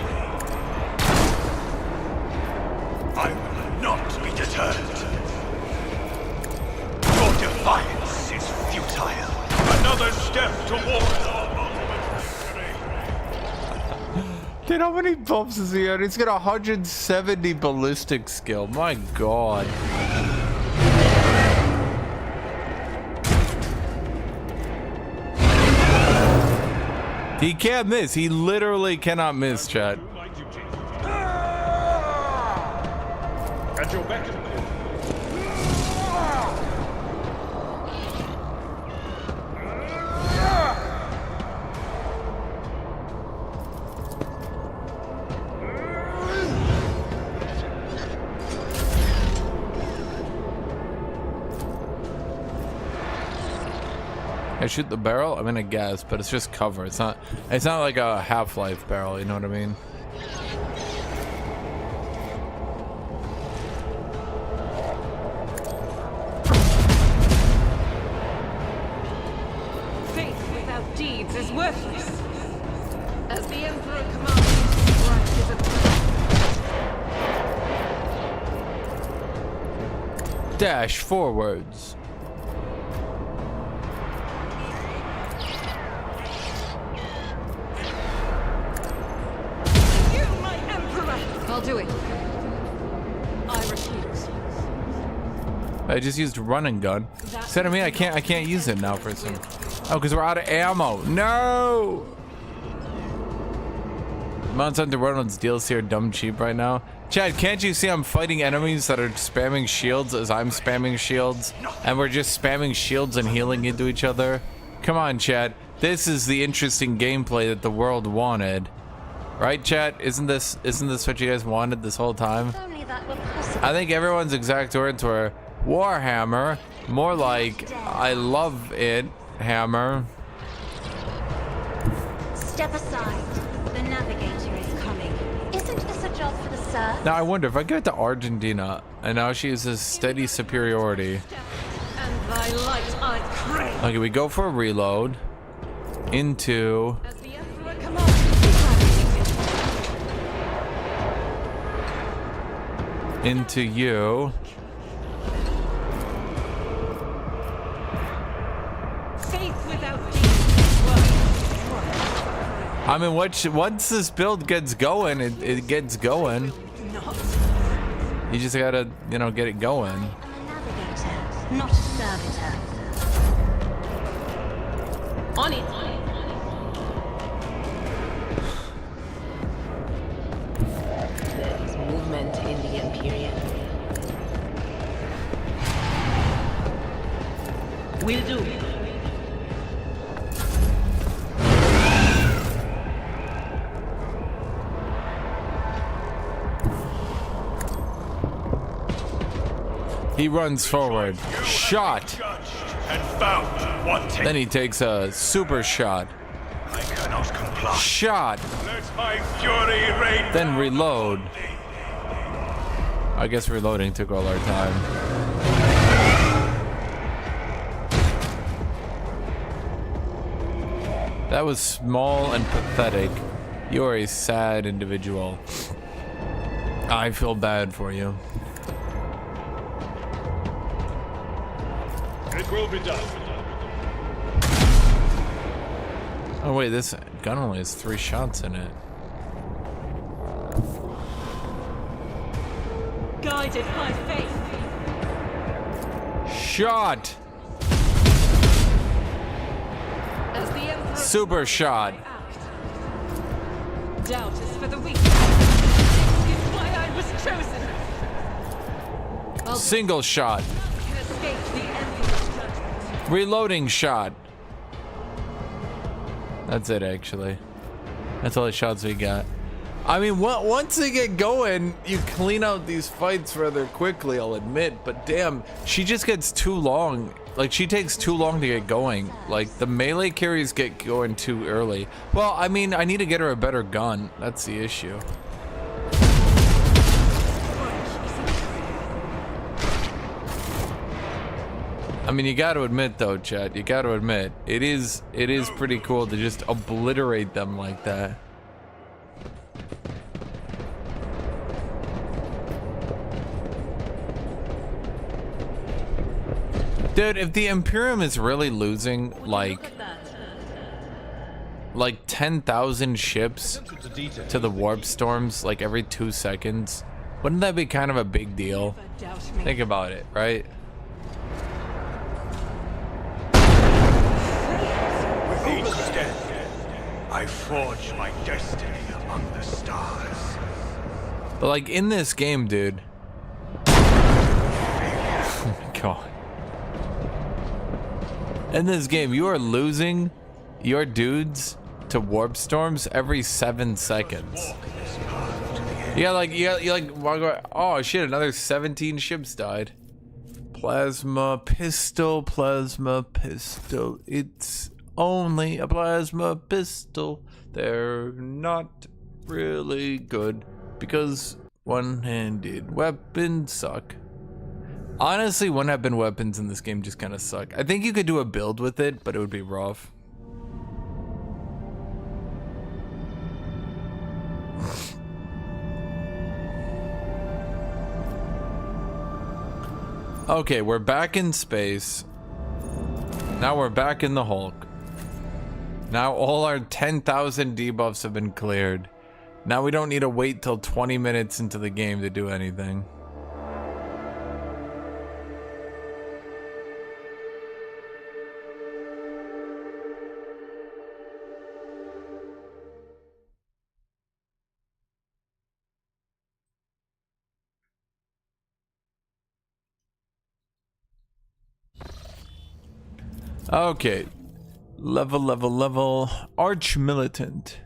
I will not be deterred. Your defiance is futile. Another step towards our ultimate victory. Dude, how many buffs is he at? He's got 170 ballistic skill. My god. He can't miss. He literally cannot miss, chat. At your beck and call. I shoot the barrel. I'm in a gas, but it's just cover. It's not like a Half-Life barrel. You know what I mean? Faith without deeds is worthless. As the Emperor commands, right is a Dash forwards. You, my emperor! I'll do it. I refuse. I just used run and gun. Said to me I can't use it now for some. Oh, because we're out of ammo. No! Monster Hunter World's DLC are dumb cheap right now. Chad, can't you see I'm fighting enemies that are spamming shields as I'm spamming shields? And we're just spamming shields and healing into each other? Come on, Chad. This is the interesting gameplay that the world wanted. Right, Chad? Isn't this what you guys wanted this whole time? Only that were possible. I think everyone's exact words were Warhammer. More like, I love it, Hammer. Step aside. The navigator is coming. Isn't this a job for the sir? Now I wonder if I get to Argentina and now she uses steady superiority. And thy light I crave. Okay, we go for a reload into As the emperor commands. into you. Faith without deeds is worthless. I mean, once this build gets going, it gets going. Not. You just gotta, you know, get it going. I'm a navigator, not a servitor. On it. There is movement in the Imperium. Will do. He runs forward. Shot. Judged and found wanting. Then he takes a super shot. I cannot comply. Shot. Let my fury reign. Then reload. I guess reloading took all our time. That was small and pathetic. You're a sad individual. I feel bad for you. It will be done. Oh wait, this gun only has 3 shots in it. Guided by faith. Shot! As the emperor Super shot. act. Doubt is for the weak. It's why I was chosen. Single shot. Can escape the emperor's judgment. Reloading shot. That's it, actually. That's all the shots we got. I mean, once they get going, you clean out these fights rather quickly, I'll admit. But damn, she just gets too long. Like, she takes too long to get going. Like, the melee carries get going too early. Well, I mean, I need to get her a better gun. That's the issue. I mean, you got to admit, though, chat. You got to admit, it is pretty cool to just obliterate them like that. Dude, if the Imperium is really losing like 10,000 ships to the warp storms like every 2 seconds, wouldn't that be kind of a big deal? Doubt me. Think about it, right? With each step, I forge my destiny among the stars. But like in this game, dude. Oh my God. In this game, you are losing your dudes to warp storms every 7 seconds. Yeah, like you like oh shit, another 17 ships died. Plasma pistol, plasma pistol. It's only a plasma pistol. They're not really good because one-handed weapons suck. Honestly, one-handed weapons in this game just kind of suck. I think you could do a build with it, but it would be rough. Okay, we're back in space. Now we're back in the Hulk. Now all our 10,000 debuffs have been cleared. Now we don't need to wait till 20 minutes into the game to do anything. Okay. Level. Arch Militant.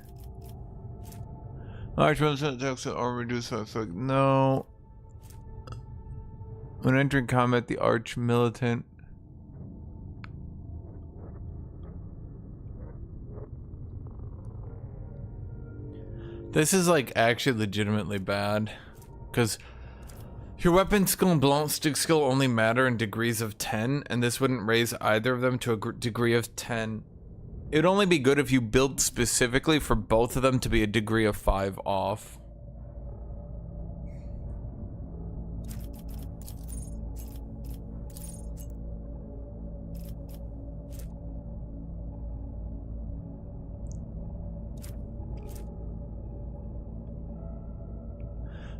Arch Militant attacks are reduced by effect. No. When entering combat, the Arch Militant. This is like actually legitimately bad. Because your weapon skill and ballistic skill only matter in degrees of 10, and this wouldn't raise either of them to a degree of 10. It would only be good if you built specifically for both of them to be a degree of 5 off.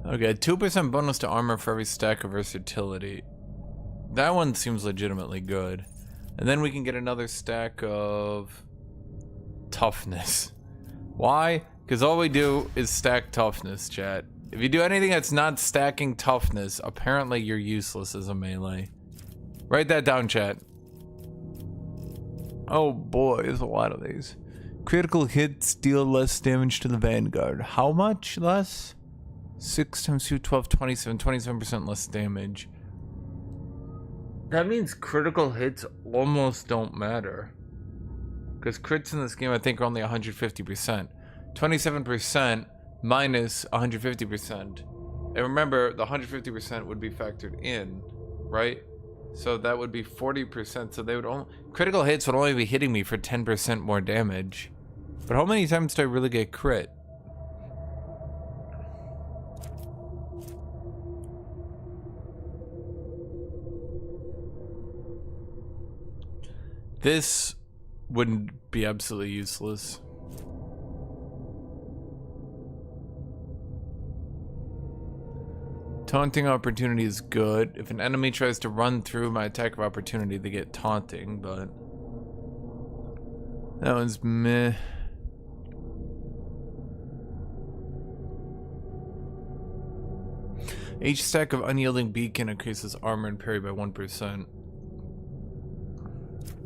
Okay, 2% bonus to armor for every stack of versatility. That one seems legitimately good. And then we can get another stack of toughness. Why? Because all we do is stack toughness, chat. If you do anything that's not stacking toughness, apparently you're useless as a melee. Write that down, chat. Oh boy, there's a lot of these. Critical hits deal less damage to the Vanguard. How much less? 6 times 2, 12, 27, 27% less damage. That means critical hits almost don't matter. Because crits in this game I think are only 150%. 27% minus 150%. And remember, the 150% would be factored in, right? So that would be 40%. So they would only... Critical hits would only be hitting me for 10% more damage. But how many times do I really get crit? This wouldn't be absolutely useless. Taunting opportunity is good. If an enemy tries to run through my attack of opportunity, they get taunting, but that one's meh. Each stack of unyielding beacon increases armor and parry by 1%.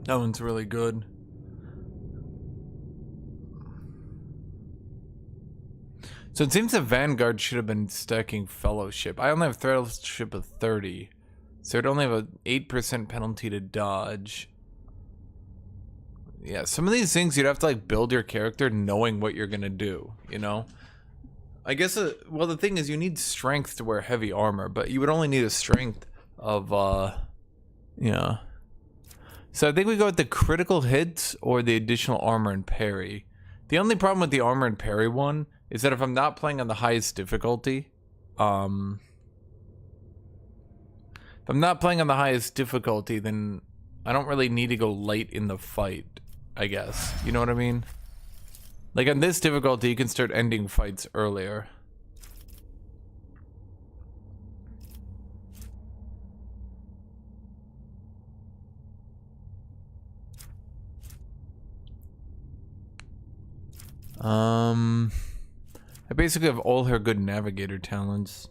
That one's really good. So it seems that Vanguard should have been stacking Fellowship. I only have Fellowship of 30. So I'd only have an 8% penalty to dodge. Yeah, some of these things you'd have to like build your character knowing what you're gonna do, you know? I guess, well, the thing is you need strength to wear heavy armor, but you would only need a strength of, yeah. So I think we go with the critical hits or the additional armor and parry. The only problem with the armor and parry one is that if I'm not playing on the highest difficulty, if I'm not playing on the highest difficulty, then I don't really need to go late in the fight, I guess. You know what I mean? Like on this difficulty, you can start ending fights earlier. I basically have all her good navigator talents.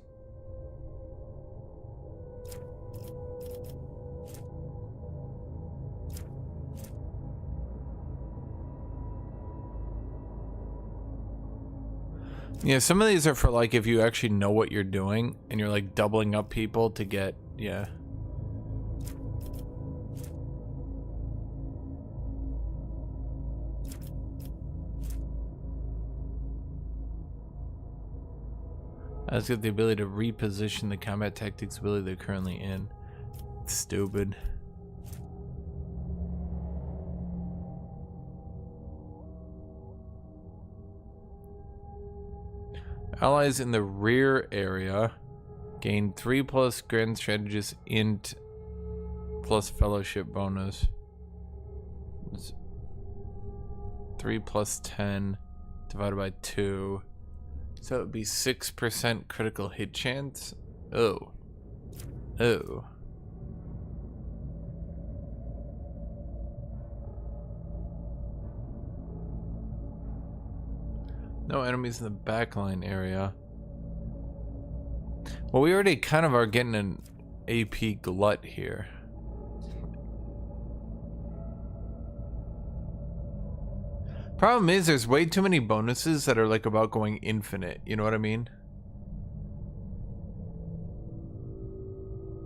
Yeah, some of these are for like if you actually know what you're doing and you're like doubling up people to get, yeah. Has got the ability to reposition the combat tactics ability they're currently in. It's stupid. Allies in the rear area gain 3+ grand strategist int plus fellowship bonus. It's 3 plus 10 divided by 2. So it would be 6% critical hit chance. Oh. Oh. No enemies in the backline area. Well, we already kind of are getting an AP glut here. Problem is, there's way too many bonuses that are like about going infinite. You know what I mean?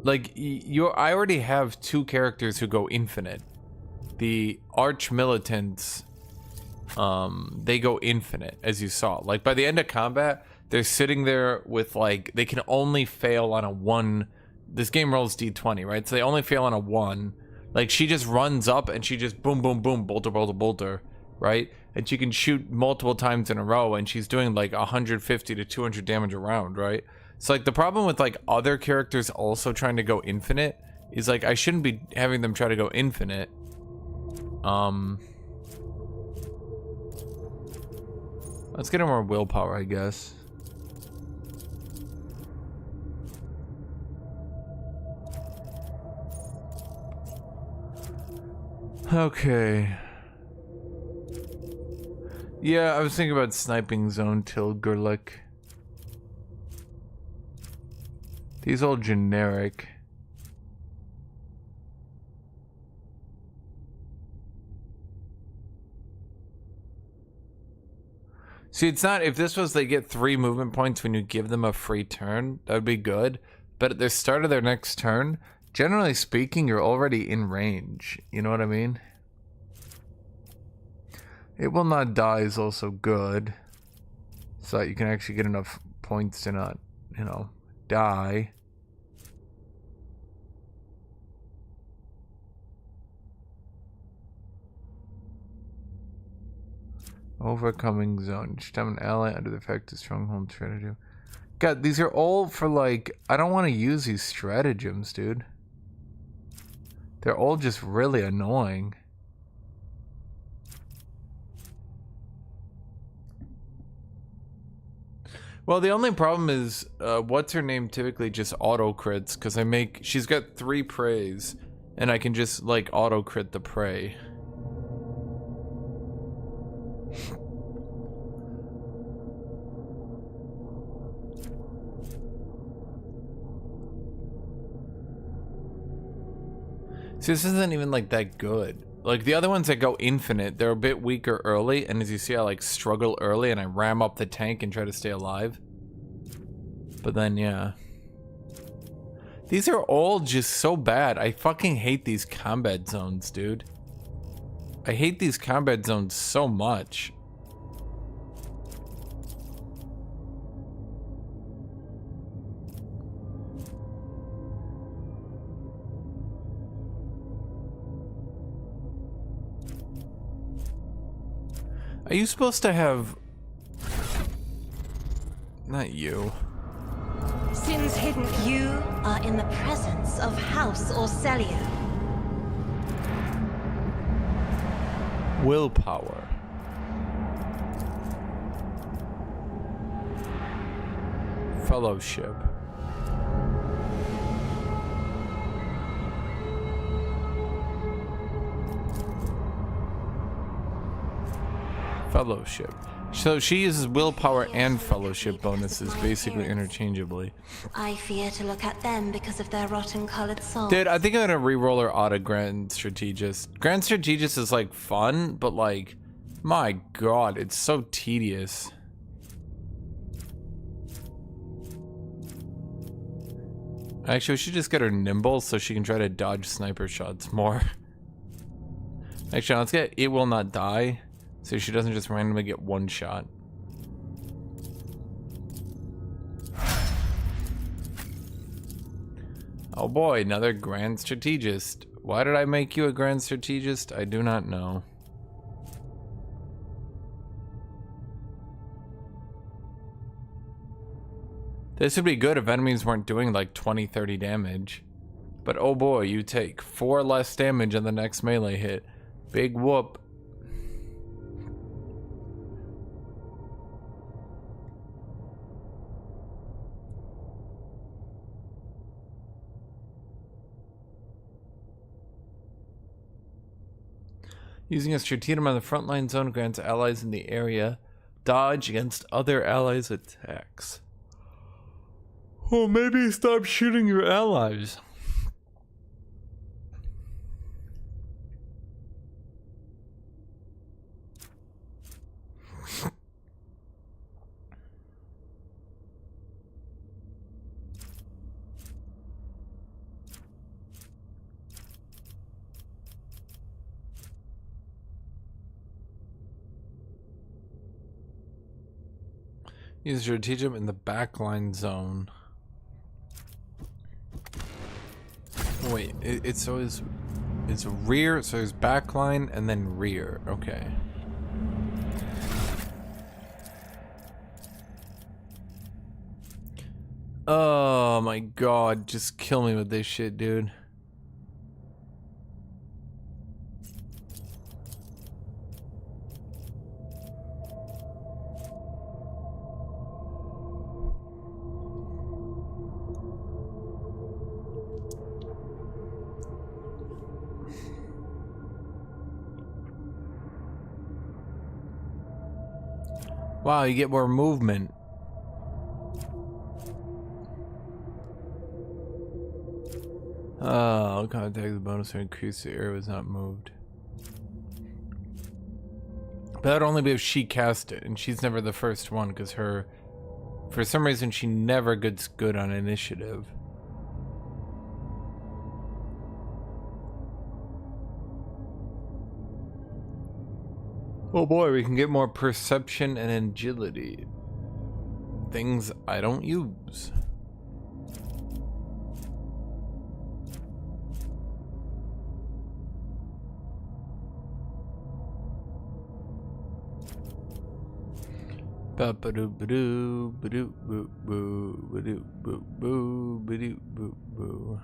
Like, I already have 2 characters who go infinite. The arch militants, they go infinite, as you saw. Like, by the end of combat, they're sitting there with, like, they can only fail on a 1. This game rolls d20, right? So they only fail on a 1. Like, she just runs up and she just boom, boom, boom, bolter, bolter, bolter, right? And she can shoot multiple times in a row, and she's doing like 150 to 200 damage a round, right? So, like, the problem with, like, other characters also trying to go infinite is, like, I shouldn't be having them try to go infinite. Let's get more willpower, I guess. Okay. Yeah, I was thinking about sniping zone till Gurlik. These all generic. See, it's not, if this was they get 3 movement points when you give them a free turn, that would be good. But at the start of their next turn, generally speaking, you're already in range. You know what I mean? It will not die is also good. So that you can actually get enough points to not, you know, die. Overcoming zone. Each time an ally under the effect of stronghold try to do. God, these are all for like, I don't want to use these stratagems, dude. They're all just really annoying. Well, the only problem is, what's her name typically just auto crits, because she's got 3 preys, and I can just like auto crit the prey. See, this isn't even like that good. Like the other ones that go infinite, they're a bit weaker early, and as you see, I like struggle early and I ram up the tank and try to stay alive. But then, yeah. These are all just so bad. I fucking hate these combat zones, dude. I hate these combat zones so much. Are you supposed to have... Not you. Sins hidden. You are in the presence of House Orcellia. Willpower. Fellowship. Fellowship. So she uses willpower and fellowship bonuses basically interchangeably. I fear to look at them because of their rotten-colored souls. Dude, I think I'm gonna reroll her auto Grand Strategist. Grand Strategist is like fun, but like, my god, it's so tedious. Actually, we should just get her nimble so she can try to dodge sniper shots more. Actually, let's get It Will Not Die, so she doesn't just randomly get 1 shot. Oh boy, another Grand Strategist. Why did I make you a Grand Strategist? I do not know. This would be good if enemies weren't doing like 20-30 damage. But oh boy, you take 4 less damage on the next melee hit. Big whoop. Using a strategium on the frontline zone grants allies in the area dodge against other allies' attacks. Well, maybe stop shooting your allies. Use strategium in the backline zone. Wait, it's always it's rear, so there's backline and then rear. Okay. Oh my god, just kill me with this shit, dude. Wow, you get more movement. Oh, contact the bonus to increase the area was not moved. But that would only be if she cast it, and she's never the first one, because her, for some reason, she never gets good on initiative. Oh boy, we can get more perception and agility. Things I don't use. Ba-ba-doo-ba-doo, ba-doo-boo-boo, ba-doo-boo-boo, ba-doo-boo-boo.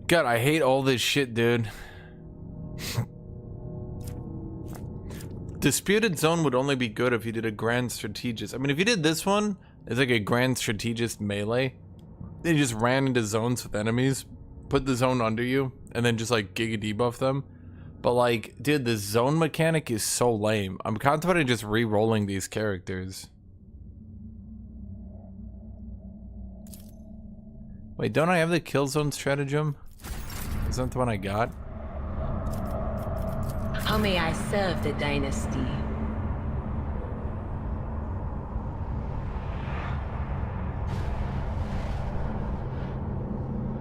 God, I hate all this shit, dude. Disputed zone would only be good if you did a grand strategist. I mean, if you did this one, it's like a grand strategist melee. Then you just ran into zones with enemies, put the zone under you, and then just like giga debuff them. But like, dude, the zone mechanic is so lame. I'm contemplating just re-rolling these characters. Wait, don't I have the kill zone stratagem? Is that the one I got? How may I serve the dynasty?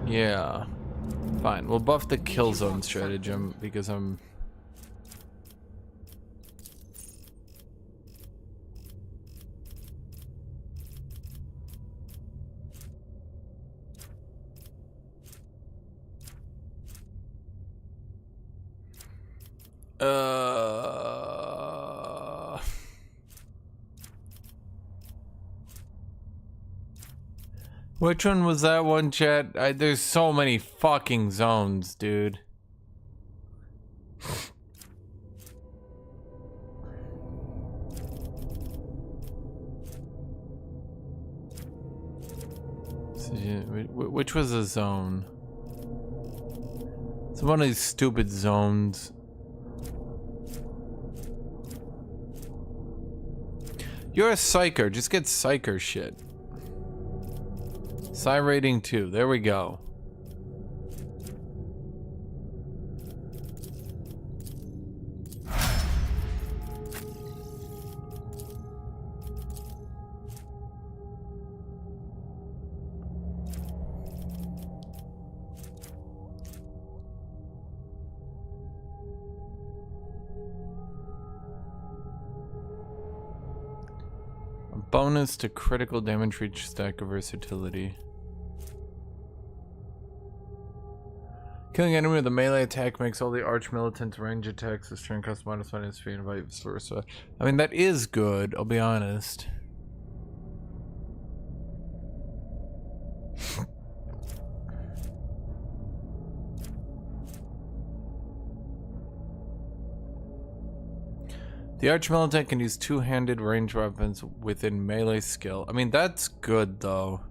Yeah. Fine, we'll buff the kill zone stratagem because I'm... Which one was that one, chat? There's so many fucking zones, dude. Which was a zone? It's one of these stupid zones. You're a psyker. Just get psyker shit. Psi rating 2. There we go. A bonus to critical damage reach stack of versatility. Killing enemy with a melee attack makes all the arch militants range attacks this turn cost -1 in speed and vice versa. I mean, that is good, I'll be honest. The Archmilitant can use two-handed ranged weapons within melee skill. I mean, that's good though.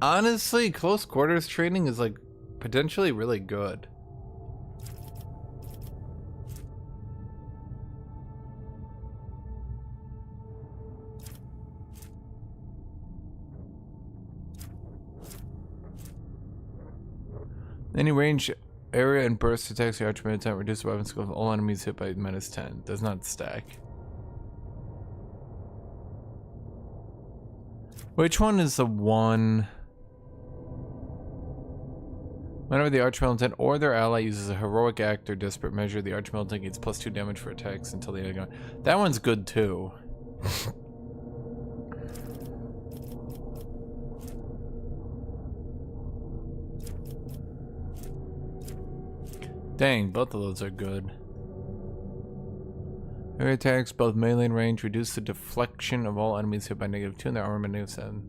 Honestly, close quarters training is like potentially really good. Any range area and burst attacks the Archmilitant reduce weapon skill of all enemies hit by -10. Does not stack. Which one is the one? Whenever the Archmilitant or their ally uses a heroic act or desperate measure, the Archmilitant gains +2 damage for attacks until the end of the game. That one's good too. Dang, both of those are good. Area attacks, both melee and range, reduce the deflection of all enemies hit by -2 and their armor by -7.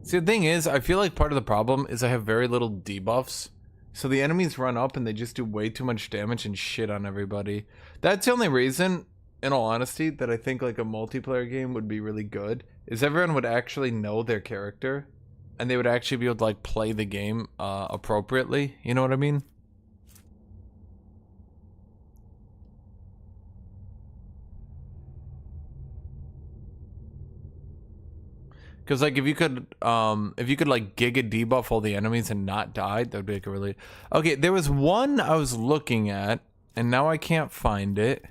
See, the thing is, I feel like part of the problem is I have very little debuffs. So the enemies run up and they just do way too much damage and shit on everybody. That's the only reason, in all honesty, that I think like a multiplayer game would be really good. Is everyone would actually know their character. And they would actually be able to like play the game appropriately. You know what I mean? Because like if you could like giga debuff all the enemies and not die, that would be like a really... Okay, there was one I was looking at, and now I can't find it.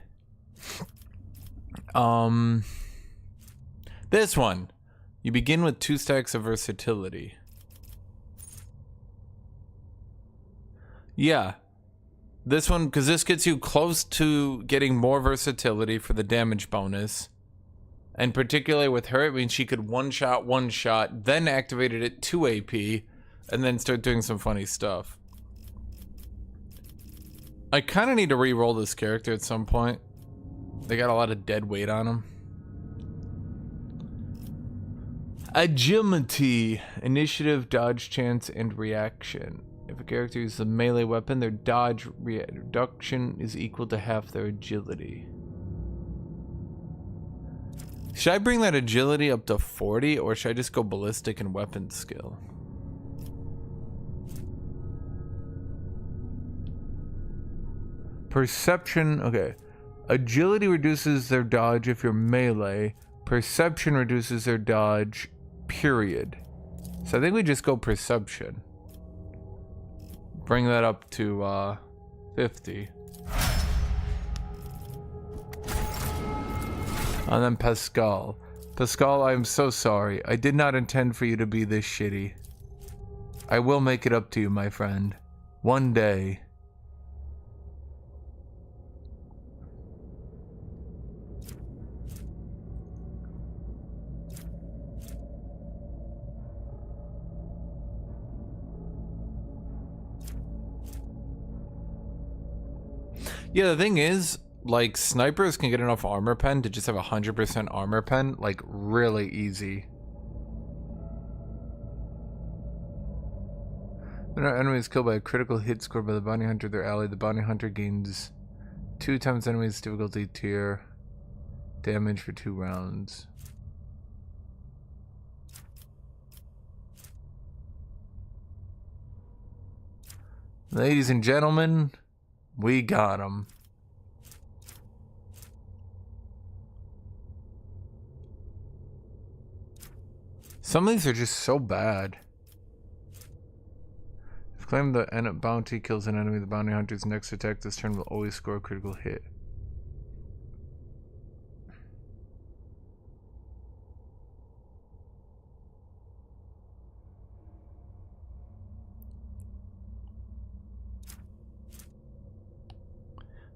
This one. You begin with 2 stacks of versatility. Yeah. This one, because this gets you close to getting more versatility for the damage bonus. And particularly with her, it means she could one shot, then activated it 2 AP, and then start doing some funny stuff. I kind of need to re-roll this character at some point. They got a lot of dead weight on them. Agility, initiative, dodge, chance, and reaction. If a character uses a melee weapon, their dodge reduction is equal to half their agility. Should I bring that agility up to 40, or should I just go ballistic and weapon skill? Perception, okay. Agility reduces their dodge if you're melee. Perception reduces their dodge, period. So I think we just go perception. Bring that up to 50. And then Pascal. Pascal, I am so sorry. I did not intend for you to be this shitty. I will make it up to you, my friend. One day. Yeah, the thing is, like, snipers can get enough armor pen to just have 100% armor pen, like, really easy. When our enemy is killed by a critical hit scored by the bounty hunter, their ally, the bounty hunter gains 2 times enemy's difficulty tier damage for 2 rounds. Ladies and gentlemen, we got him. Some of these are just so bad. If claimed the bounty kills an enemy, the bounty hunter's next attack this turn will always score a critical hit.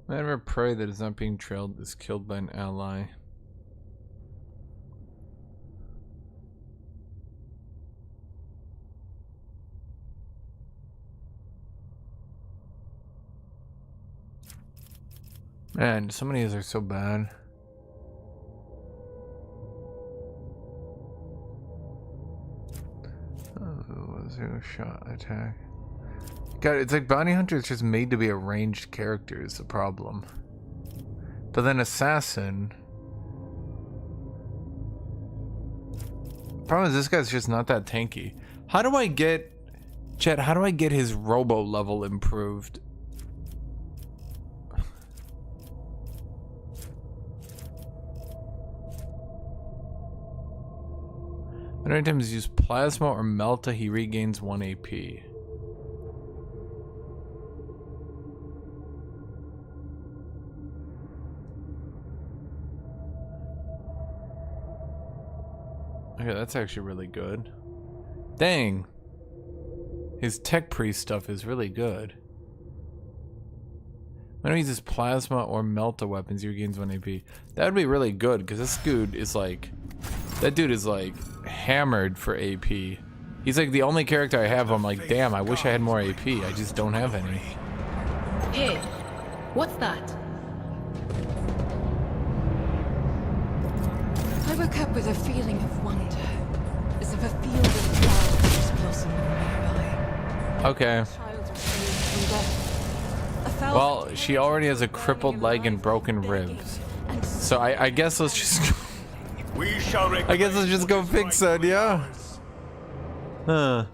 Whenever prey that is not being trailed is killed by an ally. Man, some of these are so bad. Zero shot attack. God, it's like Bounty Hunter is just made to be a ranged character is the problem. But then Assassin... Problem is this guy's just not that tanky. How do I get... Chet, how do I get his robo level improved? When items use plasma or melta, he regains 1 AP. Okay, that's actually really good. Dang. His tech priest stuff is really good. When he uses plasma or melta weapons, he regains 1 AP. That would be really good, because this dude is like... That dude is like hammered for AP. He's like the only character I have. I'm like, damn, I wish I had more AP. I just don't have any. Hey, what's that? I woke up with a feeling of wonder, as if a field of flowers blossomed nearby. Okay. A child was saved from death. A foul Well, she already has a crippled leg and broken ribs. So I guess let's just... We shall I guess let's just go fix that, yeah? Huh.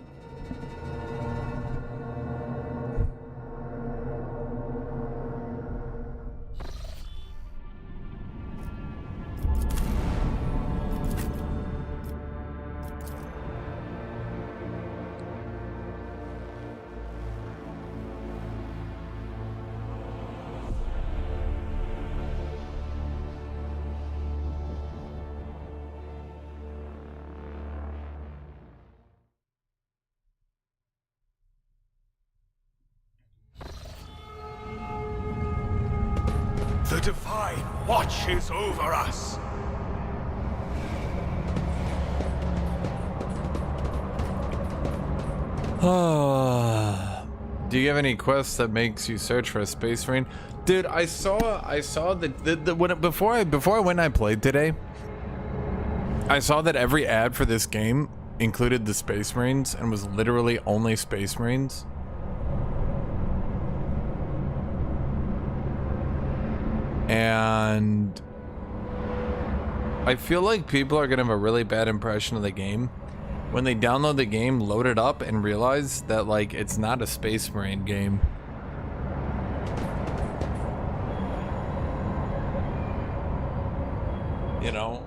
The Divine watches over us. Do you have any quests that makes you search for a space marine? Dude, I saw before I went and I played today, I saw that every ad for this game included the space marines and was literally only space marines. And I feel like people are gonna have a really bad impression of the game when they download the game, load it up, and realize that like it's not a Space Marine game. You know?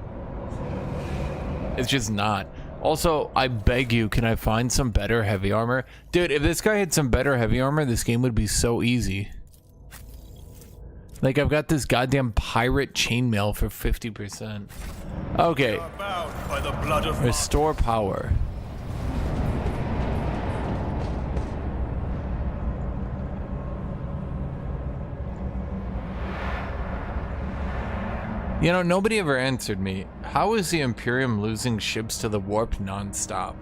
It's just not. Also, I beg you, can I find some better heavy armor? Dude, if this guy had some better heavy armor, this game would be so easy. Like, I've got this goddamn pirate chainmail for 50%. Okay. Restore power. You know, nobody ever answered me. How is the Imperium losing ships to the warp non-stop?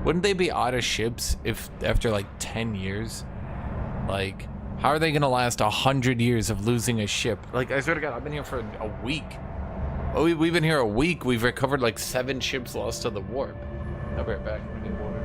Wouldn't they be out of ships if after like 10 years? Like, how are they gonna last 100 years of losing a ship? Like, I swear to God, I've been here for a week. Oh, we've been here a week. We've recovered like 7 ships lost to the warp. I'll be right back. I need water.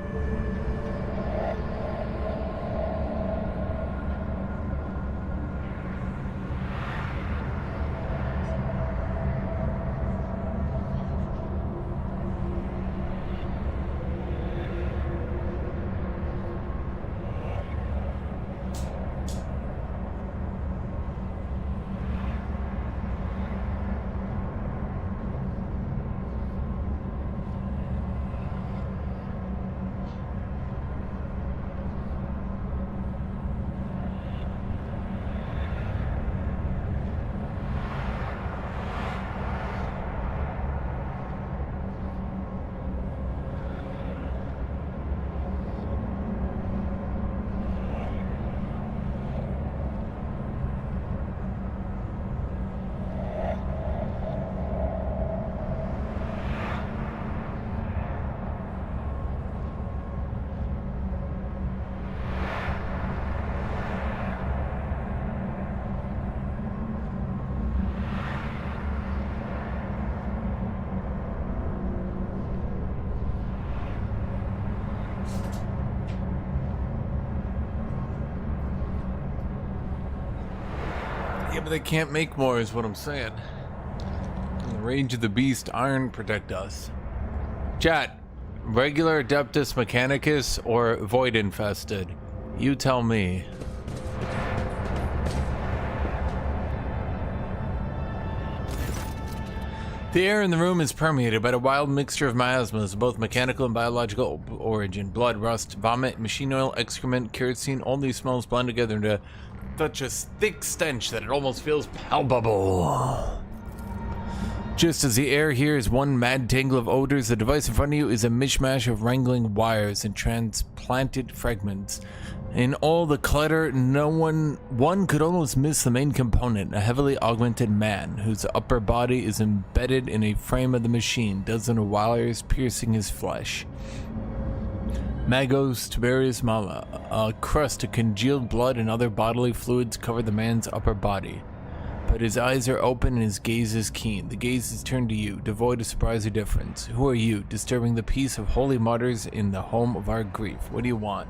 Yeah, but they can't make more is what I'm saying. In the rage of the beast, iron protect us. Chat, regular Adeptus Mechanicus or Void Infested? You tell me. The air in the room is permeated by a wild mixture of miasmas, both mechanical and biological origin. Blood, rust, vomit, machine oil, excrement, kerosene. All these smells blend together into such a thick stench that it almost feels palpable. Just as the air here is one mad tangle of odors, the device in front of you is a mishmash of wrangling wires and transplanted fragments. In all the clutter, one could almost miss the main component, a heavily augmented man whose upper body is embedded in a frame of the machine, dozens of wires piercing his flesh. Magos tubarius mala, a crust of congealed blood and other bodily fluids cover the man's upper body. But his eyes are open and his gaze is keen. The gaze is turned to you, devoid of surprise or difference. Who are you, disturbing the peace of holy martyrs in the home of our grief? What do you want?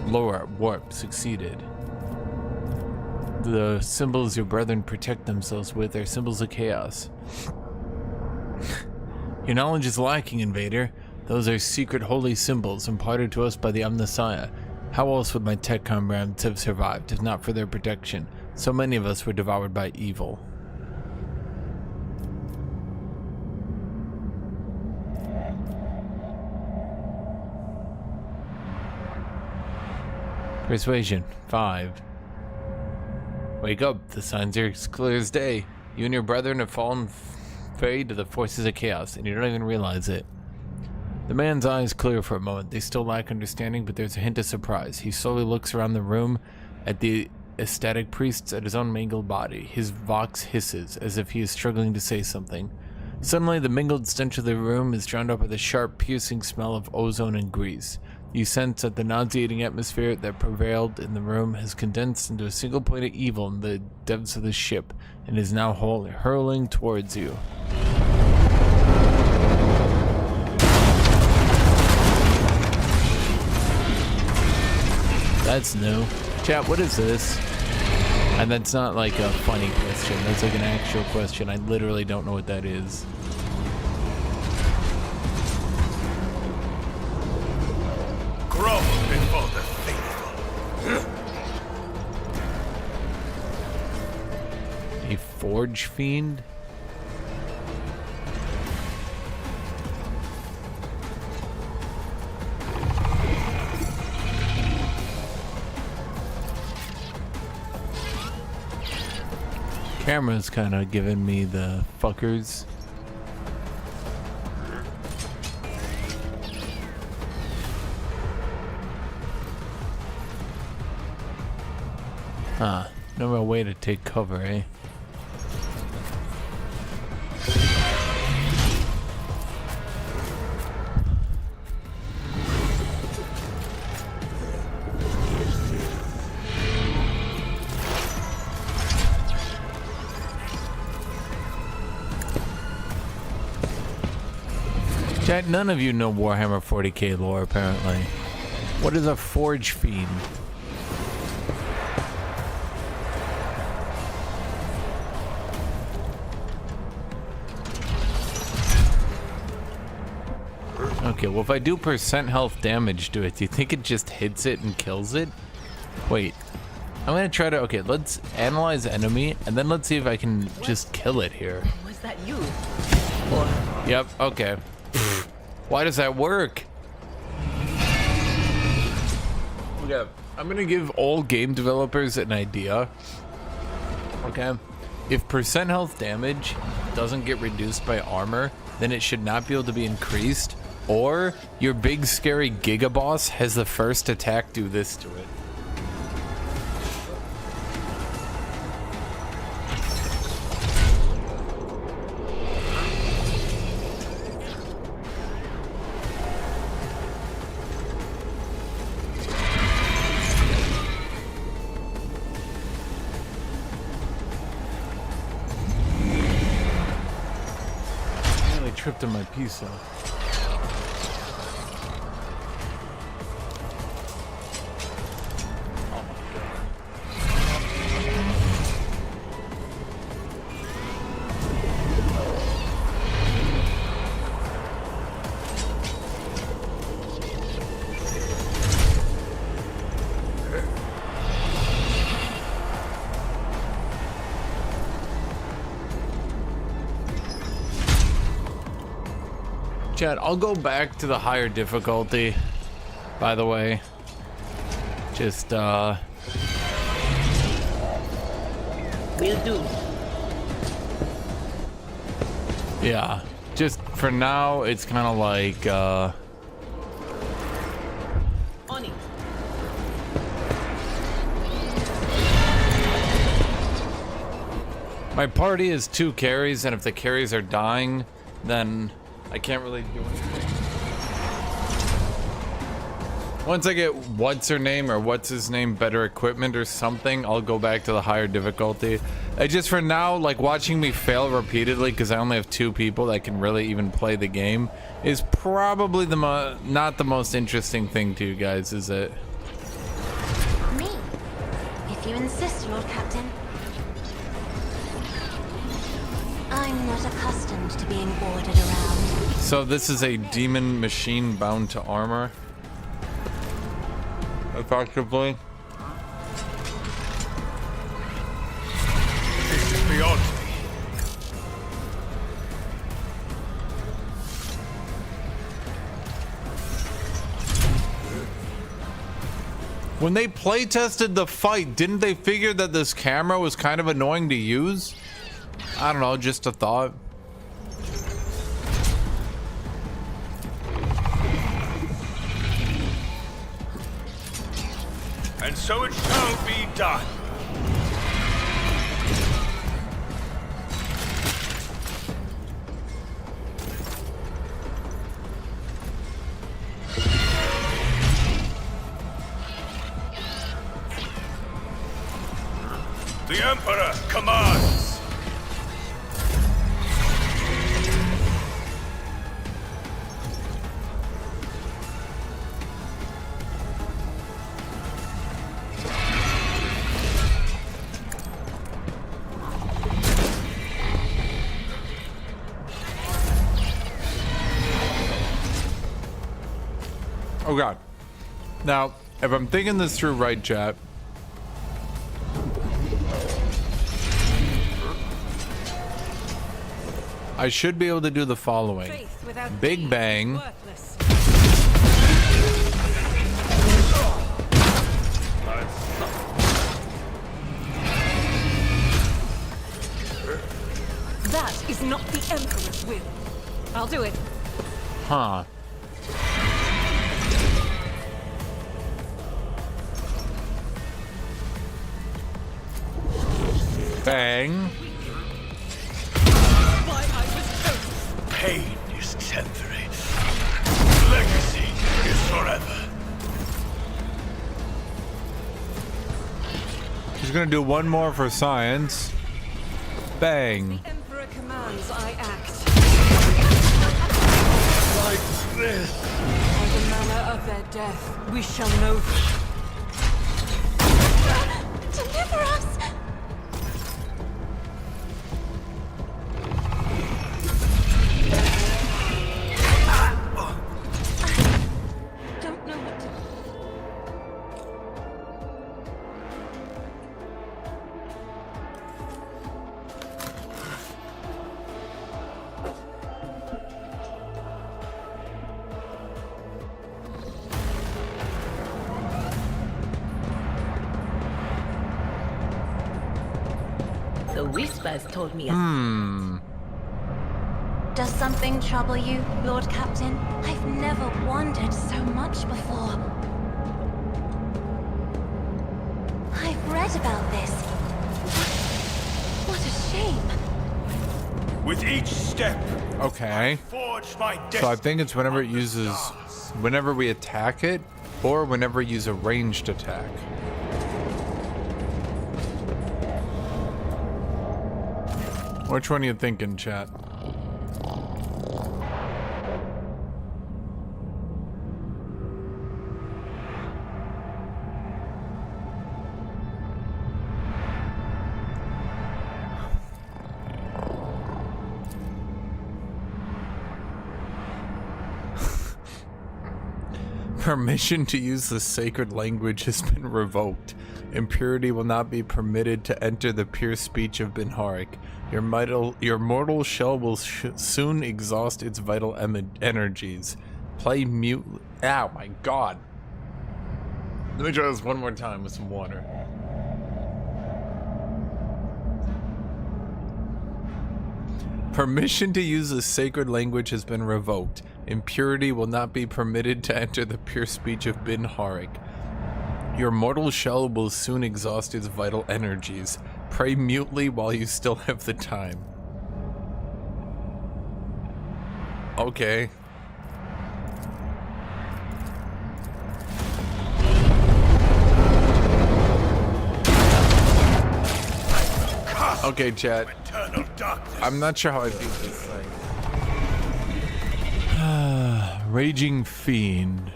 Laura, warp, succeeded. The symbols your brethren protect themselves with are symbols of chaos. Your knowledge is lacking, Invader. Those are secret holy symbols imparted to us by the Omnissiah. How else would my tech comrades have survived if not for their protection? So many of us were devoured by evil. Persuasion, 5. Wake up, the signs are as clear as day. You and your brethren have fallen prey to the forces of chaos, and you don't even realize it. The man's eyes clear for a moment. They still lack understanding, but there's a hint of surprise. He slowly looks around the room at the ecstatic priests, at his own mangled body. His vox hisses, as if he is struggling to say something. Suddenly, the mingled stench of the room is drowned out by the sharp, piercing smell of ozone and grease. You sense that the nauseating atmosphere that prevailed in the room has condensed into a single point of evil in the depths of the ship, and is now hurling towards you. That's new. Chat, what is this? And that's not like a funny question. That's like an actual question. I literally don't know what that is. Grovel before the faithful. A forge fiend? Camera's kind of giving me the fuckers. Huh, no real way to take cover, eh? Chat, none of you know Warhammer 40k lore, apparently. What is a forge fiend? Okay, well, if I do percent health damage to it, do you think it just hits it and kills it? Wait, I'm gonna try to, okay, let's analyze enemy, and then let's see if I can just kill it here. Was that you? Yep, okay. Why does that work? Okay, I'm gonna give all game developers an idea. Okay, if percent health damage doesn't get reduced by armor, then it should not be able to be increased, or your big scary Giga Boss has the first attack do this to it. Tripped on my piece though. Chat, I'll go back to the higher difficulty, by the way. Just, Will do. yeah. Just for now, it's kind of like, On it. my party is 2 carries, and if the carries are dying, then I can't really do anything. Once I get what's her name or what's his name better equipment or something, I'll go back to the higher difficulty. Just for now, like watching me fail repeatedly because I only have 2 people that can really even play the game is probably the not the most interesting thing to you guys, is it? Me? If you insist, Lord Captain. I'm not accustomed to being ordered around. So this is a demon machine bound to armor. Effectively. This is beyond me. When they play tested the fight, didn't they figure that this camera was kind of annoying to use? I don't know, just a thought. And so it shall be done. The Emperor commands. Oh god. Now, if I'm thinking this through right, chat. I should be able to do the following. Faith without Big deeds is bang. worthless. That is not the Emperor's will. I'll do it. Huh. Bang. Why I was chosen. Pain is temporary. Legacy is forever. She's gonna do one more for science. Bang. The Emperor commands I act. Like this. By the manner of their death, we shall know them. Deliver us! Don't know what to... The whispers told me. Does something trouble you, Lord Captain? I've never wondered so much before. I've read about this. What a shame. With each step, Okay. forge my destiny. So I think it's whenever it uses, whenever we attack it, or whenever we use a ranged attack. Which one are you thinking, chat? Permission to use the sacred language has been revoked. Impurity will not be permitted to enter the pure speech of Binharik. Your mortal shell will soon exhaust its vital energies. Play mute. Ow, my God. Let me try this one more time with some water. Permission to use the sacred language has been revoked. Impurity will not be permitted to enter the pure speech of Bin Harik. Your mortal shell will soon exhaust its vital energies. Pray mutely while you still have the time. Okay. Okay, chat. I'm not sure how I beat this thing. Raging Fiend.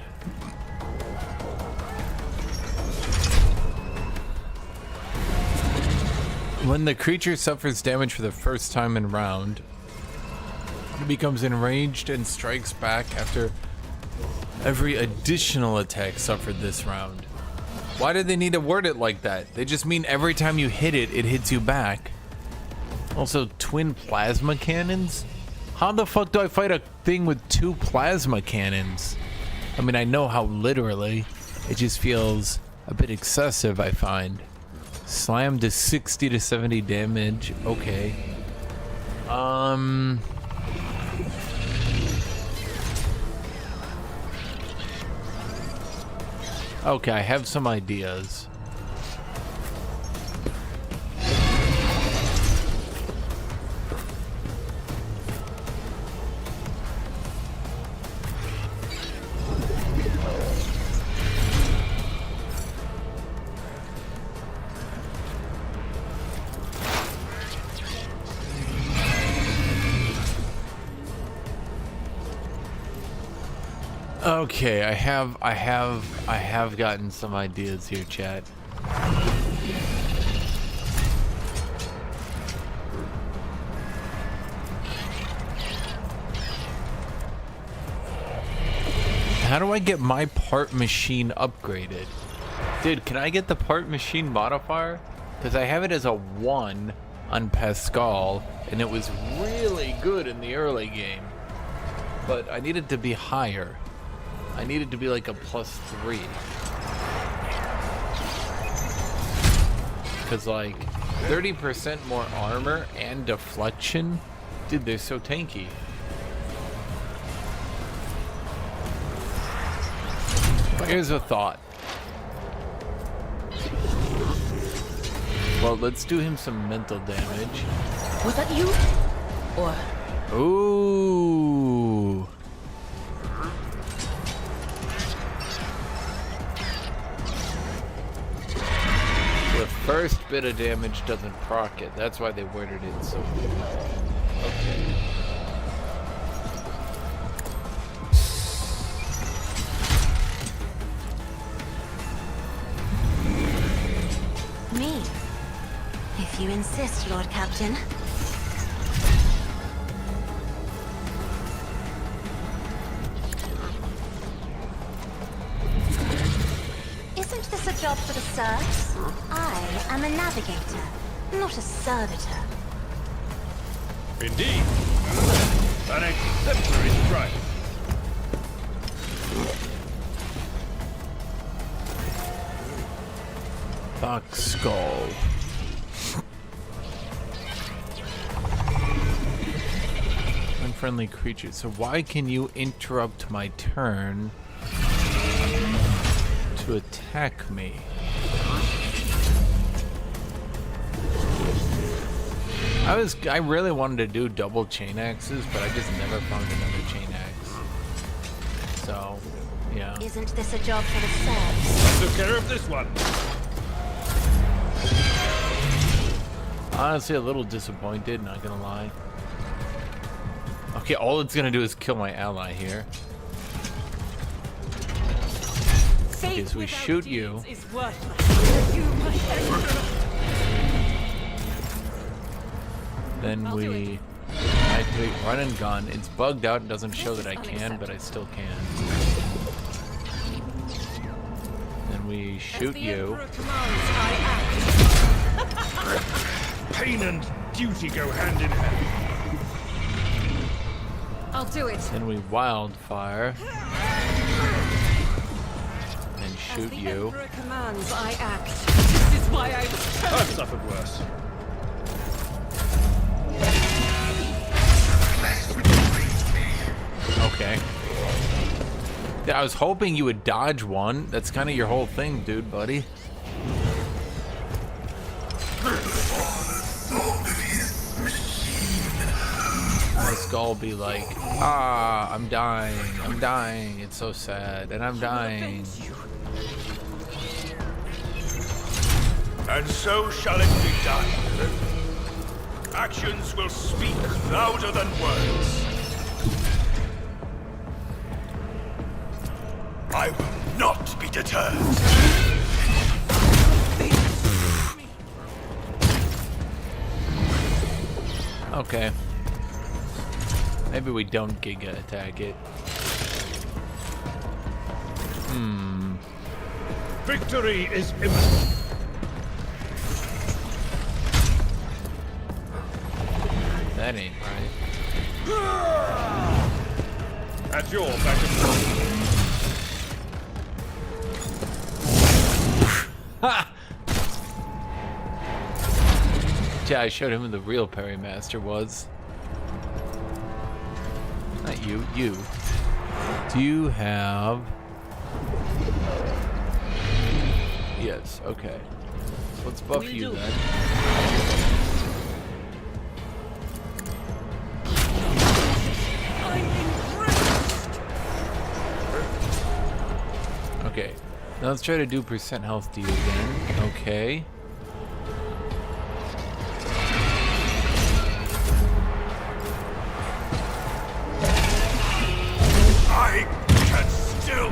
When the creature suffers damage for the first time in round, it becomes enraged and strikes back after every additional attack suffered this round. Why do they need to word it like that? They just mean every time you hit it, it hits you back. Also, twin plasma cannons? How the fuck do I fight a thing with 2 plasma cannons? I mean, I know how literally. It just feels a bit excessive, I find. Slam to 60 to 70 damage. Okay. Okay, I have some ideas. Okay, I have gotten some ideas here, chat. How do I get my part machine upgraded? Dude, can I get the part machine modifier? Because I have it as a 1 on Pascal, and it was really good in the early game. But I need it to be higher. I need it to be like a +3. Because like 30% more armor and deflection, dude, they're so tanky. Here's a thought. Well, let's do him some mental damage. Was that you? Or... Ooh. The first bit of damage doesn't proc it. That's why they worded it so good. Okay. Me? If you insist, Lord Captain. Isn't this a job for the serfs? I am a navigator, not a servitor. Indeed. An exemplary strike. Fox Skull. Unfriendly creature. So why can you interrupt my turn to attack me? I really wanted to do double chain axes, but I just never found another chain axe. So, yeah. Isn't this a job for the serfs? I took care of this one. Honestly, a little disappointed, not gonna lie. Okay, all it's gonna do is kill my ally here. Okay, so we shoot you. Then we activate run and gun. It's bugged out and doesn't show that I can, but I still can. Then we shoot you. Pain and duty go hand in hand. I'll do it. Then we wildfire. And shoot As the you. Emperor commands, I act. This is why I was chosen. I've suffered worse. Okay. Yeah, I was hoping you would dodge one. That's kind of your whole thing, dude, buddy. My skull be like, ah, I'm dying, it's so sad, and I'm dying. And so shall it be done. Actions will speak louder than words. I will not be deterred. Okay. Maybe we don't Giga attack it. Victory is imminent. That ain't right. At your back and forth. Ha! Yeah, I showed him who the real Parry Master was. Not you, you. Do you have... Yes, okay. Let's buff you then. Okay. Now let's try to do percent health to you again. Okay. I can still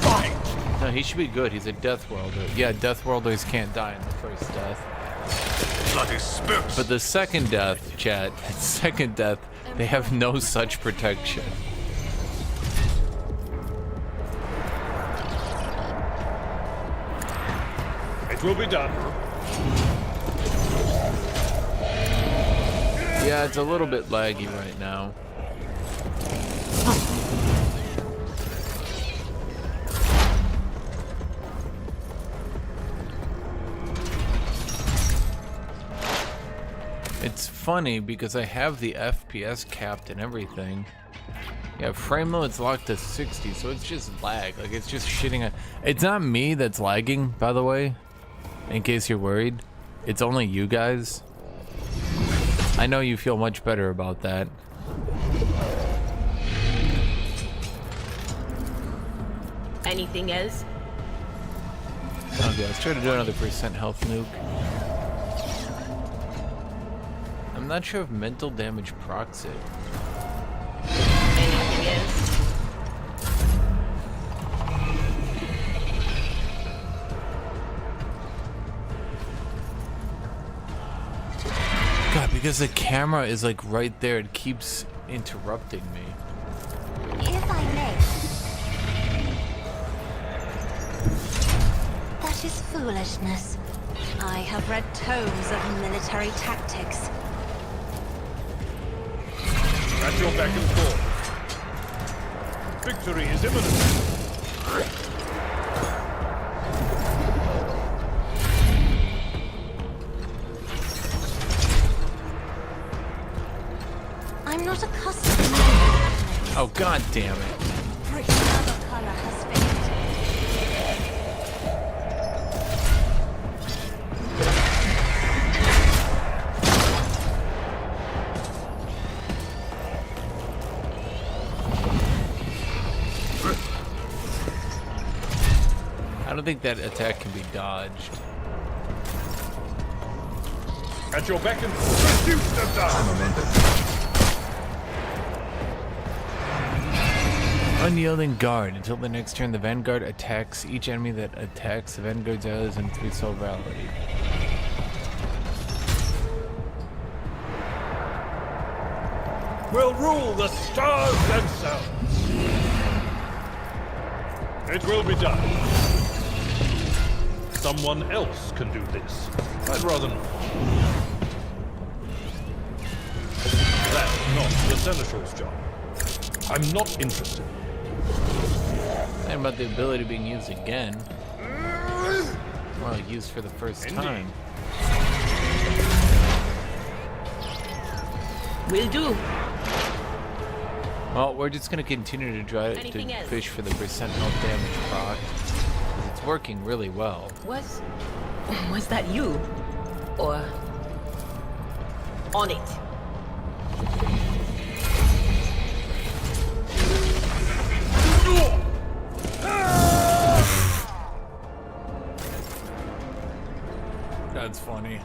fight. No, he should be good. He's a Death Worlder. Yeah, Death Worlders can't die in the first death. Bloody spirits. But the second death, chat, second death, they have no such protection. It will be done. Yeah, it's a little bit laggy right now. It's funny because I have the FPS capped and everything. Yeah, frame limit's locked to 60, so it's just lag. Like, it's just shitting at... It's not me that's lagging, by the way. In case you're worried. It's only you guys. I know you feel much better about that. Anything else? Okay, let's try to do another percent health nuke. I'm not sure if mental damage procs it. Anything else? God, because the camera is like right there, it keeps interrupting me. If I may. That is foolishness. I have read tomes of military tactics. At your back and forth. Victory is imminent. I'm not accustomed. Oh, god damn it. Another color has failed. I don't think that attack can be dodged. At your back and forth. Reduce them down. Unyielding guard. Until the next turn, the Vanguard attacks each enemy that attacks the Vanguard's allies in 3 soul rally. Will rule the stars themselves. It will be done. Someone else can do this. I'd rather not. That's not the Senator's job. I'm not interested. And about the ability being used again. More like used for the first time. Will do. Well, we're just gonna continue to try Anything to else? fish for the percent health damage proc. It's working really well. Was that you? Or on it? That's funny.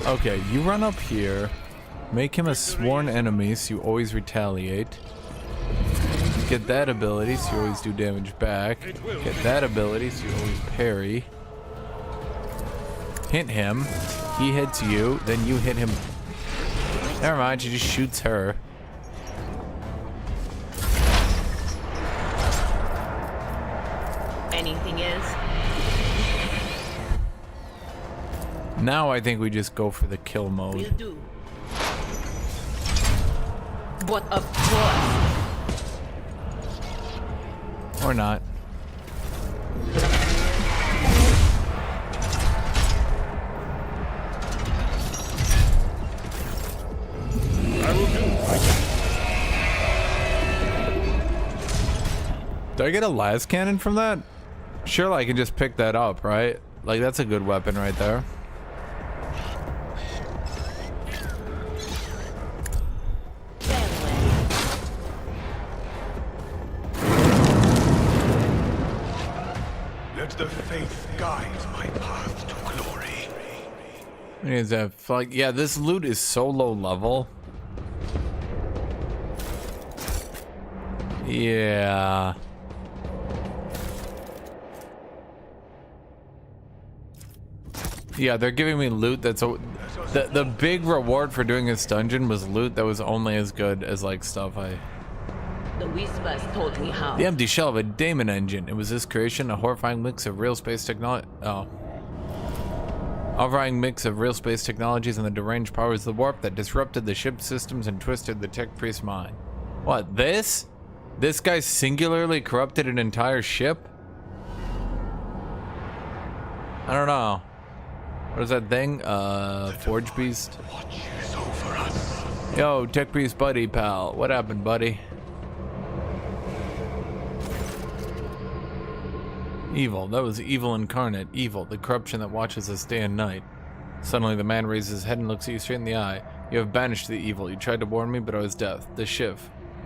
Okay, you run up here. Make him a sworn enemy so you always retaliate. Get that ability so you always do damage back. Get that ability so you always parry. Hit him. He hits you, then you hit him. Never mind, she just shoots her. Anything else? Now I think we just go for the kill Will mode. do. But of course. Or not. I will do. Do I get a las cannon from that? Surely I can just pick that up, right? Like, that's a good weapon right there. Let the faith guide my path to glory. Is that like, yeah, this loot is so low level. Yeah. Yeah, they're giving me loot that's the big reward for doing this dungeon was loot that was only as good as like stuff I. The Whispers taught me how. The empty shell of a daemon engine. It was this creation, a horrifying mix of real space technology. Horrifying mix of real space technologies and the deranged powers of the warp that disrupted the ship's systems and twisted the tech priest's mind. What, this? This guy singularly corrupted an entire ship? I don't know. What is that thing? Forge Beast? Watches over us. Yo, Tech Priest buddy, pal. What happened, buddy? Evil. That was evil incarnate. Evil. The corruption that watches us day and night. Suddenly the man raises his head and looks at you straight in the eye. You have banished the evil. You tried to warn me, but I was deaf. The ship.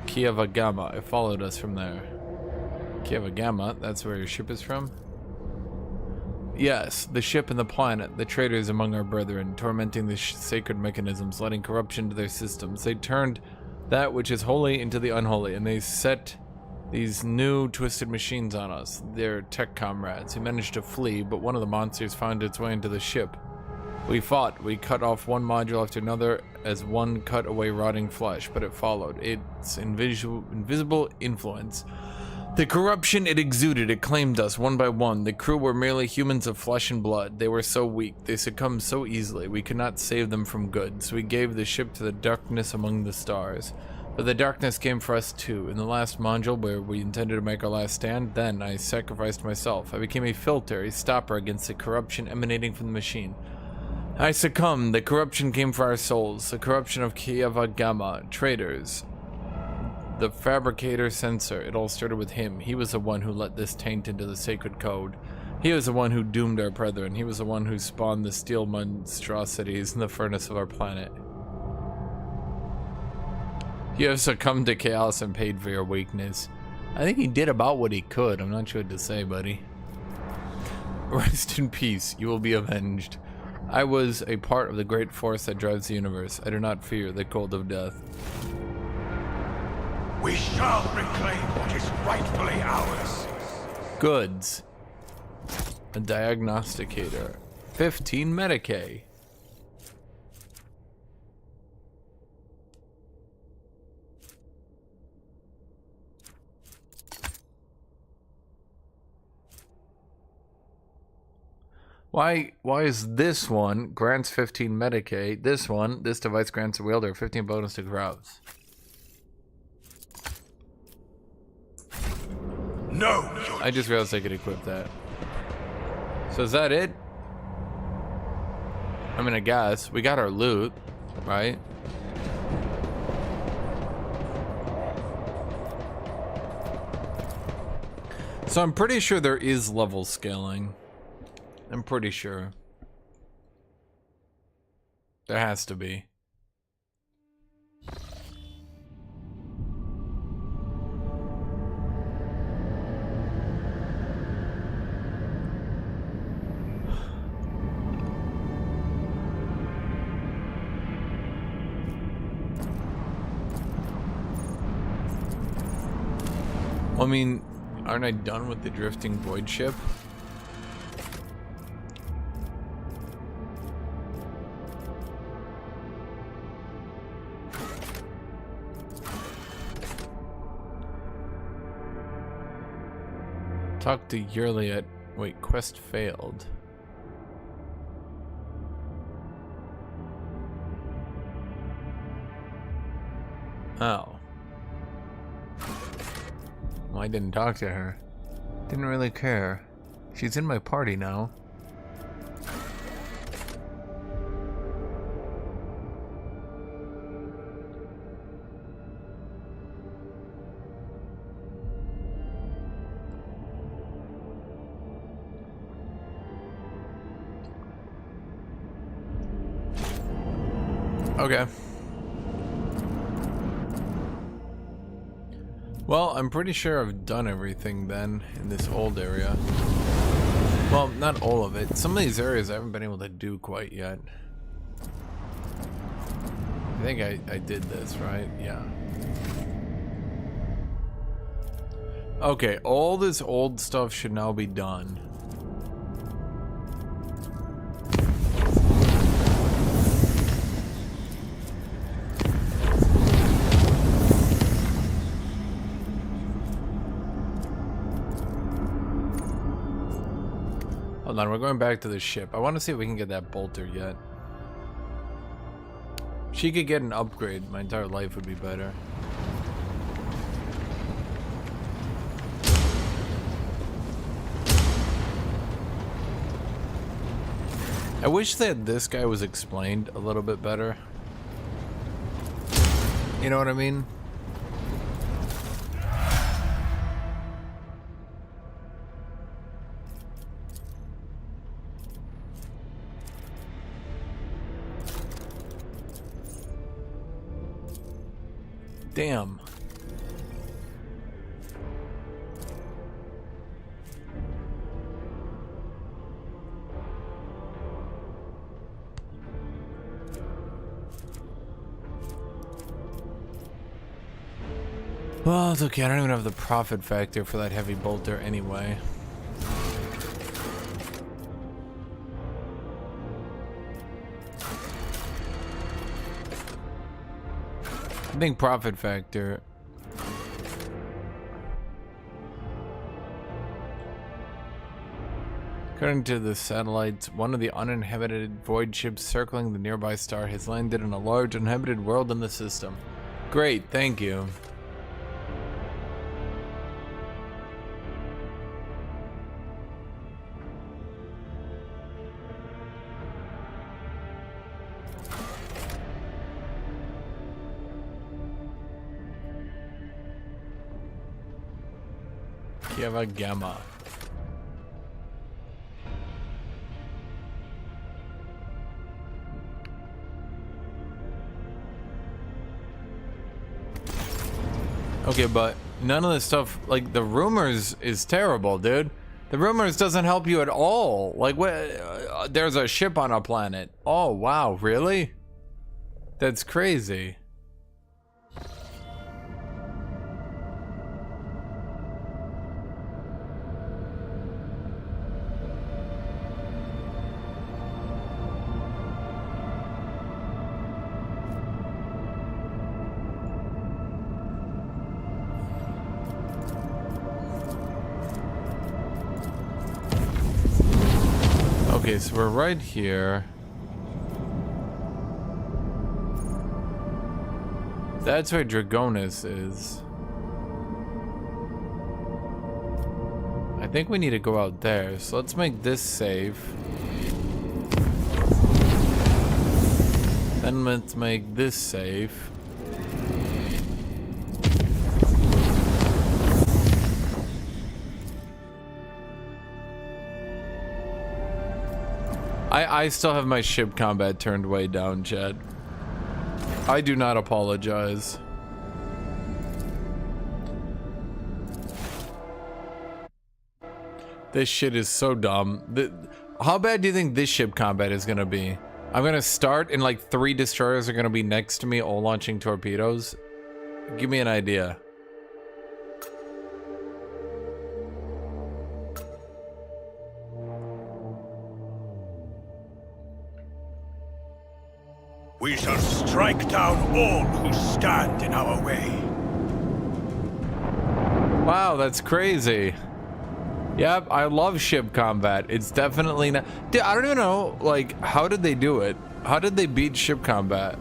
Kieva Gamma. It followed us from there. Kieva Gamma? That's where your ship is from? Yes, the ship and the planet, the traitors among our brethren, tormenting the sacred mechanisms, letting corruption to their systems. They turned that which is holy into the unholy, and they set these new twisted machines on us. They're tech comrades. We managed to flee, but one of the monsters found its way into the ship. We fought. We cut off one module after another as one cut away rotting flesh, but it followed. Its invisible influence. The corruption it exuded, it claimed us one by one. The crew were merely humans of flesh and blood. They were so weak, they succumbed so easily. We could not save them from good, so we gave the ship to the darkness among the stars. But the darkness came for us too. In the last module where we intended to make our last stand, then I sacrificed myself. I became a filter, a stopper against the corruption emanating from the machine. I succumbed. The corruption came for our souls. The corruption of Kieva Gamma, traitors. The fabricator censor, it all started with him. He was the one who let this taint into the sacred code. He was the one who doomed our brethren. He was the one who spawned the steel monstrosities in the furnace of our planet. You have succumbed to chaos and paid for your weakness. I think he did about what he could. I'm not sure what to say, buddy. Rest in peace. You will be avenged. I was a part of the great force that drives the universe. I do not fear the cold of death. We shall reclaim what is rightfully ours. Goods. A diagnosticator. 15 Medicaid. Why is this one grants 15 Medicaid? This device grants a wielder 15 bonus to growls. No! I just realized I could equip that. So is that it? I mean, I guess. We got our loot, right? So I'm pretty sure there is level scaling. I'm pretty sure. There has to be. I mean, aren't I done with the drifting void ship? Talk to yearly at... Wait, quest failed. Oh. Well, I didn't talk to her. Didn't really care. She's in my party now. Okay. Well, I'm pretty sure I've done everything then in this old area. Well, not all of it. Some of these areas I haven't been able to do quite yet. I think I did this, right? Yeah. Okay, all this old stuff should now be done. Hold on, we're going back to the ship. I want to see if we can get that bolter yet. If she could get an upgrade, my entire life would be better. I wish that this guy was explained a little bit better. You know what I mean? Damn. Well, it's okay. I don't even have the profit factor for that heavy bolter anyway. I think profit factor. According to the satellites, one of the uninhabited void ships circling the nearby star has landed in a large uninhabited world in the system. Great, thank you. Kieva Gamma. Okay, but none of this stuff, like the rumors is terrible, dude. The rumors doesn't help you at all. Like, what? There's a ship on a planet. Oh, wow, really? That's crazy. Okay, so we're right here. That's where Dragonis is. I think we need to go out there, so let's make this safe. Then let's make this safe. I still have my ship combat turned way down, Chad. I do not apologize. This shit is so dumb. How bad do you think this ship combat is gonna be? I'm gonna start and like 3 destroyers are gonna be next to me all launching torpedoes. Give me an idea. We shall strike down all who stand in our way. Wow, that's crazy. Yep, I love ship combat. It's definitely not... Dude, I don't even know, like, how did they do it? How did they beat ship combat?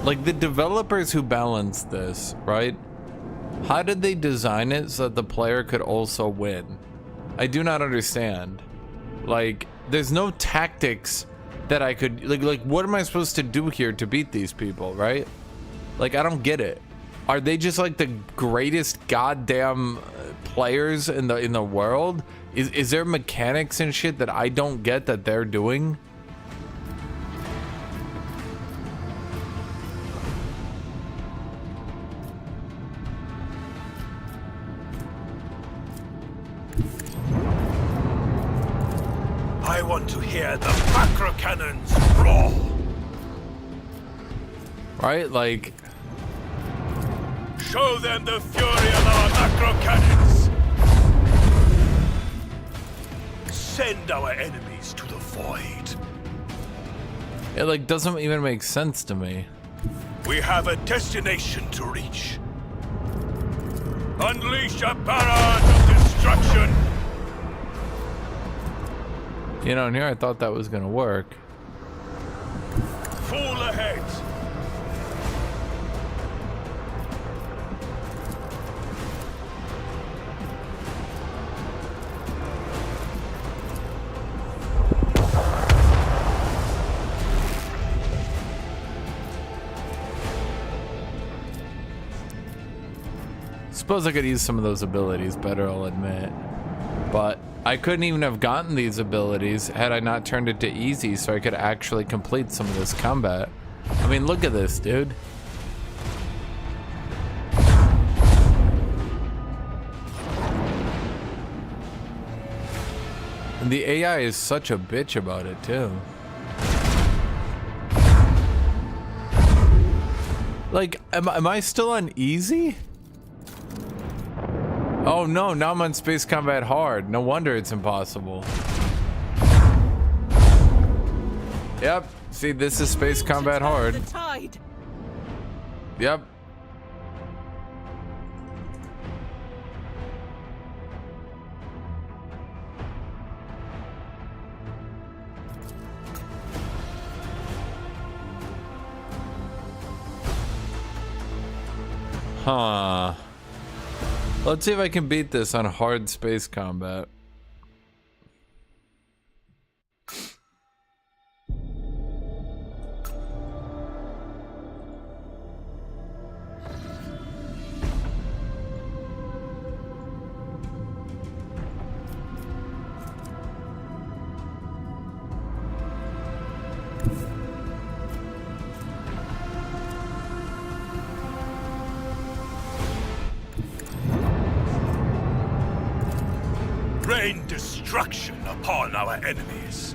Like, the developers who balanced this, right? How did they design it so that the player could also win? I do not understand. Like, there's no tactics that I could... Like, what am I supposed to do here to beat these people, right? Like, I don't get it. Are they just, like, the greatest goddamn... players in the world? Is there mechanics and shit that I don't get that they're doing? I want to hear the macro cannons roar. Right, like, show them the fury of our macro cannons. Send our enemies to the void. it like doesn't even make sense to me. We have a destination to reach. Unleash a barrage of destruction. You know, in here I thought that was gonna work. Full ahead. Suppose I could use some of those abilities better, I'll admit. But I couldn't even have gotten these abilities had I not turned it to easy so I could actually complete some of this combat. I mean, look at this, dude. And the AI is such a bitch about it, too. Like, am I still on easy? Oh no, now I'm on Space Combat Hard. No wonder it's impossible. Yep, see, this is Space Combat Hard. Yep. Huh. Let's see if I can beat this on hard space combat. Rain destruction upon our enemies.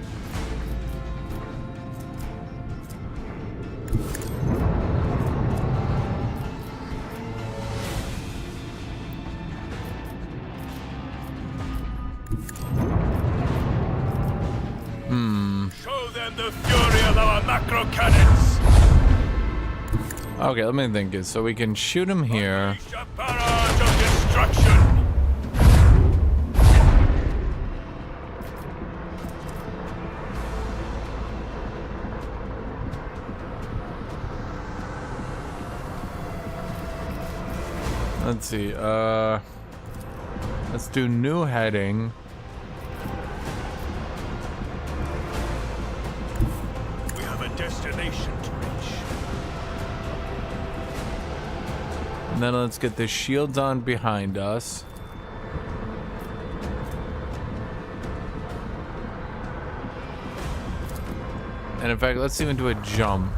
Show them the fury of our macro cannons. Okay, let me think it. So we can shoot him here. Unleash a barrage of destruction. Let's see. Let's do new heading. We have a destination to reach. And then let's get the shields on behind us. And in fact, let's even do a jump.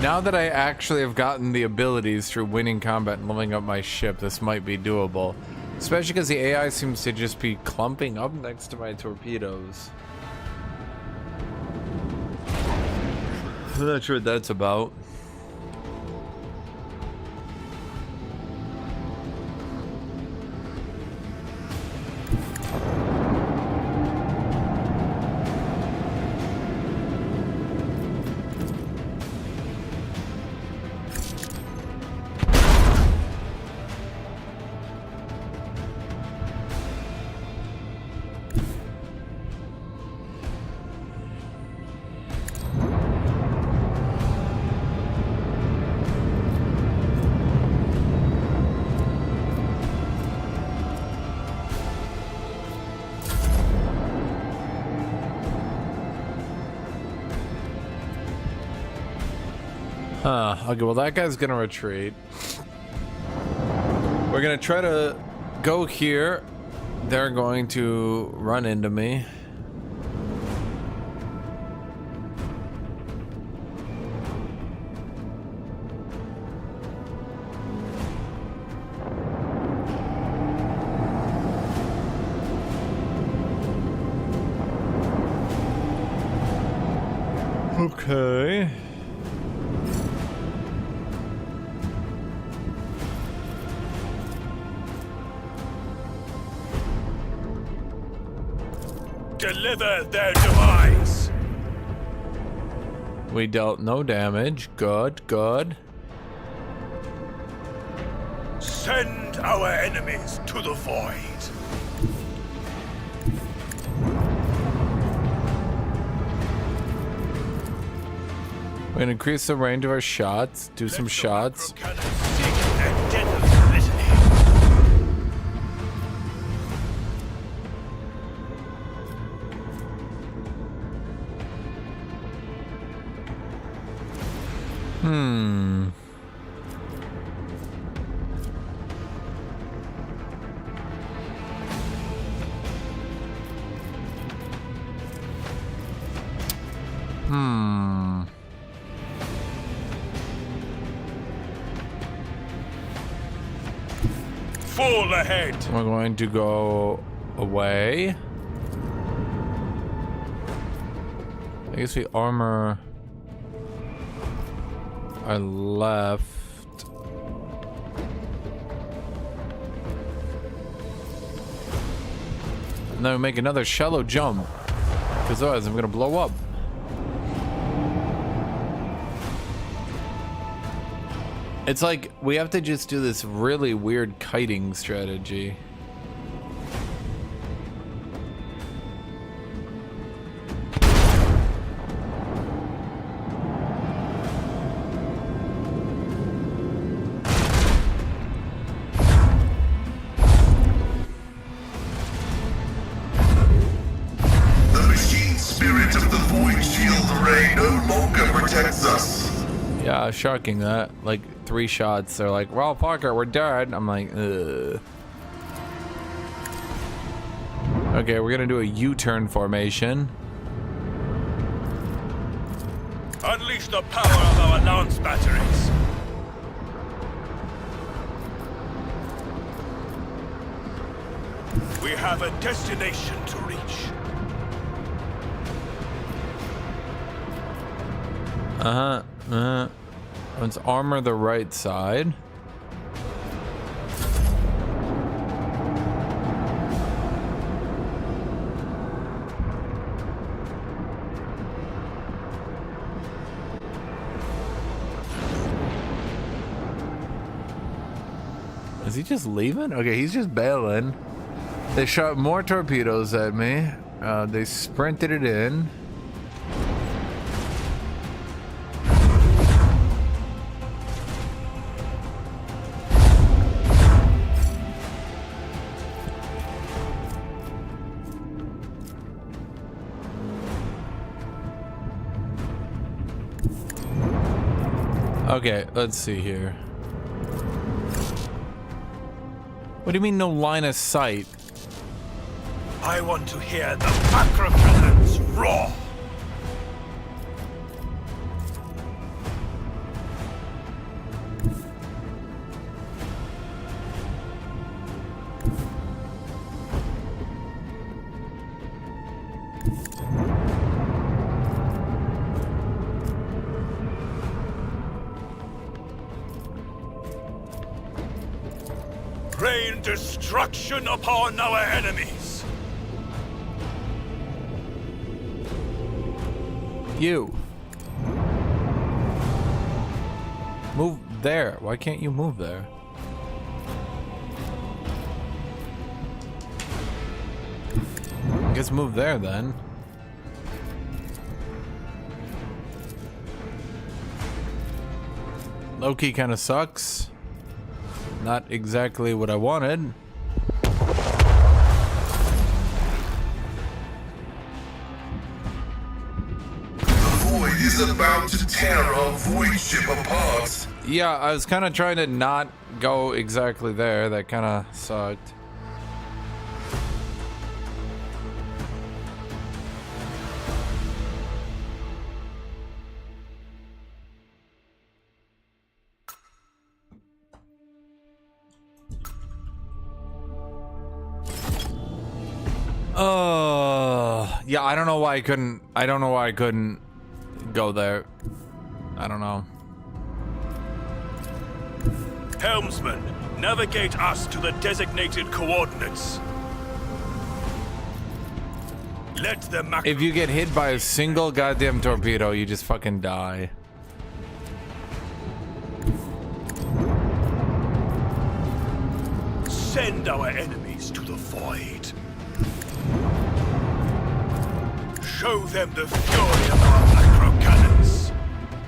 Now that I actually have gotten the abilities through winning combat and leveling up my ship, this might be doable. Especially because the AI seems to just be clumping up next to my torpedoes. I'm not sure what that's about. Okay, well that guy's gonna retreat. We're gonna try to go here. They're going to run into me. Okay. Deliver their demise. We dealt no damage. Good, good. Send our enemies to the void. We're gonna increase the range of our shots. Do some shots. Full ahead. We're going to go away. I guess we armor our left. And then we make another shallow jump, because otherwise I'm gonna blow up. It's like we have to just do this really weird kiting strategy. The machine spirit of the void shield array no longer protects us. Yeah, shocking that. Like 3 shots, they're like, well, Parker, we're dead. I'm like, ugh. Okay, we're gonna do a U-turn formation. Unleash the power of our lance batteries. We have a destination to reach. Let's armor the right side. Is he just leaving? Okay, he's just bailing. They shot more torpedoes at me. They sprinted it in. Okay, let's see here. What do you mean no line of sight? I want to hear the macro cannons roar. Rain destruction upon our enemies. You. Move there. Why can't you move there? I guess move there then. Low-key kind of sucks. Not exactly what I wanted. Void is about to tear our void ship apart. Yeah, I was kind of trying to not go exactly there. That kind of sucked. Yeah, I don't know why I couldn't. I don't know why I couldn't go there. I don't know. Helmsman, navigate us to the designated coordinates. Let the macro. If you get hit by a single goddamn torpedo, you just fucking die. Send our enemies to the void. Show them the fury of our macro cannons.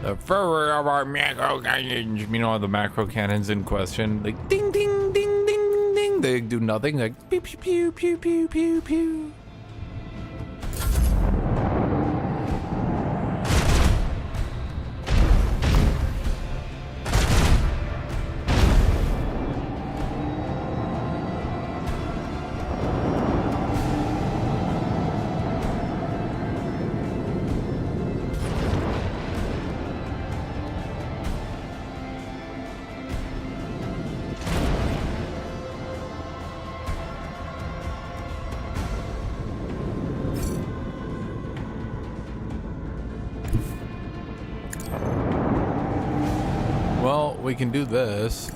The fury of our macro cannons. You know the macro cannons in question? Like ding ding ding ding ding. They do nothing. Like pew pew pew pew pew pew pew. Well, we can do this.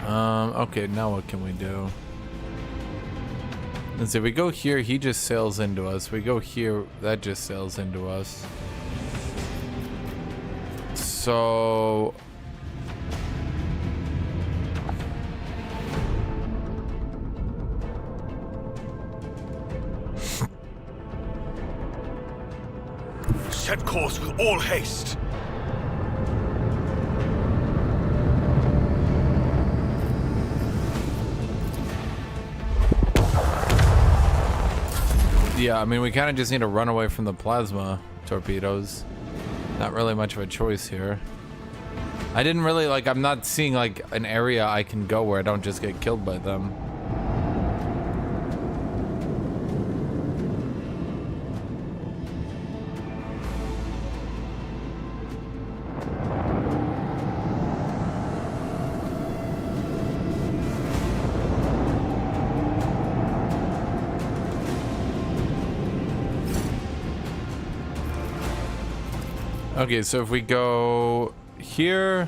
Okay, now what can we do? Let's see, we go here, he just sails into us. We go here, that just sails into us. So... Set course with all haste. Yeah, I mean, we kind of just need to run away from the plasma torpedoes. Not really much of a choice here. I didn't really, like, I'm not seeing, like, an area I can go where I don't just get killed by them. Okay, so if we go here,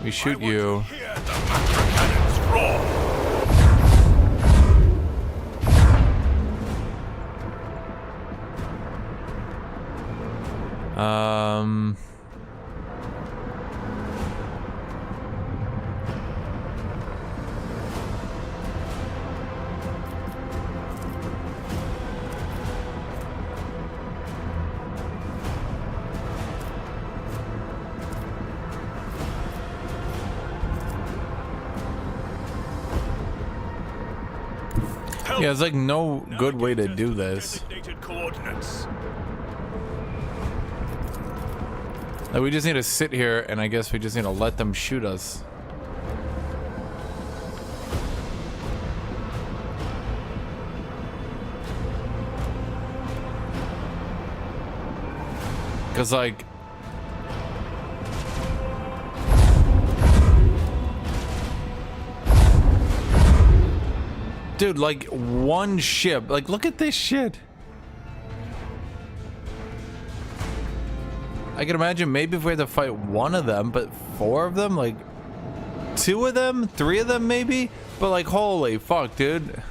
we shoot you. Hear the macro cannons roar. Yeah, there's like no good way to do this. Designated coordinates. Like, we just need to sit here, and I guess we just need to let them shoot us. Cause like, dude, like one ship, like look at this shit. I can imagine maybe if we had to fight one of them, but 4 of them, like 2 of them, 3 of them maybe, but like holy fuck, dude.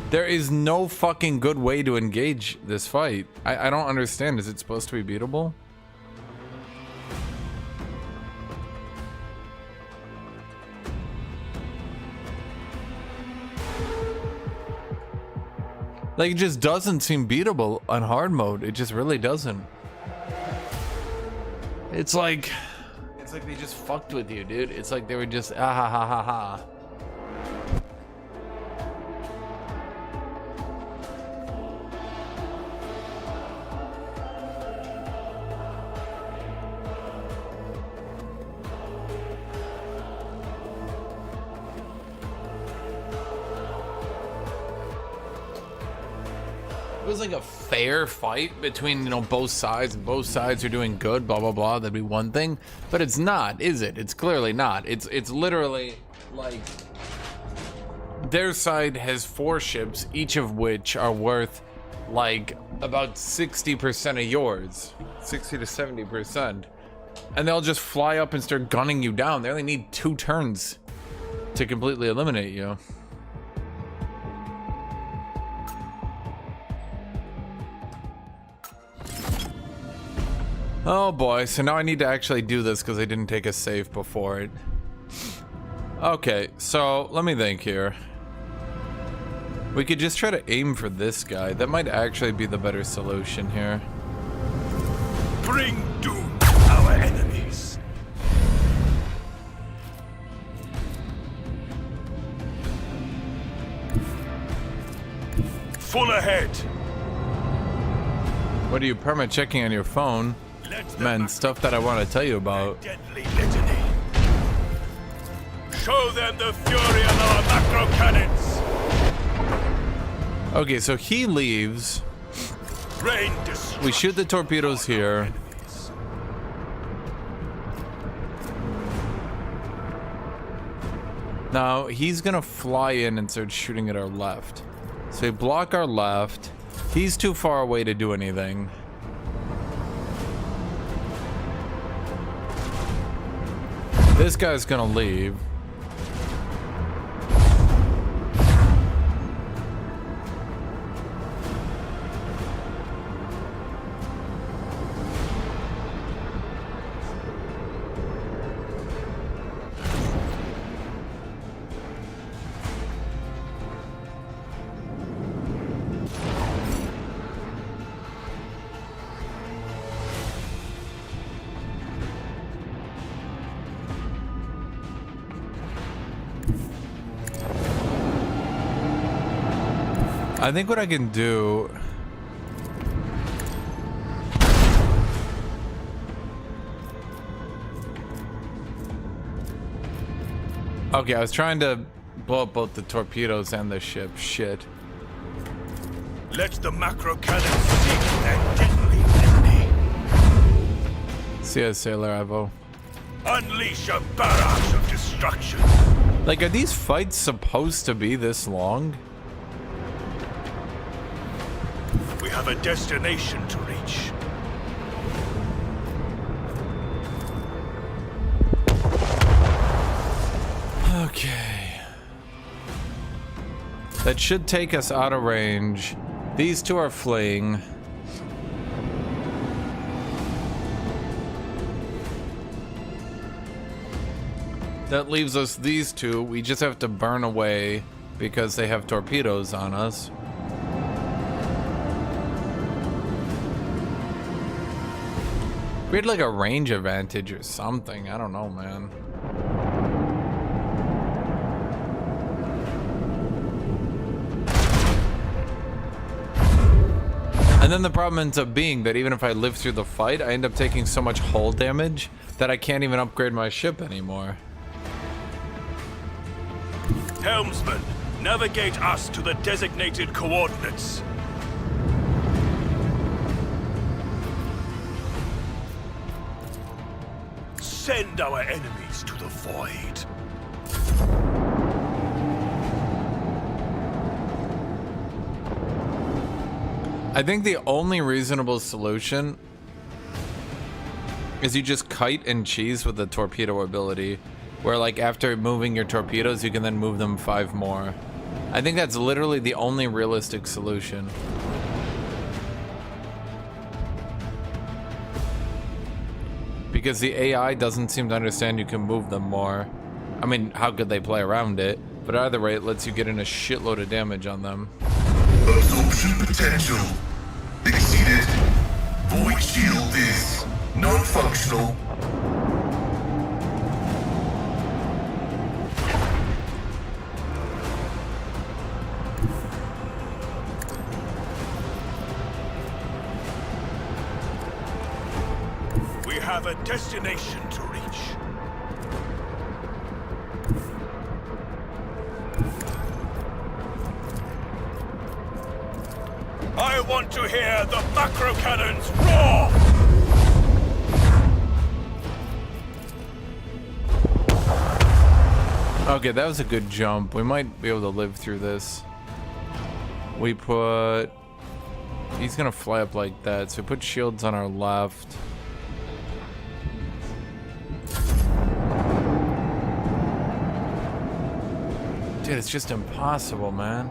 There is no fucking good way to engage this fight. I don't understand. Is it supposed to be beatable? Like, it just doesn't seem beatable on hard mode. It just really doesn't. It's like they just fucked with you, dude. It's like they were just ah ha ha ha ha. It was like a fair fight between, you know, both sides, and both sides are doing good, blah blah blah, that'd be one thing, but it's not, is it? It's clearly not. It's literally like their side has 4 ships, each of which are worth like about 60% of yours, 60 to 70%, and they'll just fly up and start gunning you down. They only need 2 turns to completely eliminate you. Oh boy, so now I need to actually do this because I didn't take a save before it. Okay, so let me think here. We could just try to aim for this guy. That might actually be the better solution here. Bring doom to our enemies. Full ahead. What are you perma checking on your phone? Man, stuff that I want to tell you about. Deadly litany. Show them the fury of our macro cannons. Okay, so he leaves. Rain We shoot the torpedoes here. Now he's gonna fly in and start shooting at our left. So we block our left. He's too far away to do anything. This guy's gonna leave. I think what I can do... Okay, I was trying to blow up both the torpedoes and the ship. Shit. Let the macro cannons seek their deadly litany. See ya, Sailor Ivo. Unleash a barrage of destruction. Like, are these fights supposed to be this long? We have a destination to reach. Okay. That should take us out of range. These 2 are fleeing. That leaves us these 2. We just have to burn away because they have torpedoes on us. We had like a range advantage or something. I don't know, man. And then the problem ends up being that even if I live through the fight, I end up taking so much hull damage that I can't even upgrade my ship anymore. Helmsman, navigate us to the designated coordinates. Send our enemies to the void. I think the only reasonable solution is you just kite and cheese with the torpedo ability, where like after moving your torpedoes, you can then move them 5 more. I think that's literally the only realistic solution. Because the AI doesn't seem to understand you can move them more. I mean, how could they play around it? But either way, it lets you get in a shitload of damage on them. Absorption potential exceeded. Void shield is non-functional. We have a destination to reach. I want to hear the macro cannons roar! Okay, that was a good jump. We might be able to live through this. We put... He's gonna fly up like that, so we put shields on our left. Dude, it's just impossible, man.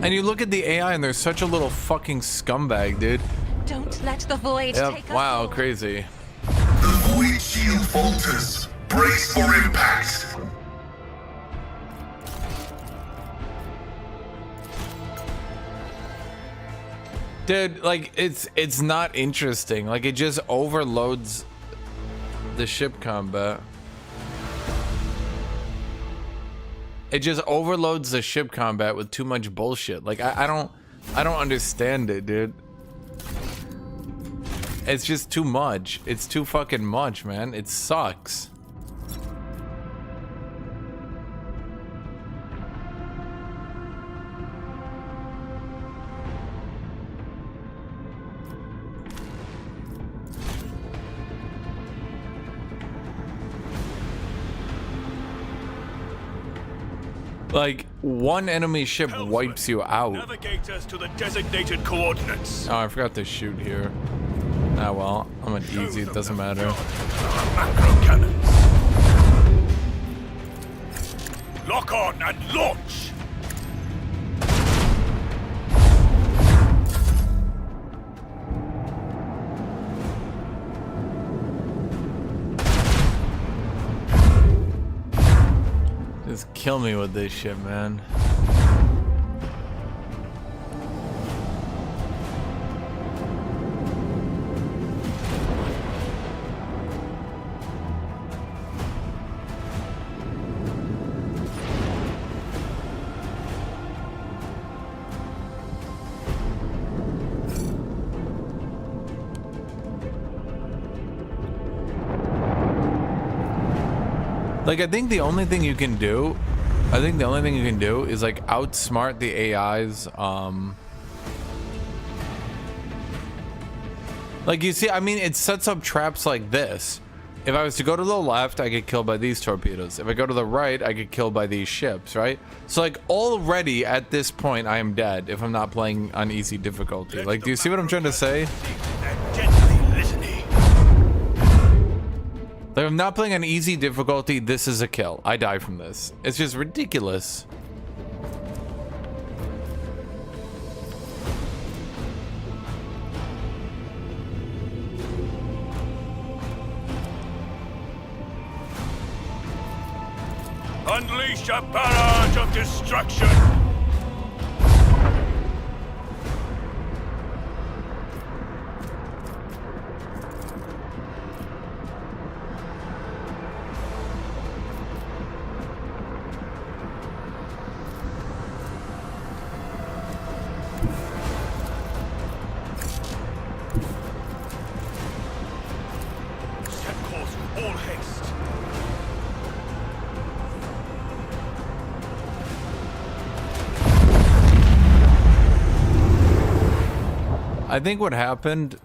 And you look at the AI and they're such a little fucking scumbag, dude. Don't let the void take us. Wow, all. crazy. The void shield falters. Brace for impact. Dude, like it's not interesting. Like it just overloads the ship combat. It just overloads the ship combat with too much bullshit. Like I don't understand it, dude. It's just too much. It's too fucking much, man. It sucks. Like, one enemy ship wipes you out. Navigate us to the designated coordinates. Oh, I forgot to shoot here. Ah, well, I'm an easy, it doesn't matter. Macro cannons. Lock on and launch. Just kill me with this shit, man. Like, I think the only thing you can do is like outsmart the AIs. Like, you see, I mean, it sets up traps like this. If I was to go to the left, I get killed by these torpedoes. If I go to the right, I get killed by these ships, right? So like already at this point, I am dead if I'm not playing on easy difficulty. Like, do you see what I'm trying to say? Like, if I'm not playing on easy difficulty, this is a kill. I die from this. It's just ridiculous. Unleash a barrage of destruction! I think what happened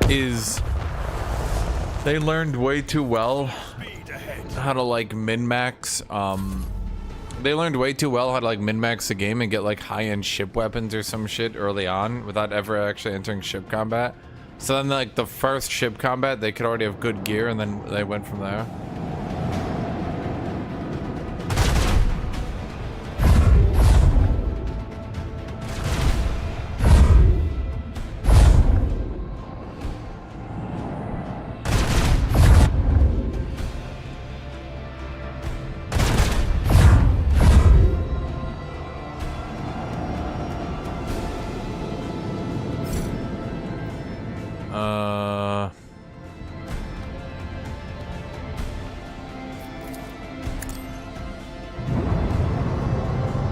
is they learned way too well how to like min-max. They learned way too well how to like min-max the game and get like high-end ship weapons or some shit early on without ever actually entering ship combat. So then like the first ship combat, they could already have good gear, and then they went from there.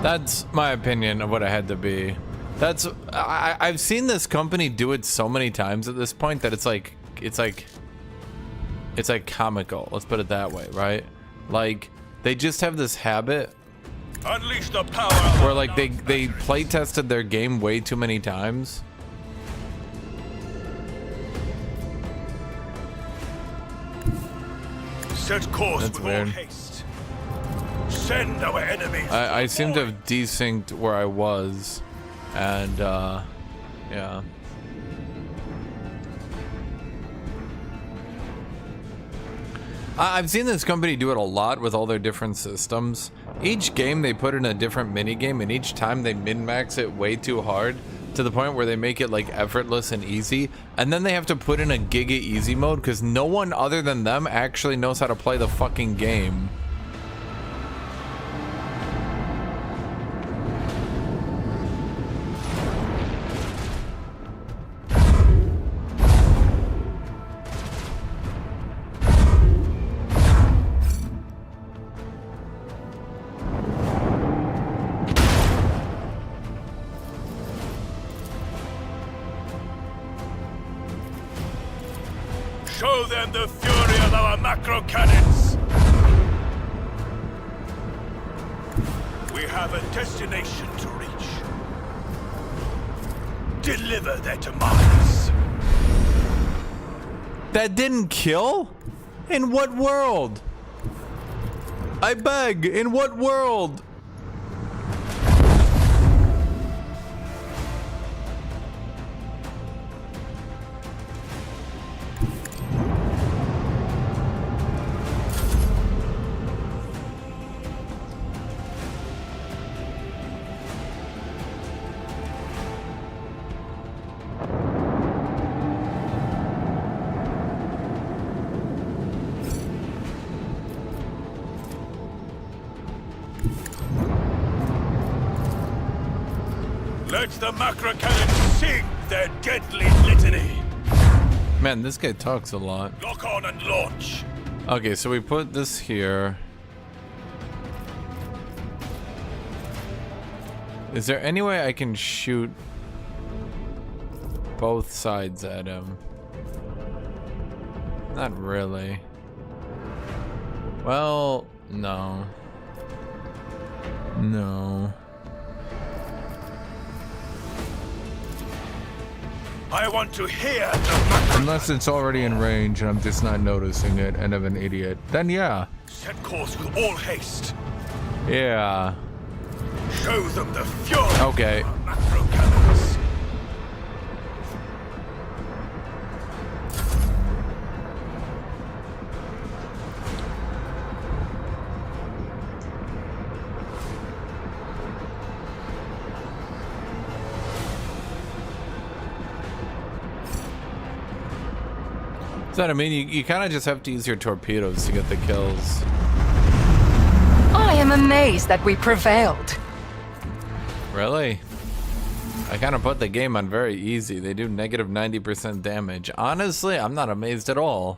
That's my opinion of what it had to be. That's I've seen this company do it so many times at this point that it's like comical. Let's put it that way, right? Like they just have this habit Unleash the power where like they play tested their game way too many times. Set course That's with weird. all haste. Send our enemies. I seem to have desynced where I was, and yeah. I've seen this company do it a lot with all their different systems. Each game they put in a different mini game, and each time they min-max it way too hard to the point where they make it like effortless and easy, and then they have to put in a giga easy mode because no one other than them actually knows how to play the fucking game. Show them the fury of our macro cannons. We have a destination to reach. Deliver their demise. That didn't kill? In what world? I beg, in what world? Let the macro cannons sing their deadly litany. Man, this guy talks a lot. Lock on and launch. Okay, so we put this here. Is there any way I can shoot both sides at him? Not really. Well, no. No. I want to hear the macro. Unless it's already in range and I'm just not noticing it and I'm an idiot. Then yeah. Set course with all haste. Yeah. Show them the fury Okay. of our macro cannons. So I mean, you kind of just have to use your torpedoes to get the kills. I I am amazed that we prevailed. Really? I kind of put the game on very easy. They do negative 90% damage. Honestly, I'm not amazed at all.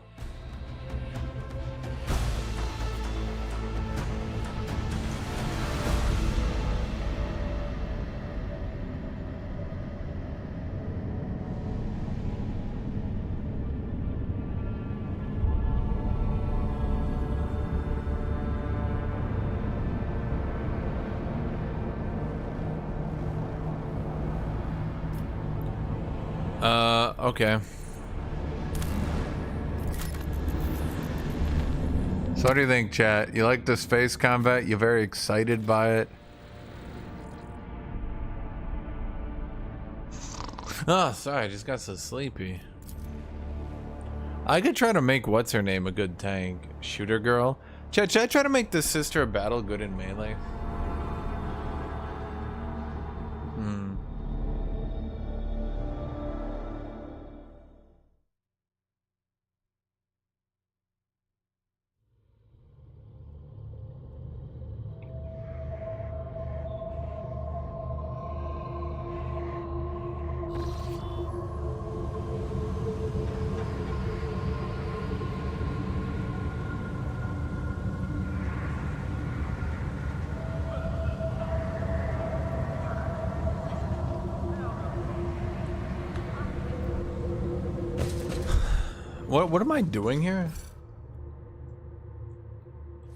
Okay. So what do you think, chat? You like the space combat? You're very excited by it? Oh, sorry, I just got so sleepy. I could try to make what's her name a good tank. Shooter girl? Chat, should I try to make the sister of battle good in melee? What am I doing here?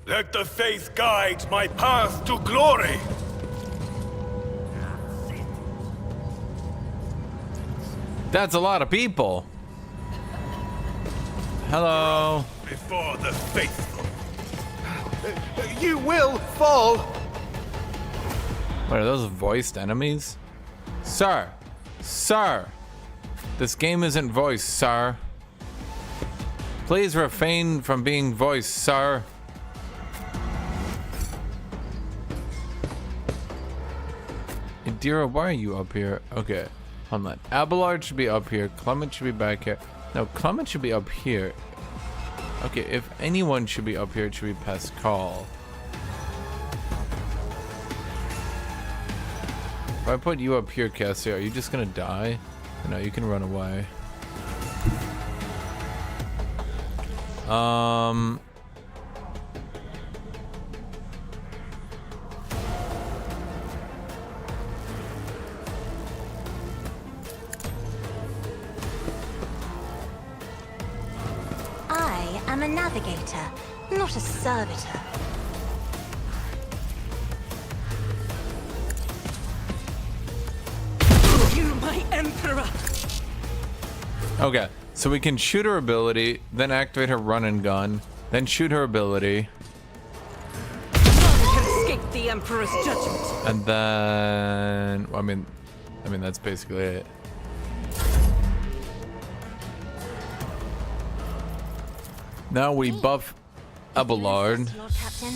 Let the faith guide my path to glory. That's a lot of people. Hello. Before the faithful. You will fall. What are those voiced enemies? Sir. Sir. This game isn't voiced, sir. Please refrain from being voiced, sir. Indira, why are you up here? Okay, hold on. Abelard should be up here. Clement should be back here. No, Clement should be up here. Okay, if anyone should be up here, it should be Pascal. If I put you up here, Cassie, are you just gonna die? No, you can run away. I am a navigator, not a servitor. You, my emperor! Okay, so we can shoot her ability, then activate her run and gun, then shoot her ability. None can escape the emperor's judgment. And then, I mean that's basically it. Now we buff Abelard. Lord Captain.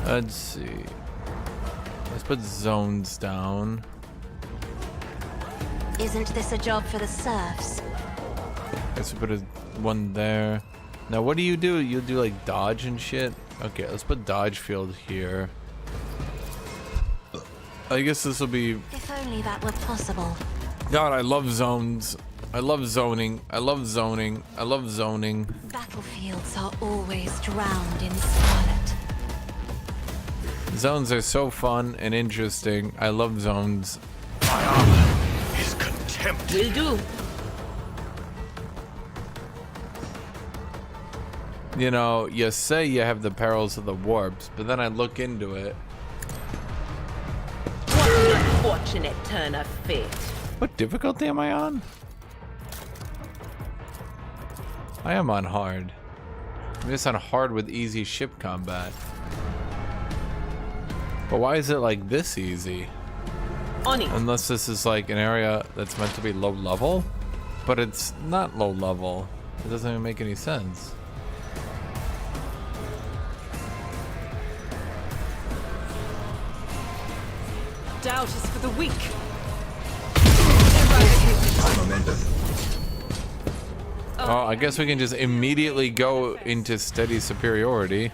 Let's see. Let's put zones down. Isn't this a job for the serfs? Guess we put one there. Now what do? You do like dodge and shit? Okay, let's put dodge field here. I guess this will be... If only that were possible. God, I love zones. I love zoning. I love zoning. I love zoning. Battlefields are always drowned in scarlet. Zones are so fun and interesting. I love zones. My armor is contempt. Will do. You know, you say you have the perils of the warps, but then I look into it. What an unfortunate turn of fate. What difficulty am I on? I am on hard. I'm just on hard with easy ship combat. But why is it like this easy? On it. Unless this is like an area that's meant to be low level, but it's not low level. It doesn't even make any sense. Doubt is for the weak. Oh, I guess we can just immediately go into steady superiority.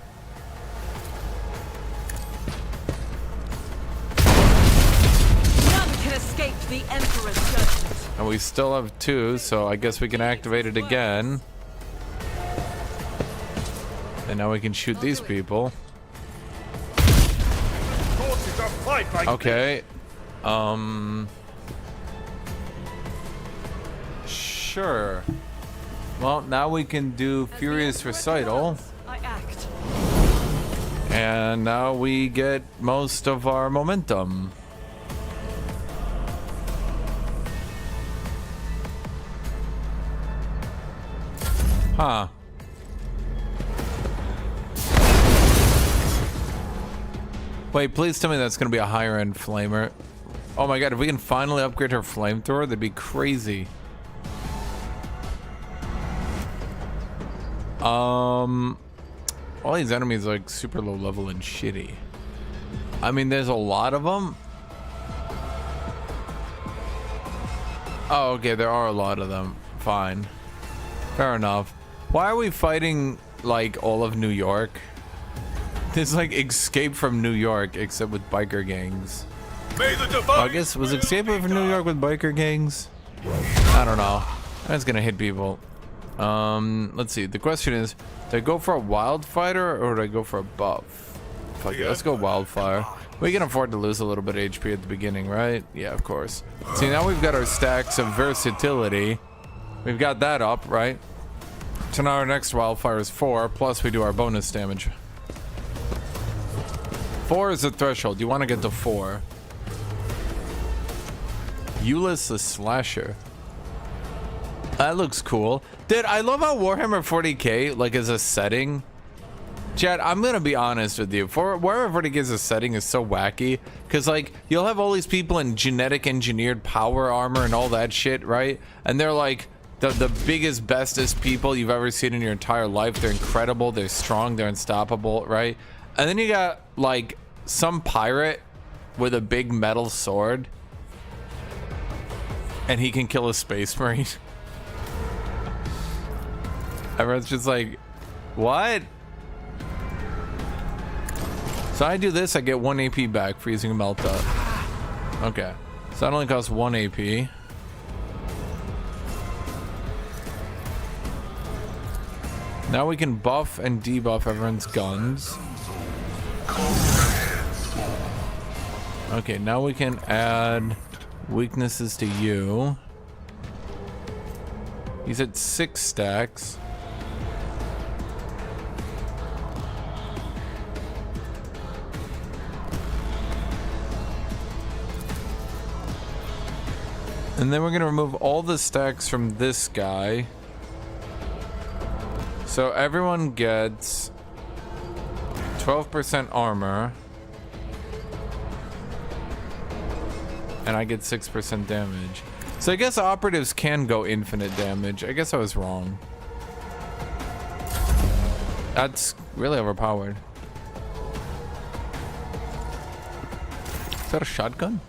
The Emperor's judgment. And we still have 2, so I guess we can activate it again. And now we can shoot these people. Okay. Sure. Well, now we can do Furious Recital. I act. And now we get most of our momentum. Huh. Wait, please tell me that's going to be a higher end flamer. Oh my god, if we can finally upgrade her flamethrower, that'd be crazy. All these enemies are like super low level and shitty. I mean, there's a lot of them. Oh, okay, there are a lot of them. Fine. Fair enough. Why are we fighting like all of New York? It's like Escape from New York, except with biker gangs. I guess was Escape from New York with biker gangs? I don't know. That's gonna hit people. Let's see. The question is, do I go for a wildfire or do I go for a buff? Fuck it, let's go wildfire. We can afford to lose a little bit of HP at the beginning, right? Yeah, of course. See, now we've got our stacks of versatility. We've got that up, right? So now our next wildfire is 4, plus we do our bonus damage. 4 is the threshold. You want to get to 4. Euless the Slasher. That looks cool. Dude, I love how Warhammer 40k, like, as a setting. Chad, I'm gonna be honest with you. Warhammer 40k as a setting is so wacky. Because, like, you'll have all these people in genetic engineered power armor and all that shit, right? And they're, like, the biggest, bestest people you've ever seen in your entire life. They're incredible. They're strong. They're unstoppable, right? And then you got, like, some pirate with a big metal sword. And he can kill a space marine. Everyone's just like, what? So I do this, I get 1 AP back for using a melt up. Okay. So that only costs 1 AP. Now we can buff and debuff everyone's guns. Okay, now we can add weaknesses to you. He's at 6 stacks. And then we're gonna remove all the stacks from this guy. So everyone gets 12% armor. And I get 6% damage. So I guess operatives can go infinite damage. I guess I was wrong. That's really overpowered. Is that a shotgun?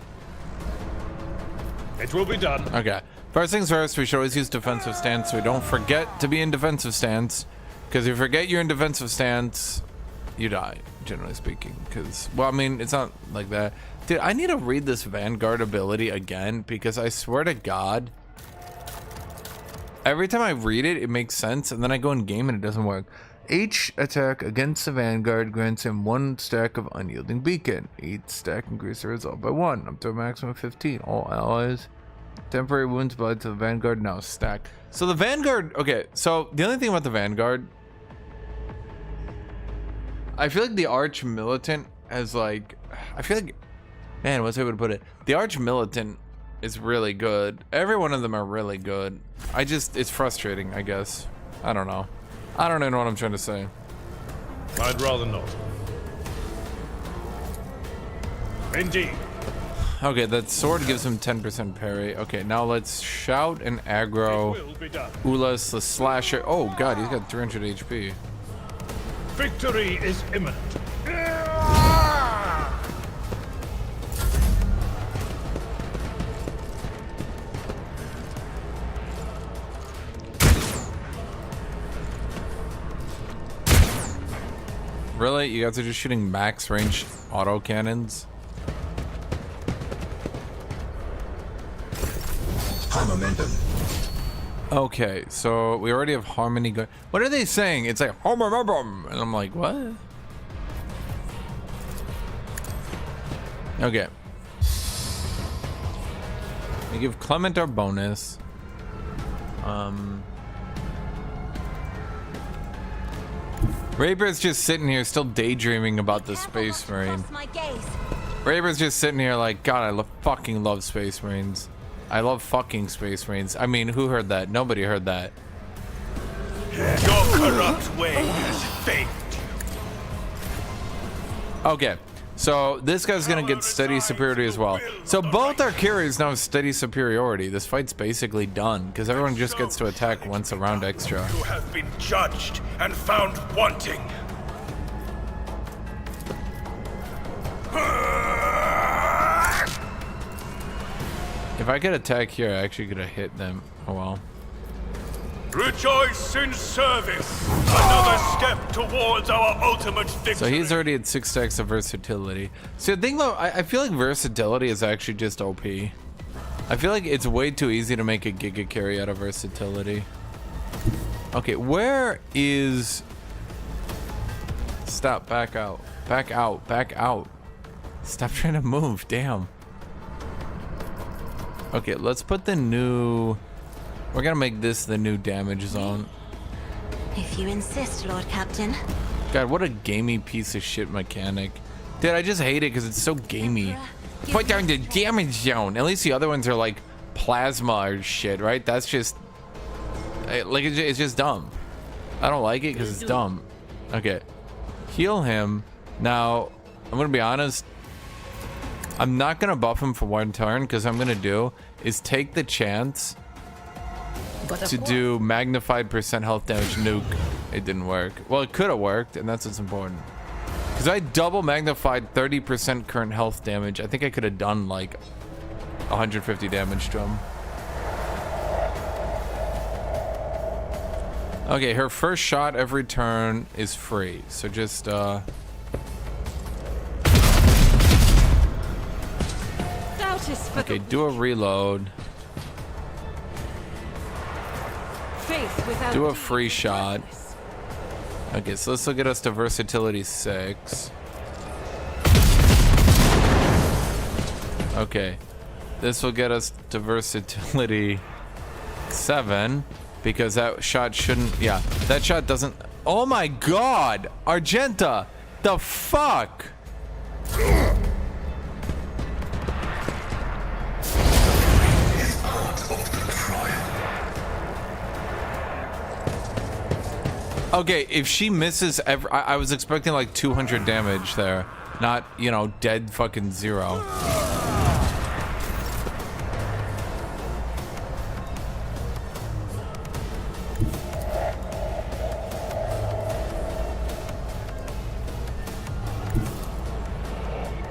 It will be done. Okay. First things first, we should always use defensive stance so we don't forget to be in defensive stance. Because if you forget you're in defensive stance, you die, generally speaking. Because, well, I mean, it's not like that. Dude, I need to read this Vanguard ability again because I swear to God, every time I read it, it makes sense. And then I go in game and it doesn't work. Each attack against the Vanguard grants him 1 stack of unyielding beacon. Each stack increases the result by 1, up to a maximum of 15. All allies. Temporary wounds applied to the Vanguard now stack. So the Vanguard, okay, so the only thing about the Vanguard, I feel like the Arch Militant has like, I feel like, man, what's the way to put it? The Arch Militant is really good. Every one of them are really good. It's frustrating, I guess. I don't know. I don't even know what I'm trying to say. I'd rather not. Indeed. Okay, that sword gives him 10% parry. Okay, now let's shout and aggro Ulas the Slasher. Oh god, he's got 300 HP. Victory is imminent. Really? You guys are just shooting max range auto cannons? high momentum. Okay, so we already have harmony going. What are they saying? It's like and I'm like, what? Okay. We give Clement our bonus. Raber's just sitting here still daydreaming about the Space Marine. Raber's just sitting here like, God, I fucking love Space Marines. I love fucking Space Marines. I mean, who heard that? Nobody heard that. Your corrupt ways failed you. Okay, so this guy's gonna get steady superiority as well. So both our carriers now have steady superiority. This fight's basically done because everyone just gets to attack once a round extra. You have been judged and found wanting. If I could attack here, I actually could have hit them. Oh well. Rejoice in service. Another step towards our ultimate victory. So he's already at 6 stacks of versatility. So the thing though, I feel like versatility is actually just OP. I feel like it's way too easy to make a Giga carry out of versatility. Okay, where is... Stop, back out. Back out, back out. Stop trying to move, damn. Okay, let's put the new... We're gonna make this the new damage zone. If you insist, Lord Captain. God, what a gamey piece of shit mechanic. Dude, I just hate it because it's so gamey. Put down the damage zone. At least the other ones are like plasma or shit, right? That's just... Like, it's just dumb. I don't like it because it's dumb. Okay. Heal him. Now, I'm gonna be honest. I'm not gonna buff him for one turn because I'm gonna do is take the chance to do magnified % health damage nuke. It didn't work. Well, it could have worked, and that's what's important. Because I double magnified 30% current health damage. I think I could have done like 150 damage to him. Okay, her first shot every turn is free. So just okay, do a reload. Do a free shot. Okay, so this will get us to versatility 6. Okay, this will get us to versatility 7 because that shot shouldn't. Yeah, that shot doesn't. Oh my God, Argenta, the fuck. Okay, if she misses every... I was expecting like 200 damage there. Not, you know, dead fucking 0.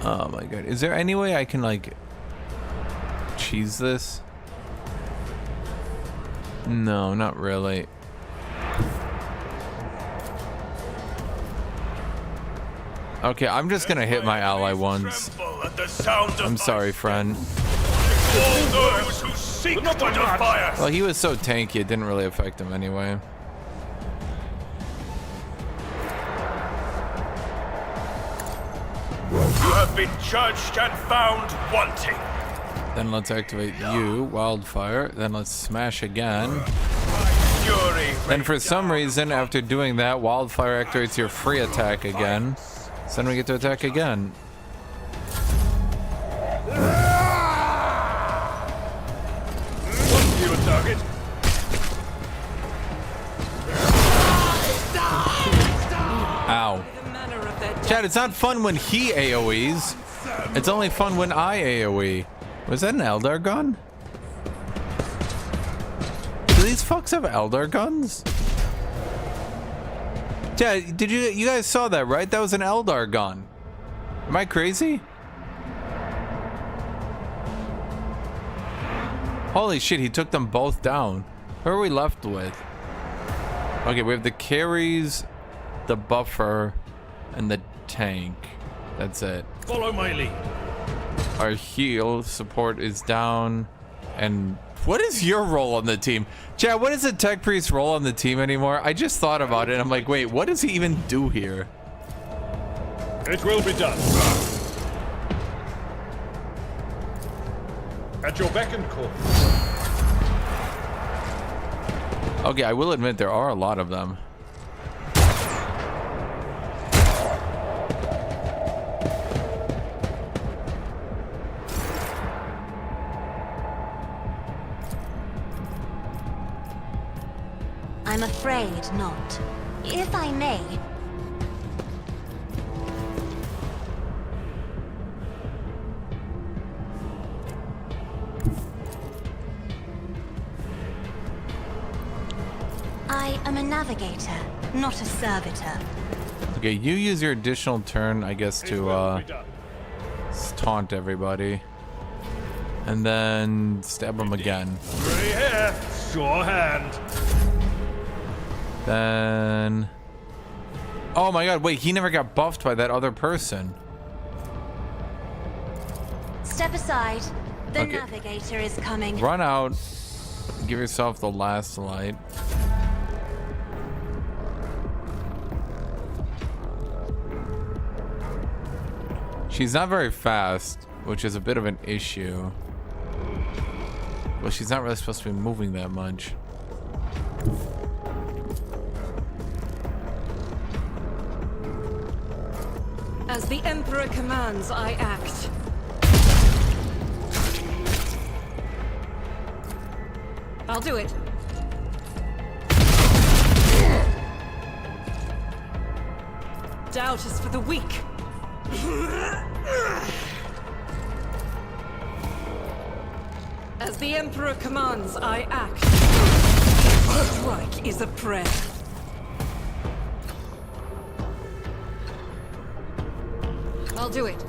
Oh my God. Is there any way I can like... cheese this? No, not really. Okay, I'm just gonna hit my ally once. I'm sorry, friend. Well, he was so tanky, it didn't really affect him anyway. You have been judged and found wanting. Then let's activate you, Wildfire. Then let's smash again. Then for some reason, after doing that, Wildfire activates your free attack again. So then we get to attack again. Ow. Chad, it's not fun when he AoEs. It's only fun when I AoE. Was that an Eldar gun? Do these fucks have Eldar guns? Yeah, did you guys saw that, right? That was an Eldar gun. Am I crazy? Holy shit, he took them both down. Who are we left with? Okay, we have the carries, the buffer, and the tank. That's it. Follow my lead. Our heal support is down, And what is your role on the team? Chad, what is the tech priest role on the team anymore? I just thought about it. I'm like, wait, what does he even do here? It will be done. At your beck and call. Okay, I will admit there are a lot of them. I'm afraid not. If I may. I am a navigator, not a servitor. Okay, you use your additional turn, I guess, to taunt everybody. And then stab them again. Free here. Sure hand. Then... Oh my god, wait, he never got buffed by that other person. Step aside. The Okay. navigator is coming. Run out. Give yourself the last light. She's not very fast, which is a bit of an issue. Well, she's not really supposed to be moving that much. As the Emperor commands, I act. I'll do it. Doubt is for the weak. As the Emperor commands, I act. A strike is a prayer. I'll do it.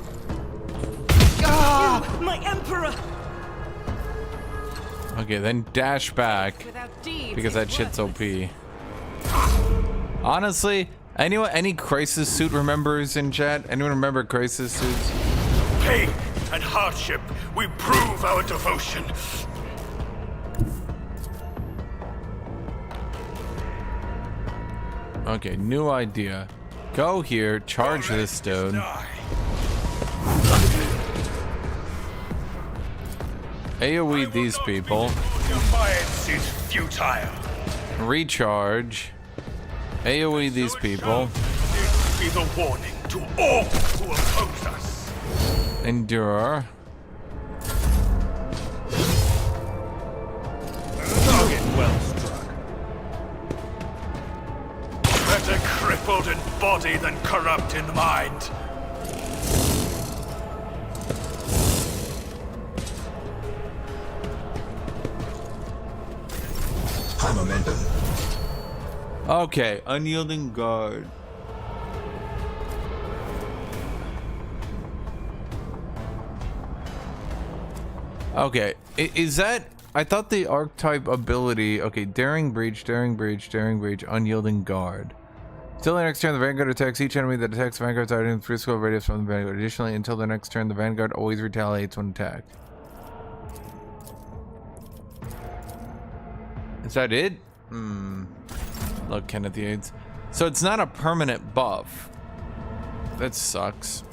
You, my Emperor! Okay, then dash back. Without deeds, Because that it's shit's worthless. OP. Honestly, anyone, any crisis suit remembers in chat? Anyone remember crisis suits? Pain and hardship, we prove our devotion. Okay, new idea. Go here, charge this stone, Die. AoE these people, Defiance is futile. recharge, AoE these people, This be the warning to all who oppose us. endure. Target well struck. Better crippled in body than corrupt in mind. High momentum. Okay, unyielding guard. Okay, is that... I thought the archetype ability... Okay, daring breach, unyielding guard. Until the next turn, the Vanguard attacks each enemy that attacks the Vanguard's item in 3 square radius from the Vanguard. Additionally, until the next turn, the Vanguard always retaliates when attacked. Is that it? Look, Kenneth Yates. So it's not a permanent buff. That sucks.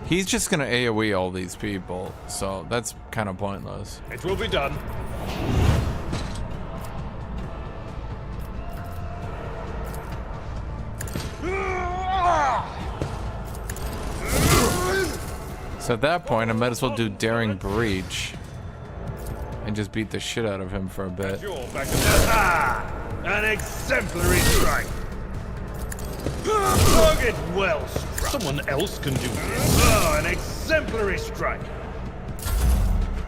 He's just gonna AoE all these people, so that's kind of pointless. It will be done. So at that point, I might as well do Daring Breach and just beat the shit out of him for a bit. Your back and an exemplary strike. Target well struck. Someone else can do this. Oh, an exemplary strike.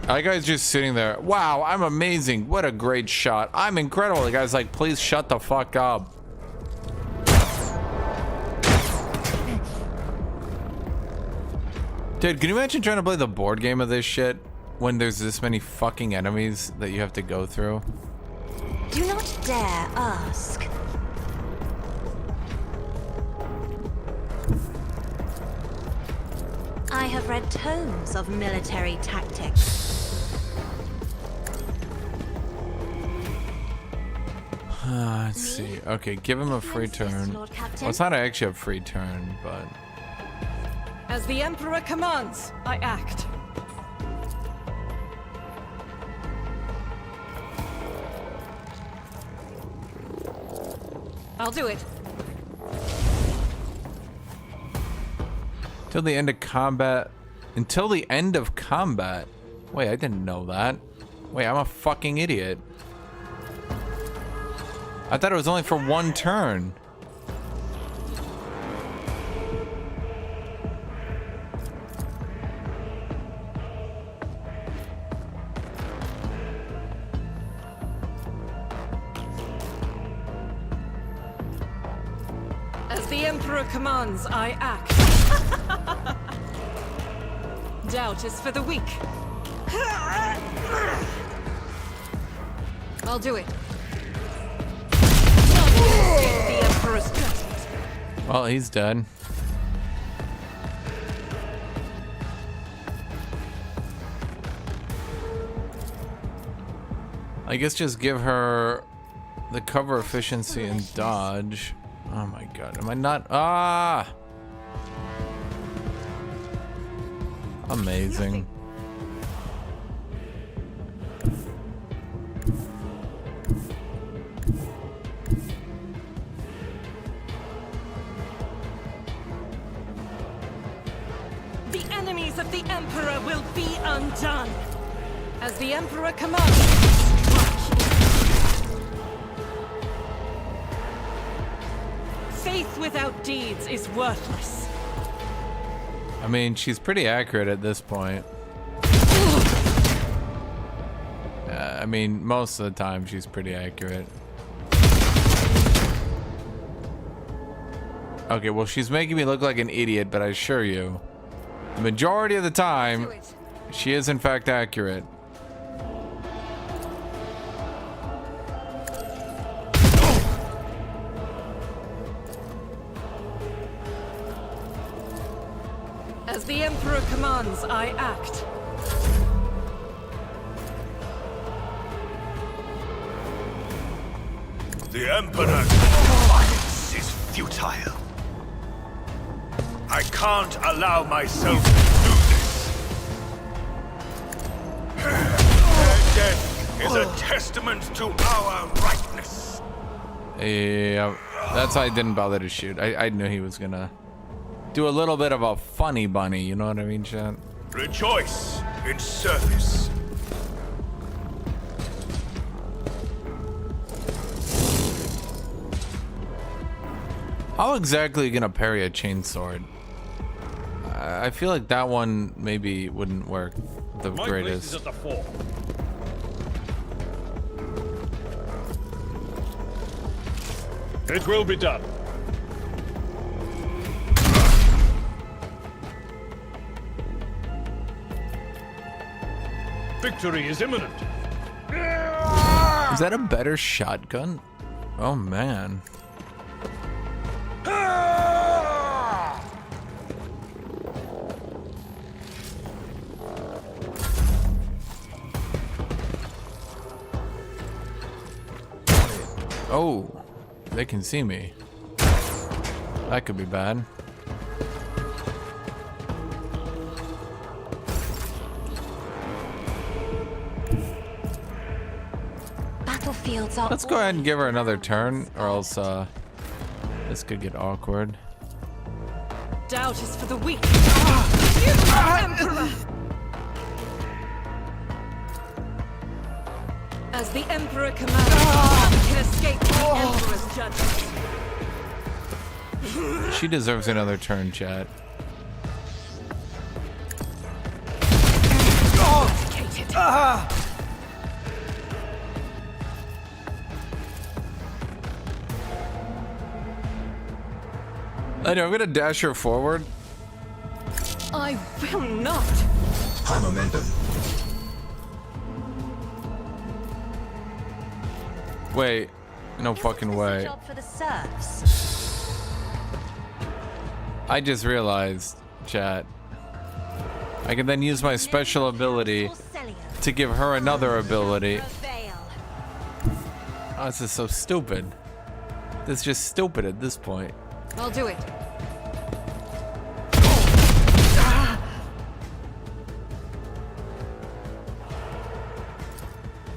That guy's just sitting there. Wow, I'm amazing. What a great shot. I'm incredible. The guy's like, please shut the fuck up. Dude, can you imagine trying to play the board game of this shit when there's this many fucking enemies that you have to go through? Do not dare ask. I I have read tomes of military tactics. Let's see. Okay, give him a free turn. Well, it's not actually a free turn, but... As the Emperor commands, I act. I'll do it. Till the end of combat. Until the end of combat. Wait, I didn't know that. Wait, I'm a fucking idiot. I thought it was only for one turn. As the Emperor commands, I act. Doubt is for the weak. I'll do it. None can escape the Emperor's judgment. Well, he's dead. I guess just give her the cover efficiency and dodge. Oh my god, am I not? Ah! Amazing. The enemies of the Emperor will be undone. As the Emperor commands. Faith without deeds is worthless. I mean, she's pretty accurate at this point. I mean, most of the time she's pretty accurate. Okay, well, she's making me look like an idiot, but I assure you, the majority of the time, she is in fact accurate. As the Emperor commands, I act. The Emperor's defiance is futile. I can't allow myself to do this. Their death is a testament to our rightness. Yeah, that's why I didn't bother to shoot. I knew he was gonna do a little bit of a funny bunny, you know what I mean, chat? Rejoice in service. How exactly are you gonna parry a chainsword? I feel like that one maybe wouldn't work the My greatest. place is at the fore. It will be done. Victory is imminent. Is that a better shotgun? Oh man. Oh, they can see me. That could be bad. Battlefields are. Let's go ahead and give her another turn, or else this could get awkward. Doubt is for the weak. Emperor! As the Emperor commands, none can escape the Emperor's judgment. She deserves another turn, chat. I know, I'm gonna dash her forward. I will not. High momentum. Wait, no fucking way. Job for the serfs. I just realized, chat. I can then use my special ability to give her another ability. Oh, this is so stupid. This is just stupid at this point. I'll do it.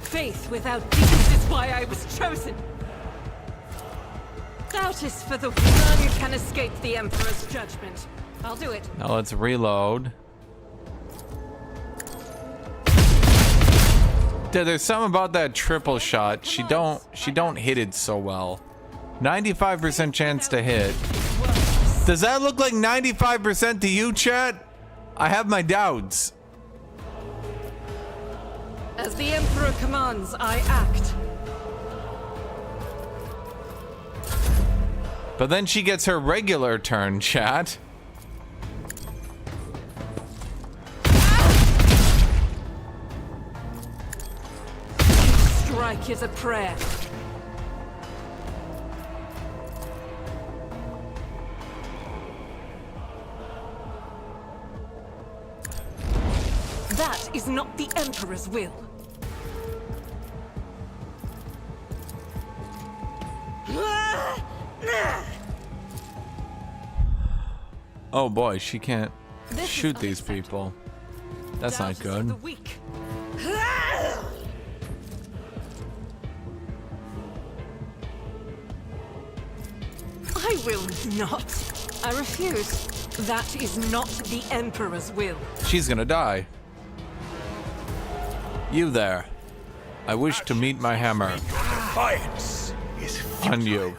Faith without deeds is why I was chosen. Doubt is for the none can escape the Emperor's judgment. I'll do it. Now let's reload. Dude, there's something about that triple shot. She don't hit it so well. 95% chance to hit. Does that look like 95% to you, chat? I have my doubts. As the Emperor commands, I act. But then she gets her regular turn, chat. Strike is a prayer. That is not the Emperor's will. Oh boy, she can't This shoot is these people. That's not Doubt is for the good. weak. I will not. I refuse. That is not the Emperor's will. She's gonna die. You there. I wish to meet my hammer Your defiance is on you.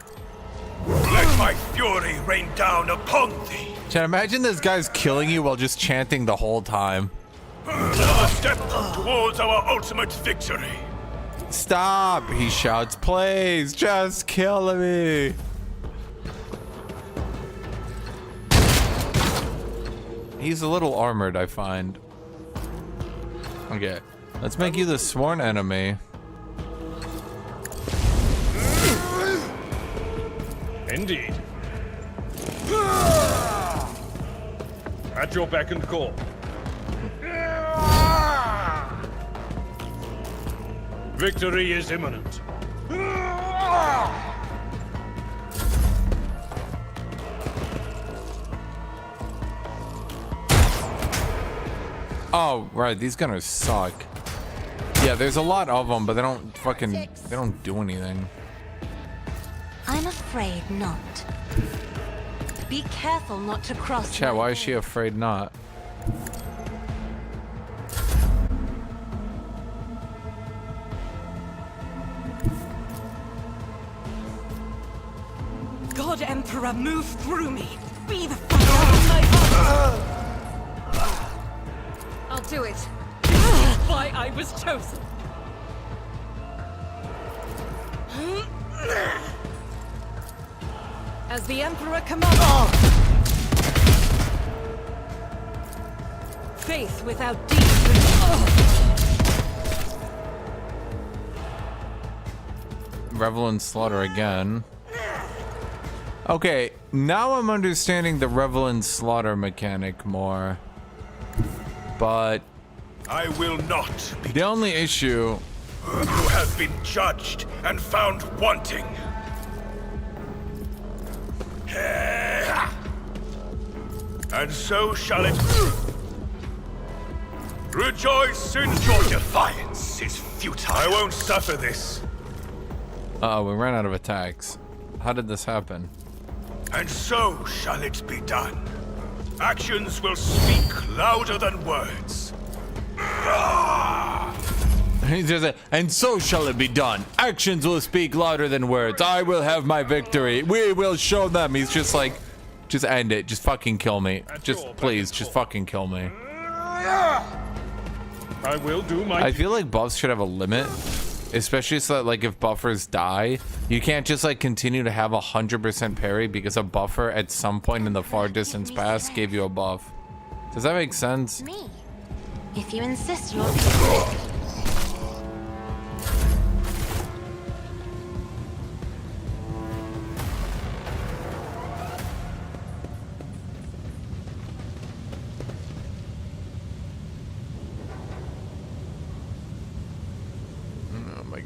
Let my fury rain down upon thee. Chat, imagine this guy's killing you while just chanting the whole time. Another step towards our ultimate victory. Stop, he shouts. Please, just kill me. He's a little armored, I find. Okay, let's make you the sworn enemy. Indeed. At your beck and call. Victory is imminent. Oh, right, these gunners suck. Yeah, there's a lot of them, but they don't do anything. I'm afraid not. Be careful not to cross. Chat, my why is she afraid not? God Emperor, move through me. Be the fire of my heart. I'll do it. This is why I was chosen. As the Emperor commands. Faith without deeds. Revel in slaughter again. Okay, now I'm understanding the revel in slaughter mechanic more. But I will not be. the only issue, You have been judged and found wanting. And so shall it. Rejoice in your defiance is futile. I won't suffer this. uh-oh, we ran out of attacks. How did this happen? And so shall it be done. Actions will speak louder than words. He says, and so shall it be done. Actions will speak louder than words. I will have my victory. We will show them. He's just like, just end it. Just fucking kill me. Just please, just fucking kill me. I will do my. I feel like buffs should have a limit, especially so that like if buffers die, you can't just like continue to have 100% parry because a buffer at some point in the far distance past gave you a buff. Does that make sense? Me. If you insist, Lord.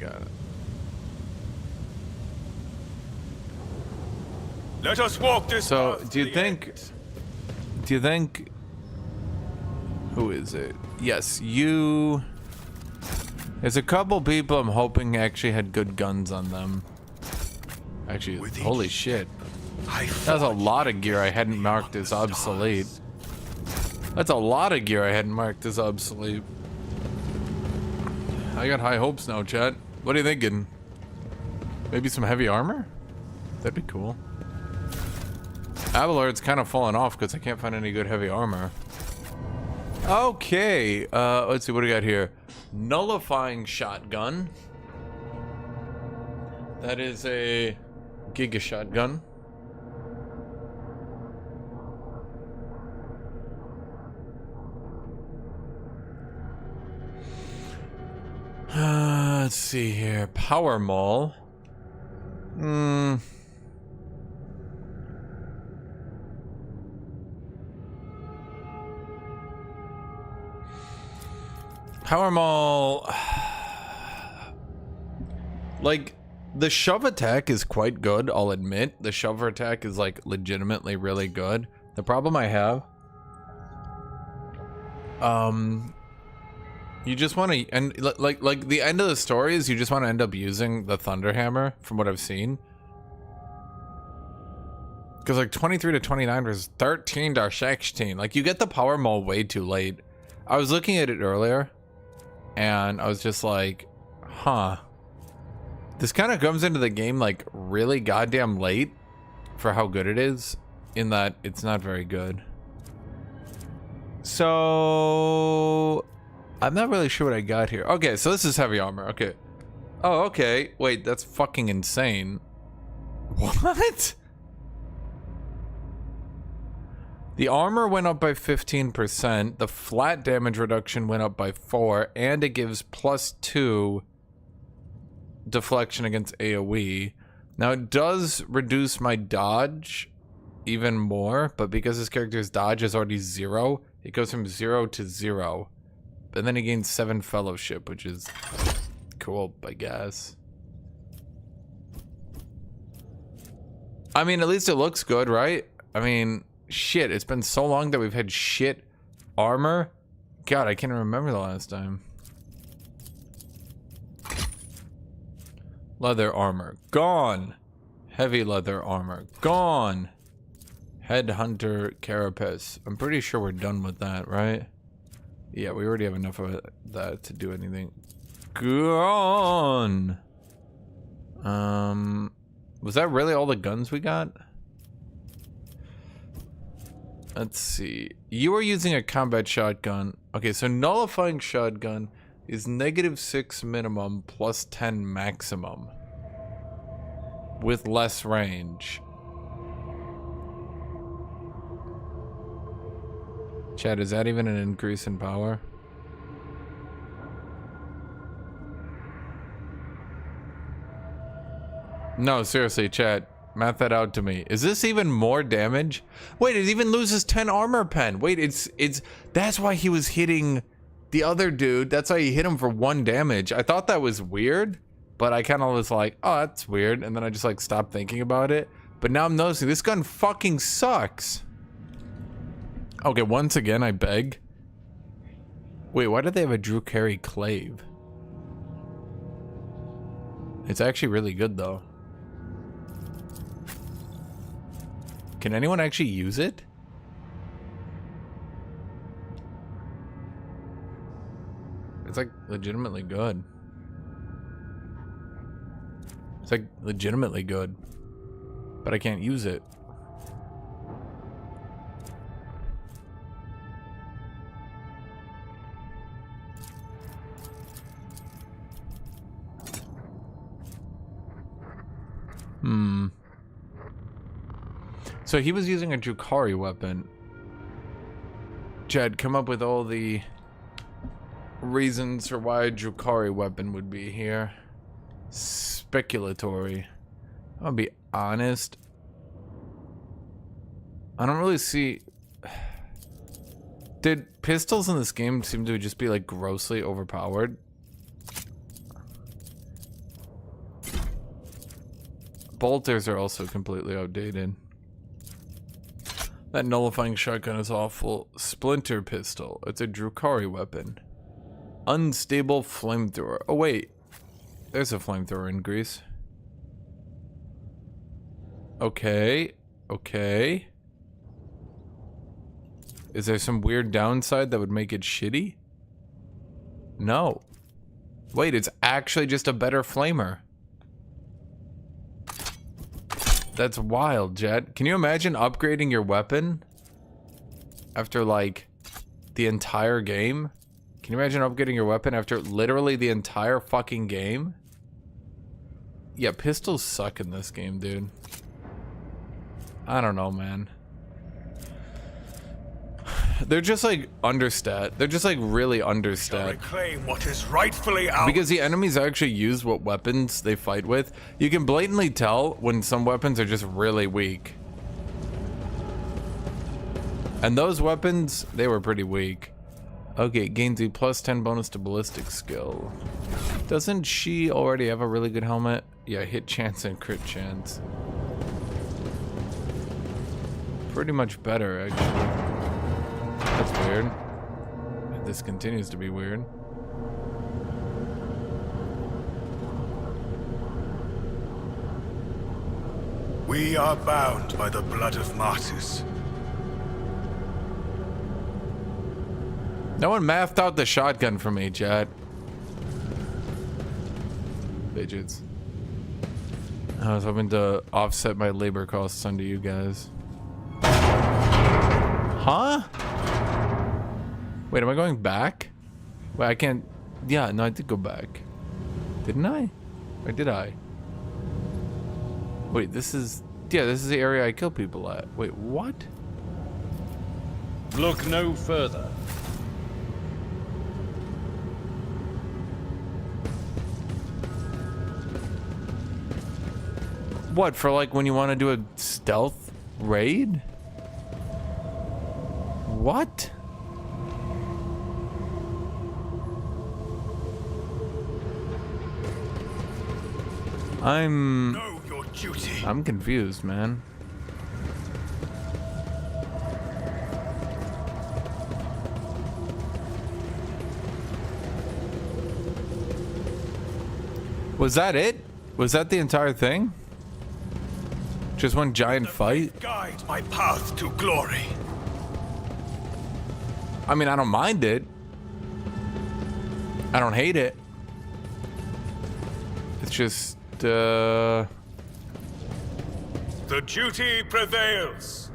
got it. Let us walk this So, path do you to the think... end. Do you think... Who is it? Yes, you... There's a couple people I'm hoping actually had good guns on them. Actually, With holy each shit. I That's a forge lot of gear I hadn't marked as obsolete. That's a lot of gear I hadn't marked as obsolete. I got high hopes now, chat. What are you thinking? Maybe some heavy armor? That'd be cool. Abelard's kind of fallen off because I can't find any good heavy armor. Okay, let's see, what do we got here? Nullifying shotgun. That is a Giga shotgun. Let's see here. Power Maul. Power Maul. Like, the shove attack is quite good, I'll admit. The shove attack is, like, legitimately really good. The problem I have... you just want to... And, like, the end of the story is you just want to end up using the Thunder Hammer, from what I've seen. Because, like, 23 to 29 versus 13 to 16. Like, you get the Power Maul way too late. I was looking at it earlier, and I was just like, huh. This kind of comes into the game, like, really goddamn late for how good it is, in that it's not very good. So... I'm not really sure what I got here. Okay, so this is heavy armor. Okay. Oh, okay. Wait, that's fucking insane. What? The armor went up by 15%. The flat damage reduction went up by 4. And it gives +2 deflection against AoE. Now, it does reduce my dodge even more. But because this character's dodge is already 0, it goes from 0 to 0. And then he gains 7 fellowship, which is cool, I guess. I mean, at least it looks good, right? I mean, shit, it's been so long that we've had shit armor. God, I can't remember the last time. Leather armor, gone. Heavy leather armor, gone. Headhunter carapace. I'm pretty sure we're done with that, right? Yeah, we already have enough of that to do anything. Gone. Was that really all the guns we got? Let's see. You are using a combat shotgun. Okay, so nullifying shotgun is -6 minimum plus 10 maximum. With less range. Chad, is that even an increase in power? No, seriously, Chad, math that out to me. Is this even more damage? Wait, it even loses 10 armor pen. Wait, it's that's why he was hitting the other dude. That's why he hit him for 1 damage. I thought that was weird, but I kind of was like, oh, that's weird. And then I just like stopped thinking about it. But now I'm noticing this gun fucking sucks. Okay, once again, I beg. Wait, why do they have a Drew Carey clave? It's actually really good, though. Can anyone actually use it? It's like legitimately good. It's like legitimately good. But I can't use it. So he was using a Drukhari weapon. Chad, come up with all the reasons for why a Drukhari weapon would be here. Speculatory. I'll be honest. I don't really see... Did pistols in this game seem to just be like grossly overpowered? bolters are also completely outdated. That nullifying shotgun is awful. Splinter pistol. It's a Drukhari weapon. Unstable flamethrower. Oh wait, there's a flamethrower in Greece. Okay, okay. Is there some weird downside that would make it shitty? No. Wait, it's actually just a better flamer. That's wild, Jet. Can you imagine upgrading your weapon after like the entire game? Can you imagine upgrading your weapon after literally the entire fucking game? Yeah, pistols suck in this game, dude. I don't know, man. They're just like understat. They're just like really understat. Reclaim what is rightfully ours. Because the enemies actually use what weapons they fight with. You can blatantly tell when some weapons are just really weak. And those weapons, they were pretty weak. Okay, gains a +10 bonus to ballistic skill. Doesn't she already have a really good helmet? Yeah, hit chance and crit chance. Pretty much better, actually. That's weird. This continues to be weird. We are bound by the blood of martyrs. No one mathed out the shotgun for me, Chad. Bitches. I was hoping to offset my labor costs onto you guys. Huh? Wait, am I going back? Wait, I can't... Yeah, no, I did go back. Didn't I? Or did I? Wait, this is... Yeah, this is the area I kill people at. Wait, what? Look no further. What, for like when you want to do a stealth raid? What? Know your duty. I'm confused, man. Was that it? Was that the entire thing? Just one giant fight? Guide my path to glory. I mean, I don't mind it. I don't hate it. It's just, The duty prevails.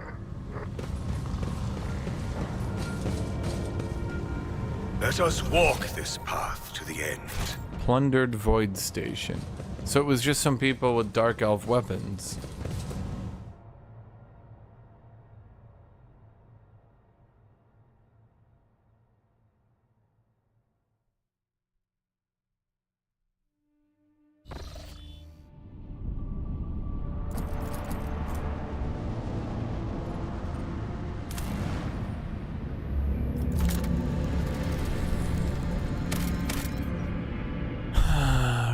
Let us walk this path to the end. Plundered Void Station. So it was just some people with Dark Elf weapons.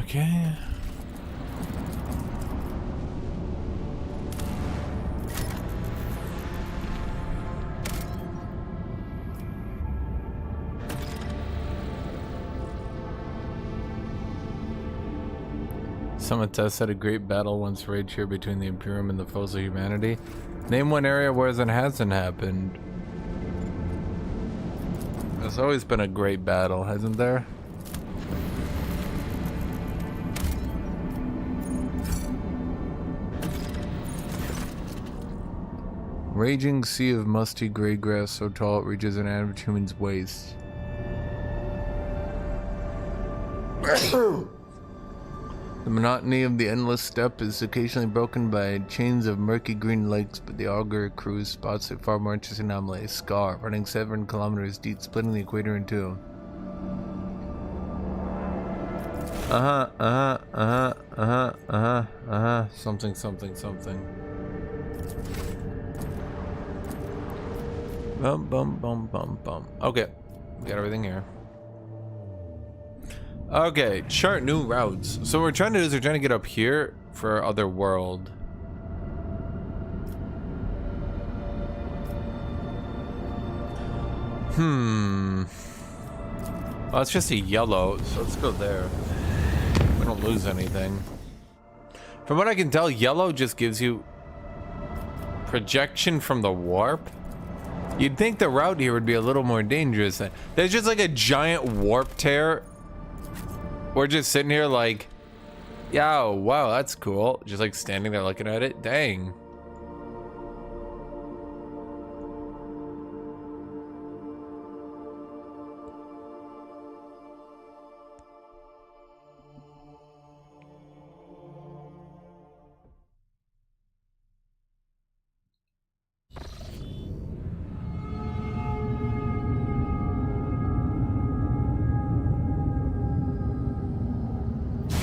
Okay. Someone test had a great battle once raged here between the Imperium and the foes of humanity. Name one area where it hasn't happened. There's always been a great battle, hasn't there? Raging sea of musty gray grass so tall it reaches an average human's waist. The monotony of the endless steppe is occasionally broken by chains of murky green lakes, but the augur cruise spots a far more interesting anomaly, a scar running 7 kilometers deep, splitting the equator in two. Something. Bum. Okay, we got everything here. Okay, chart new routes. So what we're trying to do is we're trying to get up here for other world. Well, it's just a yellow, so let's go there. We don't lose anything. From what I can tell, yellow just gives you projection from the warp. You'd think the route here would be a little more dangerous. There's just like a giant warp tear. We're just sitting here like, yo, wow, that's cool. Just like standing there looking at it. Dang.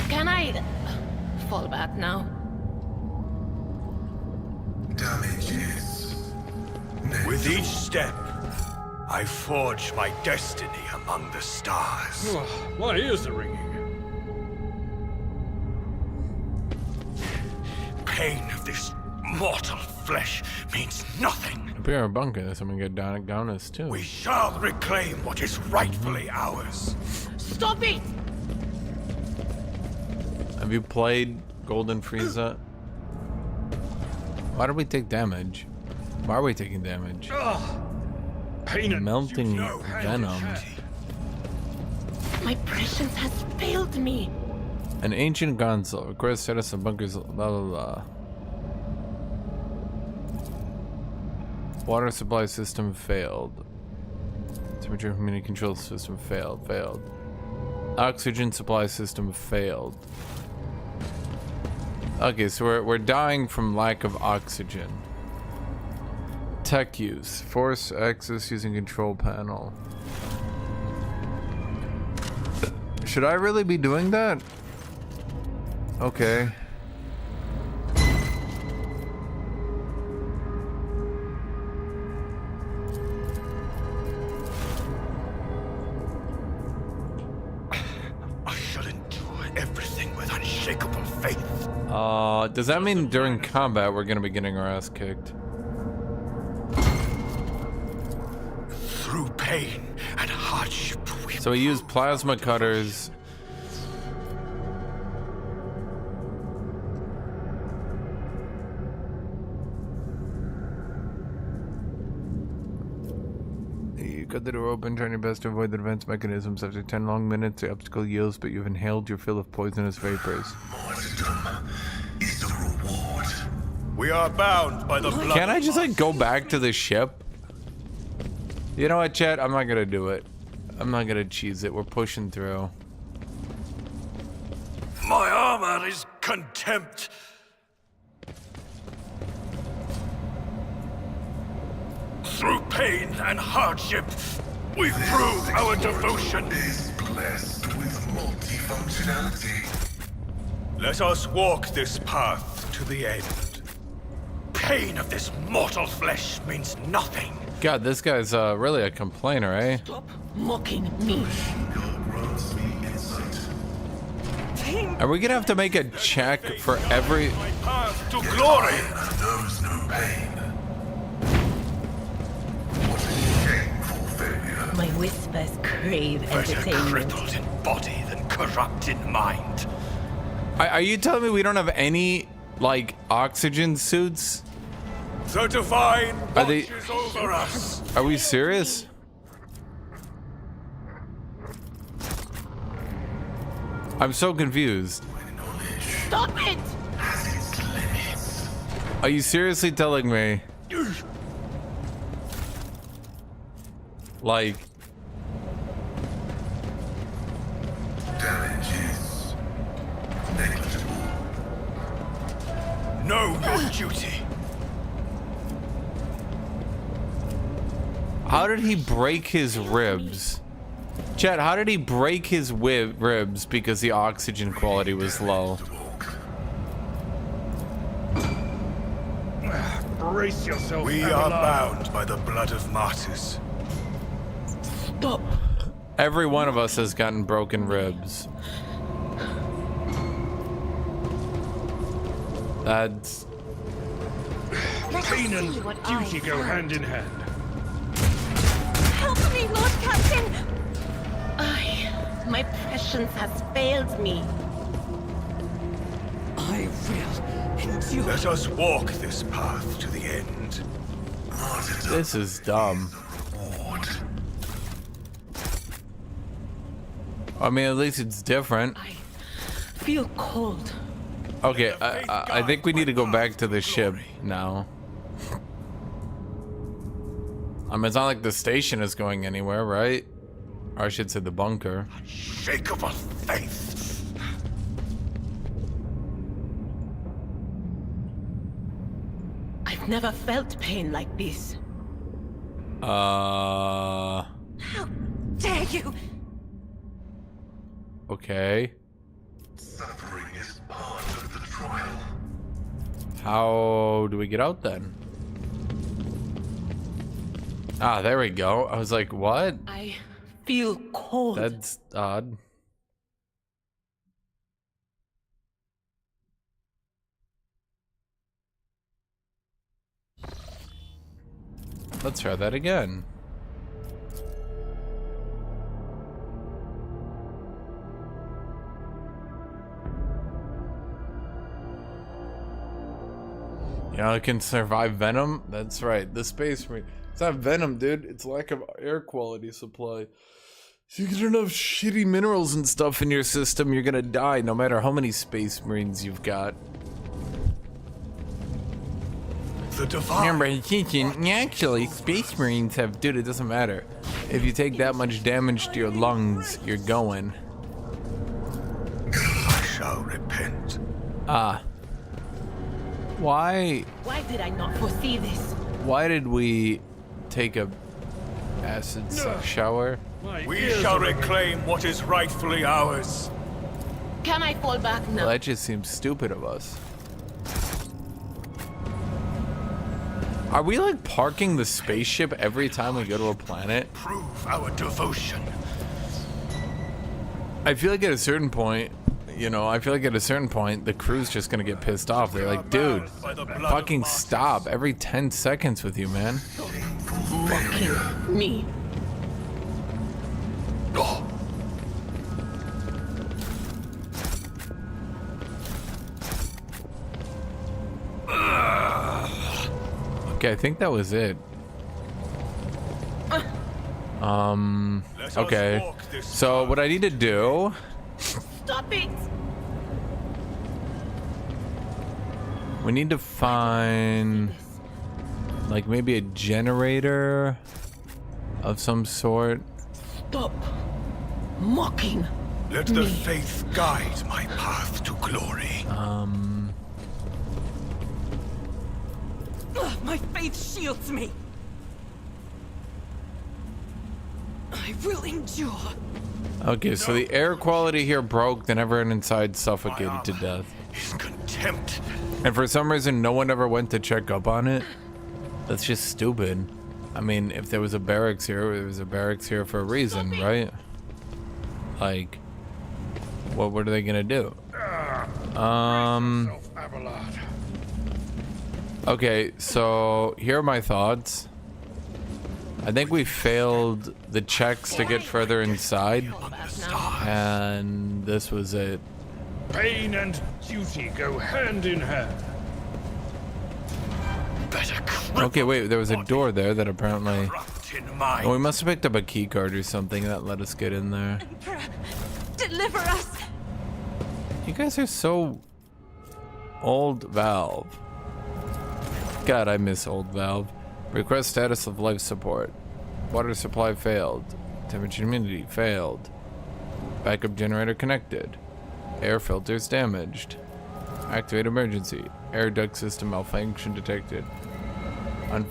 Can I fall back now? Damage is negligible. With each step, I forge my destiny among the stars. My ears are ringing. Pain of this mortal flesh means nothing. Up here in our bunker, there's someone get down us too. We shall reclaim what is rightfully ours. Stop it! Have you played Golden Frieza? Why do we take damage? Why are we taking damage? Pain and Melting No venom. My prescience has failed me. An ancient console. Requires status of bunkers. Blah blah blah. Water supply system failed. Temperature humidity control system failed. Failed. Oxygen supply system failed. Okay, so we're dying from lack of oxygen. Tech use. Force access using control panel. Should I really be doing that? Okay. I shouldn't do everything with unshakable faith. Does that mean during combat we're gonna be getting our ass kicked? Through pain and hardship, we So we use plasma cutters. You cut the door open, trying your best to avoid the defense mechanisms. After 10 long minutes, the obstacle yields, but you've inhaled your fill of poisonous vapors. Martyrdom is the reward. We are bound by the blood. Can't I just like go back to the ship? You know what, chat? I'm not gonna do it. I'm not gonna cheese it. We're pushing through. My armor is contempt. Through pain and hardship, we prove our devotion. Is blessed with multifunctionality. Let us walk this path to the end. Pain of this mortal flesh means nothing. God, this guy's really a complainer, eh? Stop mocking me. God grants me insight. Are we gonna have to make a check for every... My path to glory. Knows no pain. What a shameful failure. My whispers crave Better entertainment. crippled in body than corrupt in mind. Are you telling me we don't have any, like, oxygen suits? The divine Are they- watches over us. Are we serious? I'm so confused. Stop it! Has its limits. Are you seriously telling me? Like, Damage is negligible. Know your duty. how did he break his ribs? Chat, how did he break his ribs because the oxygen quality was low? Brace yourself. We are bound by the blood of martyrs. Stop. Every one of us has gotten broken ribs. That's... Pain and duty go hand in hand. Help me, Lord Captain! My prescience has failed me. I will endure. Let us walk this path to the end. This is dumb. I mean, at least it's different. I feel cold. Okay, I think we need to go back to the ship now. I mean, it's not like the station is going anywhere, right? Or I should say the bunker. Unshakable faith. I've never felt pain like this. How dare you! Okay. Suffering is part of the trial. How do we get out then? Ah, there we go. I was like, what? I feel cold. That's odd. Let's try that again. You know, it can survive venom? That's right. The space marine. It's not venom, dude. It's lack of air quality supply. If you get enough shitty minerals and stuff in your system, you're gonna die no matter how many space marines you've got. The divine. Remember, actually, space marines have... Dude, it doesn't matter. If you take that much damage to your lungs, you're going. I shall repent. Ah. Why did I not foresee this? Why did we take a acid shower? We shall reclaim what is rightfully ours. Can I fall back now? Well, that just seems stupid of us. Are we like parking the spaceship every time we go to a planet? Prove our devotion. I feel like at a certain point, you know, the crew's just gonna get pissed off. They're like, dude, fucking stop every 10 seconds with you, man. Mocking me. Okay, I think that was it. Okay. So what I need to do... Stop it! We need to find... like maybe a generator of some sort. Stop mocking. Let the faith guide my path to glory. My faith shields me. I will endure. Okay, so the air quality here broke, then everyone inside suffocated to death. His contempt. And for some reason, no one ever went to check up on it. That's just stupid. I mean, if there was a barracks here, there was a barracks here for a reason, right? Like, what were they gonna do? Okay, so here are my thoughts. I think we failed the checks to get further inside, and this was it. Pain and duty go hand in hand. Okay, wait, there was a door there that apparently... mind. Oh, we must have picked up a key card or something that let us get in there. Emperor, deliver us! You guys are so... old Valve. God, I miss old Valve. Request status of life support. Water supply failed. Temperature humidity failed. Backup generator connected. Air filters damaged. Activate emergency. Air duct system malfunction detected.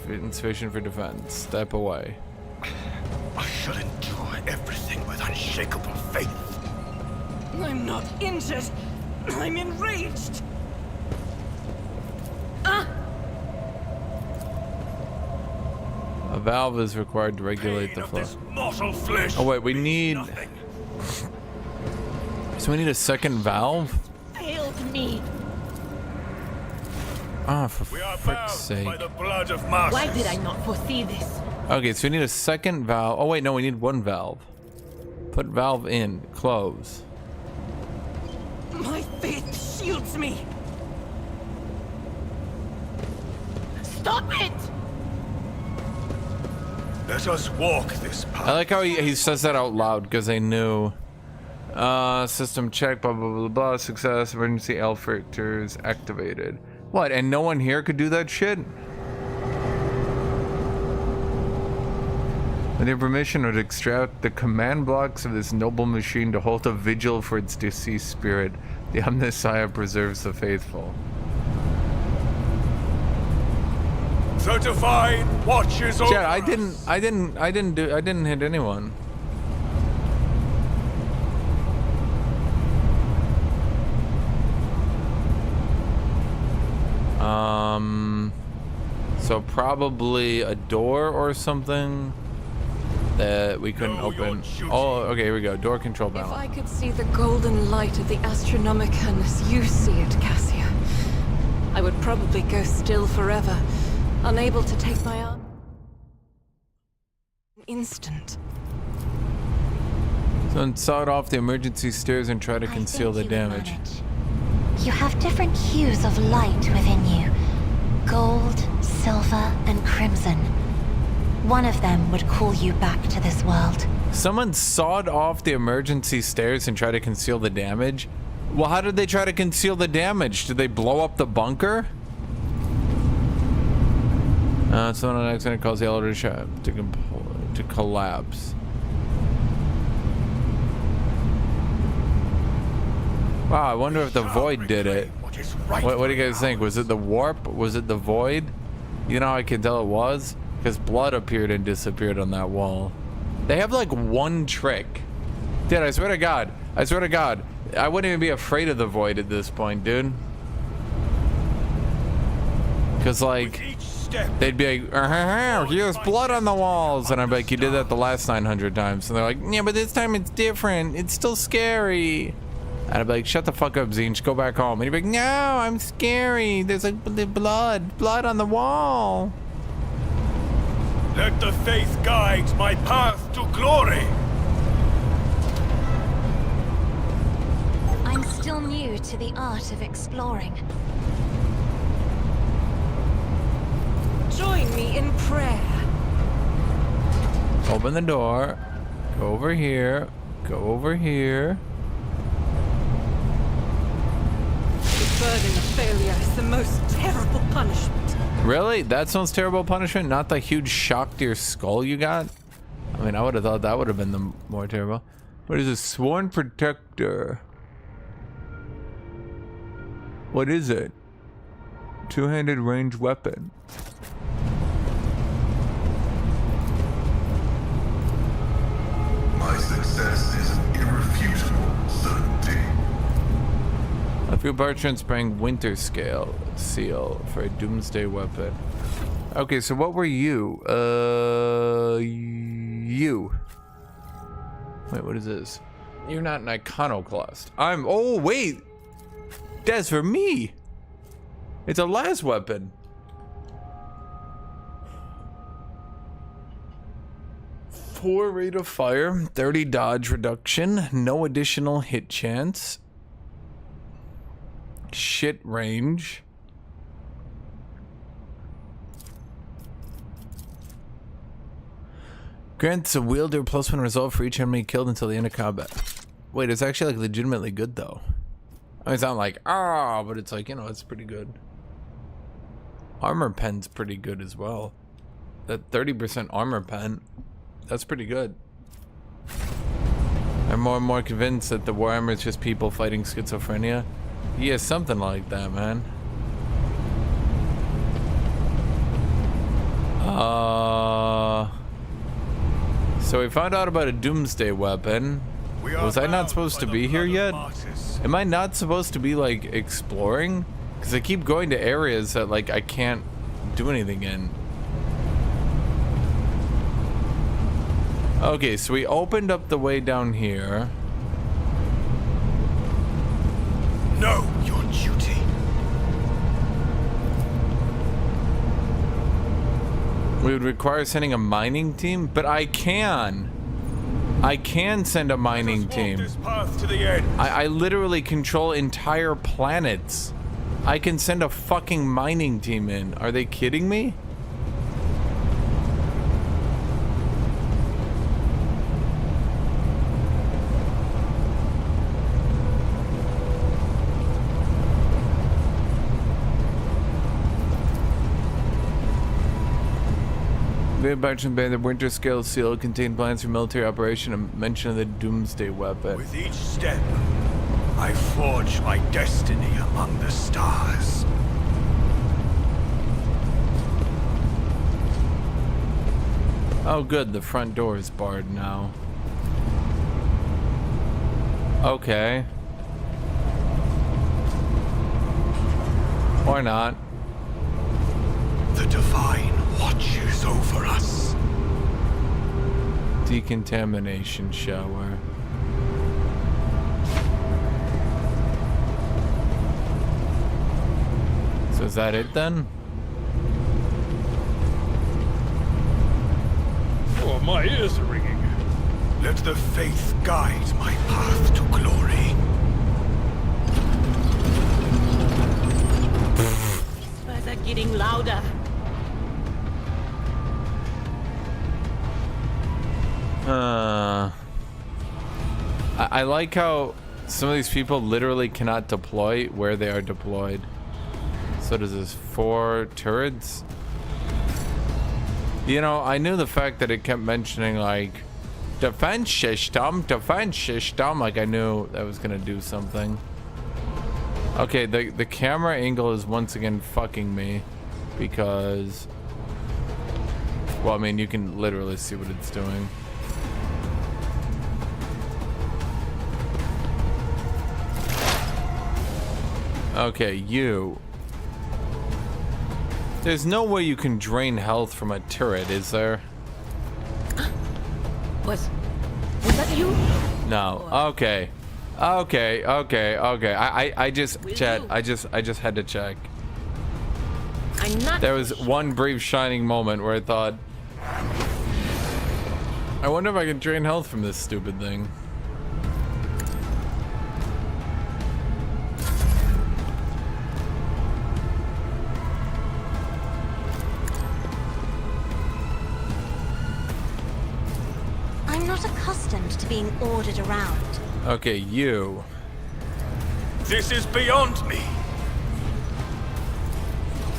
Insufficient for defense. Step away. I shall endure everything with unshakable faith. I'm not injured. I'm enraged. A valve is required to regulate the flow. Mortal flesh. Oh wait, we need... So we need a second valve? Failed me. Oh, for We are frick's bound sake. by the blood of masters. Why did I not foresee this? Okay, so we need a second valve. Oh wait, no, we need one valve. Put valve in. Close. My faith shields me. Stop it! Let us walk this path. I like how he says that out loud because they knew. System check, blah, blah, blah, blah. Success. Emergency L filters activated. What? And no one here could do that shit? With your permission, would extract the command blocks of this noble machine to hold a vigil for its deceased spirit. The Omnissiah preserves the faithful. The divine watches over Yeah, I didn't hit anyone. So probably a door or something that we couldn't open. Oh, okay, here we go. Door control If panel. I could see the golden light of the Astronomicon as you see it, Cassia, I would probably go still forever, unable to take my arm. An instant. Someone sawed off the emergency stairs and tried to conceal the damage. You have different hues of light within you. Gold, silver, and crimson. One of them would call you back to this world. Someone sawed off the emergency stairs and tried to conceal the damage? Well, how did they try to conceal the damage? Did they blow up the bunker? Someone on an accident caused the elevator to collapse. Wow, I wonder if the void did it. What do you guys think? Was it the warp? Was it the void? You know how I can tell it was? Because blood appeared and disappeared on that wall. They have like one trick. Dude, I swear to God. I swear to God. I wouldn't even be afraid of the void at this point, dude. Because like, they'd be like, here's blood on the walls. And I'm like, you did that the last 900 times. And they're like, yeah, but this time it's different. It's still scary. And I'd be like, shut the fuck up, Zinch, go back home. And he'd be like, no, I'm scary. There's like blood on the wall. Let the faith guide my path to glory. I'm still new to the art of exploring. Join me in prayer. Open the door. Go over here. Go over here. The burden of failure is the most terrible punishment. Really? That's the most terrible punishment? Not the huge shock to your skull you got? I mean, I would have thought that would have been the more terrible. What is this? Sworn Protector. What is it? Two-handed ranged weapon. My success is an irrefutable certainty. A few parchments bring Winter Scale seal for a doomsday weapon. Okay, so what were you? You. Wait, what is this? You're not an iconoclast. Oh, wait! That's for me! It's a las weapon. 4 rate of fire, 30 dodge reduction, no additional hit chance. Shit range. Grants a wielder +1 resolve for each enemy killed until the end of combat. Wait, it's actually like legitimately good though. I mean, it's not like, but it's like, you know, it's pretty good. Armor pen's pretty good as well. That 30% armor pen, that's pretty good. I'm more and more convinced that the Warhammer is just people fighting schizophrenia. Yeah, something like that, man. So we found out about a doomsday weapon. Was I not supposed to be here yet? Am I not supposed to be like exploring? Because I keep going to areas that like I can't do anything in. Okay, so we opened up the way down here. Know your duty. We would require sending a mining team, but I can send a mining team. This path to the end. I literally control entire planets. I can send a fucking mining team in. Are they kidding me? The Abaction Bay, the Winter Scale Seal contained plans for military operation and mention of the Doomsday Weapon. With each step, I forge my destiny among the stars. Oh good, the front door is barred now. Okay. Or not. The Divine watches over us. Decontamination shower. So is that it then? Oh, my ears are ringing. Let the faith guide my path to glory. Whispers are getting louder. I like how some of these people literally cannot deploy where they are deployed. So does this 4 turrets? You know, I knew the fact that it kept mentioning like defense system, like I knew that was gonna do something. Okay, the camera angle is once again fucking me because, well, I mean, you can literally see what it's doing. Okay, you. There's no way you can drain health from a turret, is there? Was that you? No. Okay. I just, Chad, I just had to check. I'm not. There was one brief shining moment where I thought, I wonder if I can drain health from this stupid thing. I'm not accustomed to being ordered around. Okay, you. This is beyond me.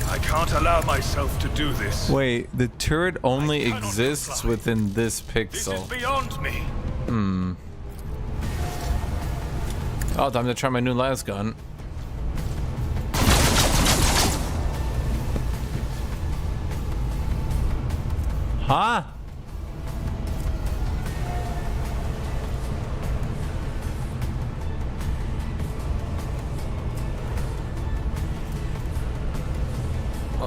I can't allow myself to do this. Wait, the turret only exists within this pixel. This is beyond me. Oh, time to try my new las gun. Huh?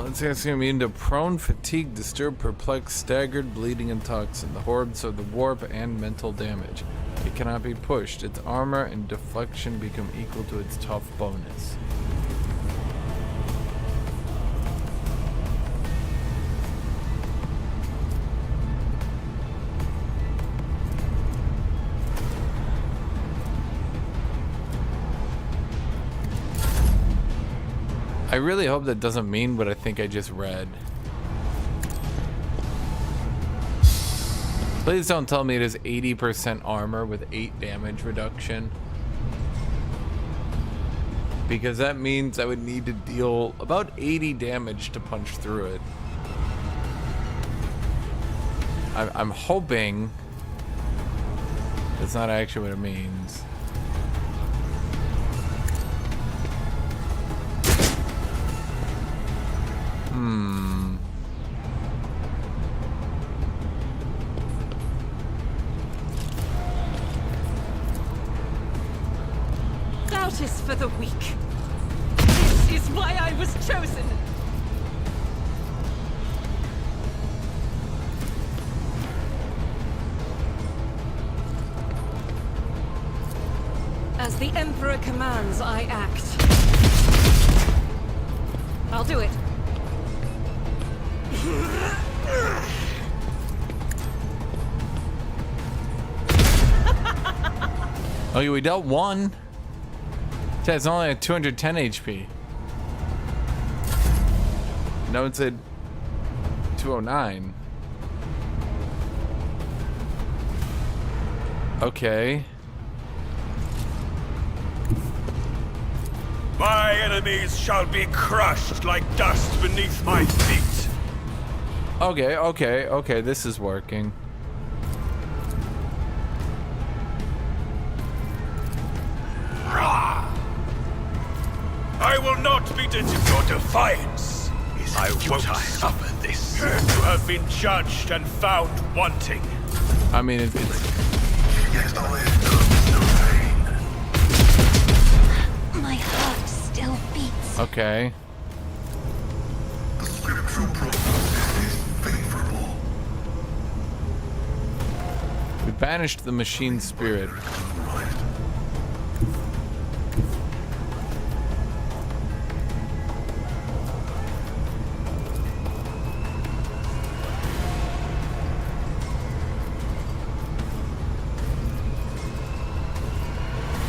It's asking immune to prone, fatigue, disturbed, perplexed, staggered, bleeding, and toxin. The hordes of the warp and mental damage. It cannot be pushed. Its armor and deflection become equal to its tough bonus. I really hope that doesn't mean what I think I just read. Please don't tell me it is 80% armor with 8 damage reduction. Because that means I would need to deal about 80 damage to punch through it. I'm hoping that's not actually what it means. Doubt is for the weak. This is why I was chosen. As the Emperor commands, I act. I'll do it. Oh, yeah, we dealt one. It's only at 210 HP. No, it said 209. Okay. My enemies shall be crushed like dust beneath my feet. Okay, okay, okay, this is working. I will not be your defiance. I won't suffer this. You have been judged and found wanting. I mean, it's Yet I endure no pain. My heart still beats. okay. The scriptural prognosis is favorable. We banished the machine spirit. Right.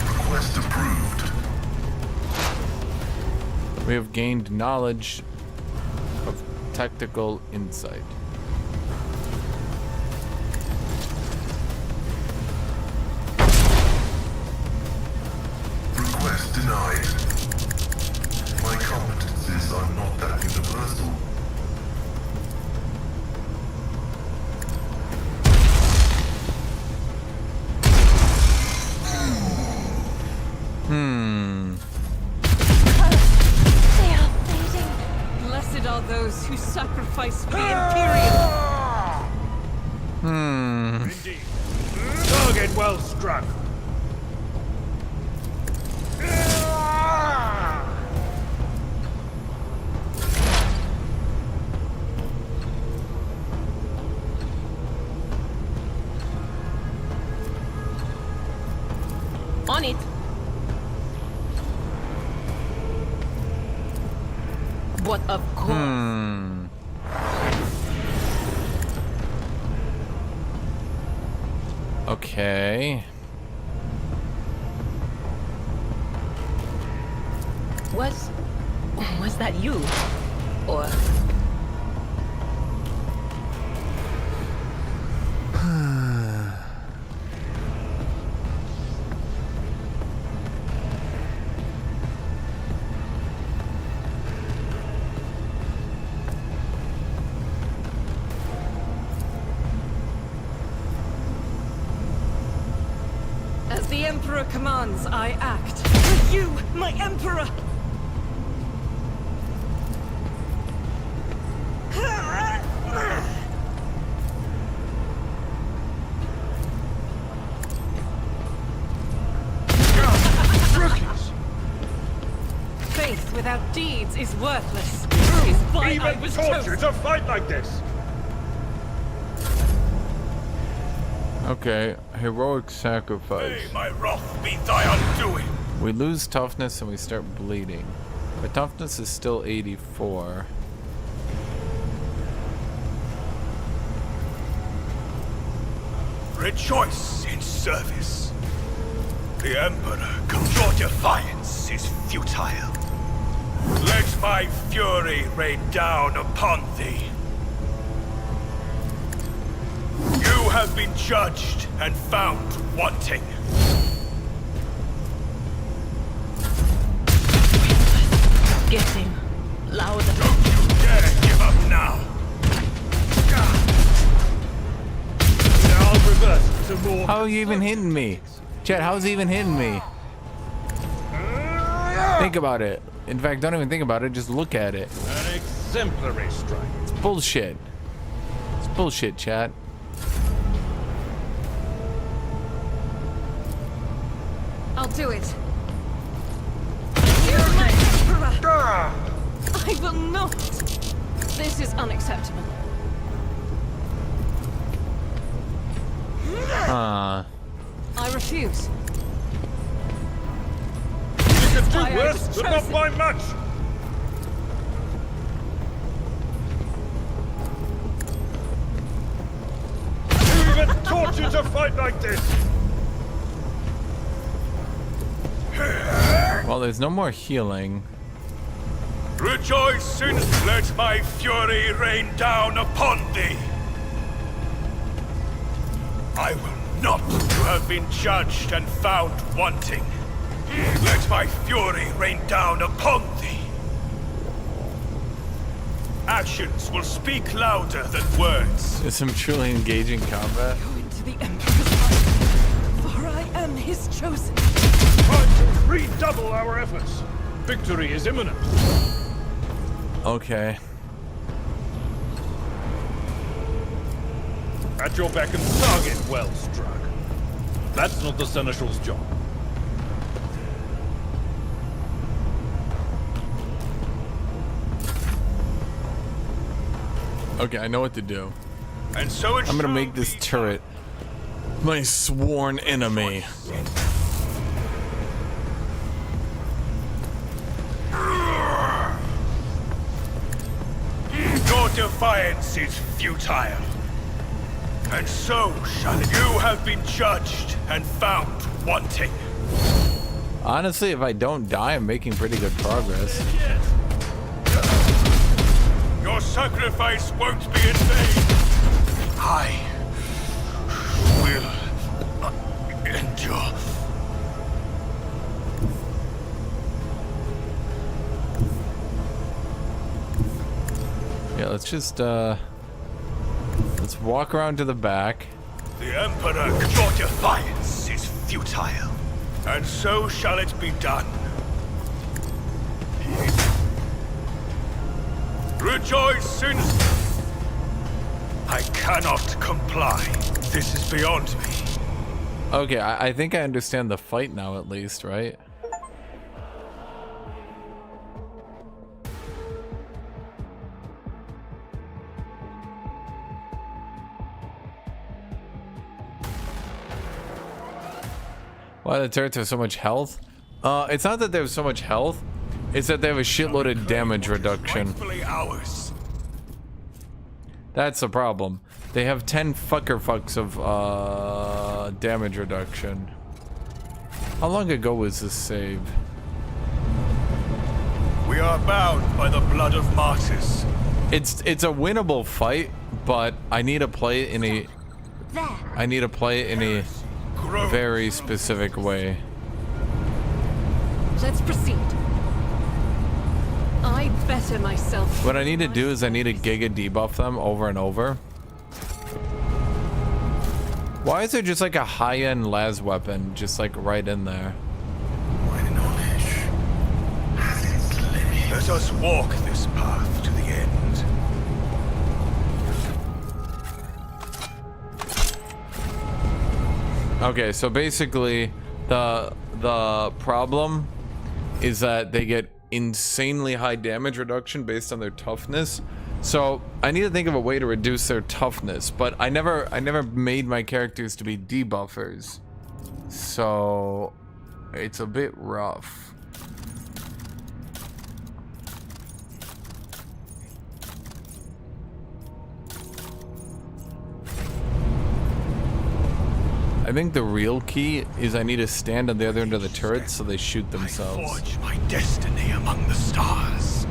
Request approved. We have gained knowledge of tactical insight. Request denied. My competencies are not that universal. They are fading. Blessed are those who sacrifice for the Imperium. Indeed. Target well struck. On it. But of course. Okay. Was that you? Or As the Emperor commands, I act. For you, my Emperor! Faith without deeds is worthless. It is why I Even was torture chosen. to fight like this. Okay. Heroic sacrifice. May my wrath be thy undoing. We lose toughness and we start bleeding. But toughness is still 84. Rejoice in service. The Emperor, your defiance is futile. Let my fury rain down upon thee. You have been judged and found wanting. getting louder. Don't you dare give up now. Now reverse to more. How are you even hitting me? Chet, how's he even hitting me? Think about it. In fact, don't even think about it, just look at it. An exemplary strike. It's bullshit. It's bullshit, chat. I'll do it. You're my emperor! I will not! This is unacceptable. Ah. I refuse. You can do Why I worse, was but not chosen. by much. men taught you to fight like this? Well, there's no more healing. Rejoice and let my fury rain down upon thee. I will not have been judged and found wanting. Let my fury rain down upon thee. Actions will speak louder than words. There's some truly engaging combat. Go into the Emperor's heart, for I am his chosen. Time to redouble our efforts. Victory is imminent. Okay. At your beck and target well struck. That's not the Seneschal's job. Okay, I know what to do. And so it I'm gonna shall make this be. turret my sworn enemy. Your defiance is futile. And so shall you have been judged and found wanting. Honestly, if I don't die, I'm making pretty good progress. Your sacrifice won't be in vain. I will endure. Yeah, let's just let's walk around to the back. The Emperor, your defiance is futile. And so shall it be done. Rejoice in... I cannot comply. This is beyond me. Okay, I think I understand the fight now at least, right? Why the turrets have so much health? It's not that they have so much health. It's that they have a shitload of damage reduction. Rightfully ours. That's the problem. They have 10 fucks of damage reduction. How long ago was this save? We are bound by the blood of martyrs. It's a winnable fight, but I need to play it in a very specific way. Let's proceed. I better myself. What I need to do is I need to Giga debuff them over and over. Why is there just like a high-end las weapon just like right in there? My knowledge has its limits. Let us walk this path to the end. Okay, so basically the problem is that they get insanely high damage reduction based on their toughness. So I need to think of a way to reduce their toughness, but I never made my characters to be debuffers. So it's a bit rough. I think the real key is I need to stand on the other end of the turret so they shoot themselves. I forge my destiny among the stars.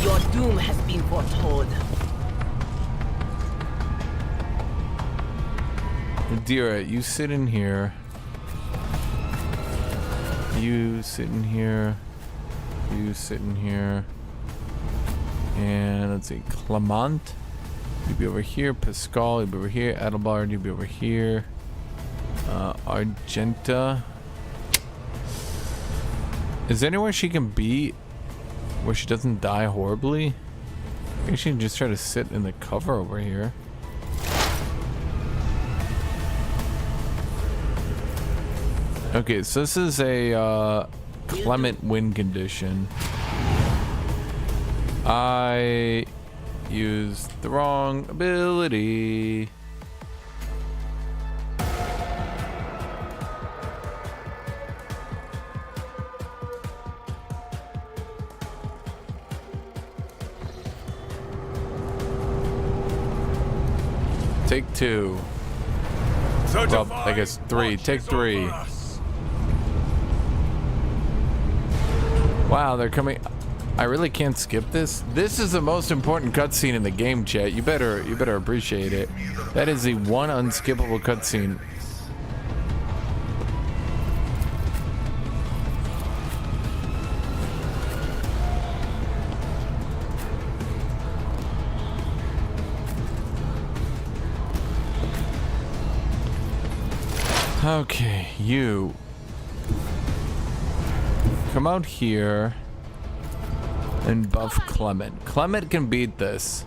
Your doom has been foretold. Dira, you sit in here. You sit in here. You sit in here. And let's see, Clement. You'd be over here. Pascal, you'd be over here. Adelbard, you'd be over here. Argenta. Is there anywhere she can be where she doesn't die horribly? Maybe she can just try to sit in the cover over here. Okay, so this is a Clement win condition. I used the wrong ability. Take 2. Well, I guess 3. Take 3. Wow, they're coming. I really can't skip this. This is the most important cutscene in the game, chat. You better appreciate it. That is the one unskippable cutscene. Okay, you come out here and buff Clement. Clement can beat this.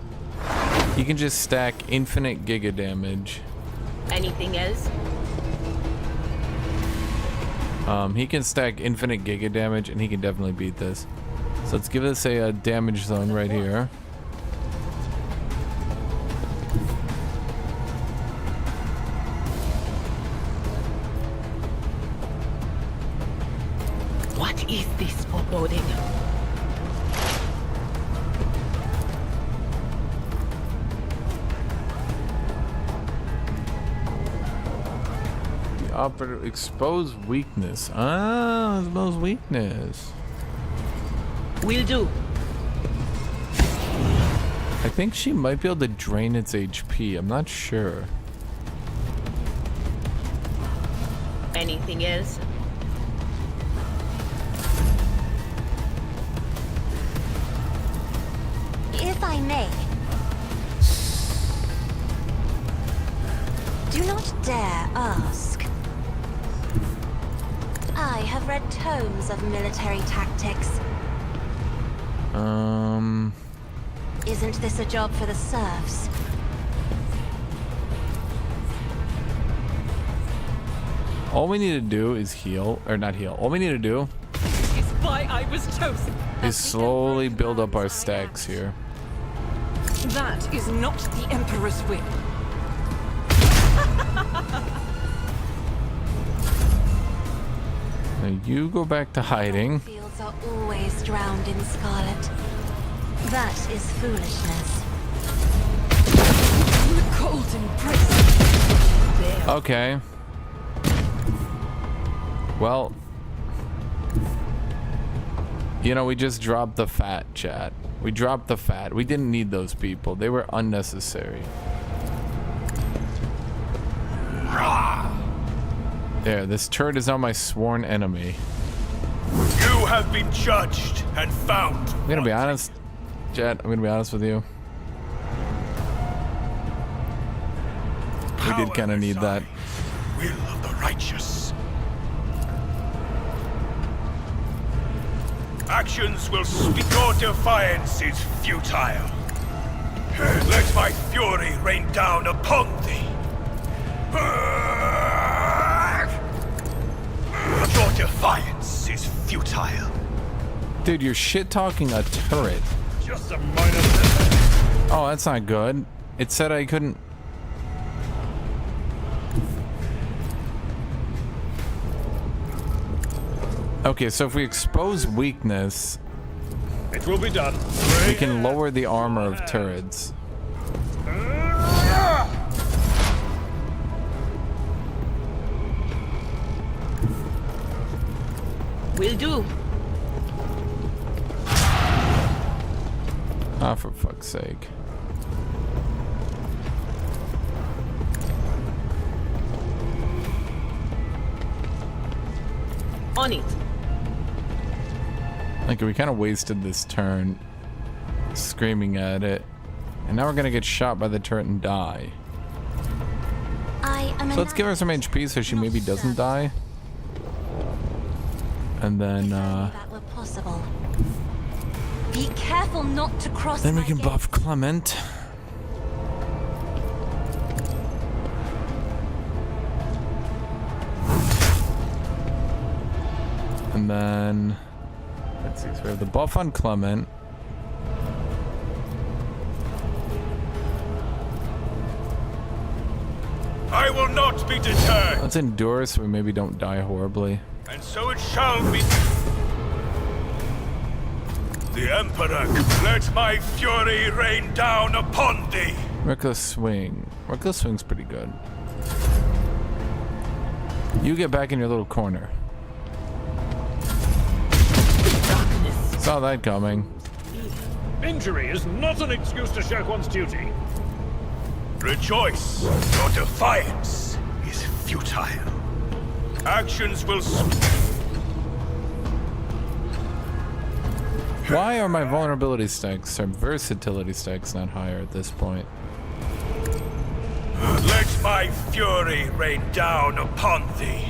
He can just stack infinite giga damage. Anything else? He can stack infinite giga damage and he can definitely beat this. So let's give this a damage zone right here. What is this foreboding? The operative expose weakness. Ah, expose weakness. Will do. I think she might be able to drain its HP. I'm not sure. Anything else? If I may. Do not dare ask. I have read tomes of military tactics. Isn't this a job for the serfs? All we need to do is heal, or not heal. All we need to do Is why I was chosen. is slowly build up our stacks here. That is not the Emperor's will. Now you go back to hiding. Fields are always drowned in scarlet. That is foolishness. The cold embrace. Okay. Well, you know, we just dropped the fat, chat. We dropped the fat. We didn't need those people. They were unnecessary. There, this turret is now my sworn enemy. You have been judged and found. I'm gonna be honest, chat. I'm gonna be honest with you. We did kind of need that. Will of the righteous. Actions will speak. Your defiance is futile. Let my fury rain down upon thee. Your defiance is futile. Dude, you're shit talking a turret. Just a minor setback. Oh, that's not good. It said I couldn't. Okay, so if we expose weakness, It will be done. we can lower the armor of turrets. Will do. Ah, for fuck's sake. On it. Like, we kind of wasted this turn screaming at it. And now we're gonna get shot by the turret and die. I am. So let's give her some HP so she maybe doesn't die. And then, That were possible. Be careful not to cross. then we my can gaze. buff Clement. And then, let's see, so we have the buff on Clement. I will not be deterred. Let's endure so we maybe don't die horribly. And so it shall be. The Emperor, let my fury rain down upon thee. Reckless swing. Reckless swing's pretty good. You get back in your little corner. Saw that coming. Injury is not an excuse to shirk one's duty. Rejoice! Your defiance is futile. Actions will... Why are my vulnerability stacks or versatility stacks not higher at this point? Let my fury rain down upon thee.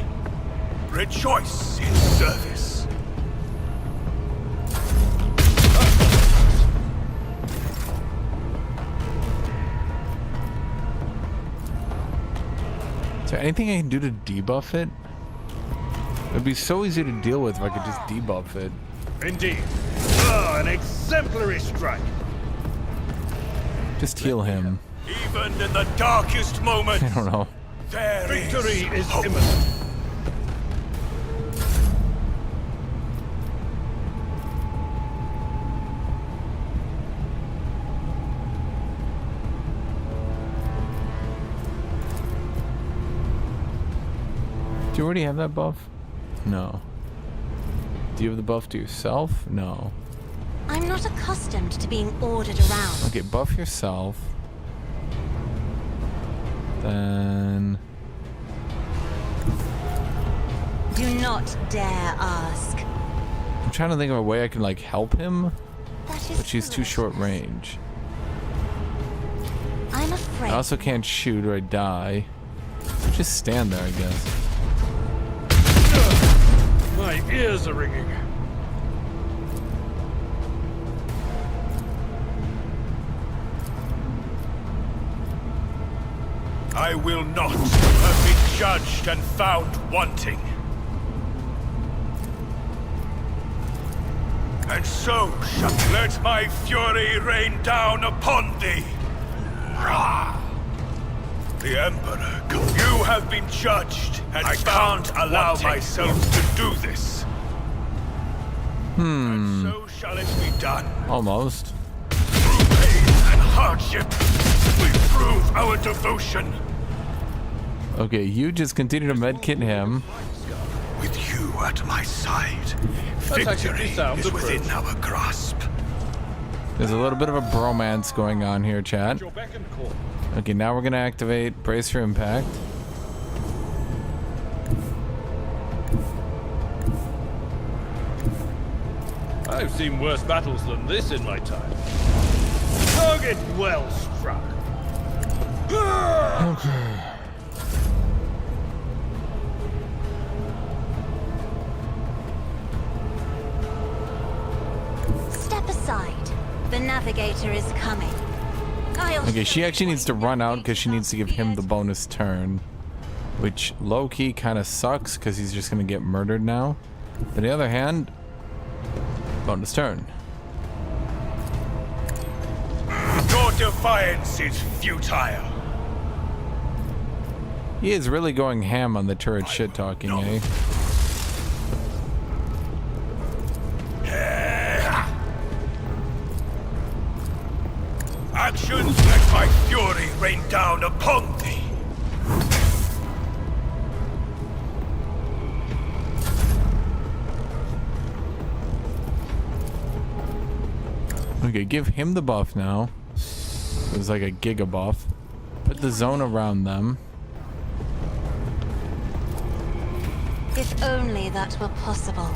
Rejoice in service. Is there anything I can do to debuff it? It'd be so easy to deal with if I could just debuff it. Indeed. An exemplary strike. Just heal him. Even in the darkest moments, I don't know. there Victory is hope. imminent. Do you already have that buff? No. Do you have the buff to yourself? No. I'm not accustomed to being ordered around. Okay, buff yourself. Then... Do not dare ask. I'm trying to think of a way I can like help him, That is but she's too short foolishness. range. I'm I afraid. also can't shoot or I die. Just stand there, I guess. My ears are ringing. I will not have been judged and found wanting. And so shall let my fury rain down upon thee. Rah! The Emperor, you have been judged, and I can't allow myself to do this. And so shall it be done. Almost. Through pain and hardship, we prove our devotion. Okay, you just continue to medkit him. With you at my side, actually victory sounds is within approaching. our grasp. There's a little bit of a bromance going on here, chat. Your beck and call. Okay, now we're gonna activate Brace for Impact. I've seen worse battles than this in my time. Target well struck. Okay. Step aside. The navigator is coming. Okay, she actually needs to run out because she needs to give him the bonus turn. Which low-key kind of sucks because he's just going to get murdered now. But on the other hand, bonus turn. Your defiance is futile. He is really going ham on the turret shit-talking, eh? Actions let my fury rain down upon thee. Okay, give him the buff now. It was like a giga buff. Put the zone around them. If only that were possible.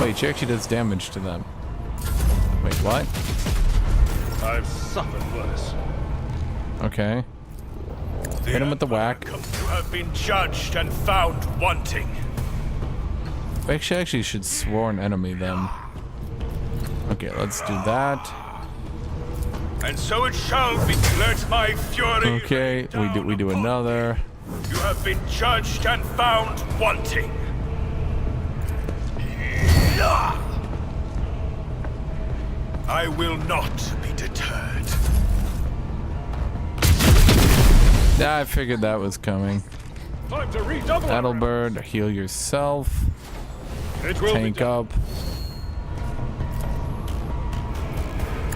Wait, she actually does damage to them. Wait, what? I've suffered worse. Okay. Hit him with the whack. You have been judged and found wanting. She actually should sworn enemy them. Okay, let's do that. And so it shall be. Let my fury. Okay, we do another. You have been judged and found wanting. I will not be deterred. Yeah, I figured that was coming. Time to redouble. Battlebird, heal yourself. It will Tank be done. up.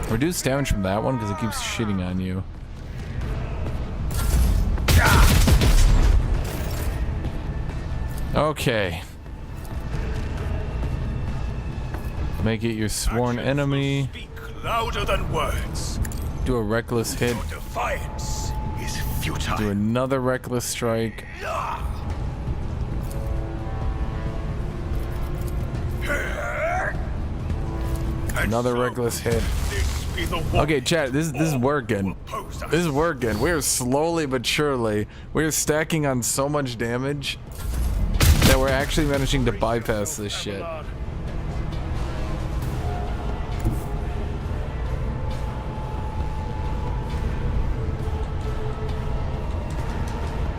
Reduce damage from that one because it keeps shitting on you. Okay. Make it your sworn enemy. Speak louder than words. Do a reckless hit. Your defiance is futile. Do another reckless strike. Another reckless hit. Okay, chat, this is working. This is working. We are slowly but surely, we are stacking on so much damage that we're actually managing to bypass this shit.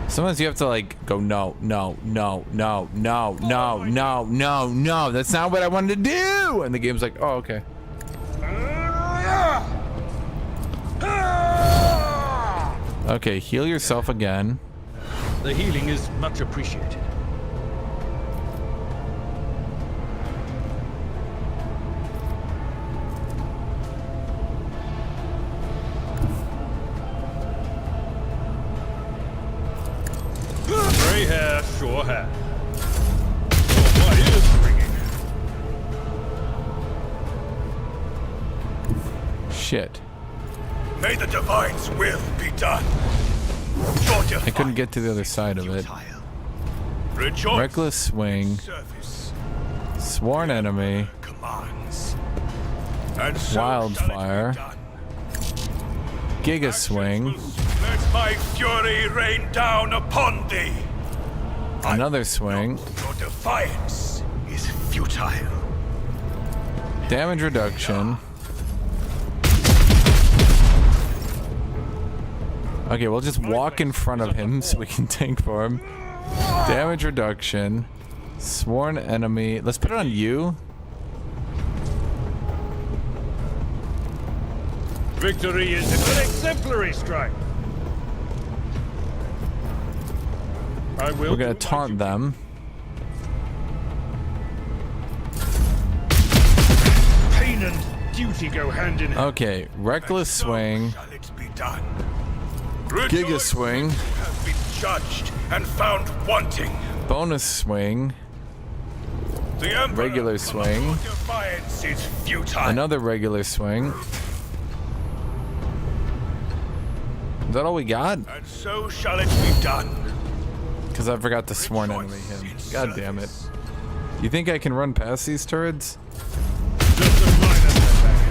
Sometimes you have to like go no, that's not what I wanted to do, and the game's like, oh, okay. Okay, heal yourself again. The healing is much appreciated. Gray hair, sure hair. Oh, my ears ringing. Shit. May the Divine's will be done. I couldn't get to the other side of it. Rejoice. Reckless swing. Service. Sworn enemy. Commands. And so Wildfire. Giga swing. Let my fury rain down upon thee. Another swing. Your defiance is futile. Damage reduction. Okay, we'll just walk in front of him so we can tank for him. Damage reduction. Sworn enemy. Let's put it on you. Victory is an exemplary strike. We're gonna taunt them. Pain and duty go hand in hand. Okay, reckless swing. Shall it be done? Giga swing. Have been judged and found wanting. Bonus swing. The Emperor Regular swing. Defiance is futile. Another regular swing. Is that all we got? And so shall it be done. Because I forgot to sworn enemy him. God damn it. You think I can run past these turrets?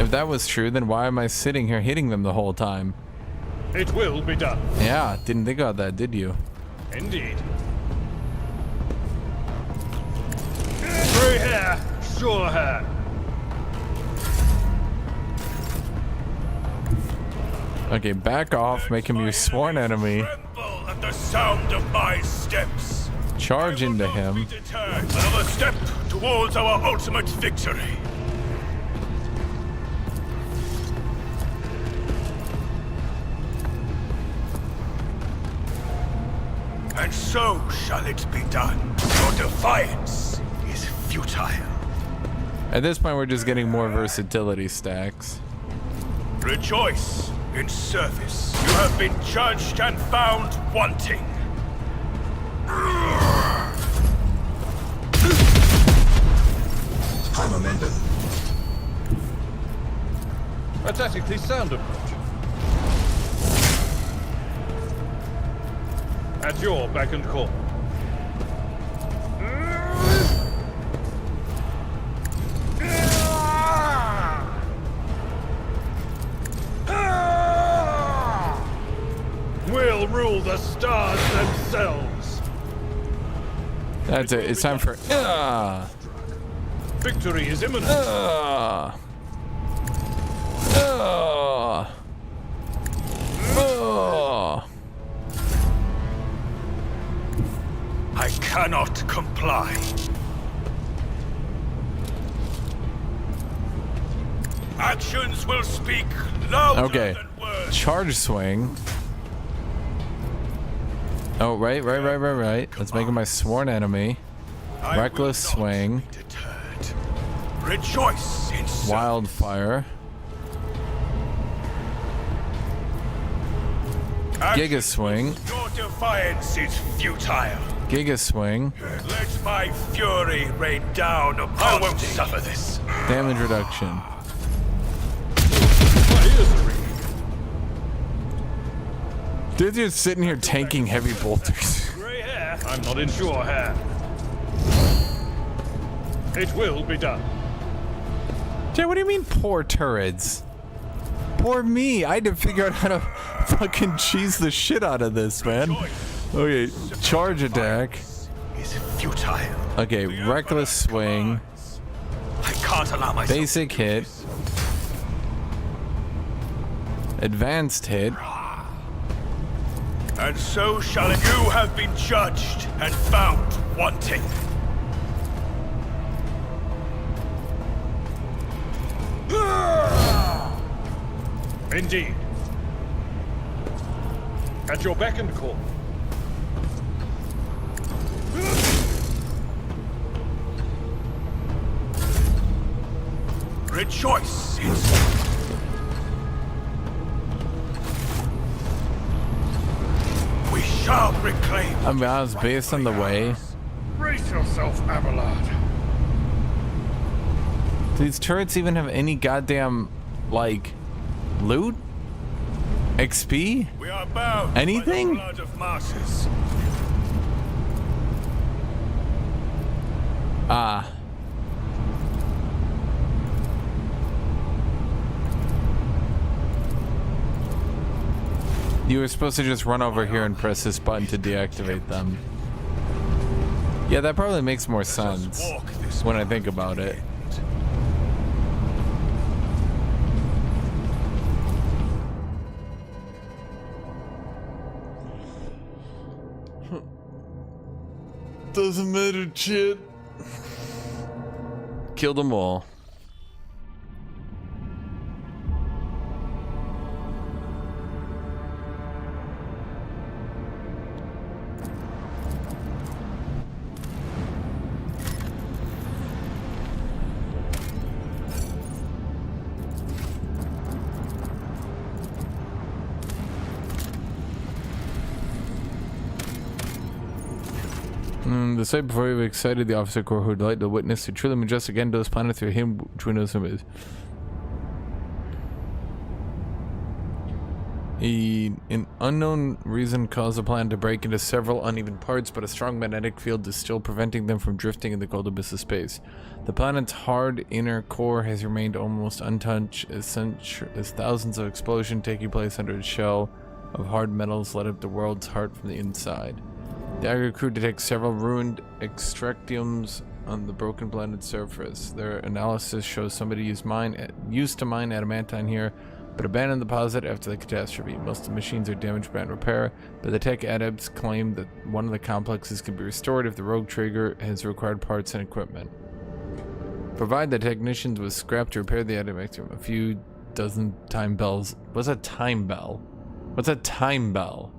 If that was true, then why am I sitting here hitting them the whole time? It will be done. Yeah, didn't think about that, did you? Indeed. Gray hair, sure hair. Okay, back off, make him your sworn enemy. Tremble at the sound of my steps. Charge into him. Another step towards our ultimate victory. And so shall it be done. Your defiance is futile. At this point, we're just getting more versatility stacks. Rejoice in service. You have been judged and found wanting. High momentum. A tactically sound approach. At your beck and call. We'll rule the stars themselves. That's it. It's time for. Victory is imminent. I cannot comply. Actions will speak louder Okay. than words. Charge swing. Oh, right. Let's make him my sworn enemy. I will Reckless not swing. be deterred. Rejoice in service. Wildfire. Giga swing. Your defiance is futile. Giga swing. Let my fury rain down upon I won't suffer this. Damage reduction. My ears are ringing. Dude, you're sitting here tanking heavy bolters. Grey hair. I'm not in sure hair. It will be done. Jay, what do you mean poor turrets? Poor me. I had to figure out how to fucking cheese the shit out of this, man. Okay, charge attack. Is futile. Okay, reckless swing. I can't allow myself. Basic hit. Advanced hit. And so shall you have been judged and found wanting. Indeed. At your beck and call. Rejoice. We shall reclaim. I mean, I was based on the way. Brace yourself, Abelard. Do these turrets even have any goddamn, like, loot? XP? We are bound anything? by the blood of masses. Ah. You were supposed to just run over here and press this button to deactivate them. Yeah, that probably makes more sense when I think about it. Doesn't matter, shit. Kill them all. The sight before you excited the officer corps who would like the witness to truly majestic end to this planet through him which we know him is. An unknown reason caused the planet to break into several uneven parts, but a strong magnetic field is still preventing them from drifting in the cold abyss of space. The planet's hard inner core has remained almost untouched as thousands of explosions taking place under its shell of hard metals lit up the world's heart from the inside. The aggregate crew detects several ruined extractiums on the broken planet's surface. Their analysis shows somebody used to mine adamantine here, but abandoned the deposit after the catastrophe. Most of the machines are damaged beyond repair, but the tech adepts claim that one of the complexes can be restored if the rogue trader has required parts and equipment. Provide the technicians with scrap to repair the adamantium. A few dozen time bells. What's a time bell? What's a time bell?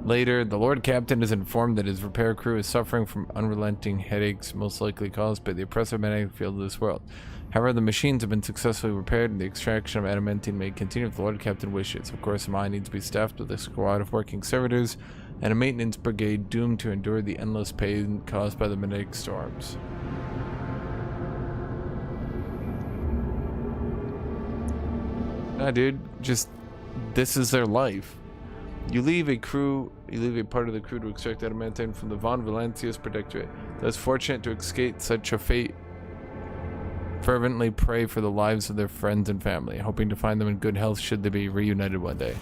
Later, the Lord Captain is informed that his repair crew is suffering from unrelenting headaches, most likely caused by the oppressive magnetic field of this world. However, the machines have been successfully repaired and the extraction of adamantine may continue if the Lord Captain wishes. Of course, the mine needs to be staffed with a squad of working servitors and a maintenance brigade doomed to endure the endless pain caused by the magnetic storms. Nah, dude, just this is their life. You leave a part of the crew to extract adamantine from the Von Valancius Protectorate. Those fortunate to escape such a fate fervently pray for the lives of their friends and family, hoping to find them in good health should they be reunited one day.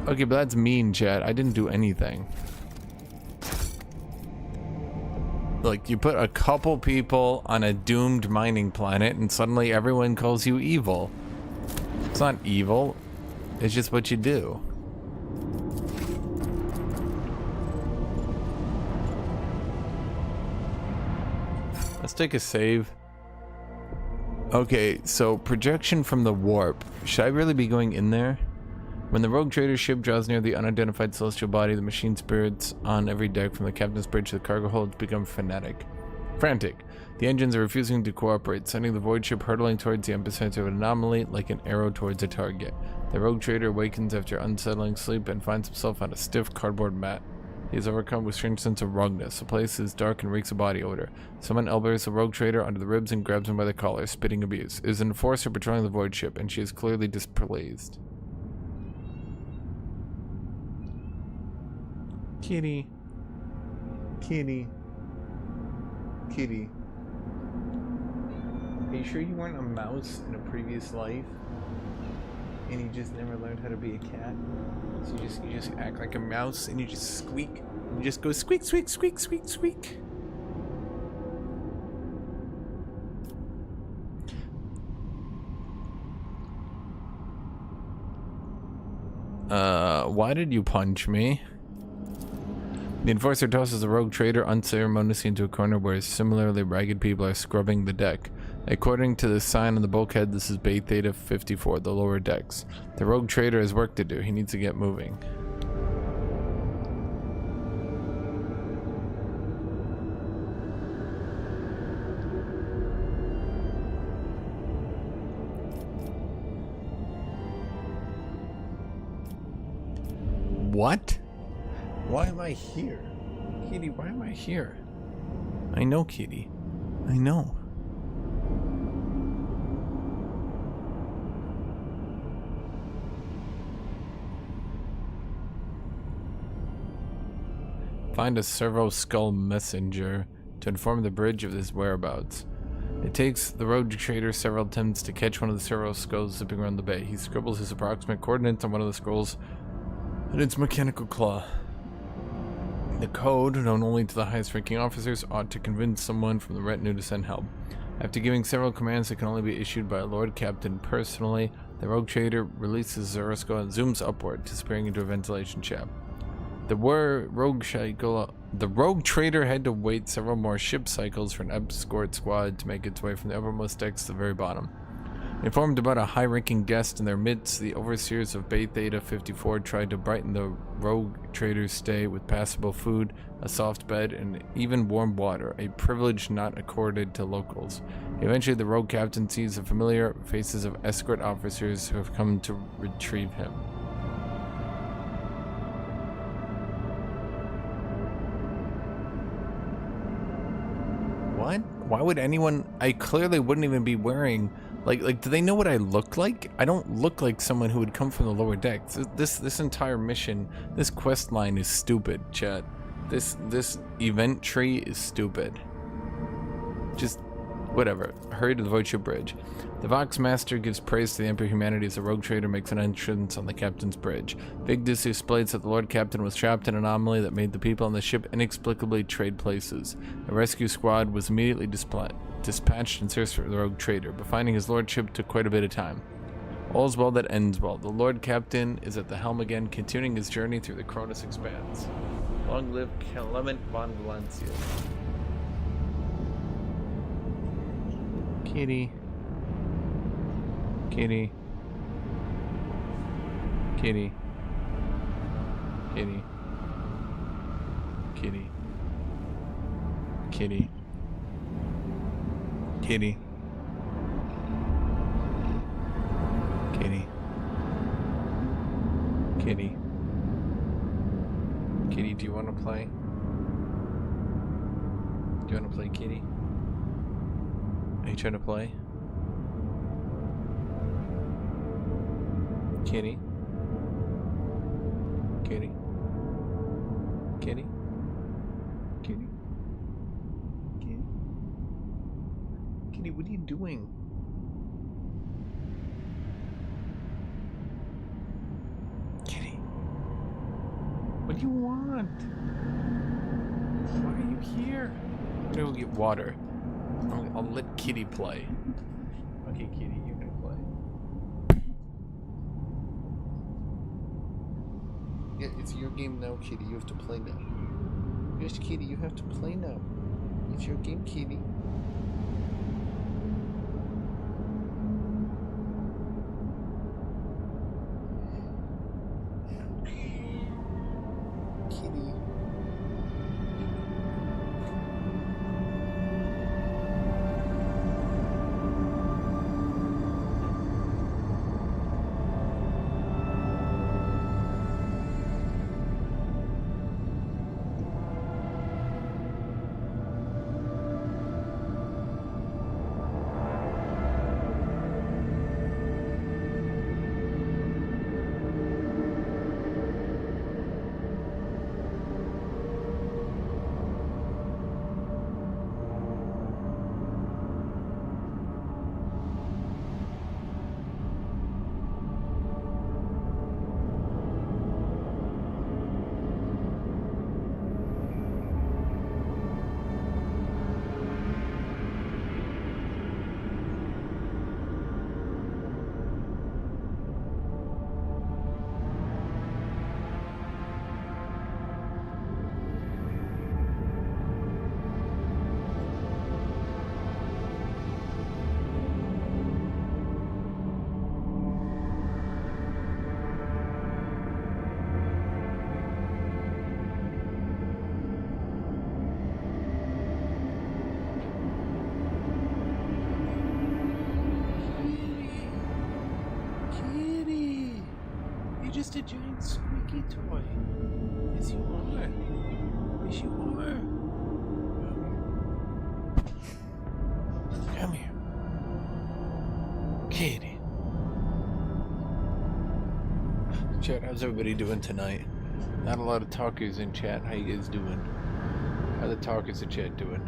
Okay, but that's mean, chat. I didn't do anything. Like, you put a couple people on a doomed mining planet and suddenly everyone calls you evil. It's not evil, it's just what you do. Let's take a save. Okay, so projection from the warp. Should I really be going in there? When the rogue trader ship draws near the unidentified celestial body, the machine spirits on every deck from the captain's bridge to the cargo hold become frenetic. Frantic. The engines are refusing to cooperate, sending the void ship hurtling towards the epicenter of an anomaly like an arrow towards a target. The rogue trader awakens after unsettling sleep and finds himself on a stiff cardboard mat. He is overcome with strange sense of wrongness. The place is dark and reeks of body odor. Someone elbows the rogue trader under the ribs and grabs him by the collar, spitting abuse. It is an enforcer patrolling the void ship, and she is clearly displeased. Kitty. Kitty. Kitty. Are you sure you weren't a mouse in a previous life? And you just never learned how to be a cat? So you just act like a mouse and you just squeak. You just go squeak, squeak, squeak, squeak, squeak. Why did you punch me? The enforcer tosses the rogue trader unceremoniously into a corner where similarly ragged people are scrubbing the deck. According to the sign on the bulkhead, this is Bay Theta 54, the lower decks. The rogue trader has work to do. He needs to get moving. What? Why am I here? Kitty, why am I here? I know, Kitty. I know. Find a servo skull messenger to inform the bridge of his whereabouts. It takes the rogue trader several attempts to catch one of the servo skulls zipping around the bay. He scribbles his approximate coordinates on one of the scrolls and its mechanical claw. The code, known only to the highest ranking officers, ought to convince someone from the retinue to send help. After giving several commands that can only be issued by a Lord Captain personally, the rogue trader releases the Zerosco and zooms upward, disappearing into a ventilation shaft. The rogue trader had to wait several more ship cycles for an escort squad to make its way from the uppermost decks to the very bottom. Informed about a high-ranking guest in their midst, the overseers of Bay Theta 54 tried to brighten the rogue trader's stay with passable food, a soft bed, and even warm water, a privilege not accorded to locals. Eventually, the rogue captain sees the familiar faces of escort officers who have come to retrieve him. What? Why would anyone? I clearly wouldn't even be wearing. Like, do they know what I look like? I don't look like someone who would come from the lower decks. This entire mission, this quest line is stupid, chat. This event tree is stupid. Just whatever. Hurry to the Void Ship Bridge. The Vox Master gives praise to the Emperor Humanity as the rogue trader makes an entrance on the Captain's bridge. Vigdis explains that the Lord Captain was trapped in an anomaly that made the people on the ship inexplicably trade places. A rescue squad was immediately dispatched in search for the rogue trader, but finding his lordship took quite a bit of time. All's well that ends well. The Lord Captain is at the helm again, continuing his journey through the Cronus Expanse. Long live Clement von Valencia. Kitty. Kitty. Kitty. Kitty. Kitty. Kitty. Kitty. Kitty. Kitty. Kitty, do you want to play? Do you want to play, Kitty? Are you trying to play? Kitty? Kitty? Kitty? Kitty? Kitty? Kitty, what are you doing? Kitty? What do you want? Why are you here? I'm gonna go get water. I'll let Kitty play. Okay, Kitty, you can play. Yeah, it's your game now, Kitty. You have to play now. Yes, Kitty, you have to play now. It's your game, Kitty. Kitty. a giant squeaky toy. Yes, you are. Yes, you are. Come here. Kitty. Chat, how's everybody doing tonight? Not a lot of talkers in chat. How you guys doing? How are the talkers in chat doing?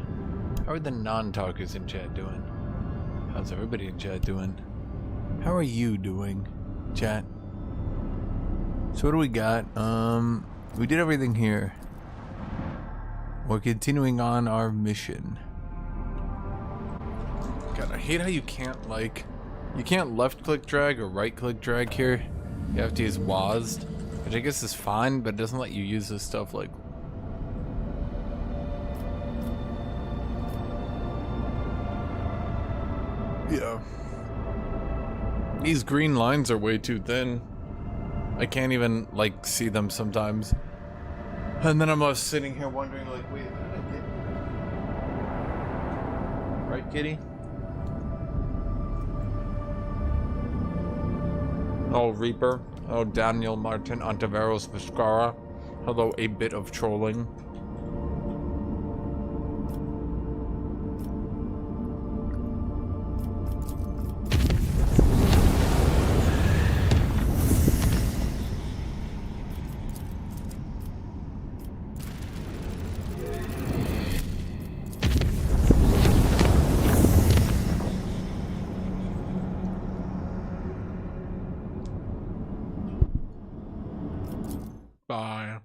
How are the non-talkers in chat doing? How's everybody in chat doing? How are you doing, chat? So what do we got? We did everything here. We're continuing on our mission. God, I hate how you can't left click drag or right click drag here. You have to use WASD, which I guess is fine, but it doesn't let you use this stuff like. Yeah. These green lines are way too thin. I can't even, like, see them sometimes. And then I'm just sitting here wondering, like, wait, what did I get? Right, kitty? Oh, Reaper. Oh, Daniel Martin Ontiveros Viscara. Hello, a bit of trolling. Bye.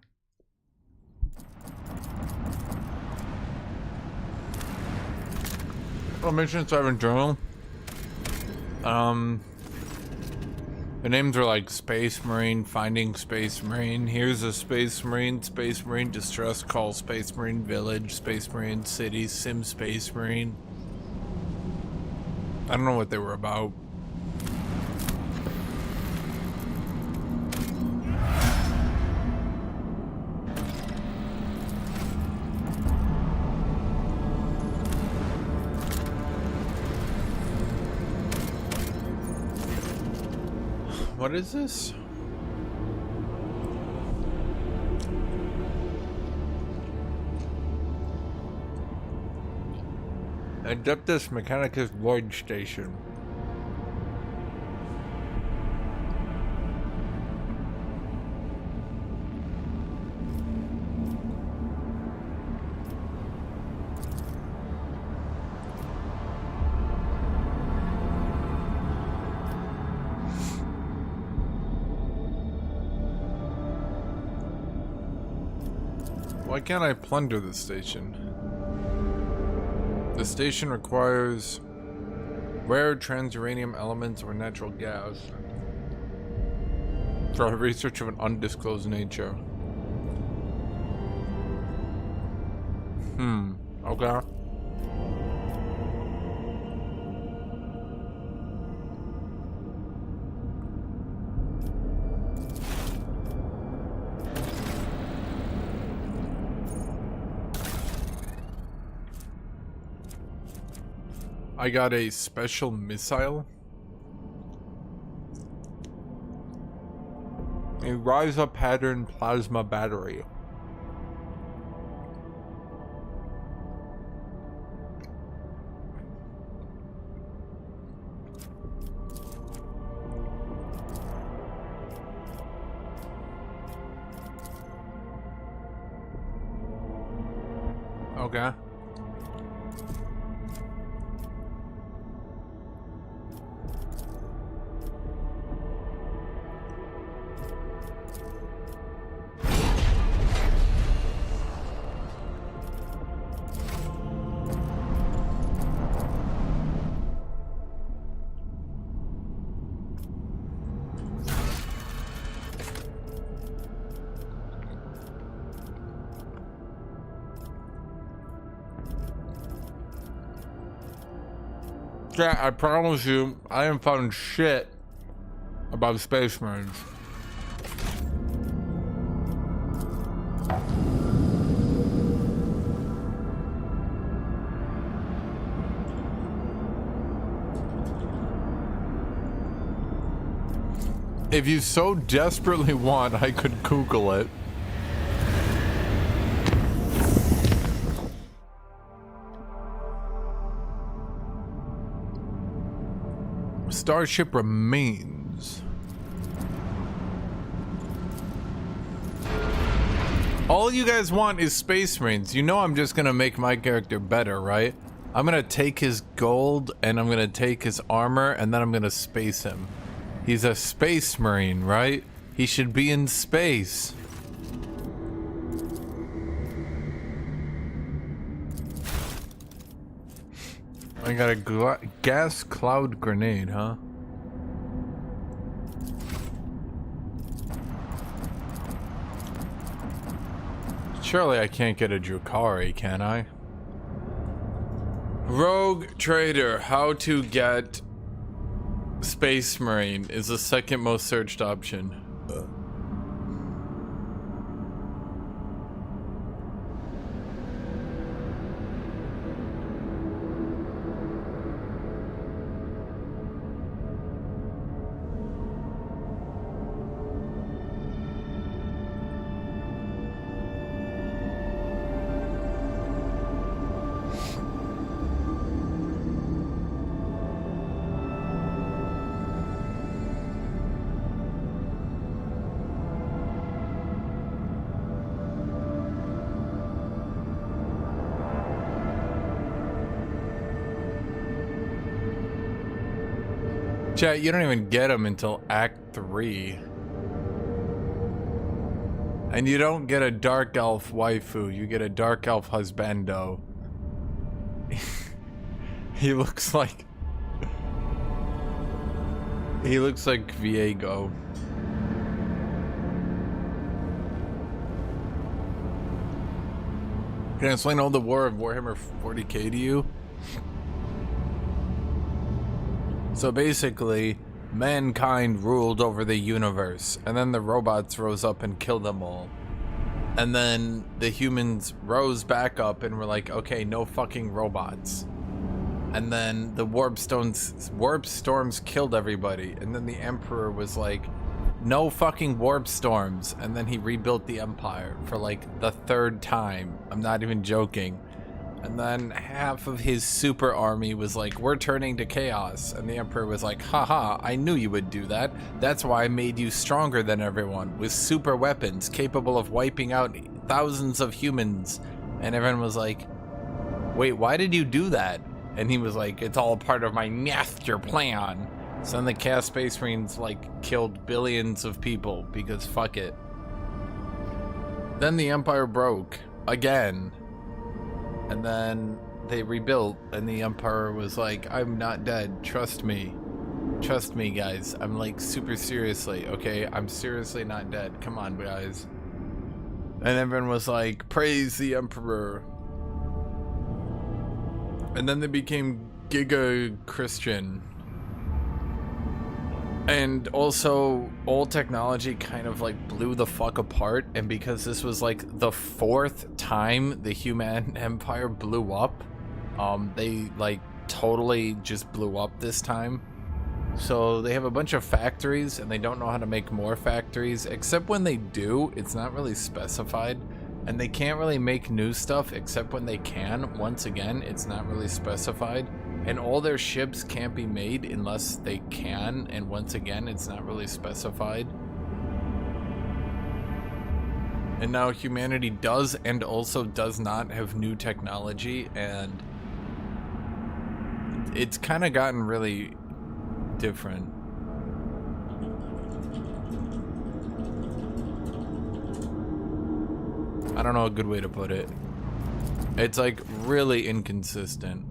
Oh, Mission 7 Journal. The names are like Space Marine, Finding Space Marine, Here's a Space Marine Distress Call, Space Marine Village, Space Marine City, Sim Space Marine. I don't know what they were about. What is this? Adeptus Mechanicus Void Station. Why can't I plunder the station? The station requires rare transuranium elements or natural gas for research of an undisclosed nature. Okay. I got a special missile. A Rise-Up pattern plasma battery. Okay. Yeah, I promise you, I haven't found shit about Space Marines. If you so desperately want, I could Google it. Starship remains. All you guys want is Space Marines. You know I'm just gonna make my character better, right? I'm gonna take his gold and I'm gonna take his armor and then I'm gonna space him. He's a Space Marine, right? He should be in space. I got a gas cloud grenade, huh? Surely I can't get a Drukhari, can I? Rogue Trader, how to get Space Marine is the second most searched option. Chat, you don't even get them until Act 3. And you don't get a Dark Elf waifu, you get a Dark Elf husbando. He looks like Viego. Can I explain all the war of Warhammer 40k to you? So basically, mankind ruled over the universe, and then the robots rose up and killed them all. And then the humans rose back up and were like, okay, no fucking robots. And then the warp storms killed everybody. And then the Emperor was like, no fucking warp storms. And then he rebuilt the Empire for like the 3rd time. I'm not even joking. And then half of his super army was like, we're turning to chaos. And the Emperor was like, haha, I knew you would do that. That's why I made you stronger than everyone, with super weapons capable of wiping out thousands of humans. And everyone was like, wait, why did you do that? And he was like, it's all part of my master plan. So then the Chaos Space Marines like killed billions of people because fuck it. Then the Empire broke again. And then they rebuilt, and the Empire was like, I'm not dead, trust me. Trust me, guys. I'm like, super seriously, okay? I'm seriously not dead. Come on, guys. And everyone was like, praise the Emperor. And then they became Giga Christian. And also, old technology kind of like blew the fuck apart, and because this was like the 4th time the human empire blew up, they like totally just blew up this time. So they have a bunch of factories and they don't know how to make more factories, except when they do, it's not really specified. And they can't really make new stuff except when they can. Once again, it's not really specified. And all their ships can't be made unless they can, and once again, it's not really specified. And now humanity does and also does not have new technology, and it's kind of gotten really different. I don't know a good way to put it. It's like really inconsistent.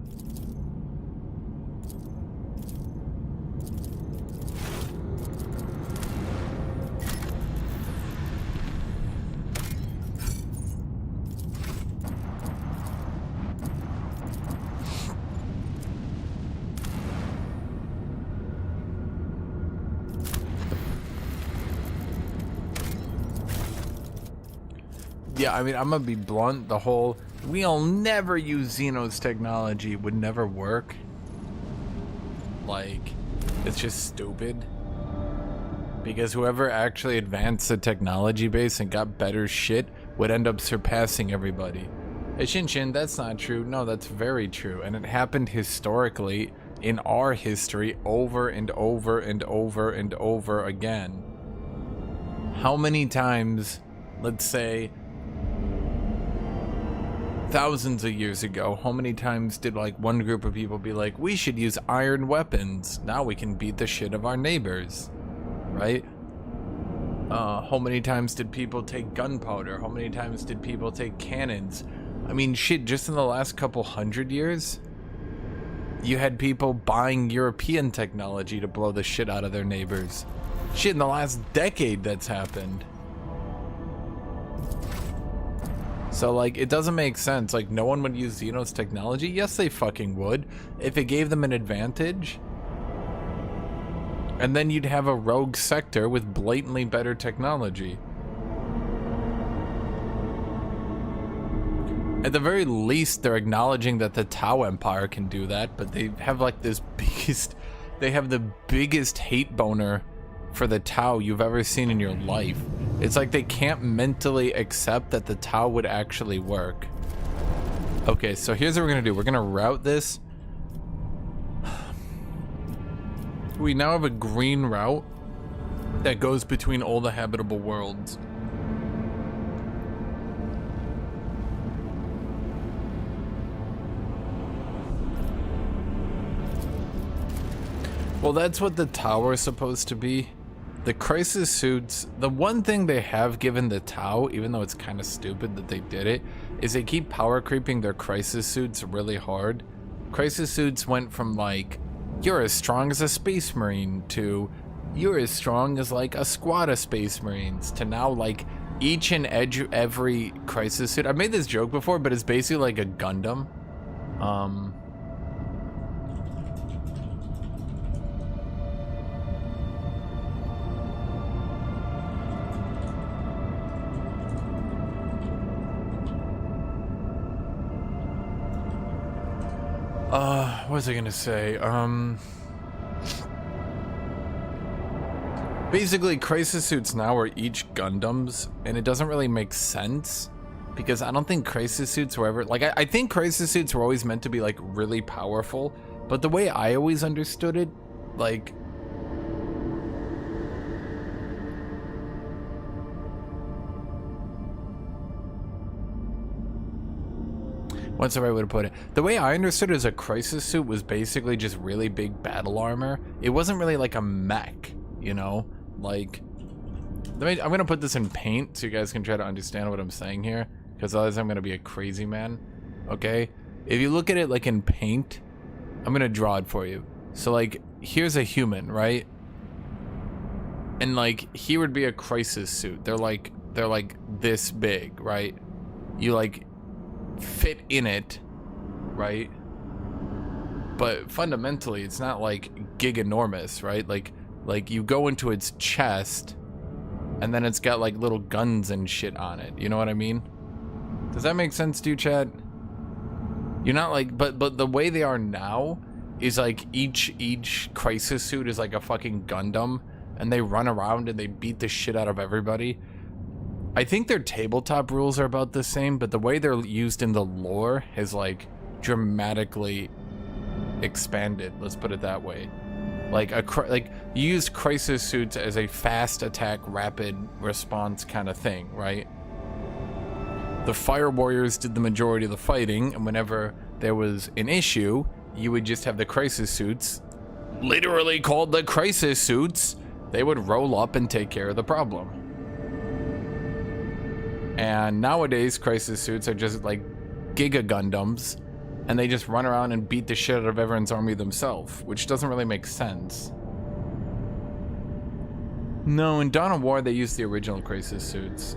Yeah, I mean, I'm gonna be blunt, the whole we'll never use Xenos technology would never work. Like, it's just stupid. Because whoever actually advanced the technology base and got better shit would end up surpassing everybody. Hashinshin, that's not true. No, that's very true. And it happened historically in our history over and over and over and over again. How many times, let's say, thousands of years ago, how many times did like one group of people be like, we should use iron weapons, now we can beat the shit of our neighbors, right? How many times did people take gunpowder? How many times did people take cannons? I mean, shit, just in the last couple hundred years, you had people buying European technology to blow the shit out of their neighbors. Shit, in the last decade that's happened. So, like, it doesn't make sense. Like, no one would use Xenos technology? Yes, they fucking would. If it gave them an advantage. And then you'd have a rogue sector with blatantly better technology. At the very least, they're acknowledging that the Tau Empire can do that, but they have, like, this biggest... They have the biggest hate boner for the Tau you've ever seen in your life. It's like they can't mentally accept that the Tau would actually work. Okay, so here's what we're gonna do. We're gonna route this. We now have a green route that goes between all the habitable worlds. Well, that's what the tower is supposed to be. The crisis suits, the one thing they have given the Tau, even though it's kind of stupid that they did it, is they keep power creeping their crisis suits really hard. Crisis suits went from like, you're as strong as a space marine, to you're as strong as like a squad of space marines, to now like each and every crisis suit. I've made this joke before, but it's basically like a Gundam. What was I gonna say? Basically, crisis suits now are each Gundams, and it doesn't really make sense because I don't think crisis suits were ever like. I think crisis suits were always meant to be like really powerful, but the way I always understood it, like. What's the right way to put it? The way I understood it as a crisis suit was basically just really big battle armor. It wasn't really like a mech, you know? Like, I'm gonna put this in paint so you guys can try to understand what I'm saying here, because otherwise I'm gonna be a crazy man, okay? If you look at it like in paint, I'm gonna draw it for you. So like, here's a human, right? And like, here would be a crisis suit. They're like this big, right? You like fit in it, right? But fundamentally it's not like giganormous, right? Like you go into its chest and then it's got like little guns and shit on it, you know what I mean? Does that make sense to you, Chad? You're not like, but the way they are now is like each crisis suit is like a fucking Gundam, and they run around and they beat the shit out of everybody. I think their tabletop rules are about the same, but the way they're used in the lore has like dramatically expanded. Let's put it that way. Like you use crisis suits as a fast attack, rapid response kind of thing, right? The fire warriors did the majority of the fighting, and whenever there was an issue, you would just have the crisis suits, literally called the crisis suits. They would roll up and take care of the problem. And nowadays, crisis suits are just like Giga Gundams, and they just run around and beat the shit out of everyone's army themselves, which doesn't really make sense. No, in Dawn of War, they used the original crisis suits.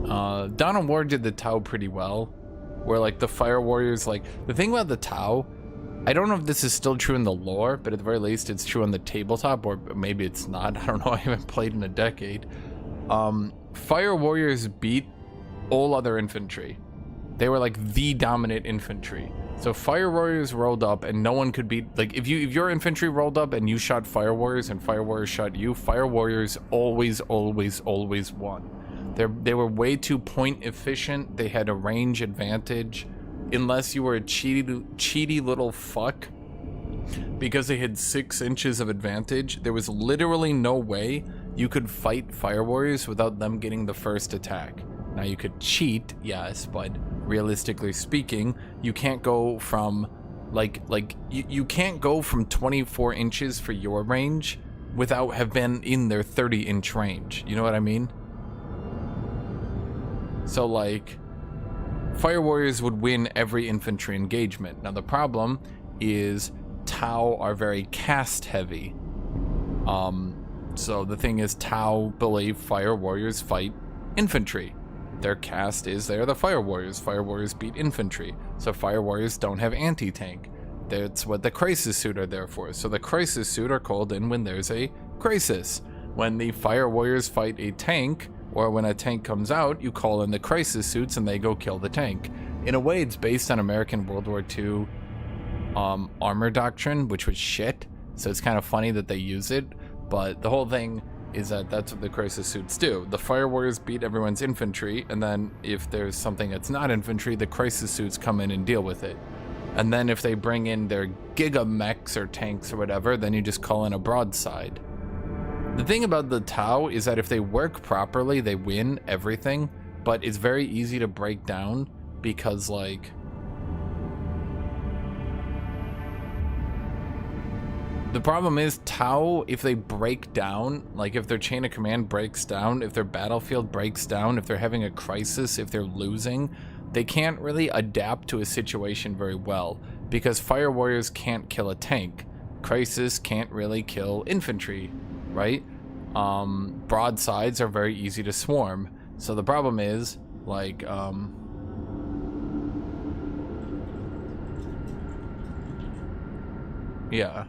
Dawn of War did the Tau pretty well, where like the fire warriors, like the thing about the Tau, I don't know if this is still true in the lore, but at the very least it's true on the tabletop, or maybe it's not. I don't know, I haven't played in a decade. Fire warriors beat all other infantry. They were like the dominant infantry. So fire warriors rolled up and no one could beat, like if your infantry rolled up and you shot fire warriors and fire warriors shot you, fire warriors always won. They were way too point efficient. They had a range advantage unless you were a cheaty little fuck. Because they had 6 inches of advantage, there was literally no way you could fight fire warriors without them getting the first attack. Now you could cheat, yes, but realistically speaking, you can't go from you can't go from 24 inches for your range without have been in their 30-inch range. You know what I mean? So like fire warriors would win every infantry engagement. Now the problem is Tau are very cast heavy. So the thing is, Tau believe fire warriors fight infantry. Their cast is they're the fire warriors. Fire warriors beat infantry. So fire warriors don't have anti-tank. That's what the crisis suit are there for. So the crisis suit are called in when there's a crisis. When the fire warriors fight a tank, or when a tank comes out, you call in the crisis suits and they go kill the tank. In a way, it's based on American World War II armor doctrine, which was shit. So it's kind of funny that they use it, but the whole thing is that that's what the crisis suits do. The fire warriors beat everyone's infantry, and then if there's something that's not infantry, the crisis suits come in and deal with it. And then if they bring in their giga mechs or tanks or whatever, then you just call in a broadside. The thing about the Tau is that if they work properly, they win everything, but it's very easy to break down because like the problem is Tau, if they break down, like if their chain of command breaks down, if their battlefield breaks down, if they're having a crisis, if they're losing, they can't really adapt to a situation very well because fire warriors can't kill a tank. Crisis can't really kill infantry, right? Broadsides are very easy to swarm. So the problem is, like, yeah.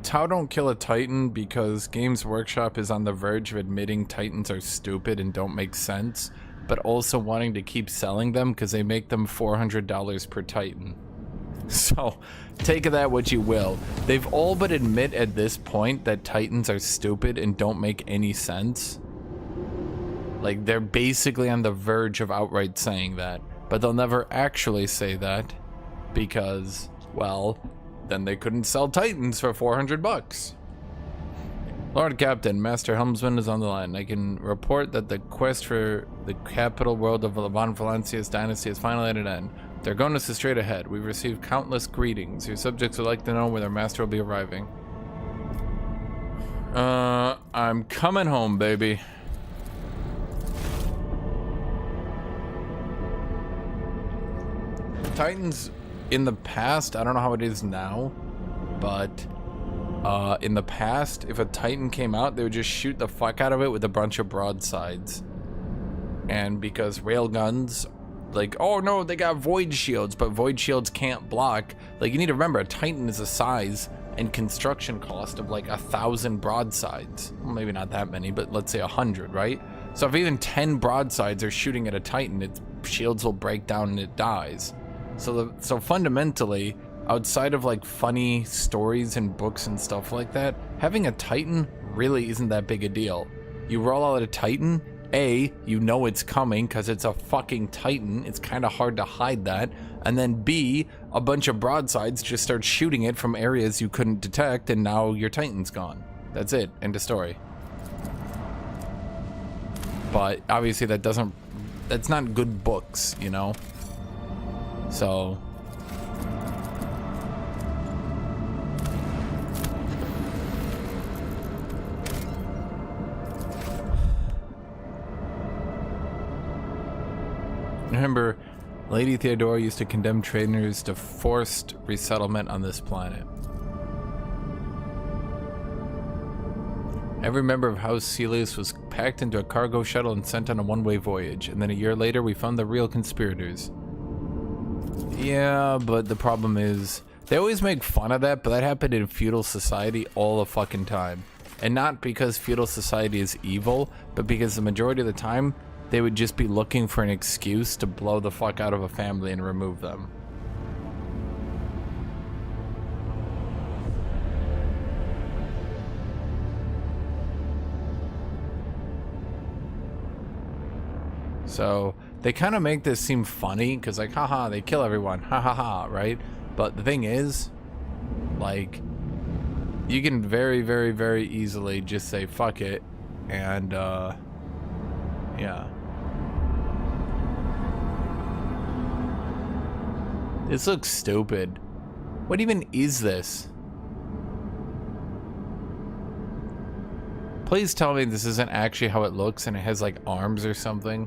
Tau don't kill a Titan because Games Workshop is on the verge of admitting Titans are stupid and don't make sense, but also wanting to keep selling them because they make them $400 per Titan. So, take of that what you will. They've all but admit at this point that Titans are stupid and don't make any sense. Like, they're basically on the verge of outright saying that, but they'll never actually say that because, well, then they couldn't sell Titans for $400. Lord Captain, Master Helmsman is on the line. I can report that the quest for the capital world of Von Valencia's dynasty is finally at an end. They're going us straight ahead. We've received countless greetings. Your subjects would like to know where their master will be arriving. I'm coming home, baby. Titans in the past, I don't know how it is now, but in the past, if a Titan came out, they would just shoot the fuck out of it with a bunch of broadsides. And because railguns, like, oh no, they got void shields, but void shields can't block. Like, you need to remember, a Titan is a size and construction cost of like 1,000 broadsides. Well, maybe not that many, but let's say 100, right? So if even 10 broadsides are shooting at a Titan, its shields will break down and it dies. So fundamentally, outside of like funny stories and books and stuff like that, having a Titan really isn't that big a deal. You roll out a Titan, A, you know it's coming because it's a fucking Titan. It's kind of hard to hide that. And then B, a bunch of broadsides just start shooting it from areas you couldn't detect, and now your Titan's gone. That's it. End of story. But obviously that's not good books, you know? So remember, Lady Theodora used to condemn trainers to forced resettlement on this planet. Every member of House Celius was packed into a cargo shuttle and sent on a one-way voyage, and then a year later we found the real conspirators. Yeah, but the problem is, they always make fun of that, but that happened in feudal society all the fucking time. And not because feudal society is evil, but because the majority of the time, they would just be looking for an excuse to blow the fuck out of a family and remove them. So they kind of make this seem funny because, like, haha, they kill everyone, ha ha ha, right? But the thing is, like, you can very, very, very easily just say fuck it, and yeah. This looks stupid. What even is this? Please tell me this isn't actually how it looks and it has like arms or something.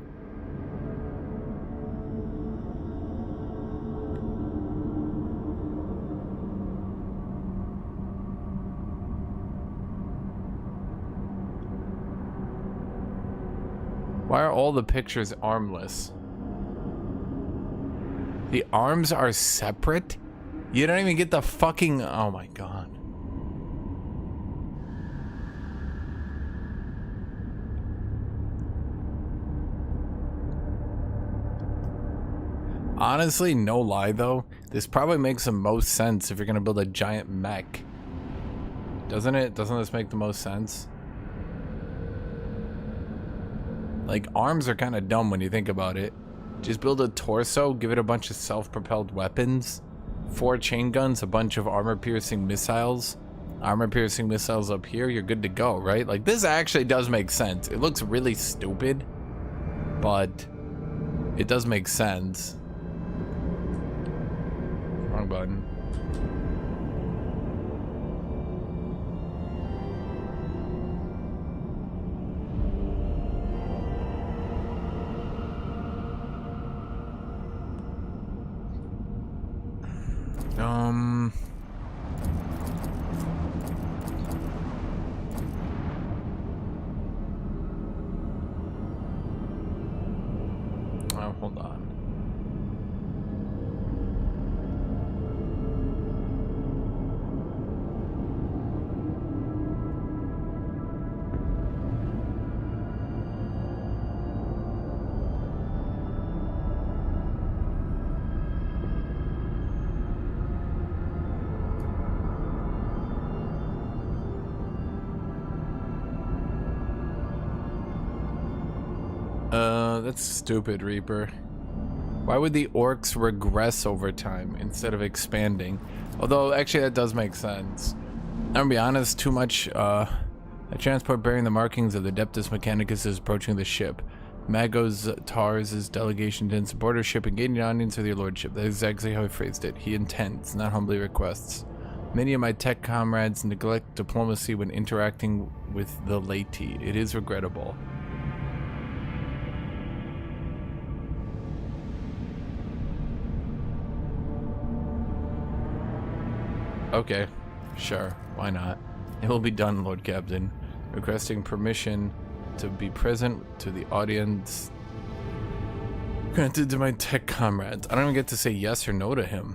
Why are all the pictures armless? The arms are separate? You don't even get the fucking... Oh my god. Honestly, no lie though, this probably makes the most sense if you're gonna build a giant mech. Doesn't it? Doesn't this make the most sense? Like, arms are kind of dumb when you think about it. Just build a torso, give it a bunch of self-propelled weapons, 4 chain guns, a bunch of armor-piercing missiles. Armor-piercing missiles up here, you're good to go, right? Like, this actually does make sense. It looks really stupid, but it does make sense. Wrong button. Oh, hold on. That's stupid, Reaper. Why would the orcs regress over time instead of expanding? Although, actually, that does make sense. I'm gonna be honest, too much, a transport bearing the markings of the Adeptus Mechanicus is approaching the ship. Magos Tars' delegation didn't support our ship and gain an audience with your lordship. That's exactly how he phrased it. He intends, not humbly requests. Many of my tech comrades neglect diplomacy when interacting with the laity. It is regrettable. Okay, sure, why not? It will be done, Lord Captain. Requesting permission to be present to the audience granted to my tech comrades. I don't even get to say yes or no to him.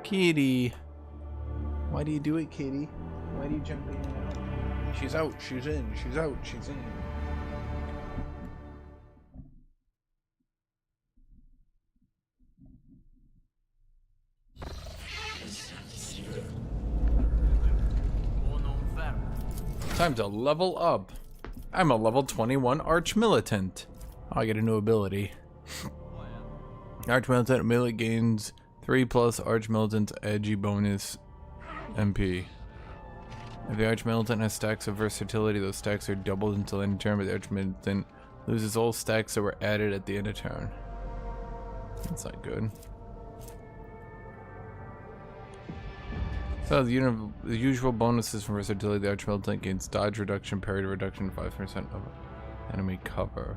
Kitty. Why do you do it, Kitty? Why do you jump in and out? She's out, she's in, she's out, she's in. Time to level up. I'm a level 21 Arch Militant. Oh, I get a new ability. Arch Militant ability gains 3+ Arch Militant's edgy bonus MP. If the Arch Militant has stacks of versatility, those stacks are doubled until end of turn, but the Arch Militant loses all stacks that were added at the end of turn. That's not good. So the usual bonuses from versatility, the Arch Militant gains dodge reduction, parry reduction, 5% of enemy cover.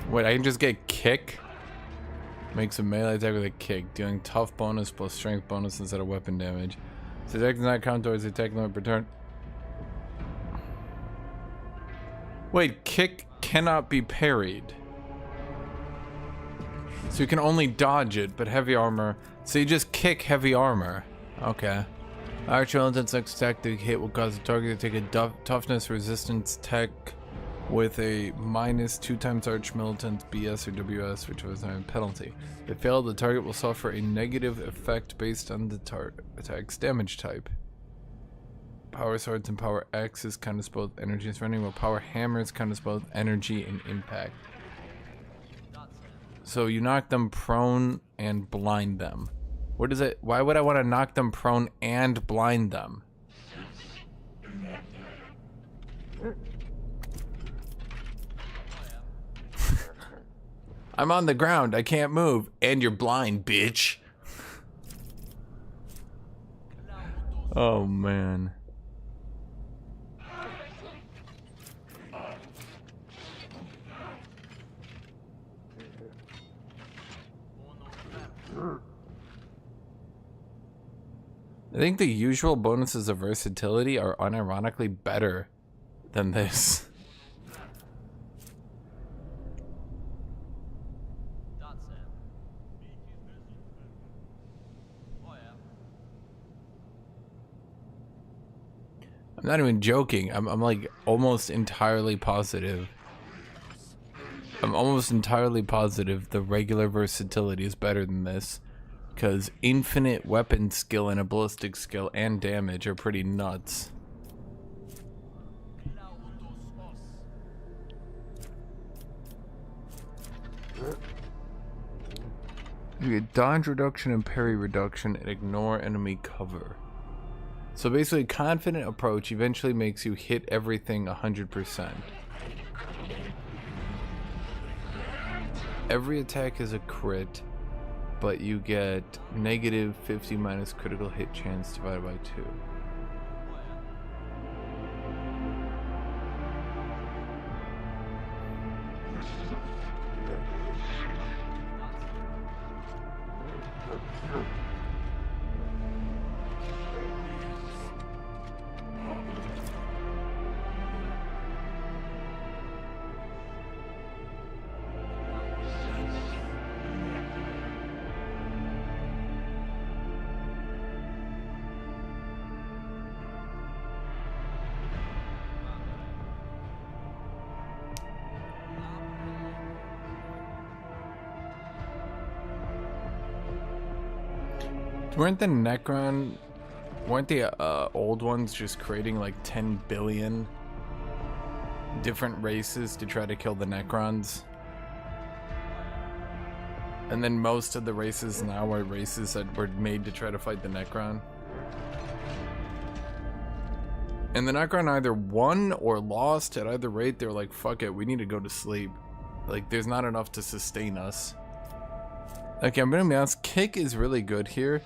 Wait, I can just get kick? Makes a melee attack with a kick, dealing tough bonus plus strength bonus instead of weapon damage. So attack does not count towards the attack limit per turn. Wait, kick cannot be parried. So you can only dodge it, but heavy armor. So you just kick heavy armor. Okay. Archer militant's next attack to hit will cause the target to take a toughness resistance tech with a -2 times Arch Militant's BS or WS, which was a penalty. If failed, the target will suffer a negative effect based on the attack's damage type. Power Swords and Power Axes count as both energy and surrounding, while Power Hammers count as both energy and impact. So you knock them prone and blind them. What is it? Why would I want to knock them prone and blind them? I'm on the ground. I can't move. And you're blind, bitch. Oh, man. I think the usual bonuses of versatility are unironically better than this. I'm not even joking. I'm like almost entirely positive. I'm almost entirely positive the regular versatility is better than this. Because infinite weapon skill and a ballistic skill and damage are pretty nuts. You get dodge reduction and parry reduction and ignore enemy cover. So basically, confident approach eventually makes you hit everything 100%. Every attack is a crit, but you get -50 minus critical hit chance divided by 2. Weren't the old ones just creating like 10 billion different races to try to kill the Necrons? And then most of the races now are races that were made to try to fight the Necron. And the Necron either won or lost. At either rate, they were like, fuck it, we need to go to sleep. Like, there's not enough to sustain us. Okay, I'm gonna be honest, kick is really good here,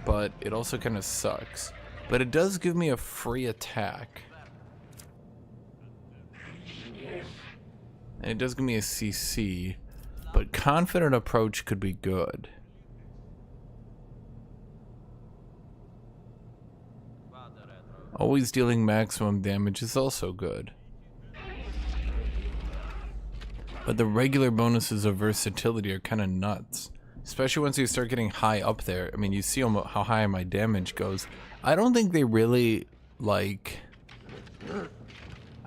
but it also kind of sucks. But it does give me a free attack. And it does give me a CC, but confident approach could be good. Always dealing maximum damage is also good. But the regular bonuses of versatility are kind of nuts. Especially once you start getting high up there. I mean, you see how high my damage goes. I don't think they really, like...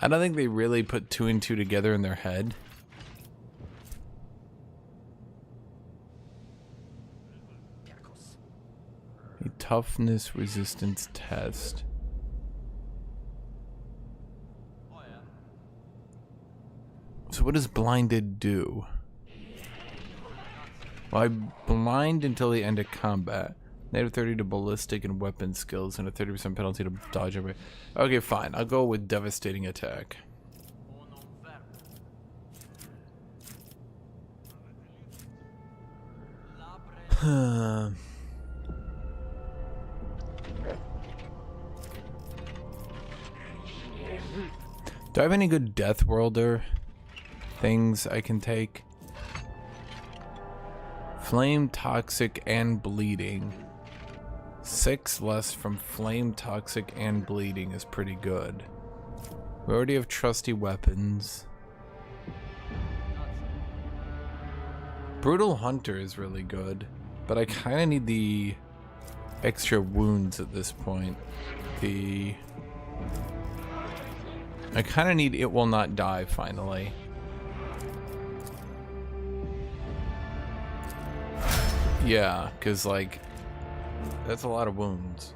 I don't think they really put 2 and 2 together in their head. A toughness resistance test. So what does blinded do? Well, I blind until the end of combat. -30 to ballistic and weapon skills, and a 30% penalty to dodge every. Okay, fine. I'll go with devastating attack. Do I have any good Death Worlder things I can take? Flame, toxic, and bleeding. 6 less from flame, toxic, and bleeding is pretty good. We already have trusty weapons. Brutal Hunter is really good, but I kind of need the extra wounds at this point. I kind of need It Will Not Die finally. Yeah, because like that's a lot of wounds.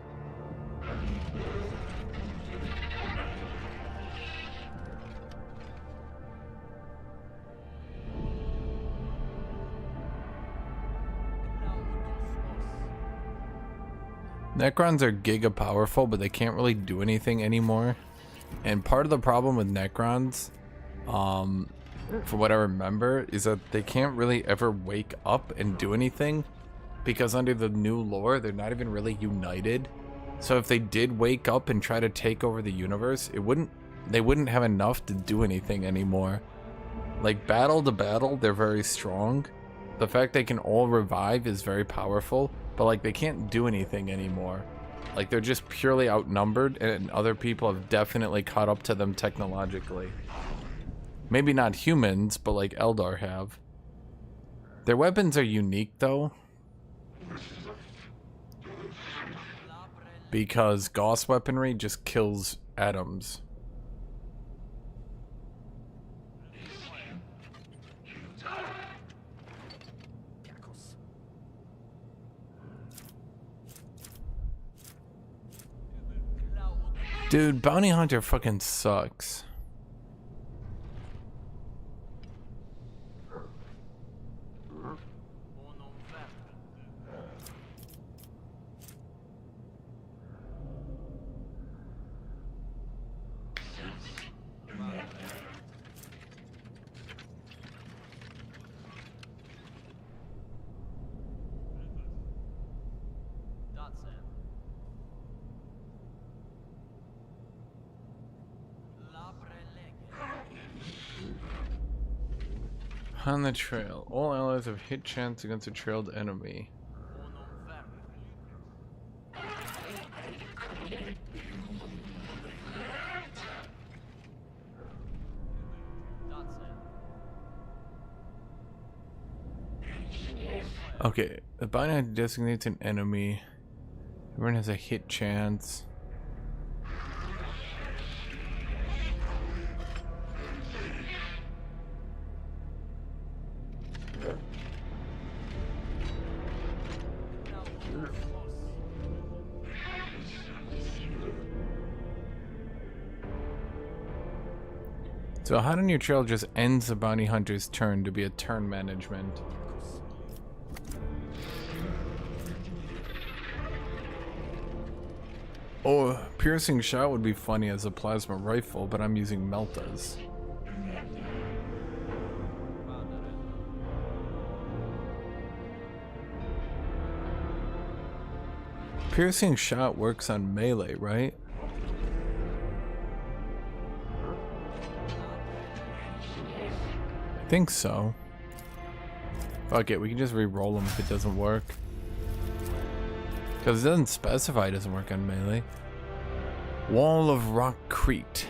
Necrons are giga powerful, but they can't really do anything anymore. And part of the problem with Necrons, from what I remember, is that they can't really ever wake up and do anything, because under the new lore, they're not even really united. So if they did wake up and try to take over the universe, they wouldn't have enough to do anything anymore. Like battle to battle, they're very strong. The fact they can all revive is very powerful, but like they can't do anything anymore. Like they're just purely outnumbered, and other people have definitely caught up to them technologically. Maybe not humans, but like Eldar have. Their weapons are unique though, because Gauss weaponry just kills atoms. Dude, Bounty Hunter fucking sucks. On the trail. All allies have hit chance against a trailed enemy. Okay, the bounty hunter designates an enemy. Everyone has a hit chance. So hide on your trail just ends the bounty hunter's turn to be a turn management. Oh, piercing shot would be funny as a plasma rifle, but I'm using Meltas. Piercing shot works on melee, right? I think so. Fuck it, we can just re-roll them if it doesn't work. Because it doesn't specify it doesn't work on melee. Wall of RAGEQUIT.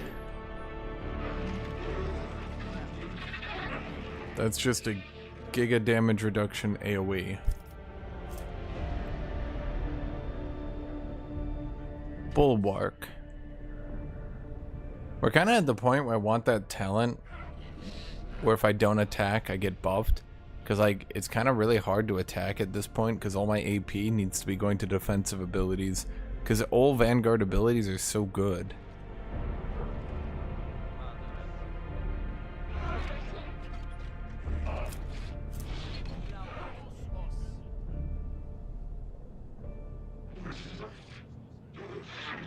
That's just a giga damage reduction AoE. Bulwark. We're kind of at the point where I want that talent where if I don't attack, I get buffed. Because like it's kind of really hard to attack at this point because all my AP needs to be going to defensive abilities. Because all Vanguard abilities are so good.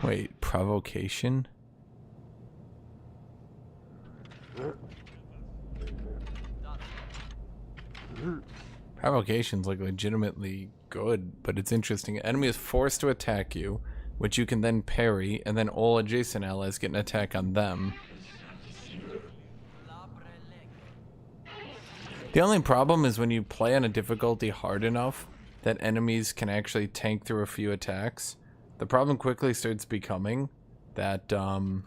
Wait, provocation? Provocation's like legitimately good, but it's interesting. Enemy is forced to attack you, which you can then parry, and then all adjacent allies get an attack on them. The only problem is when you play on a difficulty hard enough that enemies can actually tank through a few attacks. The problem quickly starts becoming that the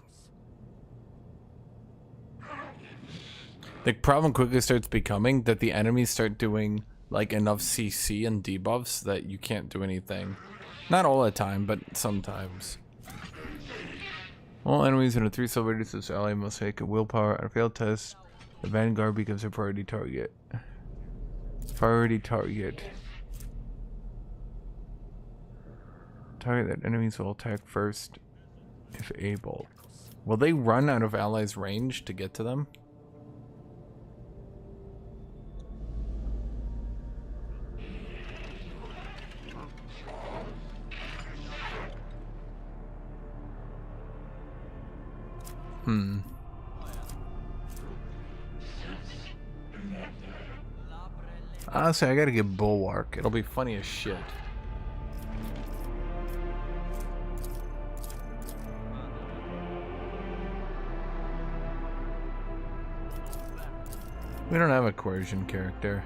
enemies start doing like enough CC and debuffs that you can't do anything. Not all the time, but sometimes. All enemies in a 3 silver radius ally must make a willpower. On a failed test, the vanguard becomes a priority target. Priority target. Target that enemies will attack first if able. Will they run out of allies' range to get to them? Honestly, I gotta get Bulwark. It'll be funny as shit. We don't have a coercion character.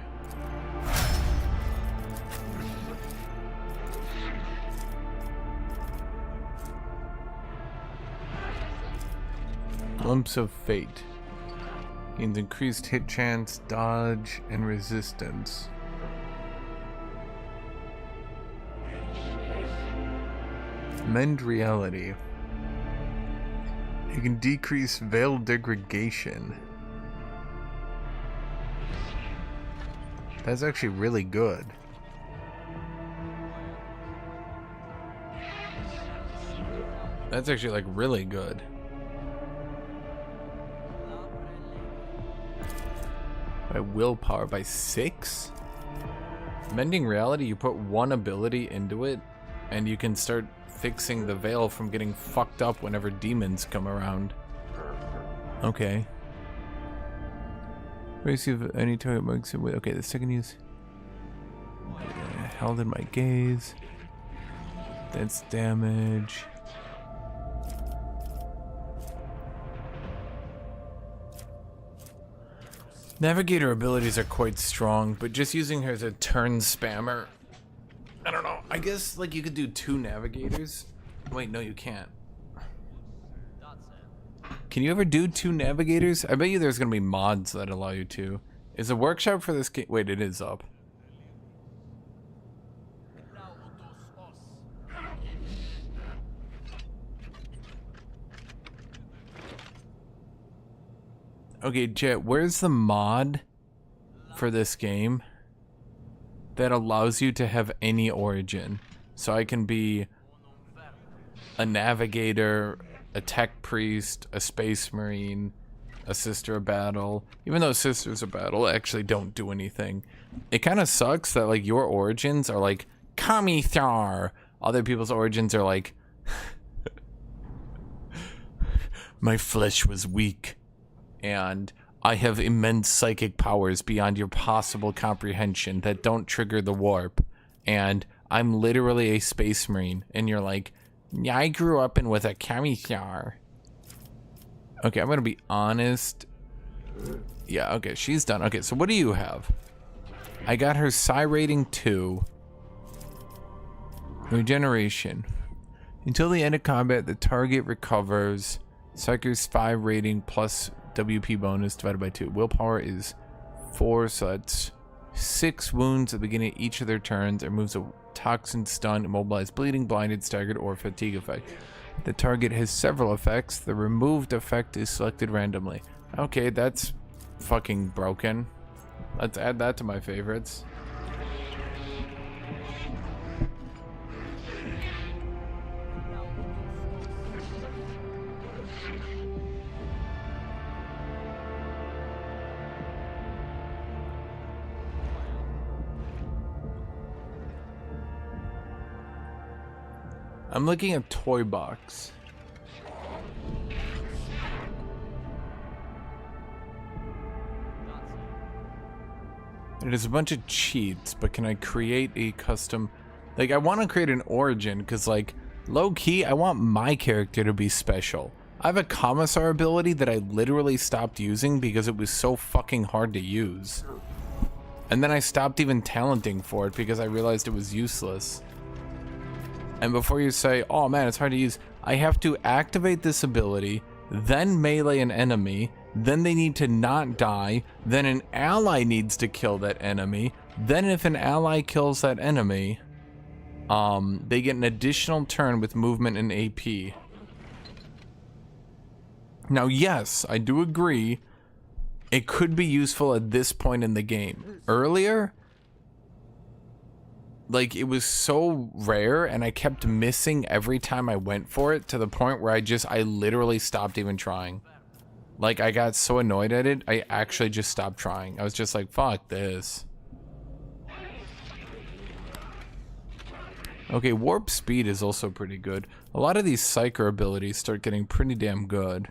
Lumps of Fate. Gains increased hit chance, dodge, and resistance. Mend Reality. You can decrease Veil Degradation. That's actually really good. That's actually like really good. By willpower by 6? Mending Reality, you put one ability into it and you can start fixing the veil from getting fucked up whenever demons come around. Okay. Receive any target marks with. Okay, the second use. Held in my gaze. That's damage. Navigator abilities are quite strong, but just using her as a turn spammer, I don't know. I guess like you could do 2 navigators. Wait, no, you can't. Can you ever do 2 navigators? I bet you there's gonna be mods that allow you to. Is the workshop for this game? Wait, it is up. Okay, Jet, where's the mod for this game that allows you to have any origin? So I can be a navigator, a tech priest, a space marine, a sister of battle. Even though sisters of battle actually don't do anything. It kind of sucks that like your origins are like Kamithar. Other people's origins are like my flesh was weak and I have immense psychic powers beyond your possible comprehension that don't trigger the warp. And I'm literally a space marine. And you're like, yeah, I grew up in with a Kamithar. Okay, I'm gonna be honest. Yeah, okay, she's done. Okay, so what do you have? I got her Psi rating 2. Regeneration. Until the end of combat, the target recovers Psyker's 5 rating plus WP bonus divided by 2. Willpower is 4, so that's 6 wounds at the beginning of each of their turns. It removes a toxin, stun, immobilized, bleeding, blinded, staggered, or fatigue effect. The target has several effects. The removed effect is selected randomly. Okay, that's fucking broken. Let's add that to my favorites. I'm looking at Toy Box. It is a bunch of cheats, but can I create a custom? Like, I want to create an origin, because, like, low-key, I want my character to be special. I have a Commissar ability that I literally stopped using because it was so fucking hard to use. And then I stopped even talenting for it because I realized it was useless. And before you say, oh man, it's hard to use, I have to activate this ability, then melee an enemy, then they need to not die, then an ally needs to kill that enemy, then if an ally kills that enemy, they get an additional turn with movement and AP. Now yes, I do agree, it could be useful at this point in the game. Earlier, like, it was so rare and I kept missing every time I went for it to the point where I literally stopped even trying. Like, I got so annoyed at it, I actually just stopped trying. I was just like, fuck this. Okay, warp speed is also pretty good. A lot of these psyker abilities start getting pretty damn good.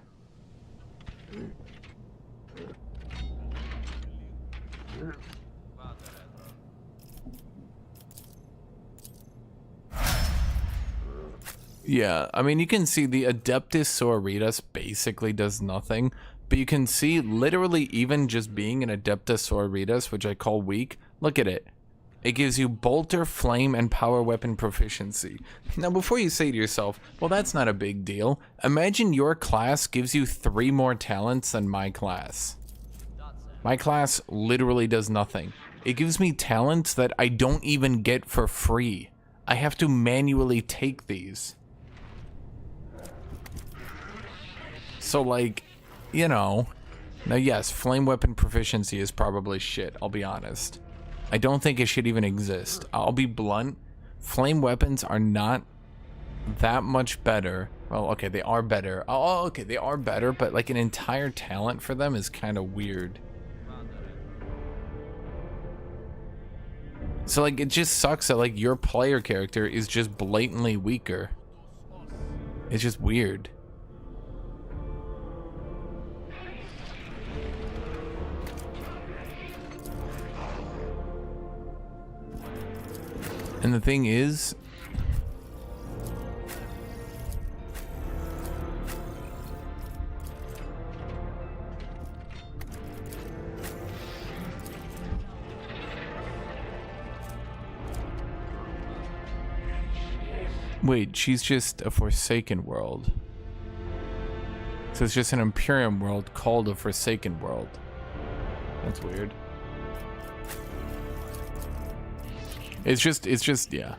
Yeah, I mean, you can see the Adeptus Sororitas basically does nothing, but you can see literally even just being an Adeptus Sororitas, which I call weak, look at it. It gives you bolter, flame, and power weapon proficiency. Now, before you say to yourself, well, that's not a big deal, imagine your class gives you 3 more talents than my class. My class literally does nothing. It gives me talents that I don't even get for free. I have to manually take these. So, like, you know, now yes, flame weapon proficiency is probably shit, I'll be honest. I don't think it should even exist. I'll be blunt, flame weapons are not that much better. Well, okay, they are better. Oh, okay, they are better, but like an entire talent for them is kind of weird. So, like, it just sucks that, like, your player character is just blatantly weaker. It's just weird. And the thing is, wait, she's just a Forsaken world. So it's just an Imperium world called a Forsaken world. That's weird. It's just, yeah.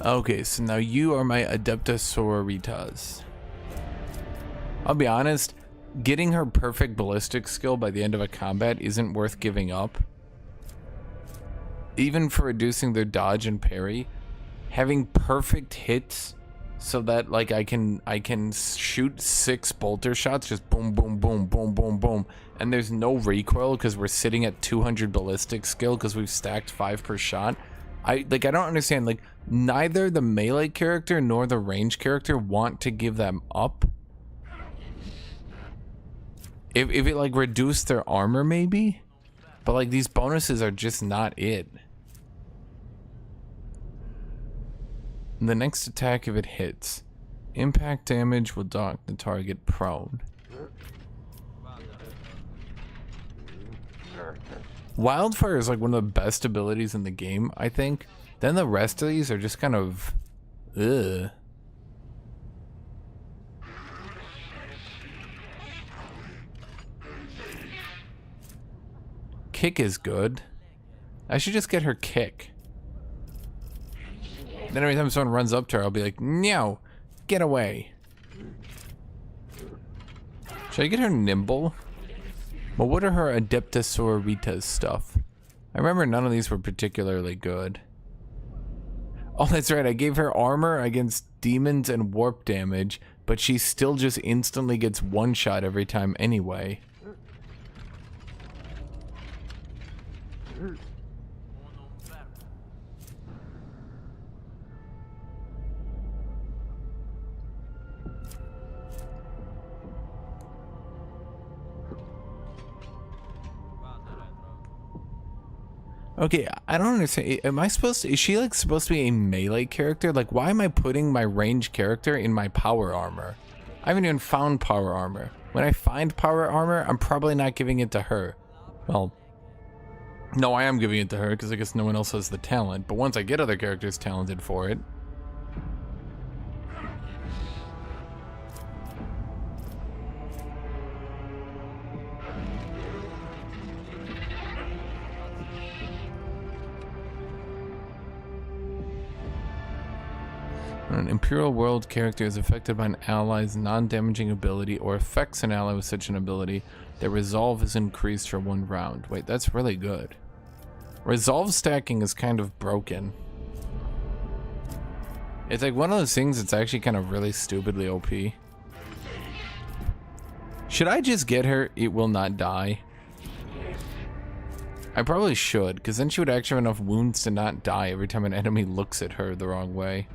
Okay, so now you are my Adeptus Sororitas. I'll be honest, getting her perfect ballistic skill by the end of a combat isn't worth giving up. Even for reducing their dodge and parry, having perfect hits so that, like, I can shoot 6 bolter shots, just boom, boom, boom, boom, boom, boom, and there's no recoil because we're sitting at 200 ballistic skill because we've stacked 5 per shot. I don't understand, like, neither the melee character nor the range character want to give them up. If it, like, reduced their armor, maybe? But, like, these bonuses are just not it. The next attack, if it hits, impact damage will knock the target prone. Wildfire is like one of the best abilities in the game, I think. Then the rest of these are just kind of, ugh. Kick is good. I should just get her kick. Then every time someone runs up to her, I'll be like, no, get away. Should I get her nimble? Well, what are her Adeptus Sororitas stuff? I remember none of these were particularly good. Oh, that's right, I gave her armor against demons and warp damage, but she still just instantly gets one shot every time anyway. Okay, I don't understand. Am I supposed to, is she like supposed to be a melee character? Like, why am I putting my range character in my power armor? I haven't even found power armor. When I find power armor, I'm probably not giving it to her. Well, No, I am giving it to her because I guess no one else has the talent. But once I get other characters talented for it. When an Imperial World character is affected by an ally's non-damaging ability or affects an ally with such an ability, their resolve is increased for 1 round. Wait, that's really good. Resolve stacking is kind of broken. It's like one of those things that's actually kind of really stupidly OP. Should I just get her It Will Not Die? I probably should, because then she would actually have enough wounds to not die every time an enemy looks at her the wrong way.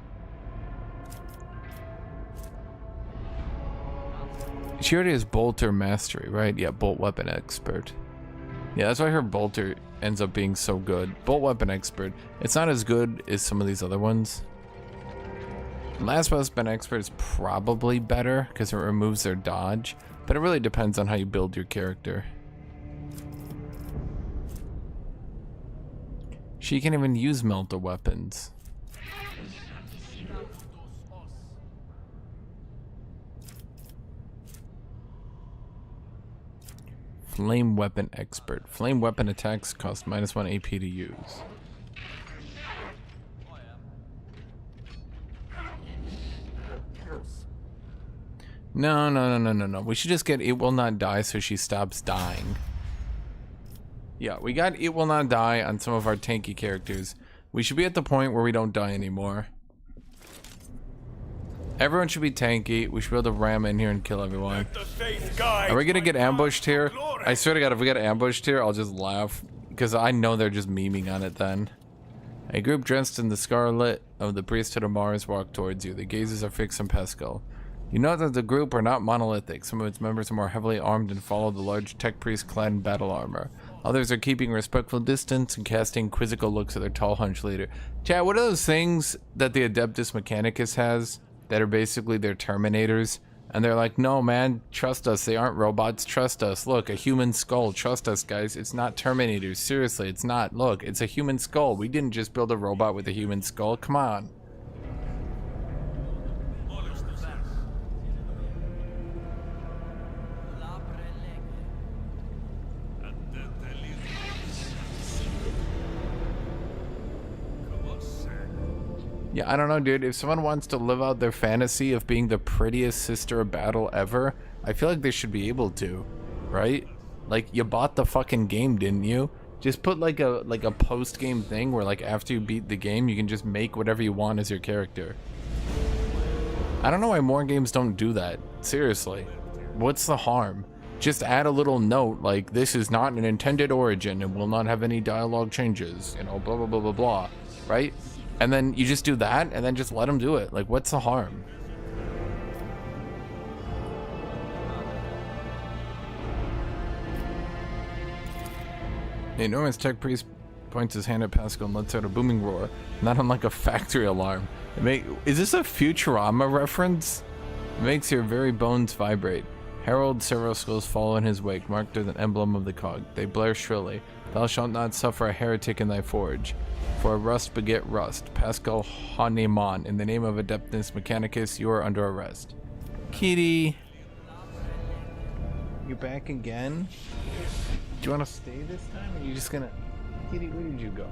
She already has Bolter Mastery, right? Yeah, Bolt Weapon Expert. Yeah, that's why her Bolter ends up being so good. Bolt Weapon Expert. It's not as good as some of these other ones. Last Weapon Expert is probably better because it removes their dodge, but it really depends on how you build your character. She can even use melter weapons. Flame Weapon Expert. Flame weapon attacks cost -1 AP to use. No. We should just get It Will Not Die so she stops dying. Yeah, we got It Will Not Die on some of our tanky characters. We should be at the point where we don't die anymore. Everyone should be tanky. We should be able to ram in here and kill everyone. Are we gonna get ambushed here? I swear to God, if we get ambushed here, I'll just laugh. Because I know they're just memeing on it then. A group dressed in the scarlet of the priesthood of Mars walk towards you. The gazes are fixed on Pascal. You know that the group are not monolithic. Some of its members are more heavily armed and follow the large tech priest clad in battle armor. Others are keeping respectful distance and casting quizzical looks at their tall hunch leader. Chat, what are those things that the Adeptus Mechanicus has? That are basically their Terminators, and they're like, no man, trust us, they aren't robots, trust us, look, a human skull, trust us guys, it's not Terminators, seriously, it's not, look, it's a human skull, we didn't just build a robot with a human skull, come on. Yeah, I don't know, dude. If someone wants to live out their fantasy of being the prettiest sister of battle ever, I feel like they should be able to, right? Like, you bought the fucking game, didn't you? Just put like a post-game thing where like after you beat the game, you can just make whatever you want as your character. I don't know why more games don't do that. Seriously. What's the harm? Just add a little note like, this is not an intended origin and will not have any dialogue changes, you know, blah blah blah blah blah, right? And then you just do that, and then just let them do it. Like, what's the harm? The enormous tech priest points his hand at Pascal and lets out a booming roar, not unlike a factory alarm. Is this a Futurama reference? It makes your very bones vibrate. Herald several skulls follow in his wake, marked with an emblem of the cog. They blare shrilly. Thou shalt not suffer a heretic in thy forge. For rust beget rust. Pascal Hahnemann, in the name of Adeptus Mechanicus, you are under arrest. Kitty. You're back again? Do you want to stay this time? Or are you just gonna... Kitty, where did you go?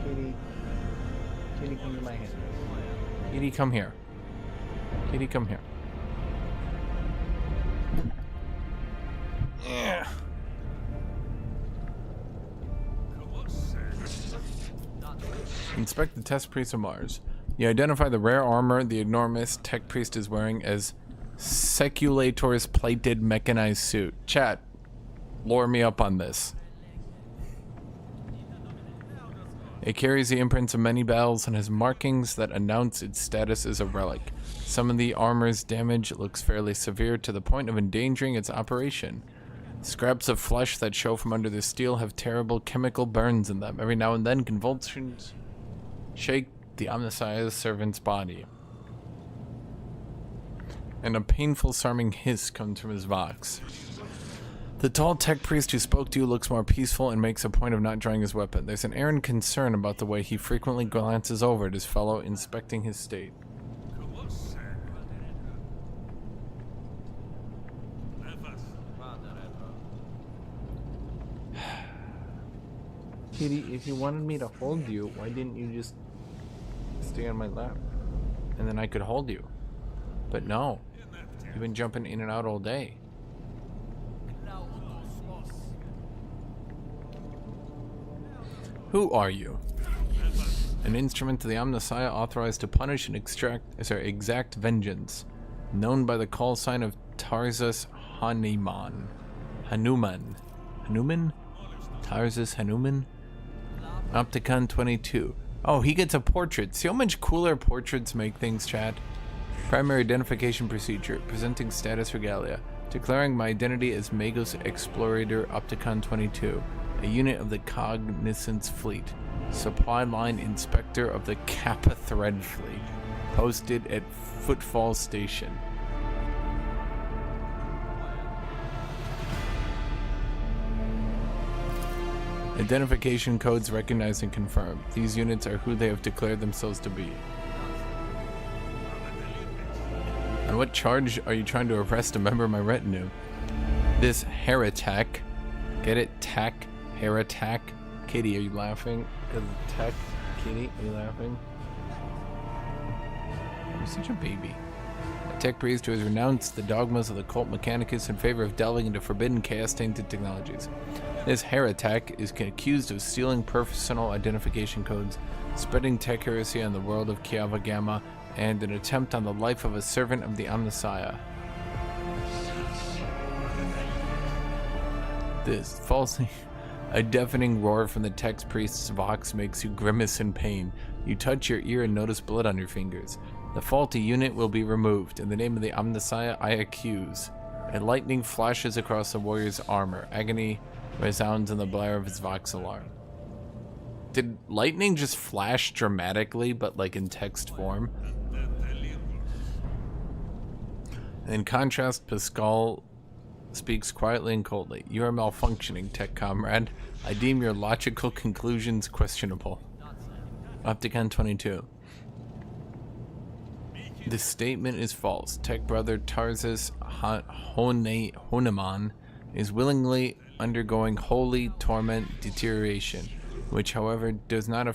Kitty. Kitty, come to my hand. Kitty, come here. Kitty, come here. Yeah. Inspect the test priest of Mars. You identify the rare armor the enormous tech priest is wearing as Seculator's plated mechanized suit. Chat, lure me up on this. It carries the imprints of many battles and has markings that announce its status as a relic. Some of the armor's damage looks fairly severe to the point of endangering its operation. Scraps of flesh that show from under the steel have terrible chemical burns in them. Every now and then convulsions shake the omniscience servant's body, and a painful, sarming hiss comes from his vox. The tall tech priest who spoke to you looks more peaceful and makes a point of not drawing his weapon. There's an errant concern about the way he frequently glances over at his fellow, inspecting his state. Kitty, if you wanted me to hold you, why didn't you just stay on my lap? And then I could hold you. But no. You've been jumping in and out all day. Who are you? An instrument of the Omnissiah authorized to punish and exact vengeance. Known by the call sign of Tarzus Hanuman. Hanuman? Tarzus Hanuman? Opticon 22. Oh, he gets a portrait. See how much cooler portraits make things, chat? Primary identification procedure. Presenting status regalia. Declaring my identity as Magos Explorator Opticon 22. A unit of the Cognizance Fleet. Supply line inspector of the Kappa Thread Fleet. Posted at Footfall Station. Identification codes recognized and confirmed. These units are who they have declared themselves to be. On what charge are you trying to arrest a member of my retinue? This heretic. Get it? Tech? Heretic? Kitty, are you laughing? Because tech? Kitty, are you laughing? You're such a baby. A tech priest who has renounced the dogmas of the cult mechanicus in favor of delving into forbidden chaos-tainted technologies. This heretic is accused of stealing personal identification codes, spreading tech heresy on the world of Kiava Gamma, and an attempt on the life of a servant of the Omnissiah. This falsely... A deafening roar from the tech priest's vox makes you grimace in pain. You touch your ear and notice blood on your fingers. The faulty unit will be removed. In the name of the Omnissiah, I accuse. A lightning flashes across the warrior's armor. Agony resounds in the blare of his vox alarm. Did lightning just flash dramatically, but like in text form? In contrast, Pascal speaks quietly and coldly. You are malfunctioning, tech comrade. I deem your logical conclusions questionable. Opticon 22. This statement is false. Tech brother Tarzus Hanuman is willingly undergoing holy torment deterioration, which however does not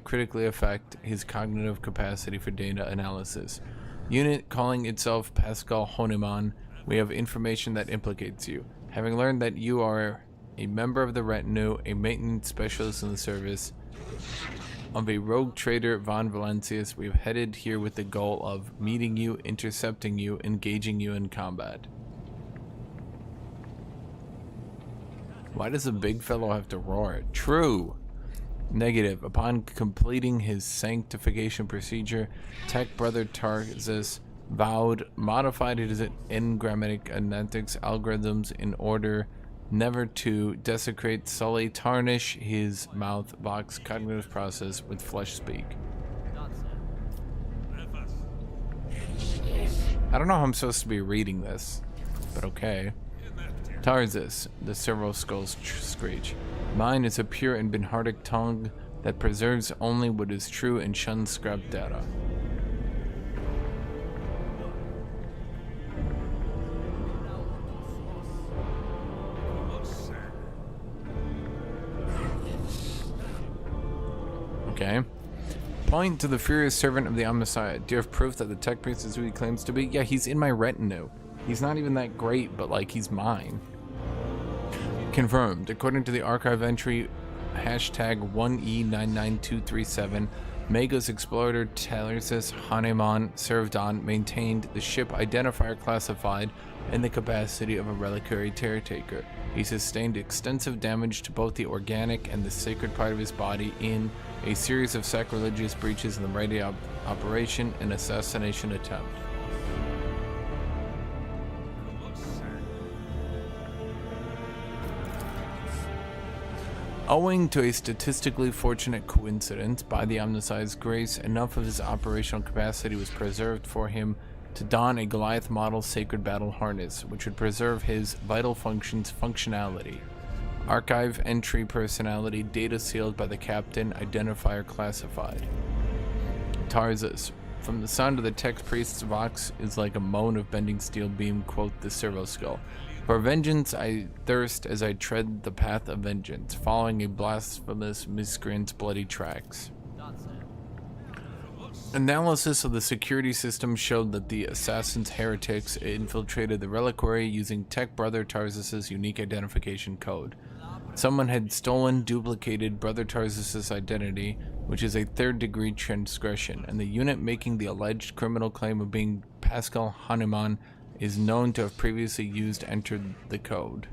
critically affect his cognitive capacity for data analysis. Unit calling itself Pascal Hanuman, we have information that implicates you. Having learned that you are a member of the retinue, a maintenance specialist in the service of a rogue trader von Valencius, we have headed here with the goal of meeting you, intercepting you, engaging you in combat. Why does a big fellow have to roar? True. Negative. Upon completing his sanctification procedure, Tech Brother Tarzus vowed modified his engrammatic analytics algorithms in order never to desecrate, sully, tarnish his mouth box cognitive process with flesh speak. I don't know how I'm supposed to be reading this, but okay. Tarzus, the servo skulls screech. Mine is a pure and benhardic tongue that preserves only what is true and shuns scrap data. Okay. Point to the furious servant of the Omnissiah. Do you have proof that the tech priest is who he claims to be? Yeah, he's in my retinue. He's not even that great, but like he's mine. Confirmed. According to the archive entry hashtag 1E99237, Magos Explorator Tarzus Hanuman served on, maintained the ship identifier classified in the capacity of a reliquary caretaker. He sustained extensive damage to both the organic and the sacred part of his body in a series of sacrilegious breaches in the radio operation and assassination attempt. Owing to a statistically fortunate coincidence, by the Omnissiah's grace, enough of his operational capacity was preserved for him to don a Goliath model sacred battle harness, which would preserve his vital functions functionality. Archive entry personality, data sealed by the captain, identifier classified. Tarzus. From the sound of the tech priest's vox is like a moan of bending steel beam, quote the servo skull. For vengeance I thirst as I tread the path of vengeance, following a blasphemous miscreant's bloody tracks. Analysis of the security system showed that the assassin's heretics infiltrated the reliquary using Tech Brother Tarzus' unique identification code. Someone had stolen, duplicated Brother Tarzus' identity, which is a third-degree transgression, and the unit making the alleged criminal claim of being Pascal Hahnemann is known to have previously entered the code.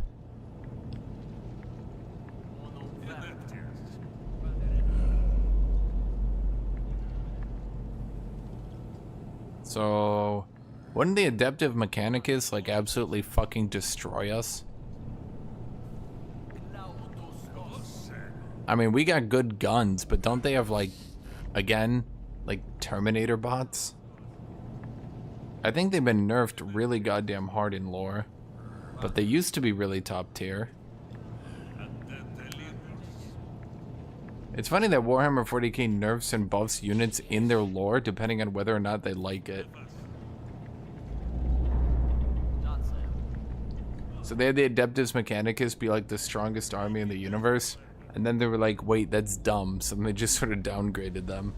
So, wouldn't the Adeptive Mechanicus like absolutely fucking destroy us? I mean, we got good guns, but don't they have like, again, like Terminator bots? I think they've been nerfed really goddamn hard in lore, but they used to be really top tier. It's funny that Warhammer 40k nerfs and buffs units in their lore depending on whether or not they like it. So they had the Adeptus Mechanicus be like the strongest army in the universe, and then they were like, wait, that's dumb, so they just sort of downgraded them.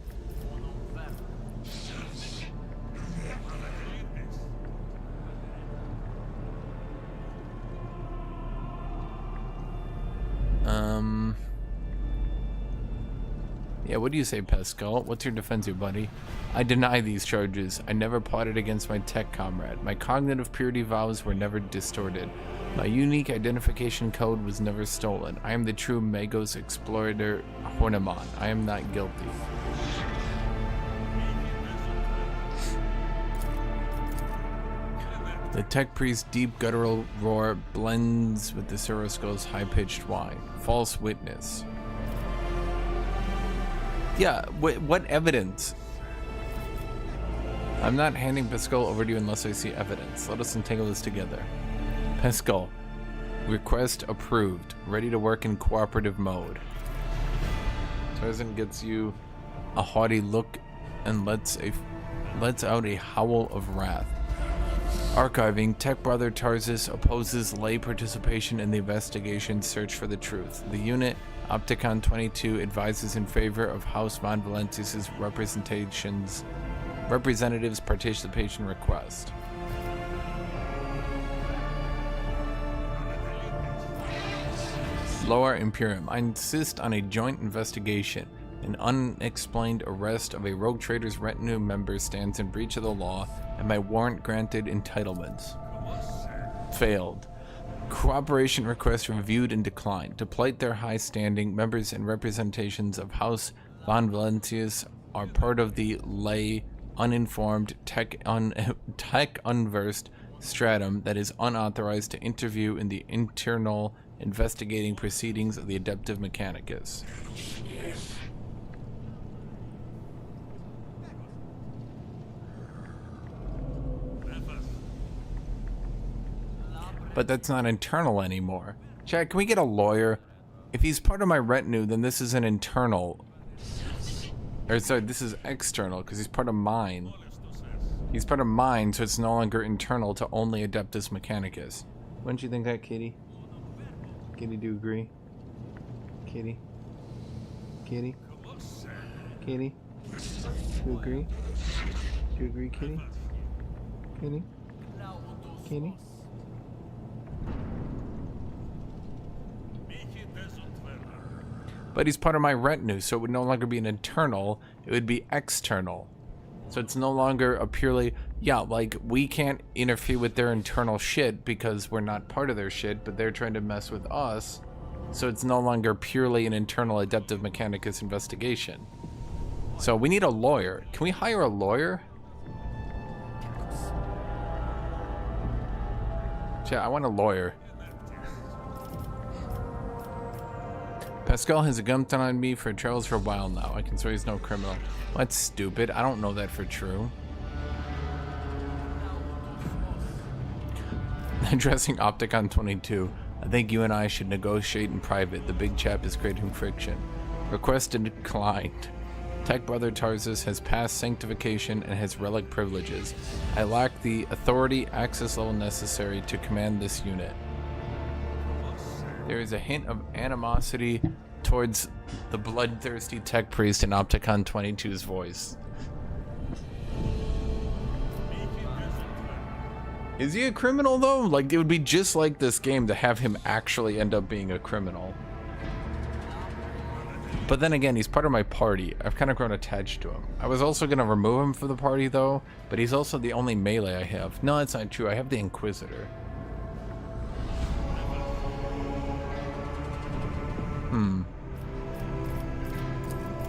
Yeah, what do you say, Pascal? What's your defense here, buddy? I deny these charges. I never plotted against my tech comrade. My cognitive purity vows were never distorted. My unique identification code was never stolen. I am the true Magos exploiter Horniman. I am not guilty. The tech priest's deep guttural roar blends with the Suroskull's high-pitched whine. False witness. Yeah, what evidence? I'm not handing Pascal over to you unless I see evidence. Let us untangle this together. Pascal, request approved. Ready to work in cooperative mode. Tarzan gets you a haughty look and lets out a howl of wrath. Archiving, Tech Brother Tarzus opposes lay participation in the investigation search for the truth. The unit, Opticon 22, advises in favor of House Von Valentius' representatives' participation request. Lower Imperium, I insist on a joint investigation. An unexplained arrest of a rogue trader's retinue member stands in breach of the law, and my warrant granted entitlements. Failed. Cooperation requests reviewed and declined. To plight their high standing, members and representations of House Von Valentius are part of the lay, uninformed, tech unversed stratum that is unauthorized to interview in the internal investigating proceedings of the Adeptive Mechanicus. But that's not internal anymore. Chad, can we get a lawyer? If he's part of my retinue, then this is an internal. Or sorry, this is external, because he's part of mine. He's part of mine, so it's no longer internal to only Adeptus Mechanicus. Wouldn't you think that, Kitty? Kitty, do you agree? Kitty? Kitty? Kitty? Do you agree? Do you agree, Kitty? Kitty? Kitty? But he's part of my retinue, so it would no longer be an internal, it would be external. So it's no longer a purely, yeah, like, we can't interfere with their internal shit because we're not part of their shit, but they're trying to mess with us. So it's no longer purely an internal Adeptive Mechanicus investigation. So we need a lawyer. Can we hire a lawyer? Yeah, I want a lawyer. Pascal has a gun thrown on me for travels for a while now. I can swear he's no criminal. Well, that's stupid. I don't know that for true. Addressing Opticon 22. I think you and I should negotiate in private. The big chap is creating friction. Request declined. Tech Brother Tarzus has passed sanctification and has relic privileges. I lack the authority access level necessary to command this unit. There is a hint of animosity towards the bloodthirsty tech priest in Opticon 22's voice. Is he a criminal though? Like, it would be just like this game to have him actually end up being a criminal. But then again, he's part of my party. I've kind of grown attached to him. I was also going to remove him from the party though, but he's also the only melee I have. No, that's not true. I have the Inquisitor.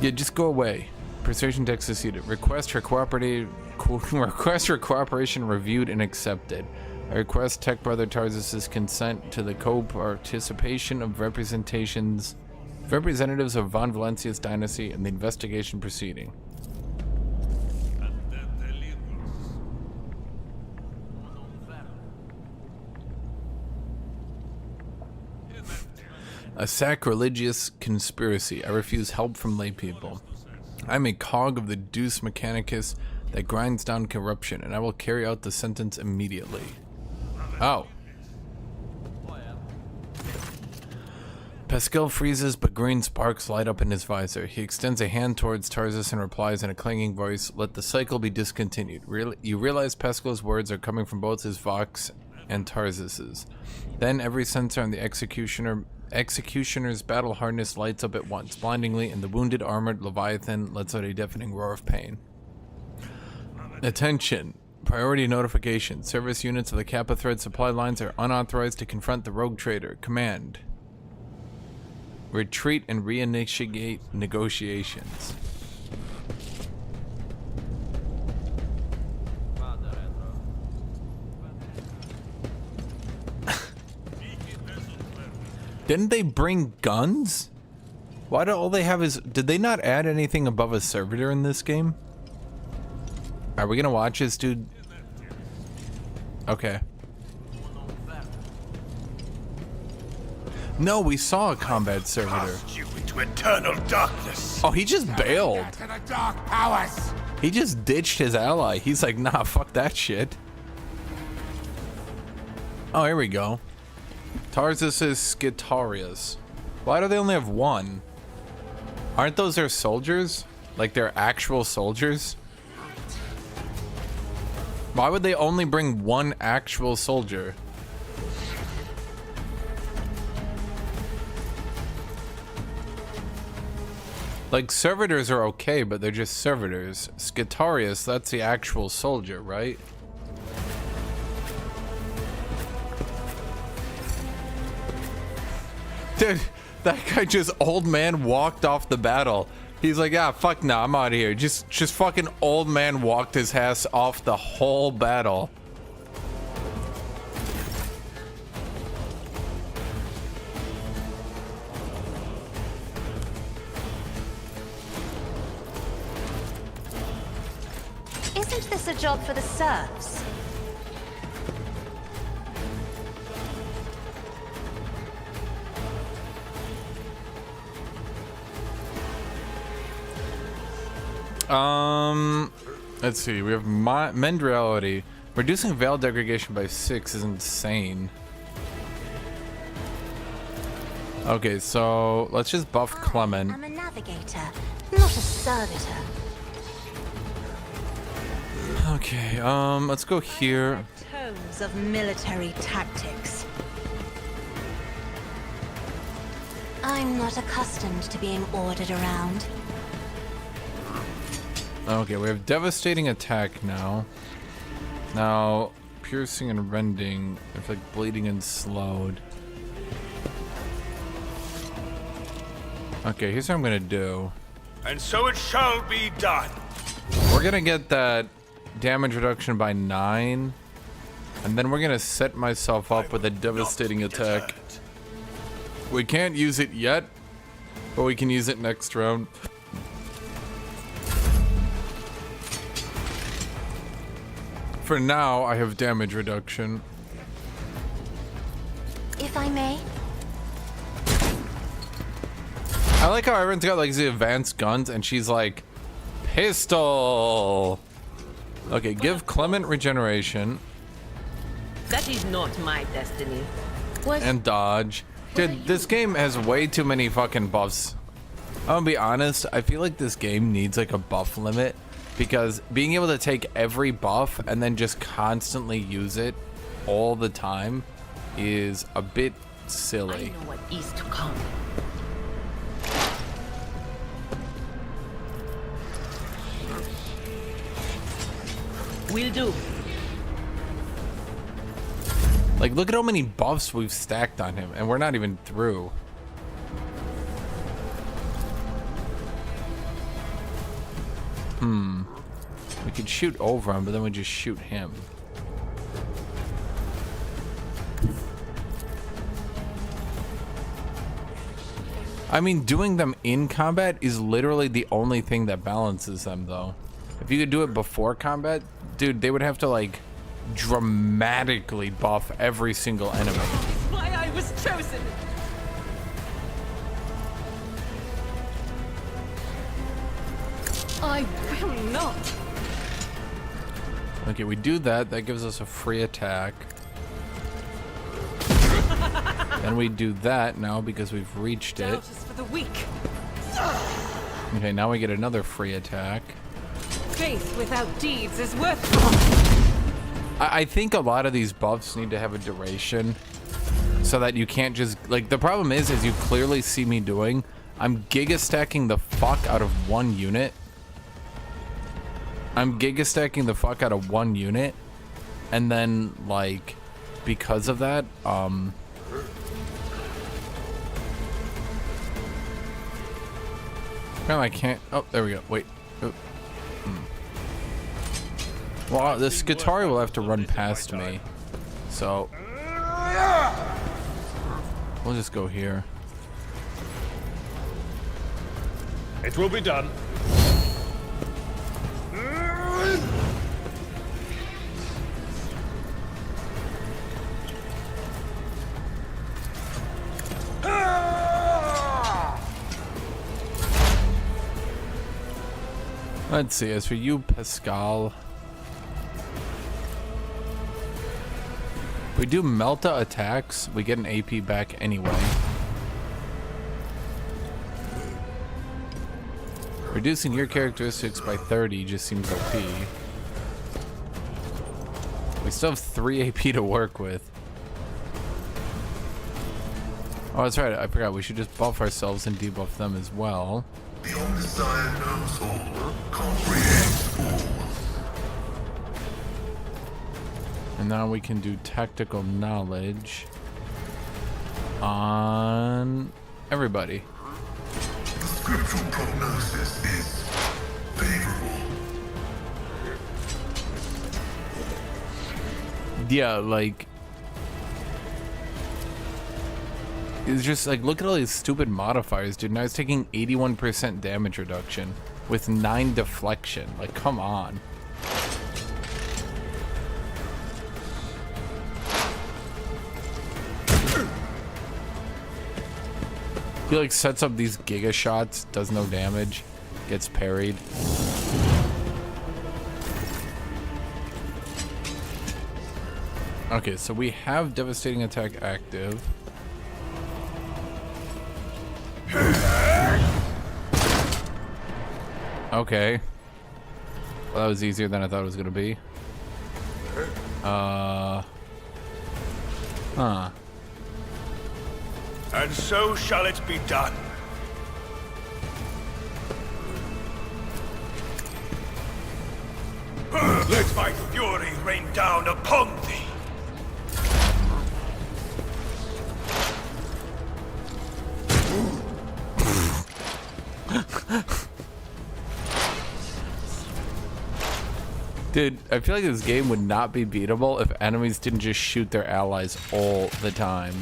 Yeah, just go away. Persuasion text succeeded. Request for cooperation reviewed and accepted. I request Tech Brother Tarzus' consent to the co-participation of representatives of Von Valencia's dynasty in the investigation proceeding. A sacrilegious conspiracy. I refuse help from laypeople. I'm a cog of the Deus Mechanicus that grinds down corruption, and I will carry out the sentence immediately. Oh. Pascal freezes, but green sparks light up in his visor. He extends a hand towards Tarzus and replies in a clanging voice, "Let the cycle be discontinued." You realize Pascal's words are coming from both his Vox and Tarzus's. Then every sensor on the Executioner's battle harness lights up at once, blindingly, and the wounded armored Leviathan lets out a deafening roar of pain. Attention! Priority notification. Service units of the Kappa Thread supply lines are unauthorized to confront the rogue trader. Command. Retreat and reinitiate negotiations. Didn't they bring guns? Why do all they have is... Did they not add anything above a servitor in this game? Are we gonna watch this dude? Okay. No, we saw a combat servitor. You into eternal darkness. Oh, he just bailed. To the dark powers. He just ditched his ally. He's like, nah, fuck that shit. Oh, here we go. Tarzus' Skitarius. Why do they only have one? Aren't those their soldiers? Like they're actual soldiers? Why would they only bring one actual soldier? Like, servitors are okay, but they're just servitors. Skitarius, that's the actual soldier, right? Dude, that guy just old man walked off the battle. He's like, ah, fuck nah, I'm out of here. Just fucking old man walked his ass off the whole battle. Isn't this a job for the serfs? Let's see. We have Mend Reality. Reducing Veil Degradation by 6 is insane. Okay, so let's just buff Clement. I'm a navigator, not a servitor. Okay, let's go here. Tomes of military tactics. I'm not accustomed to being ordered around. Okay, we have Devastating Attack now. Now, Piercing and Rending, if like Bleeding and Slowed. Okay, here's what I'm gonna do. And so it shall be done. We're gonna get that damage reduction by 9, and then we're gonna set myself up with a Devastating Attack. We can't use it yet, but we can use it next round. For now, I have damage reduction. if I may. I like how everyone's got like the advanced guns and she's like, pistol. Okay, give Clement regeneration. That is not my destiny. And dodge. Dude, this game has way too many fucking buffs. I'm gonna be honest, I feel like this game needs like a buff limit, because being able to take every buff and then just constantly use it all the time is a bit silly. I know what is to come. Will do. Like, look at how many buffs we've stacked on him, and we're not even through. We could shoot over him, but then we just shoot him. I mean, doing them in combat is literally the only thing that balances them, though. If you could do it before combat, dude, they would have to, like, dramatically buff every single enemy. Why I was chosen! I will not! Okay, we do that. That gives us a free attack. Then we do that now because we've reached it. Doubt is for the weak. Okay, now we get another free attack. Faith without deeds is worth. I think a lot of these buffs need to have a duration so that you can't just, like, the problem is, as you clearly see me doing, I'm giga stacking the fuck out of one unit. I'm giga stacking the fuck out of one unit, and then, like, because of that, I can't. Oh, there we go. Wait. Oh. Well, this Skitarii will have to run past me, so we'll just go here. It will be done. Let's see, as for you, Pascal, if we do Melta attacks, we get an AP back anyway. Reducing your characteristics by 30 just seems OP. We still have 3 AP to work with. Oh, that's right, I forgot, we should just buff ourselves and debuff them as well. The Omnissiah knows all, comprehends all. And now we can do tactical knowledge on everybody. The scriptural prognosis is favorable. Yeah, like, it's just like, look at all these stupid modifiers, dude. Now it's taking 81% damage reduction with 9 deflection. Like, come on. He like sets up these giga shots, does no damage, gets parried. Okay, so we have devastating attack active. Okay. Well, that was easier than I thought it was gonna be. Huh. And so shall it be done. Let my fury rain down upon thee. Dude, I feel like this game would not be beatable if enemies didn't just shoot their allies all the time.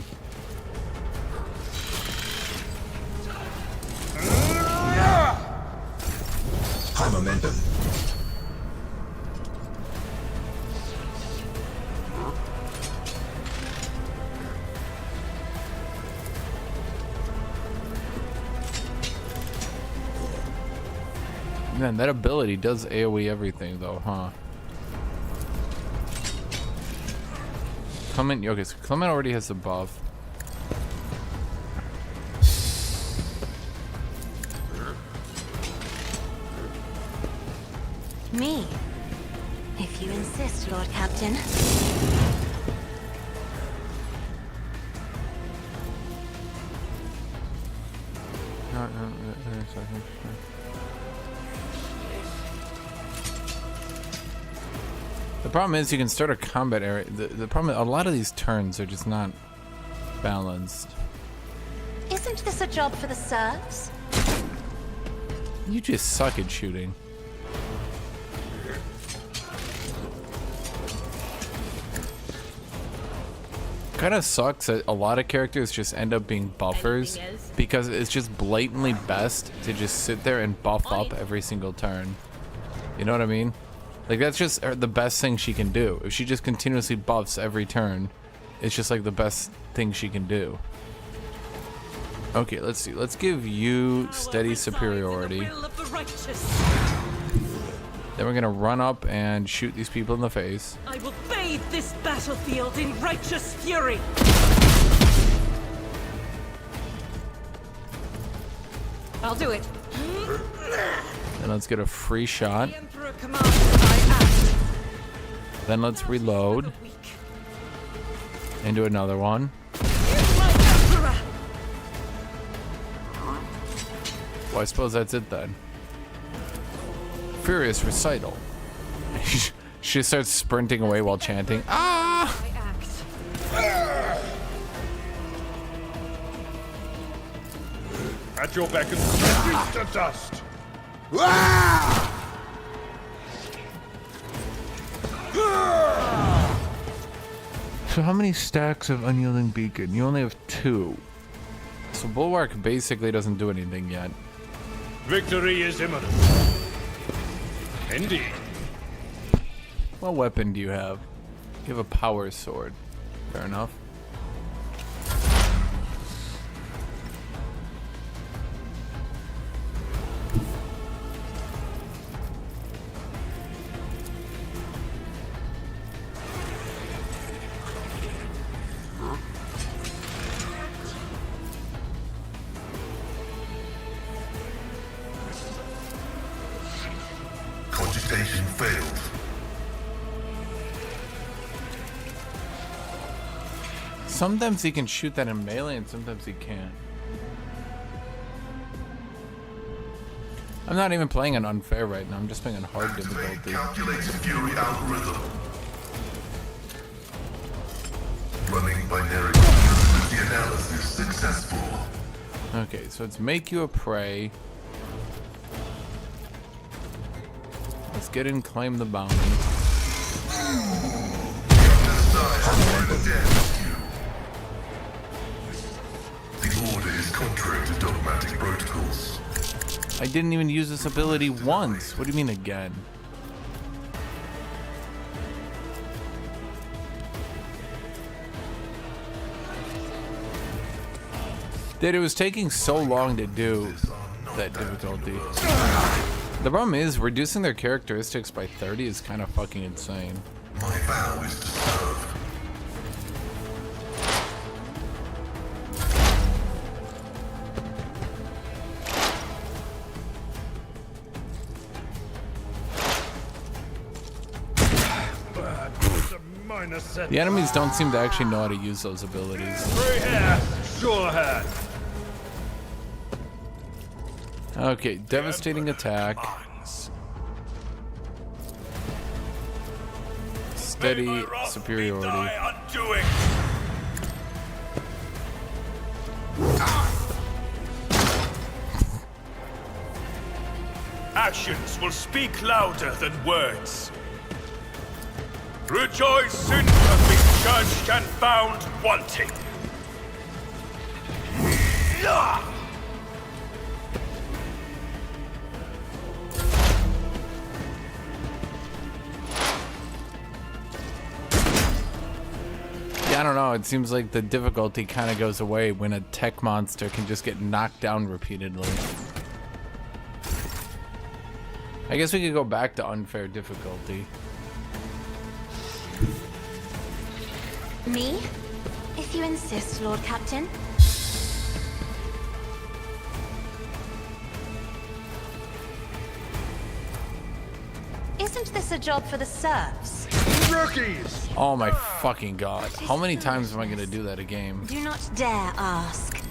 High momentum. Man, that ability does AoE everything though, huh? Clement, okay, so Clement already has the buff. Me? If you insist, Lord Captain. The problem is you can start a combat area. The problem is a lot of these turns are just not balanced. Isn't this a job for the serfs? You just suck at shooting. Kind of sucks that a lot of characters just end up being buffers because it's just blatantly best to just sit there and buff up every single turn. You know what I mean? Like that's just the best thing she can do. If she just continuously buffs every turn, it's just like the best thing she can do. Okay, let's see. Let's give you steady superiority. Then we're gonna run up and shoot these people in the face. I will bathe this battlefield in righteous fury. I'll do it. And let's get a free shot. The Emperor commands that I act. Then let's reload. And do another one. My Emperor. Well, I suppose that's it then. Furious recital. She starts sprinting away while chanting. Ah! I act. At your beck and reduced to dust. So how many stacks of unyielding beacon? You only have 2. So Bulwark basically doesn't do anything yet. Victory is imminent. Indeed. What weapon do you have? You have a power sword. Fair enough. Cogitation failed. Sometimes he can shoot that in melee and sometimes he can't. I'm not even playing on unfair right now. I'm just playing on hard difficulty. Calculated fury algorithm. Running binary probability analysis successful. Okay, so it's make you a prey. Let's get in, claim the bounty. The order is contrary to dogmatic protocols. I didn't even use this ability once. What do you mean again? Dude, it was taking so long to do that difficulty. The problem is, reducing their characteristics by 30 is kind of fucking insane. My vow is to serve. The enemies don't seem to actually know how to use those abilities. Free hand, sure hand. Okay, devastating attack. Steady superiority. Actions will speak louder than words. Rejoice sin have been judged and found wanting. Yeah, I don't know. It seems like the difficulty kind of goes away when a tech monster can just get knocked down repeatedly. I guess we could go back to unfair difficulty. Me? If you insist, Lord Captain. Isn't this a job for the serfs? Rookies! Oh my fucking god. How many times am I gonna do that a game? Do not dare ask.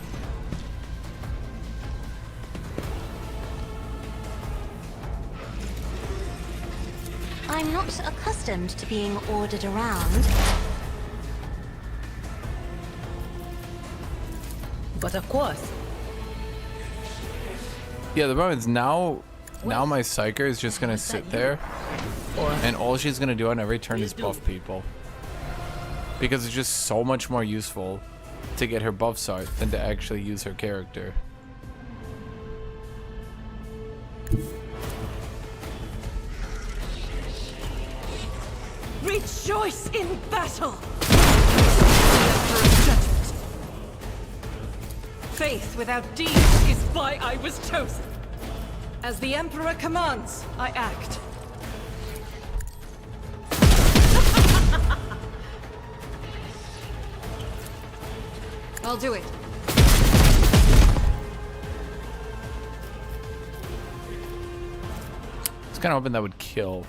I'm not accustomed to being ordered around. But of course. Yeah, the problem is now my psyker is just gonna sit there, and all she's gonna do on every turn is buff people. Because it's just so much more useful to get her buffs out than to actually use her character. Rejoice in battle! Faith without deeds is why I was chosen. As the Emperor commands, I act. I'll do it. I was kind of hoping that would kill.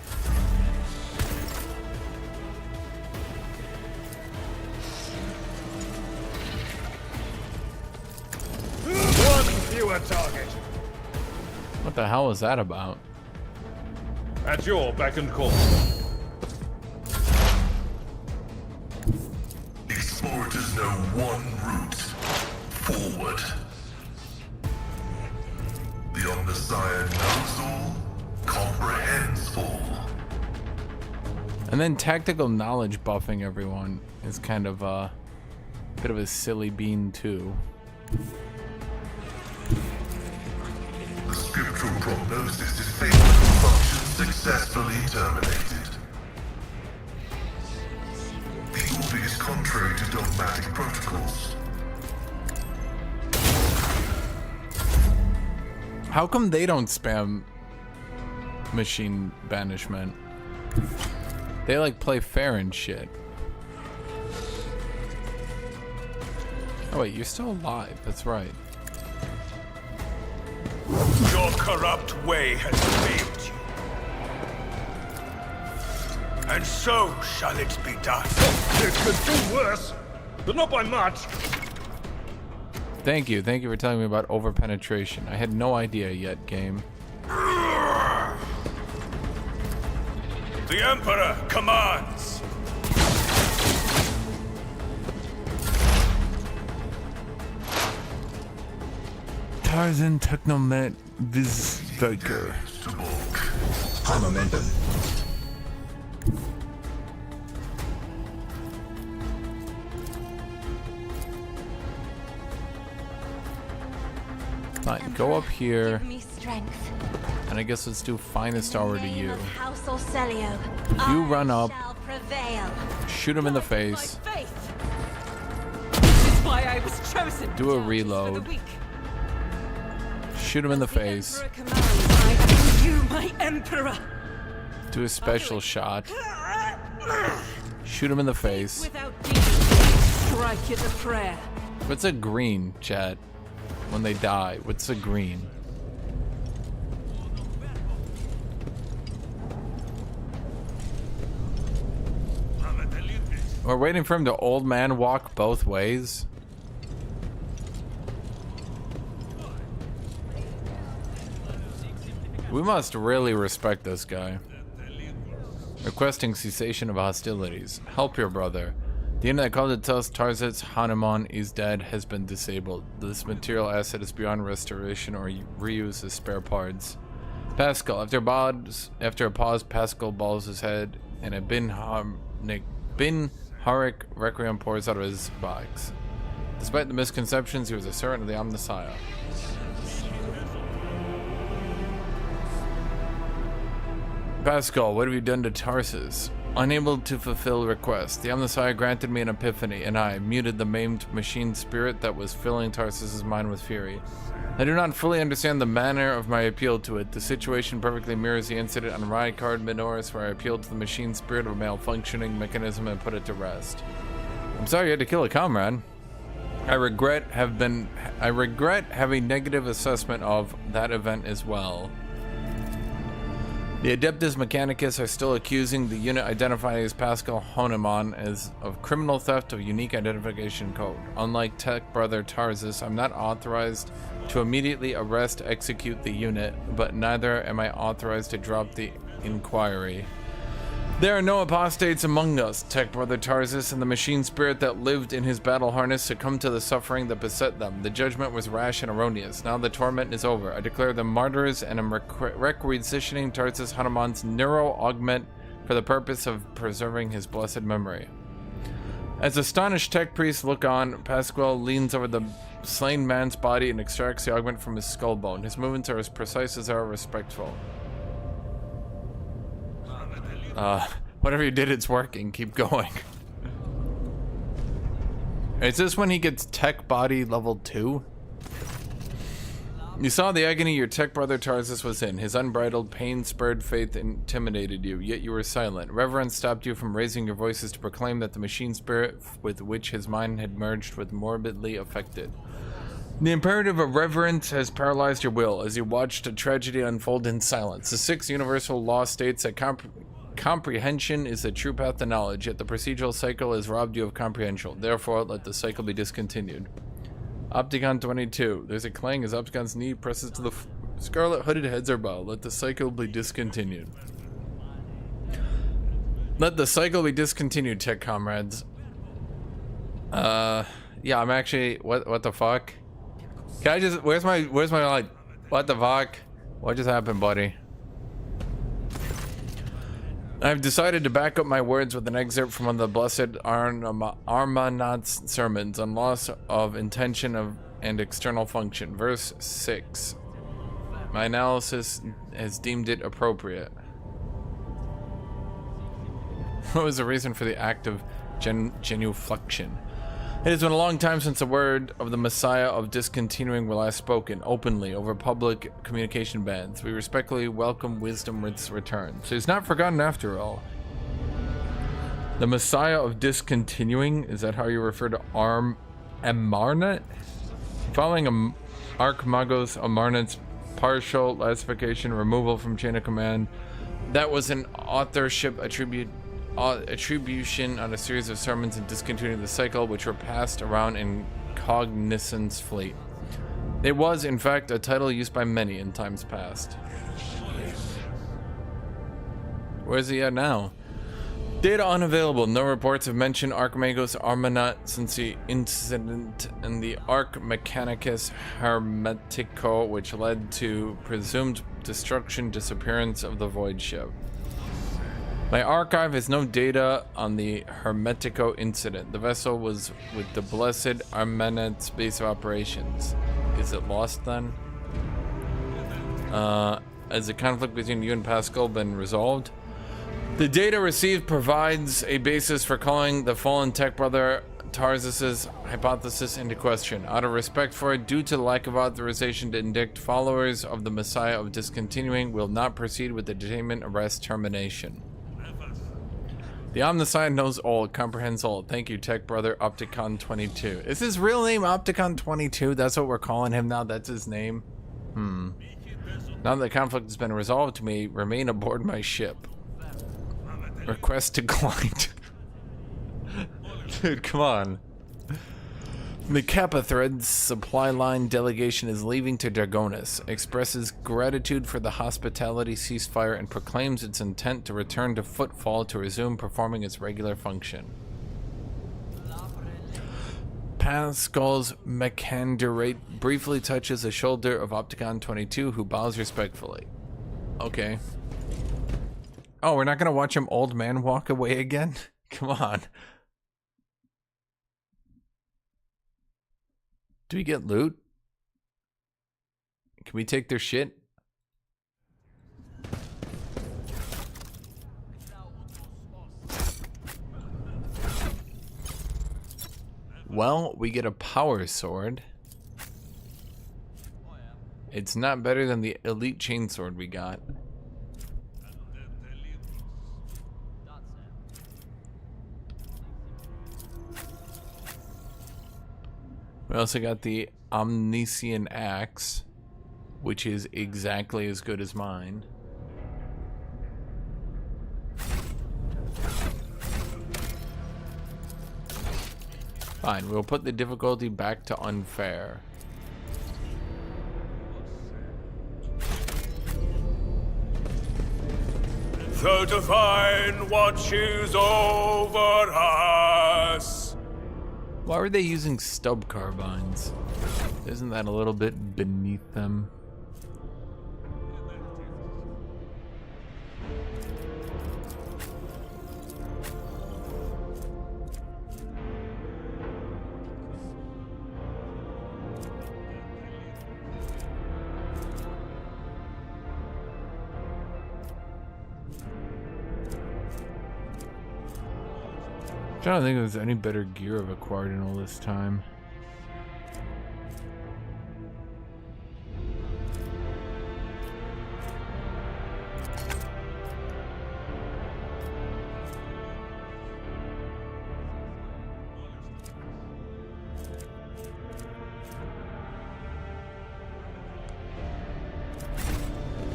One fewer target. What the hell is that about? At your beck and call. Explorers know one route. Forward. The Omnissiah knows all, comprehends all. And then tactical knowledge buffing everyone is kind of a bit of a silly bean too. The scriptural prognosis is fatal function successfully terminated. The order is contrary to dogmatic protocols. How come they don't spam machine banishment? They like play fair and shit. Oh wait, you're still alive, that's right. Your corrupt way has failed you. And so shall it be done. It could do worse, but not by much. Thank you for telling me about over-penetration. I had no idea yet, game. The Emperor commands. Tarzan Technomet Vizviker. High momentum. Fine, go up here. Give me strength. And I guess let's do finest hour to Name you. of House Orcelio, You I run up. shall prevail. Shoot him in the face. My faith. This is why I was chosen. Do a Justice for the reload. weak. Shoot him in the face. Emperor commands, I am you, my Emperor. Do a special shot. Shoot him in the face. Without deeds, strike is a prayer. What's a green, chat? When they die, what's a green? We're waiting for him to old man walk both ways. We must really respect this guy. Requesting cessation of hostilities. Help your brother. The internet called it tells Tarzan's Hanuman is dead has been disabled. This material asset is beyond restoration or reuse as spare parts. Pascal, after a pause, Pascal balls his head and a bin Harik Requiem pours out of his box. Despite the misconceptions, he was a servant of the Omnissiah. Pascal, what have you done to Tarsus? Unable to fulfill request, the Omnissiah granted me an epiphany, and I muted the maimed machine spirit that was filling Tarsus's mind with fury. I do not fully understand the manner of my appeal to it. The situation perfectly mirrors the incident on Rykard Minoris, where I appealed to the machine spirit of a malfunctioning mechanism and put it to rest. I'm sorry you had to kill a comrade. I regret having negative assessment of that event as well. The Adeptus Mechanicus are still accusing the unit identifying as Pascal Honemon of criminal theft of unique identification code. Unlike Tech Brother Tarsus, I'm not authorized to immediately execute the unit, but neither am I authorized to drop the inquiry. There are no apostates among us. Tech Brother Tarsus and the machine spirit that lived in his battle harness succumbed to the suffering that beset them. The judgment was rash and erroneous. Now the torment is over. I declare them martyrs and am requisitioning Tarsus Hanuman's neuro-augment for the purpose of preserving his blessed memory. As astonished tech priests look on, Pasquale leans over the slain man's body and extracts the augment from his skull bone. His movements are as precise as they are respectful. Whatever you did, it's working. Keep going. Is this when he gets tech body level 2? You saw the agony your tech brother Tarsus was in. His unbridled, pain-spurred faith intimidated you, yet you were silent. Reverence stopped you from raising your voices to proclaim that the machine spirit with which his mind had merged was morbidly affected. The imperative of reverence has paralyzed your will as you watched a tragedy unfold in silence. The sixth universal law states that comprehension is the true path to knowledge, yet the procedural cycle has robbed you of comprehension. Therefore, let the cycle be discontinued. Opticon 22. There's a clang as Opticon's knee presses to the scarlet hooded heads are bow. Let the cycle be discontinued. Let the cycle be discontinued, tech comrades. Yeah, I'm actually, what the fuck? Can I just, where's my like, what the fuck? What just happened, buddy? I've decided to back up my words with an excerpt from one of the Blessed Armanat's sermons on loss of intention and external function. Verse 6. My analysis has deemed it appropriate. What was the reason for the act of genuflection? It has been a long time since the word of the Messiah of discontinuing were last spoken openly over public communication bans. We respectfully welcome wisdom's return. So he's not forgotten after all. The Messiah of discontinuing, is that how you refer to Amarnat? Following Archmagos Amarnat's partial lassification, removal from chain of command, that was an authorship attribution on a series of sermons and discontinuing the cycle, which were passed around in Cognizant's fleet. It was, in fact, a title used by many in times past. Where's he at now? Data unavailable. No reports have mentioned Archmagos Armanat since the incident in the Arch Mechanicus Hermetico, which led to presumed destruction, disappearance of the void ship. My archive has no data on the Hermetico incident. The vessel was with the Blessed Armanat's base of operations. Is it lost then? Has the conflict between you and Pascal been resolved? The data received provides a basis for calling the fallen tech brother Tarsus's hypothesis into question. Out of respect for it, due to the lack of authorization to indict, followers of the Messiah of discontinuing will not proceed with the detainment, arrest, termination. The Omnissiah knows all, comprehends all. Thank you, tech brother Opticon 22. Is his real name Opticon 22? That's what we're calling him now. That's his name. Now that the conflict has been resolved, to me remain aboard my ship. Request declined. Dude, come on. The Kappa Threads supply line delegation is leaving to Dragonis, expresses gratitude for the hospitality ceasefire, and proclaims its intent to return to Footfall to resume performing its regular function. Pascal's Mechanderate briefly touches the shoulder of Opticon 22, who bows respectfully. Okay. Oh, we're not gonna watch him old man walk away again? Come on. Do we get loot? Can we take their shit? Well, we get a power sword. It's not better than the elite chainsword we got. We also got the Omniscient Axe, which is exactly as good as mine. Fine, we'll put the difficulty back to unfair. The Divine watches over us. Why were they using stub carbines? Isn't that a little bit beneath them? I'm trying to think if there's any better gear I've acquired in all this time.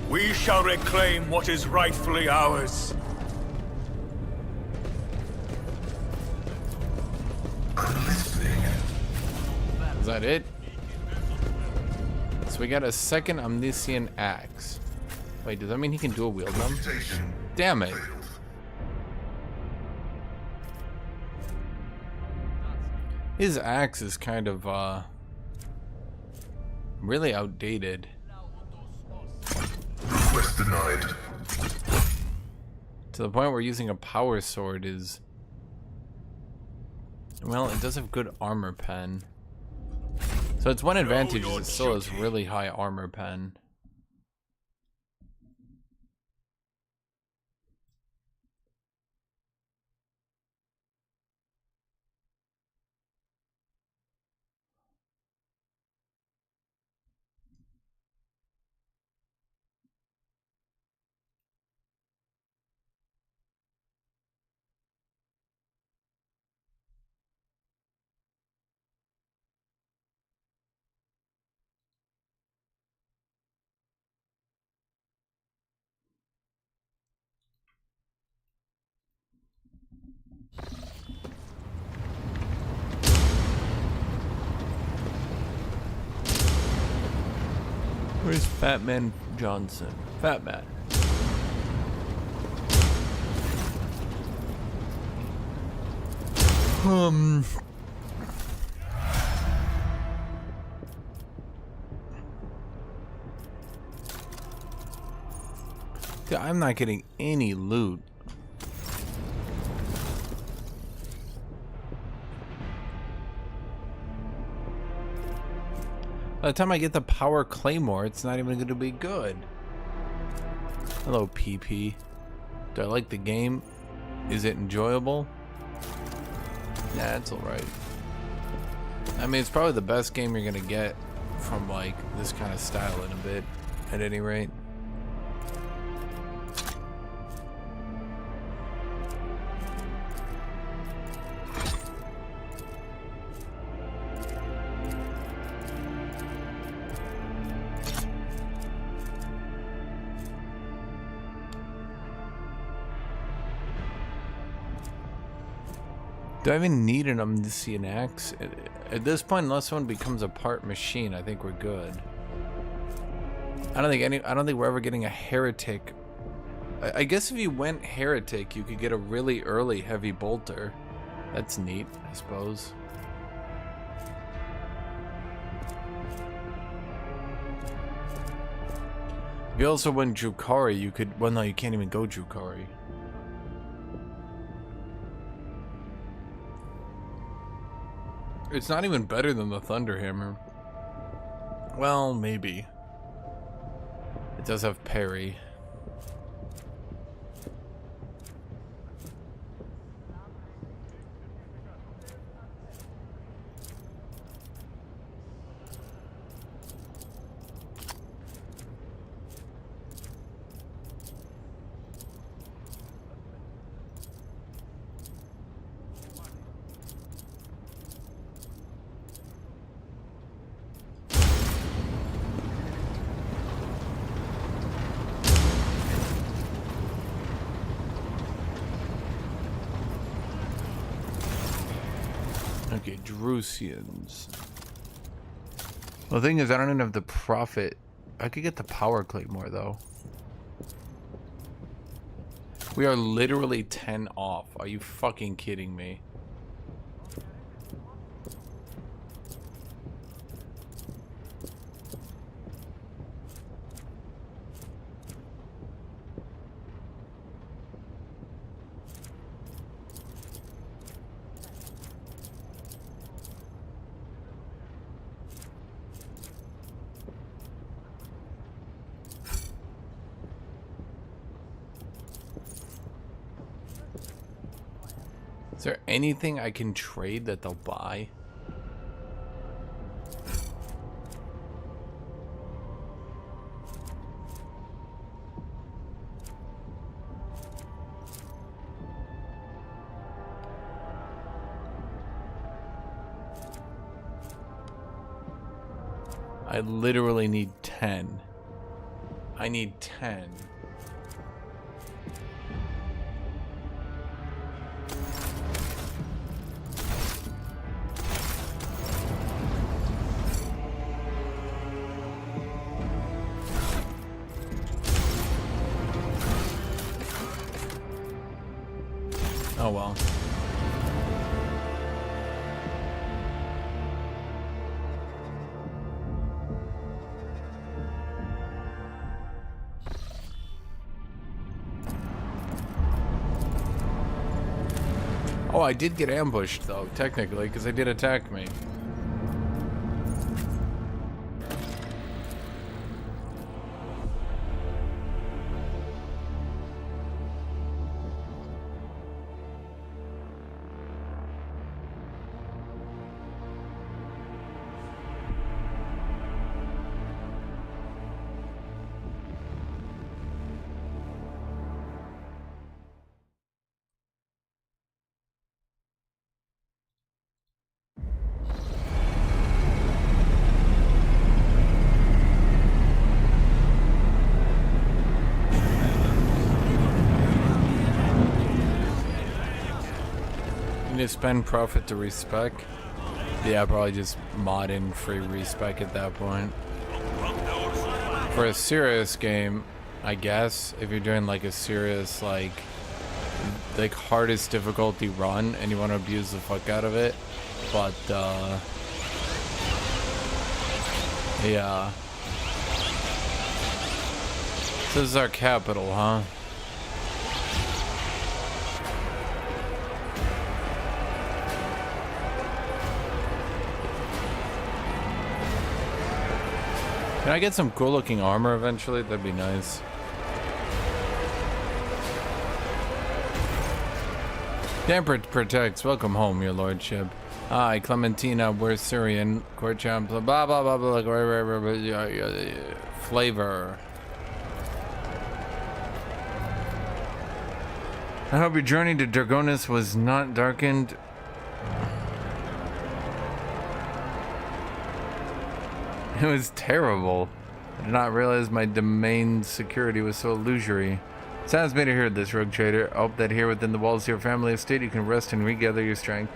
We shall reclaim what is rightfully ours. I'm listening. Is that it? So we got a second Omniscient Axe. Wait, does that mean he can dual wield them? Computation Damn it. failed. His axe is kind of, really outdated. Request denied. To the point where using a power sword is... Well, it does have good armor pen. So its one advantage is it still has really high armor pen. Where's Fat Man Johnson? Fat Man. Dude, I'm not getting any loot. By the time I get the power claymore, it's not even going to be good. Hello, PP. Do I like the game? Is it enjoyable? Nah, it's alright. I mean, it's probably the best game you're going to get from, like, this kind of style in a bit, at any rate. Do I even need an Omniscient Axe? At this point, unless someone becomes a part machine, I think we're good. I don't think we're ever getting a heretic. I guess if you went heretic, you could get a really early heavy bolter. That's neat, I suppose. If you also went Drukhari, you could. Well, no, you can't even go Drukhari. It's not even better than the Thunderhammer. Well, maybe. It does have parry. Drusians. Well, the thing is, I don't even have the profit. I could get the power claymore though. We are literally 10 off. Are you fucking kidding me? Is there anything I can trade that they'll buy? I literally need 10. I need 10. Oh well. Oh, I did get ambushed though, technically, because they did attack me. To spend profit to respec. Yeah, probably just mod in free respec at that point. For a serious game, I guess, if you're doing like a serious like hardest difficulty run and you want to abuse the fuck out of it, but yeah. So this is our capital, huh? Can I get some cool looking armor eventually? That'd be nice. Damper protects. Welcome home, your lordship. Hi, Clementina, we're Syrian. Court champ, blah blah blah blah blah. Flavor. I hope your journey to Dragonis was not darkened. It was terrible. I did not realize my domain security was so illusory. Sounds me to hear this, rogue trader. I hope that here within the walls of your family estate you can rest and regather your strength.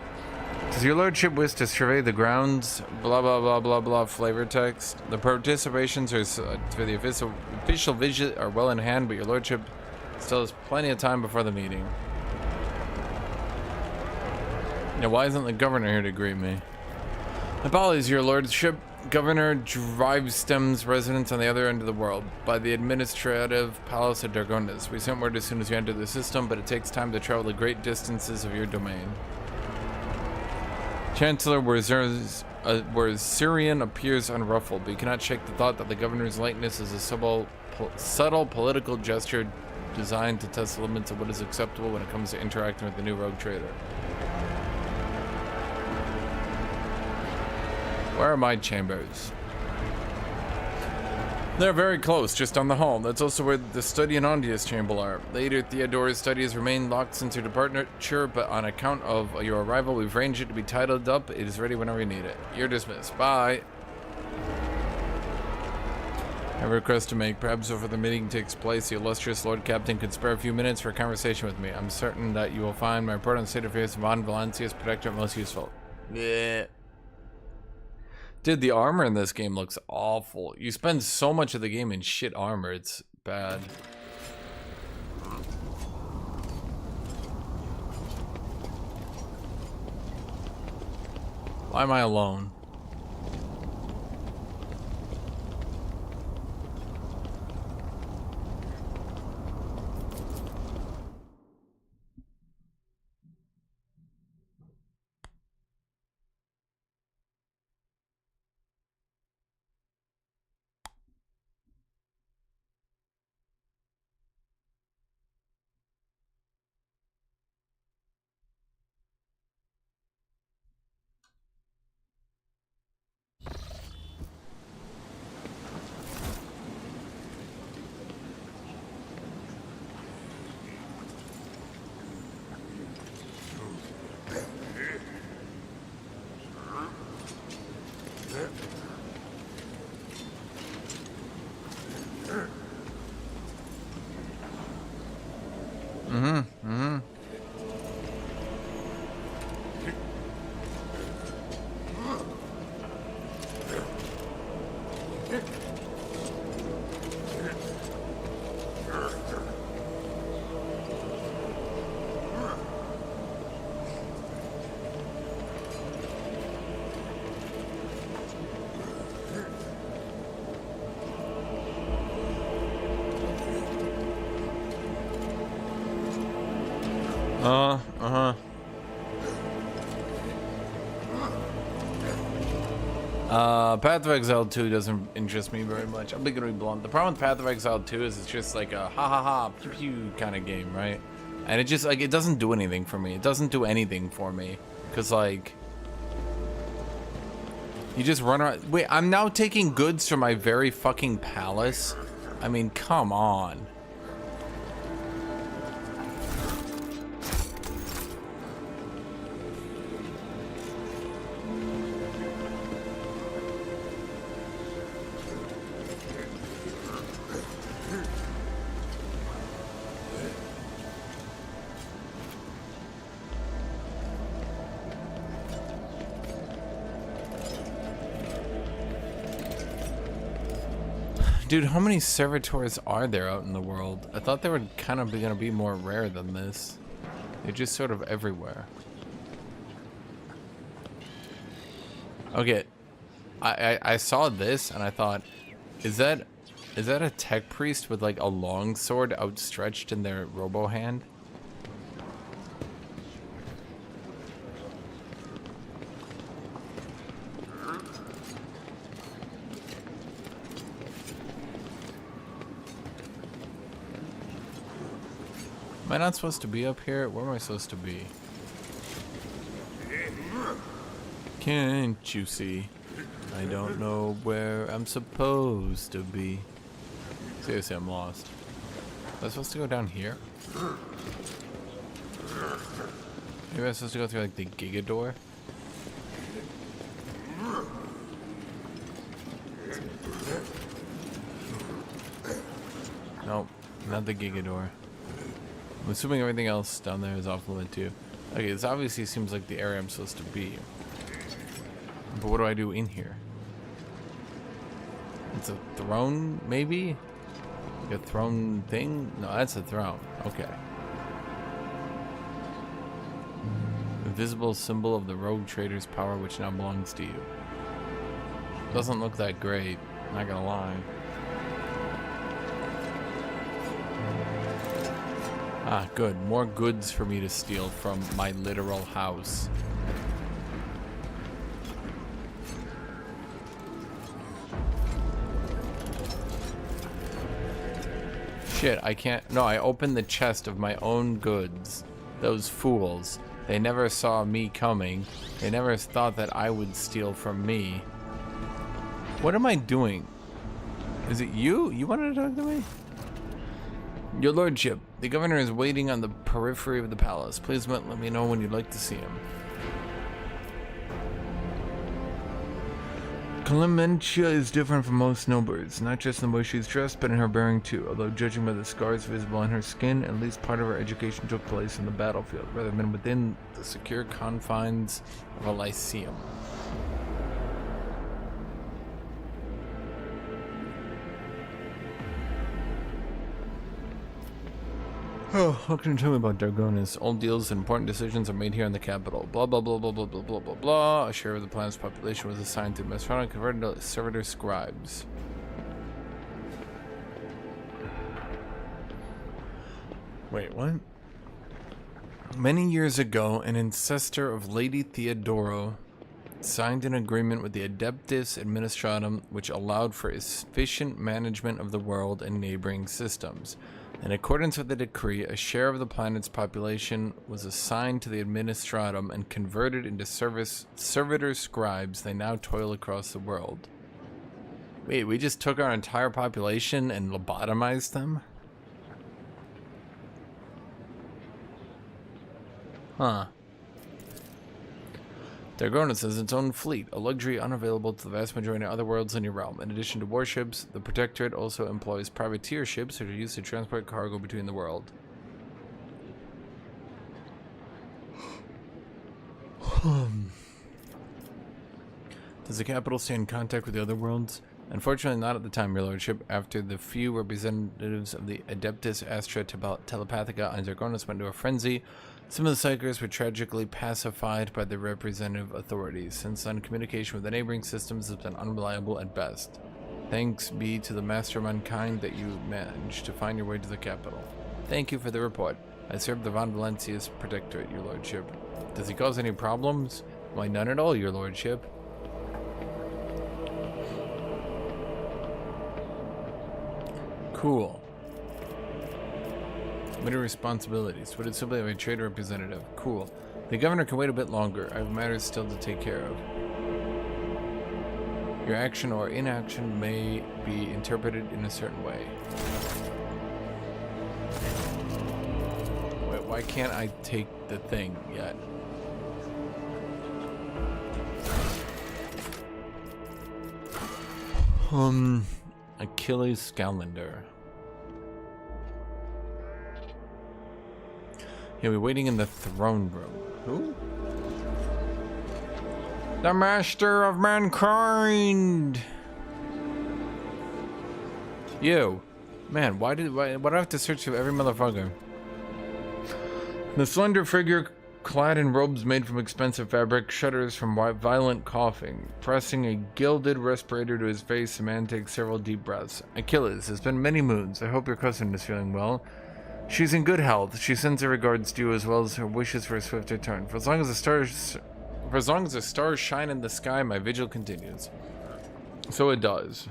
Does your lordship wish to survey the grounds? Blah blah blah blah blah. Flavor text. The participations for the official visit are well in hand, but your lordship still has plenty of time before the meeting. Now, why isn't the governor here to greet me? Apologies, your lordship. Governor Drivestem's residence on the other end of the world, by the administrative palace of Dragonis. We sent word as soon as you enter the system, but it takes time to travel the great distances of your domain. Chancellor, where Syrian appears unruffled, but you cannot shake the thought that the governor's likeness is a subtle political gesture designed to test the limits of what is acceptable when it comes to interacting with the new rogue trader. Where are my chambers? They're very close, just down the hall. That's also where the study and Ondia's chamber are. Later, Theodora's study has remained locked since your departure, but on account of your arrival, we've arranged it to be titled up. It is ready whenever you need it. You're dismissed. Bye. I have a request to make. Perhaps before the meeting takes place, the illustrious Lord Captain could spare a few minutes for a conversation with me. I'm certain that you will find my report on the state affairs of Von Valencia's protectorate most useful. Yeah. Dude, the armor in this game looks awful. You spend so much of the game in shit armor, it's bad. Why am I alone? Path of Exile 2 doesn't interest me very much. I'm gonna be blunt. The problem with Path of Exile 2 is it's just like a ha ha ha pew pew kind of game, right? And it just like it doesn't do anything for me. It doesn't do anything for me. Cause like you just run around. Wait, I'm now taking goods from my very fucking palace. I mean, come on. Dude, how many servitors are there out in the world? I thought they were kind of gonna be more rare than this. They're just sort of everywhere. Okay, I saw this and I thought, is that a tech priest with like a long sword outstretched in their robo hand? Am I not supposed to be up here? Where am I supposed to be? Can't you see? I don't know where I'm supposed to be. Seriously, I'm lost. Am I supposed to go down here? Maybe I'm supposed to go through like the Giga door? Nope, not the Giga door. I'm assuming everything else down there is off limit too. Okay, this obviously seems like the area I'm supposed to be. But what do I do in here? It's a throne, maybe? Like a throne thing? No, that's a throne. Okay. The visible symbol of the rogue trader's power which now belongs to you. Doesn't look that great, not gonna lie. Ah, good. More goods for me to steal from my literal house. Shit, I can't. No, I opened the chest of my own goods. Those fools. They never saw me coming. They never thought that I would steal from me. What am I doing? Is it you? You wanted to talk to me? Your lordship, the governor is waiting on the periphery of the palace. Please let me know when you'd like to see him. Clementia is different from most snowbirds, not just in the way she's dressed, but in her bearing too, although judging by the scars visible on her skin, at least part of her education took place in the battlefield, rather than within the secure confines of a lyceum. Oh, what can you tell me about Dargonis? All deals and important decisions are made here in the capital. Blah, blah, blah, blah, blah, blah, blah, blah, blah. A share of the planet's population was assigned to Mesrana and converted to servitor scribes. Wait, what? Many years ago, an ancestor of Lady Theodoro signed an agreement with the Adeptus Administratum which allowed for efficient management of the world and neighboring systems. In accordance with the decree, a share of the planet's population was assigned to the Administratum and converted into servitor scribes. They now toil across the world. Wait, we just took our entire population and lobotomized them? Huh. Dargonis has its own fleet, a luxury unavailable to the vast majority of other worlds in your realm. In addition to warships, the Protectorate also employs privateer ships that are used to transport cargo between the world. Does the capital stay in contact with the other worlds? Unfortunately, not at the time, your lordship. After the few representatives of the Adeptus Astra Telepathica on Dargonis went into a frenzy, some of the Psychers were tragically pacified by the representative authorities. Since then, communication with the neighboring systems has been unreliable at best. Thanks be to the master of mankind that you managed to find your way to the capital. Thank you for the report. I serve the Von Valencia's Protectorate, your lordship. Does he cause any problems? Why, none at all, your lordship. Cool. Limited responsibilities. Would it simply have a trade representative? Cool. The governor can wait a bit longer. I have matters still to take care of. Your action or inaction may be interpreted in a certain way. Wait, why can't I take the thing yet? Achilles Scalander. He'll be waiting in the throne room. Who? The master of mankind! You. Man, why do I have to search for every motherfucker? The slender figure, clad in robes made from expensive fabric, shudders from violent coughing. Pressing a gilded respirator to his face, the man takes several deep breaths. Achilles, it's been many moons. I hope your cousin is feeling well. She's in good health. She sends her regards to you as well as her wishes for a swift return. For as long as the stars shine in the sky, my vigil continues. So it does.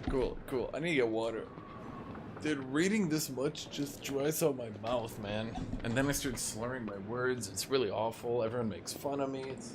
Cool, cool. I need to get water. Dude, reading this much just dries out my mouth, man. And then I start slurring my words. It's really awful. Everyone makes fun of me. It's...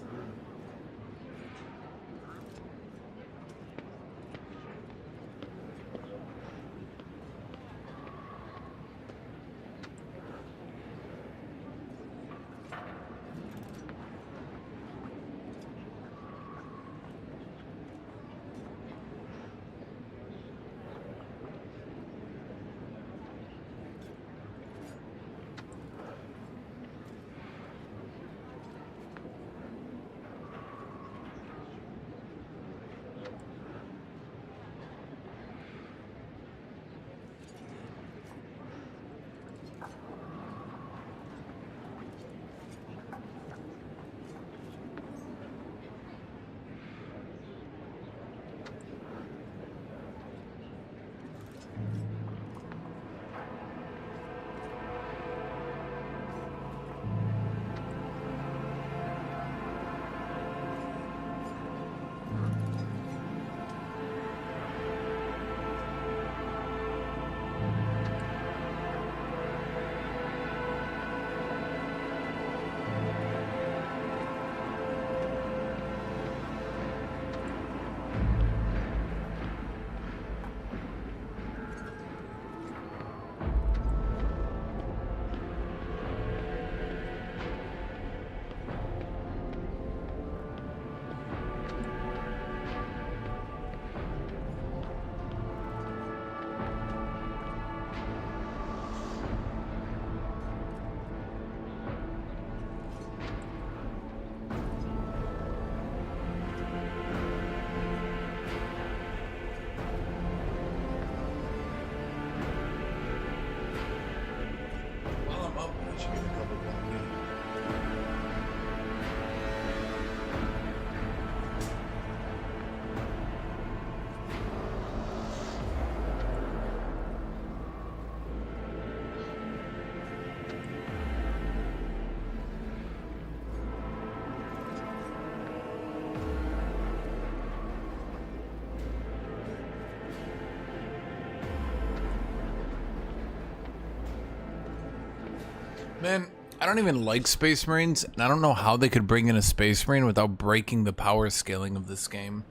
Man, I don't even like Space Marines, and I don't know how they could bring in a Space Marine without breaking the power scaling of this game.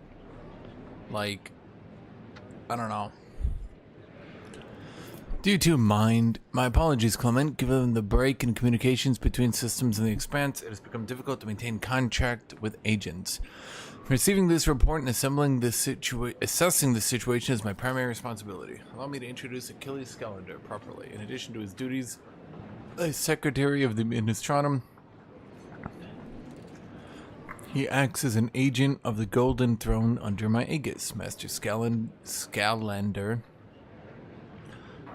Like, I don't know. Do you two mind? My apologies, Clement. Given the break in communications between systems in the Expanse, it has become difficult to maintain contact with agents. Receiving this report and assessing the situation is my primary responsibility. Allow me to introduce Achilles Scalander properly. In addition to his duties as Secretary of the Administratum, he acts as an agent of the Golden Throne under my aegis. Master Scalander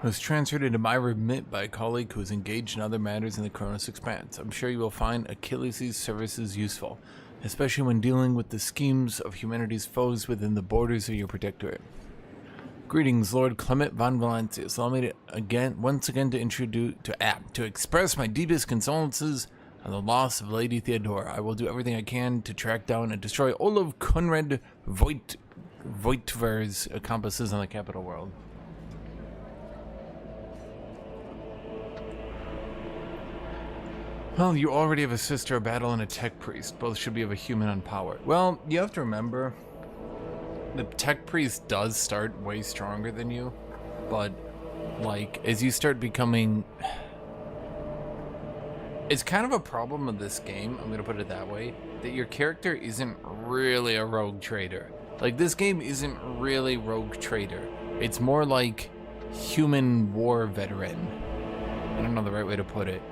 was transferred into my remit by a colleague who is engaged in other matters in the Kronos Expanse. I'm sure you will find Achilles' services useful, especially when dealing with the schemes of humanity's foes within the borders of your protectorate. Greetings, Lord Clement von Valancius. Allow me to once again to express my deepest condolences on the loss of Lady Theodora. I will do everything I can to track down and destroy all of Conrad Voigtver's accomplices on the capital world. Well, you already have a sister, a battle, and a tech priest. Both should be of a human on power. Well, you have to remember, the tech priest does start way stronger than you, but, like, as you start becoming... It's kind of a problem of this game, I'm gonna put it that way, that your character isn't really a rogue trader. Like, this game isn't really rogue trader. It's more like human war veteran. I don't know the right way to put it.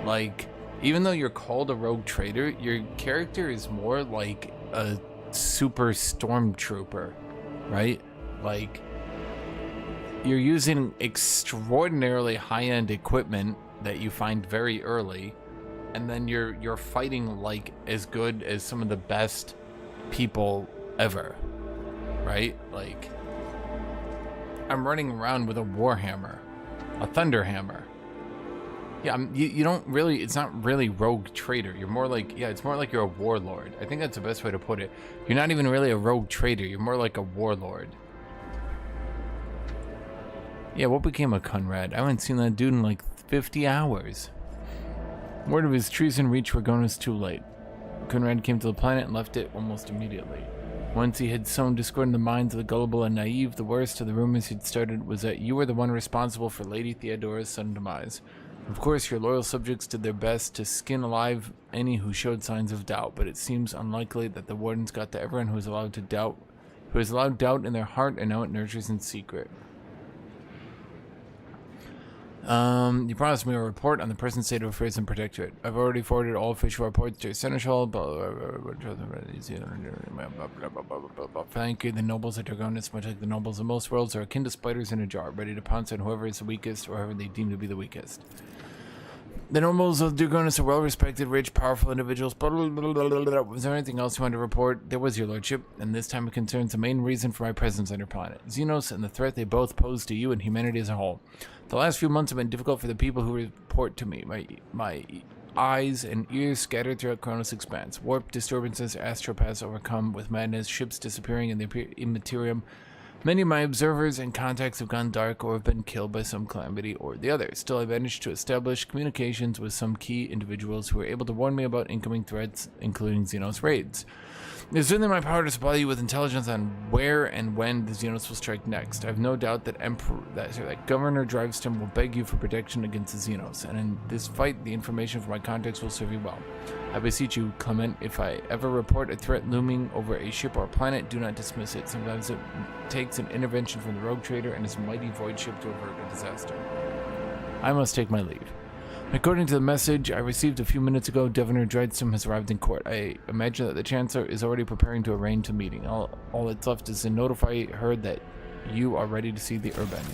Like, even though you're called a rogue trader, your character is more like a super stormtrooper, right? Like, you're using extraordinarily high-end equipment that you find very early, and then you're fighting like as good as some of the best people ever, right? Like, I'm running around with a Warhammer, a Thunderhammer. Yeah, you don't really, it's not really rogue trader. You're more like, yeah, it's more like you're a warlord. I think that's the best way to put it. You're not even really a rogue trader. You're more like a warlord. Yeah, what became of Conrad? I haven't seen that dude in like 50 hours. Word of his treason reached Ragonis too late. Conrad came to the planet and left it almost immediately. Once he had sown discord in the minds of the gullible and naive, the worst of the rumors he'd started was that you were the one responsible for Lady Theodora's sudden demise. Of course, your loyal subjects did their best to skin alive any who showed signs of doubt, but it seems unlikely that the wardens got to everyone who was allowed doubt in their heart, and now it nurtures in secret. You promised me a report on the present state of affairs in Protectorate. I've already forwarded all official reports to Seneschal. Thank you. The nobles of Dragonis, much like the nobles of most worlds, are akin to spiders in a jar, ready to pounce on whoever is the weakest or whoever they deem to be the weakest. The nobles of Dragonis are well-respected, rich, powerful individuals. Was there anything else you wanted to report? There was, your lordship, and this time it concerns the main reason for my presence on your planet. Xenos and the threat they both pose to you and humanity as a whole. The last few months have been difficult for the people who report to me. My eyes and ears scattered throughout Kronos Expanse. Warp disturbances, astropaths overcome with madness, ships disappearing in the immaterium. Many of my observers and contacts have gone dark or have been killed by some calamity or the other. Still, I managed to establish communications with some key individuals who were able to warn me about incoming threats, including Xenos raids. It is within my power to supply you with intelligence on where and when the Xenos will strike next. I have no doubt that Governor Driveston will beg you for protection against the Xenos, and in this fight, the information from my contacts will serve you well. I beseech you, Clement, if I ever report a threat looming over a ship or planet, do not dismiss it. Sometimes it takes an intervention from the rogue trader and his mighty void ship to avert a disaster. I must take my leave. According to the message I received a few minutes ago, Governor Dreadstorm has arrived in court. I imagine that the Chancellor is already preparing to arrange a meeting. All that's left is to notify her that you are ready to see the Urbend.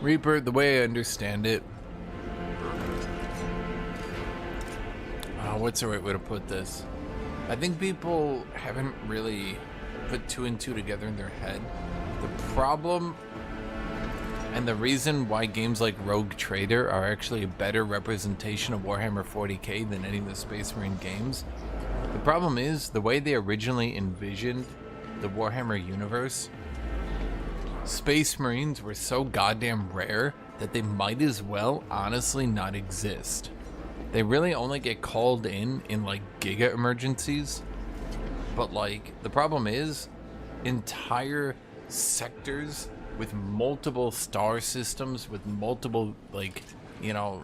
Reaper, the way I understand it, what's the right way to put this? I think people haven't really put two and two together in their head. The problem, And the reason why games like Rogue Trader are actually a better representation of Warhammer 40k than any of the Space Marine games, the problem is the way they originally envisioned the Warhammer universe, Space Marines were so goddamn rare that they might as well honestly not exist. They really only get called in like giga emergencies, but like the problem is entire sectors with multiple star systems, with multiple, like, you know,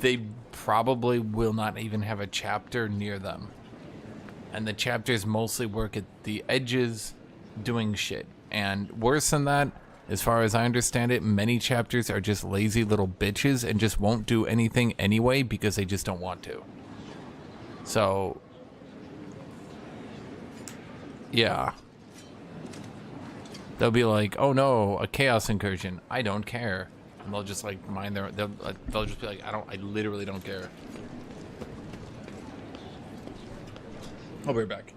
they probably will not even have a chapter near them. And the chapters mostly work at the edges doing shit. And worse than that, as far as I understand it, many chapters are just lazy little bitches and just won't do anything anyway because they just don't want to. So, yeah. They'll be like, oh no, a chaos incursion. I don't care. And they'll just like mind their, they'll just be like, I literally don't care. I'll be right back.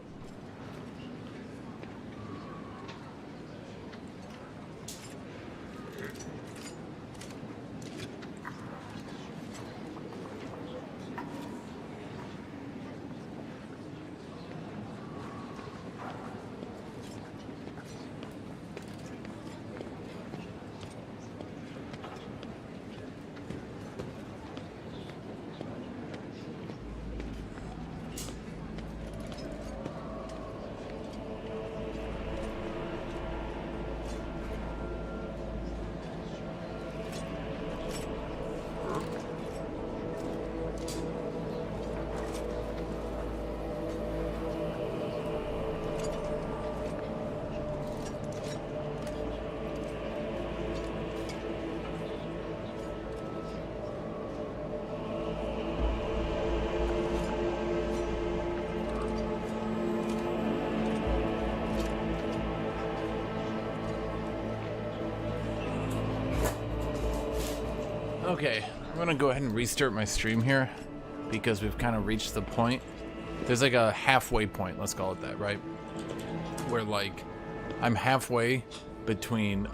Okay, I'm gonna go ahead and restart my stream here because we've kind of reached the point. There's like a halfway point, let's call it that, right? Where like I'm halfway between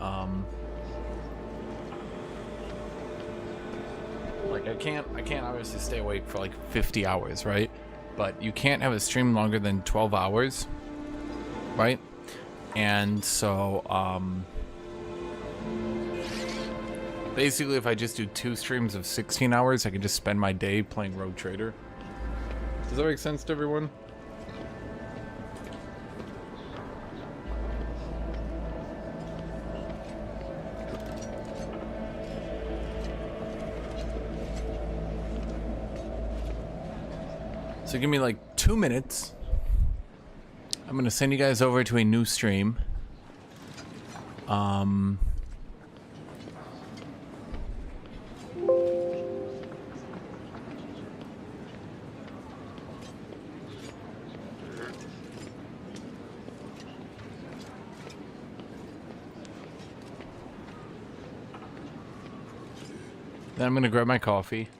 like I can't obviously stay awake for like 50 hours, right? But you can't have a stream longer than 12 hours, right? And so basically, if I just do 2 streams of 16 hours, I can just spend my day playing Rogue Trader. Does that make sense to everyone? So give me like 2 minutes. I'm gonna send you guys over to a new stream. Then I'm gonna grab my coffee.